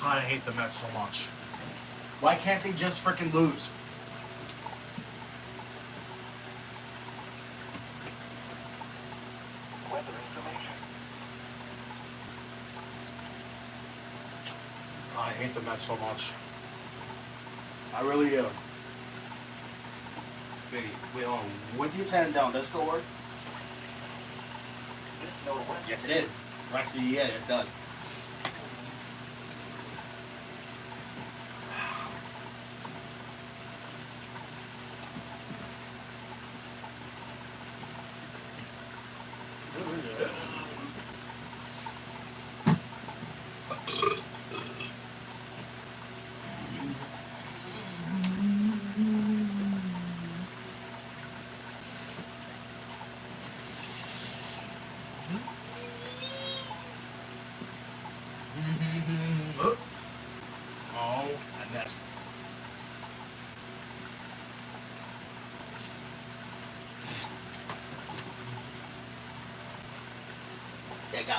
God, I hate the Mets so much. Why can't they just freaking lose? Weather information. God, I hate the Mets so much. I really do. Wait, hold on. With the 10 down, does it still work? Yes, it is. Actually, yeah, it does. Oh, I missed. There you go.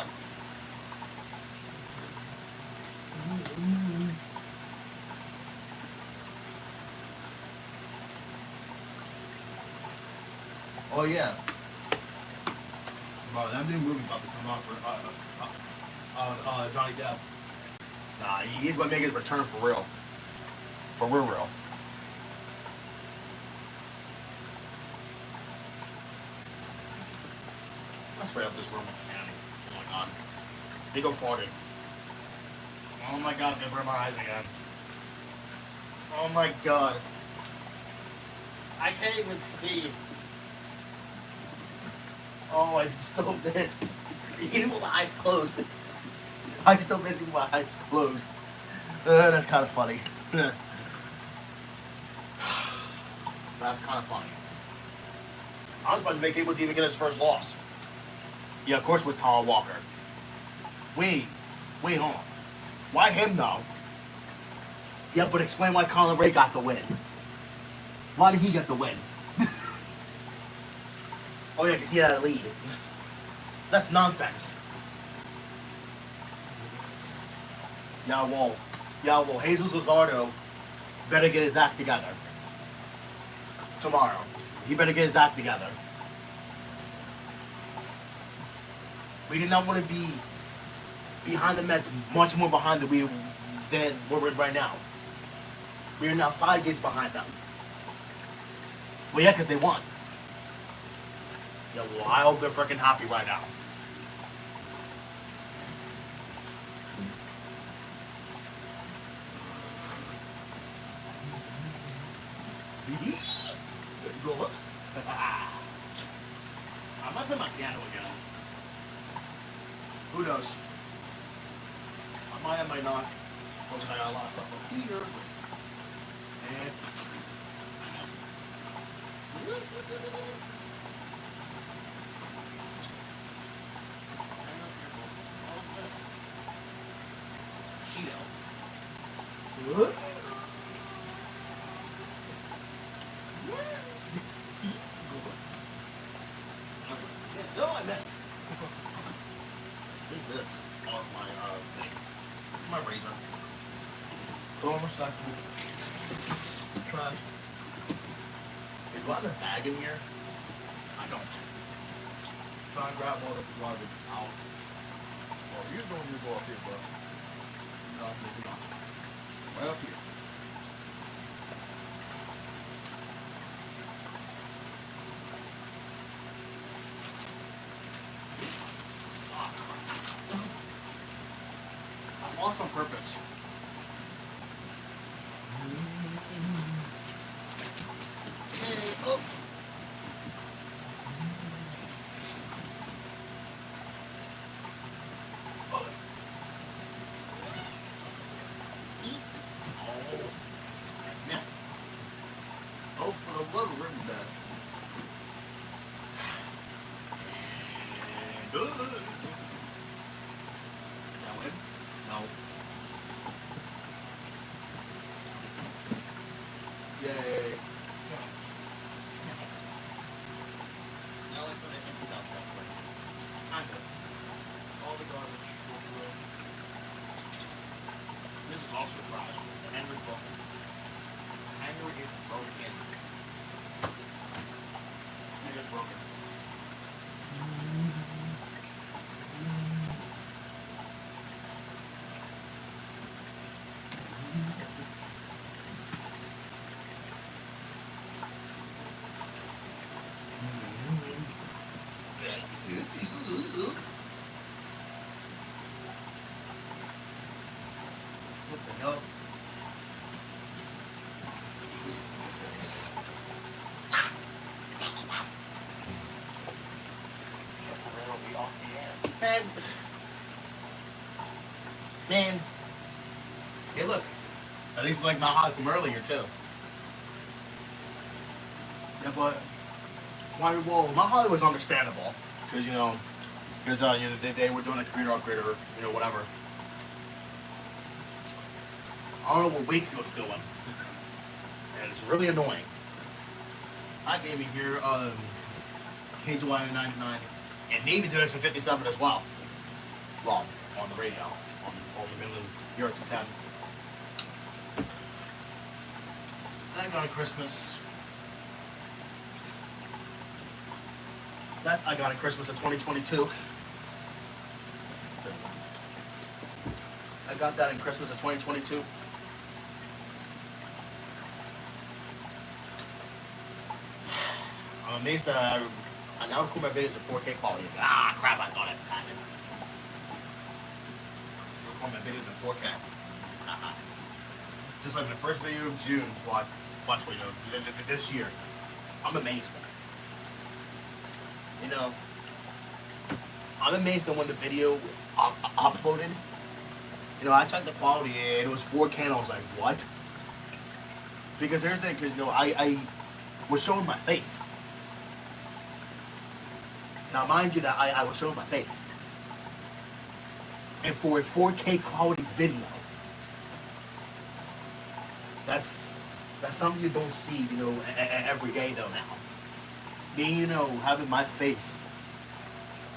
Oh yeah. Bro, that new movie about to come out for Johnny Depp. Nah, he's gonna make his return for real. For real, real. I'll spray up this room with the candy. Oh my god. They go farting. Oh my god, it's gonna burn my eyes again. Oh my god. I can't even see. Oh, I still missed. Even with my eyes closed. I'm still missing with my eyes closed. That's kind of funny. That's kind of funny. I was about to make able to even get his first loss. Yeah, of course it was Tom Walker. Wait, hold on. Why him though? Yeah, but explain why Colin Ray got the win. Why did he get the win? Oh yeah, because he had a lead. That's nonsense. Yeah, well, Jesus Luzardo better get his act together. Tomorrow. He better get his act together. We did not want to be behind the Mets, much more behind than we're in right now. We are now 5 games behind them. Well, yeah, because they won. Yeah, well, I hope they're freaking happy right now. Go look. I might play my piano again. Who knows? I might, I might not. Because I got a lot of stuff up here. And Cheeto. No, I meant. What is this? Oh, my thing. My razor. Throw in recyclable. Trash. Hey, do I have a bag in here? I don't. Try and grab all the garbage out. Oh, you don't need to go up here, bro. No, maybe not. Right up here. I lost on purpose. Oh. Oh, for the love of Riverdale. That win? No. Yay. Man. Hey, look. At least like Mount Holly from earlier, too. Yeah, but... Why, well, Mount Holly was understandable. Because, you know, they were doing a computer upgrade or, you know, whatever. I don't know what Wakefield's doing. And it's really annoying. I gave me here, KGY 99, and Navy Direction 57 as well. Well, on the radio, on the Midland Europe to 10. I got on Christmas. That I got on Christmas of 2022. I got that in Christmas of 2022. I'm amazed that I now record my videos in 4K quality. Ah, crap, I thought I had it. Record my videos in 4K. Just like in the first video of June, watch, you know, this year. I'm amazed. You know, I'm amazed that when the video uploaded, you know, I checked the quality and it was 4K and I was like, what? Because here's the thing, because, you know, I was showing my face. Now, mind you that I was showing my face. And for a 4K quality video, that's something you don't see, you know, every day though now. Being, you know, having my face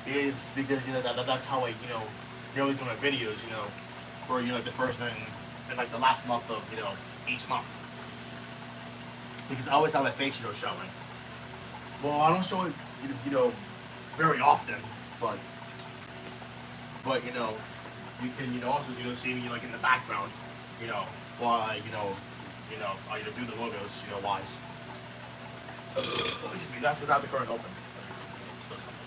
is because, you know, that's how I, you know, really do my videos, you know, for, you know, the first and like the last month of, you know, each month. Because I always have my face, you know, showing. Well, I don't show it, you know, very often, but you know, you can, you know, also, you know, see me like in the background, you know, while I, you know, I do the logos, you know, wise. Excuse me, that's because I have the current open. Still something.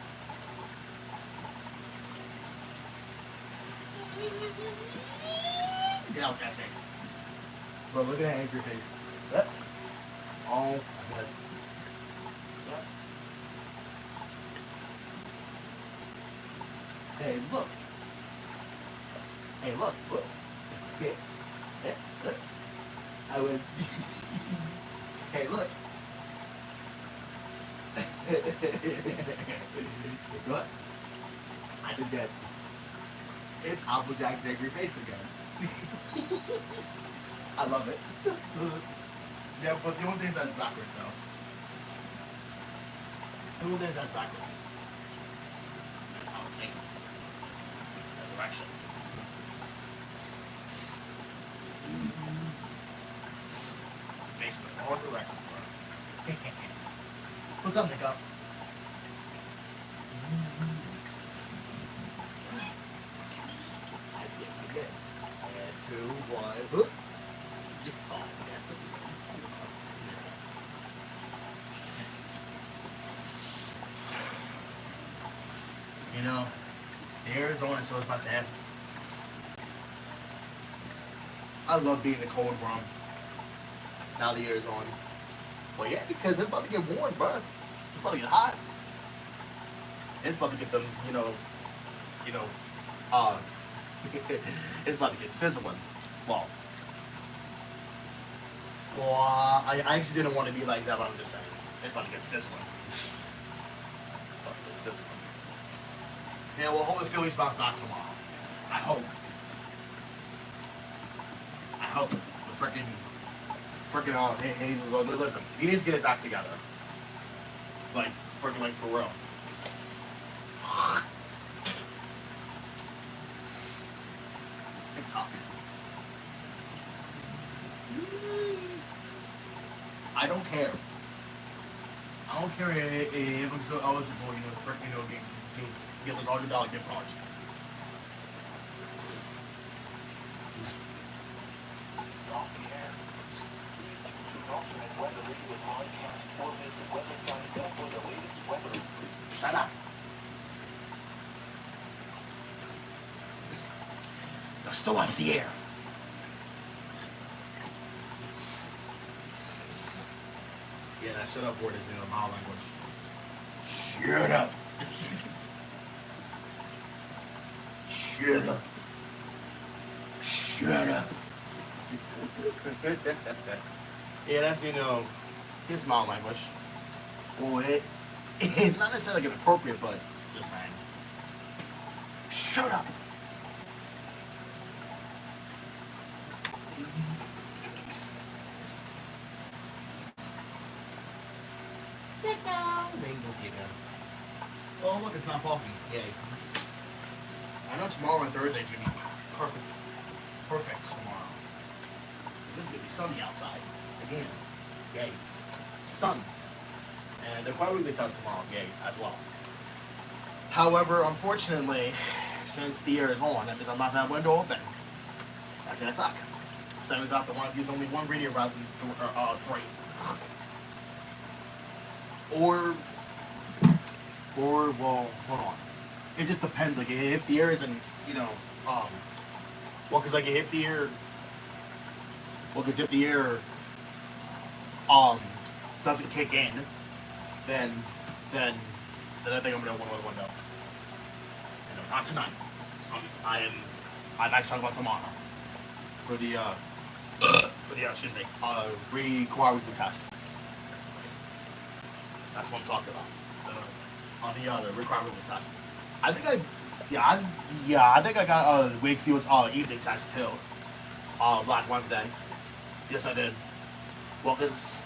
Get out with that face. Bro, look at that angry face. Oh, yes. Hey, look. Hey, look. Yeah, look. I would. Hey, look. What? I did that. It's Applejack's angry face again. I love it. Yeah, but the only thing that's backwards, though. The only thing that's backwards. Oh, thanks. Resurrection. Facing the wrong direction, bro. What's up, Nico? I did. And 2, 1, whoop. Oh, yes. You know, the air is on and so is my fan. I love being in the cold room. Now the air is on. Well, yeah, because it's about to get warm, bro. It's about to get hot. It's about to get them, it's about to get sizzling. Well, I actually didn't want to be like that, but I'm just saying. It's about to get sizzling. About to get sizzling. Yeah, well, hope the Phillies bounce back tomorrow. I hope. The freaking, hey, listen, he needs to get his act together. Like, freaking, like, for real. TikTok. I don't care. I don't care if I'm so eligible, get those $100 gift cards. Shut up. You're still off the air. Yeah, that shut up word is in my language. Shut up. Shut up. Shut up. Yeah, that's, his mom language. Well, it's not necessarily like inappropriate, but just saying. Shut up. Oh, look, it's not foggy. Yay. I know tomorrow and Thursday is going to be perfect. Perfect tomorrow. This is going to be sunny outside. Again. Yay. Sun. And they're quite weekly test tomorrow. Yay, as well. However, unfortunately, since the air is on, that means I'm not going to have window open. That's going to suck. So that means I have to use only one radio rather than three. Or, well, hold on. It just depends. Like, if the air isn't, well, because, like, if the air, doesn't kick in, then I think I'm gonna open the window. Not tonight. I'm actually talking about tomorrow for the required weekly test. That's what I'm talking about. On the required weekly test. I think I got Wakefield's evening test too. Last Wednesday. Yes, I did. Well, cause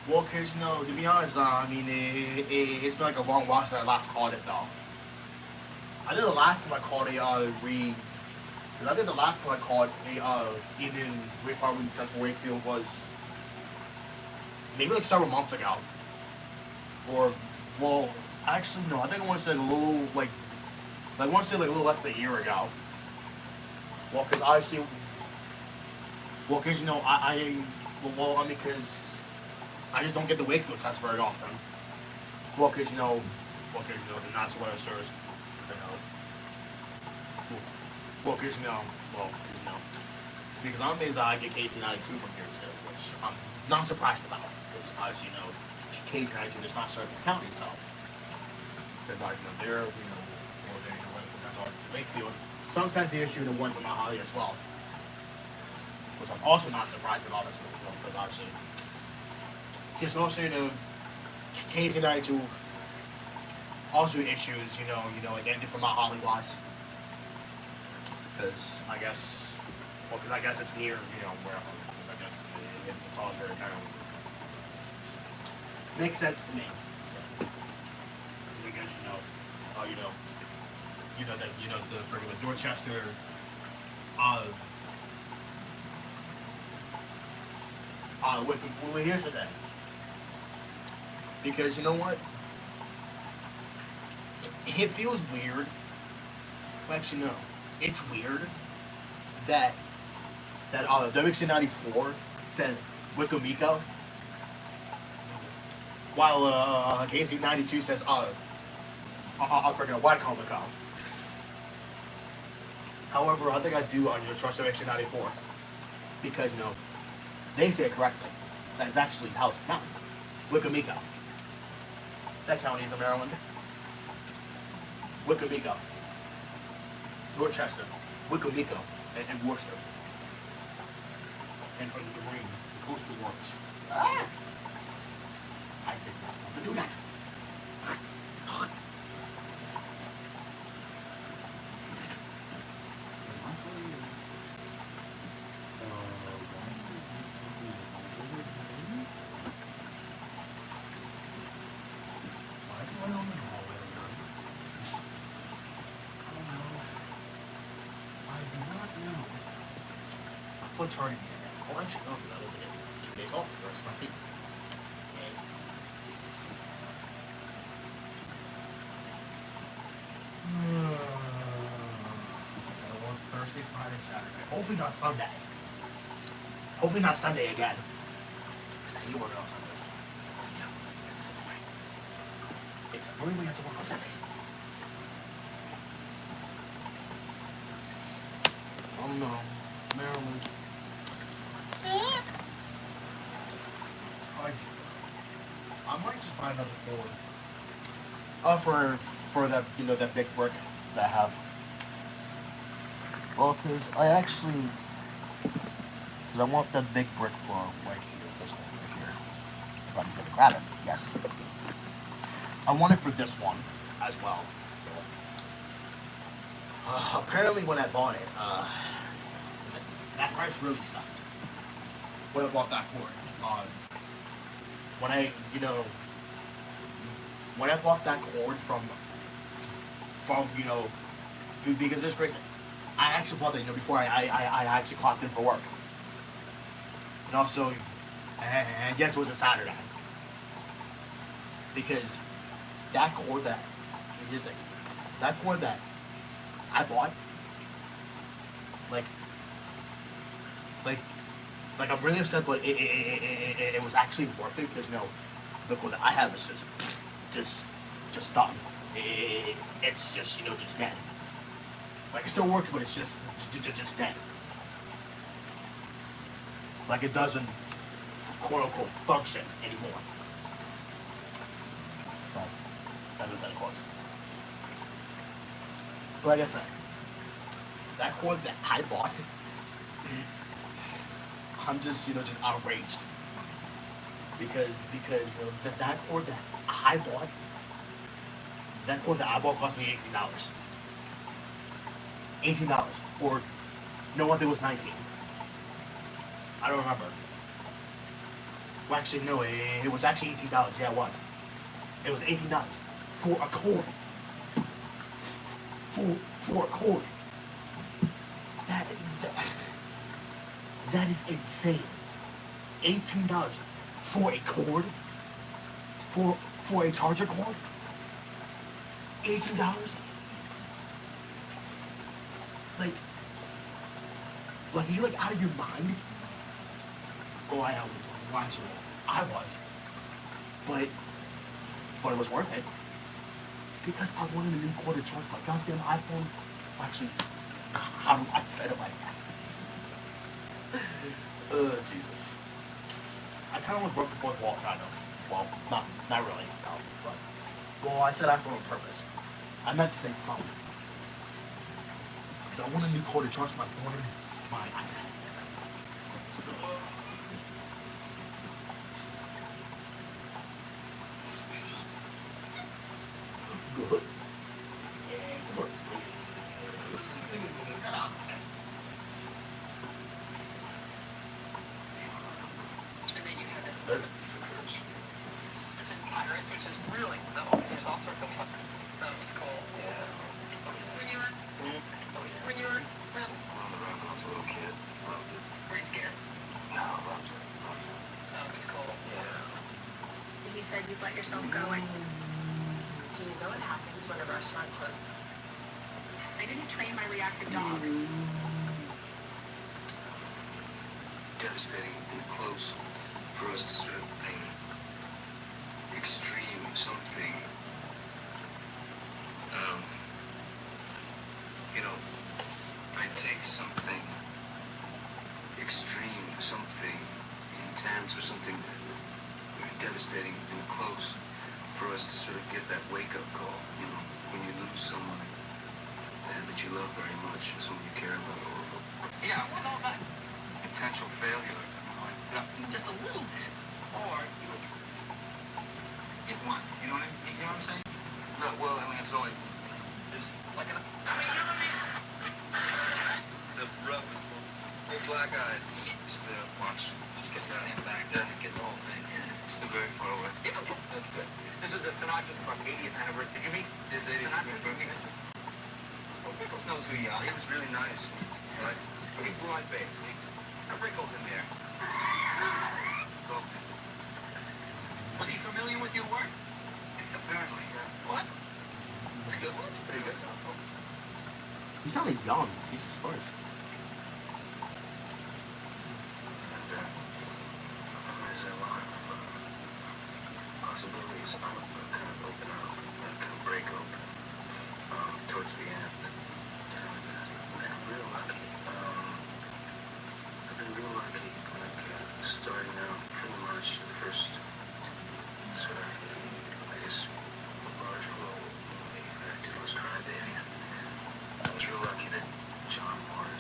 to be honest, I mean, it's been like a long while since I last called it though. I think the last time I called a evening required weekly test for Wakefield was maybe like several months ago. Or, well, actually, no, I think I want to say a little, I want to say like a little less than a year ago. Well, because obviously, because I just don't get the Wakefield test very often. Well, because the not so well serves. Because I'm amazed that I get KT92 from here too, which I'm not surprised about. Because obviously, KT92 does not serve this county, so. Because they're, that's always Wakefield. Sometimes they issue the one from Mount Holly as well. Which I'm also not surprised about as well, because obviously, because also, KT92 also issues, like anything from Mount Holly wise. Because I guess it's near, wherever. I guess it's all very kind of makes sense to me. I guess the freaking Dorchester. Well, here's the thing. Because you know what? It feels weird. Well, actually, no. It's weird that WXC94 says Wicomico, while KC92 says I forget Wycomico. However, I think I do trust WXC94 because they say it correctly. That's actually how it's pronounced. Wicomico. That county is in Maryland. Wicomico. Dorchester, Wicomico, and Worcester. And under the Marine, the coastal waters. Ah! I did not want to do that. Foot's hurting me again. Oh, actually, no, that was again. 2 days off for the rest of my feet. I work Thursday, Friday, Saturday. Hopefully not Sunday. Hopefully not Sunday again. Because I hate working on Sundays. Yeah, it's annoying. It's annoying when you have to work on Sundays. Oh no, Maryland. I might just buy another board. For that that big brick that I have. Well, because I want the big brick floor right here, this one right here. If I'm gonna grab it, yes. I want it for this one as well. Apparently when I bought it, that price really sucked. When I bought that cord. When I, when I bought that cord from, because it's crazy. I actually bought that, before I actually clocked in for work. And also, and yes, it was a Saturday. Because that cord that I bought, like I'm really upset, but it was actually worth it because the cord that I have is just done. It's just just dead. Like it still works, but it's just dead. Like it doesn't quote unquote function anymore. So that was that quotes. But like I said, that cord that I bought, I'm just just outraged because that cord that I bought, cost me $18. $18 for no, I think it was 19. I don't remember. Well, actually, no, it was actually $18. Yeah, it was. It was $18 for a cord. For a cord. That is insane. $18 for a cord? For a charger cord? $18? Like, are you out of your mind? Oh, I was. But it was worth it. Because I wanted a new cord to charge my goddamn iPhone. Actually, how do I set it like that? Jesus. I kind of almost broke the fourth wall, kind of. Well, not really, no. But, well, I said iPhone on purpose. I meant to say phone. Because I want a new cord to charge my phone and my iPad. Good. And then you have this it's in Pirates, which is really cool. There's all sorts of fun. That was cool. Yeah. When you were when you were On the road when I was a little kid. Loved it. were you scared? No, loved it. Loved it. That was cool. Yeah. He said you'd let yourself go. And do you know what happens when a restaurant closes? I didn't train my reactive dog. Devastating and close for us to sort of paint extreme something. I take something extreme, something intense, or something devastating and close for us to sort of get that wake-up call, when you lose someone that you love very much, someone you care about, or Yeah, well, no, not potential failure. just a little bit. Or, it once, you know what I'm saying? No, well, I mean, it's only Just like an, the rub was full black eyes. Just watch, just get that. stand back Yeah. and get the whole thing. Yeah. Still very far away. That's good. This is the Sinatra, of course, 80th anniversary. Did you meet His 80th Sinatra? birthday. Well, Rickles knows who you are. He was really nice, right? Pretty broad-based. Rickles in there. Was he familiar with your work? Apparently, yeah. What? That's good. Well, that's pretty good. You sounded young. Jesus Christ. And there's a lot of possibilities kind of open up, kind of break open towards the end. And I'm real lucky. I've been real lucky, starting out pretty much the first sort of, I guess, large role movie I did was Crybaby. I was real lucky that John Moore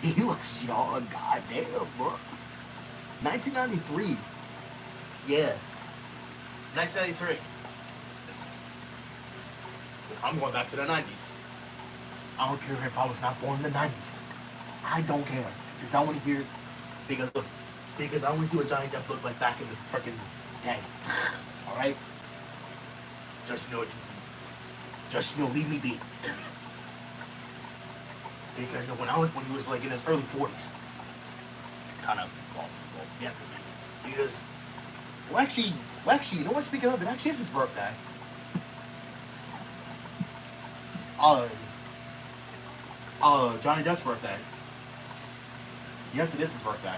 He looks young. Goddamn, look. 1993. Yeah. 1993. I'm going back to the 90s. I don't care if I was not born in the 90s. I don't care. Because I want to hear, because look, because I want to see what Johnny Depp looked like back in the freaking day. Alright? Just leave me be. Because when he was like in his early 40s. Kind of, yeah. Because, actually, you know what, speaking of, it actually is his birthday. Johnny Depp's birthday. Yes, it is his birthday.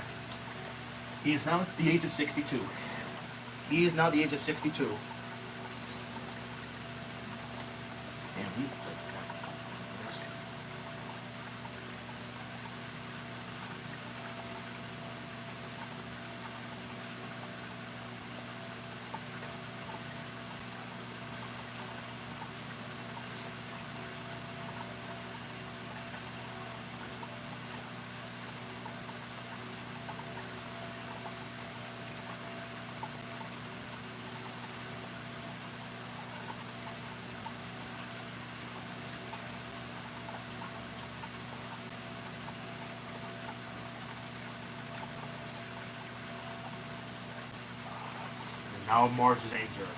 He is now at the age of 62. He is now the age of 62. Damn, he's... Now Mars is injured.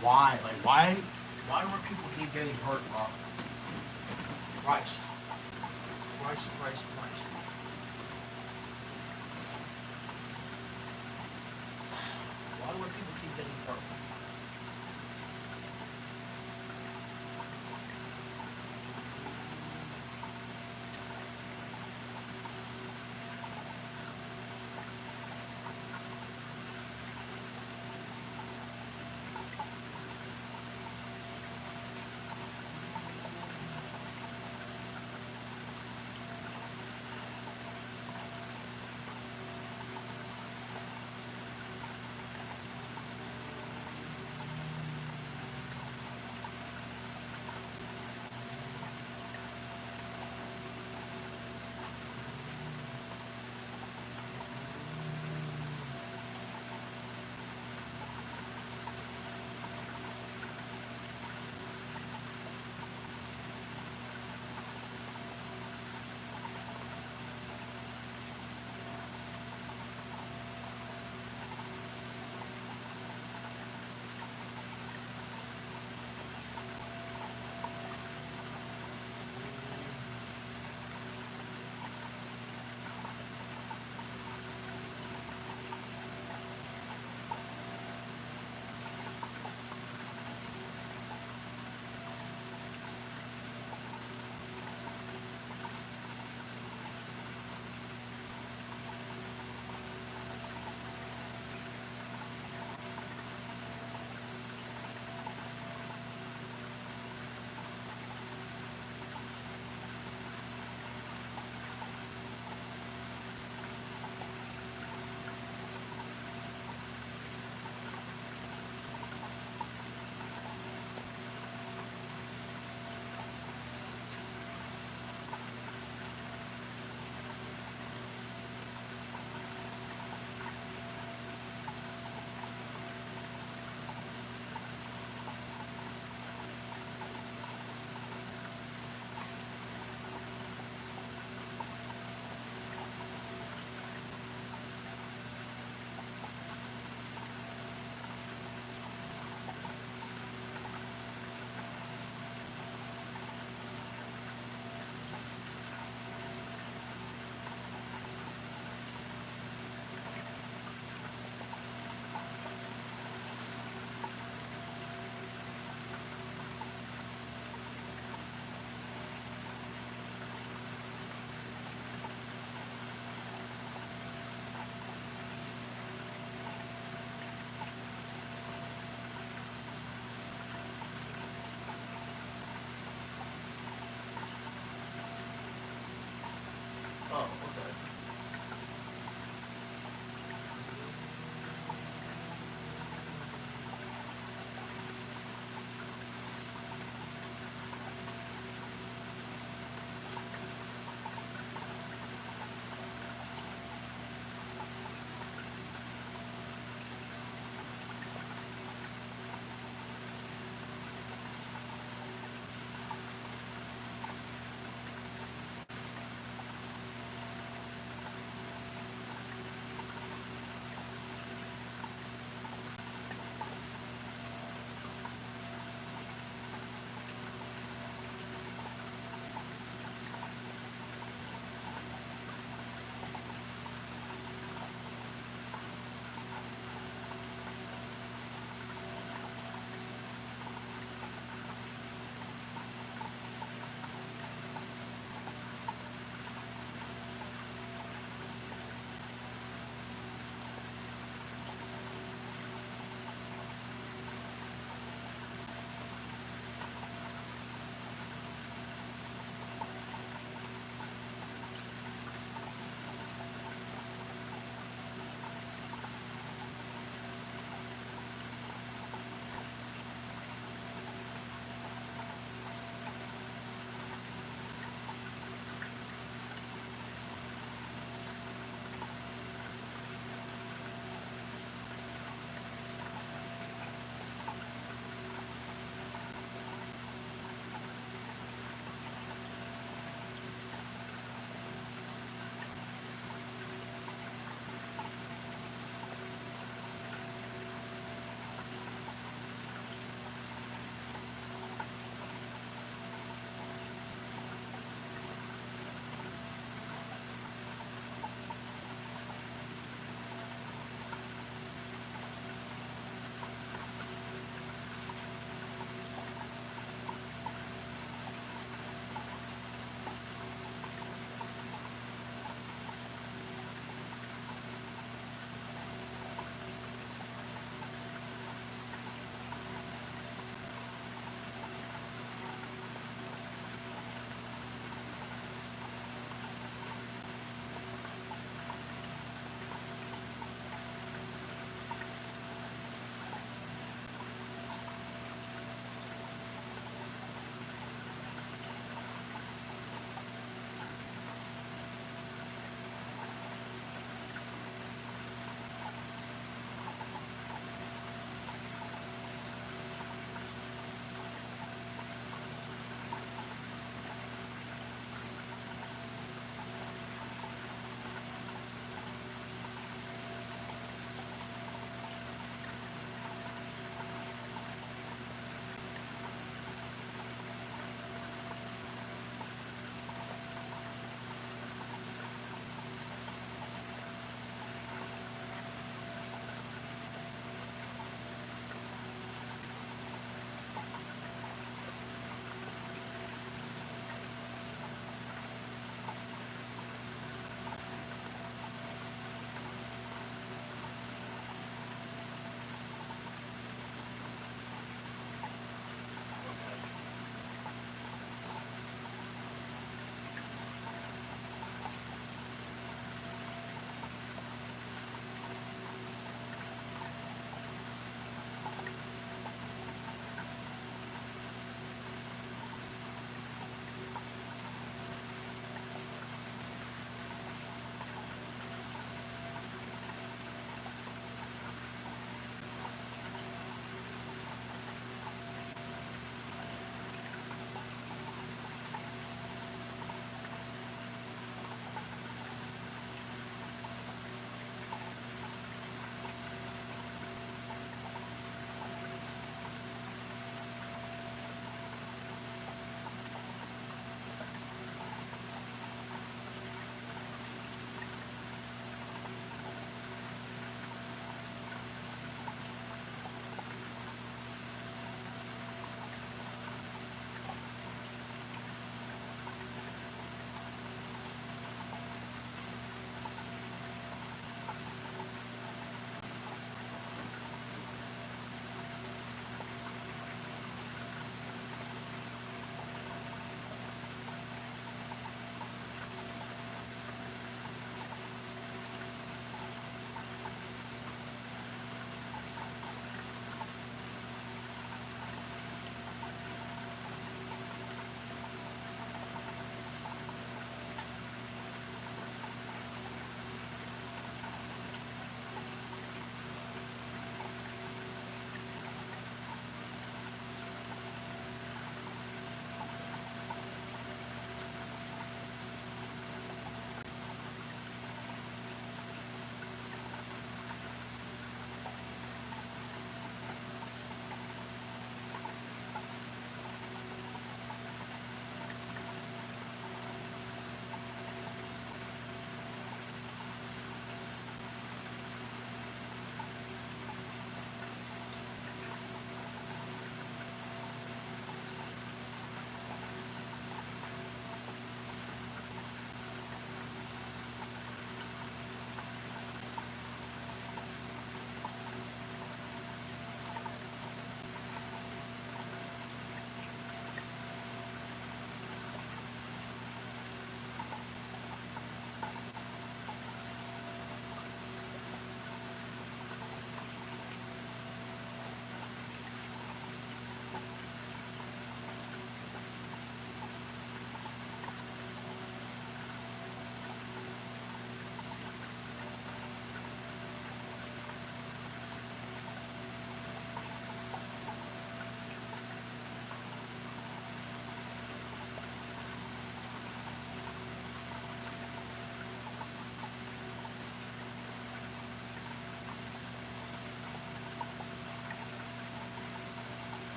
Why? Like, why do people keep getting hurt, bro? Christ. Why do people keep getting hurt?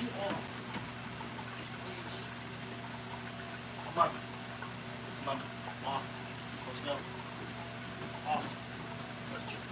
you off. Please. Come on. Come on. Off. Let's go. Off. Gotcha.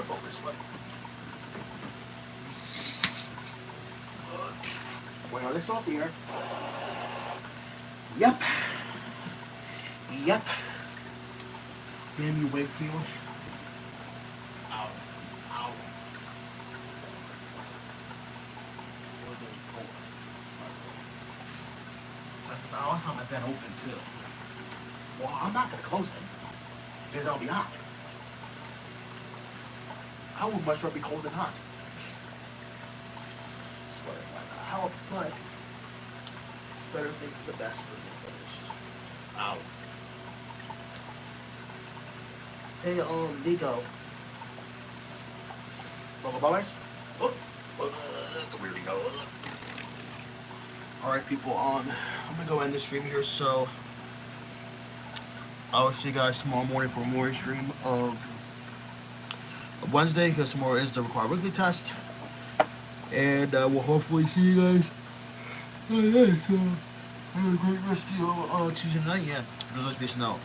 go this way. Wait, are they still up the air? Yep. Yep. Damn you, Wakefield. Ow. Ow. I also have my vent open too. Well, I'm not gonna close it because it'll be hot. I would much rather be cold than hot. Swear it might not help, but it's better to think for the best for me first. Ow. Hey, Nico. Local Bombers? Oh, here we go. Alright, people, I'm gonna go end the stream here, so I will see you guys tomorrow morning for a morning stream of Wednesday, because tomorrow is the required weekly test. And we'll hopefully see you guys. Oh, yeah, so have a great rest of your Tuesday night. Yeah, there's always be snow.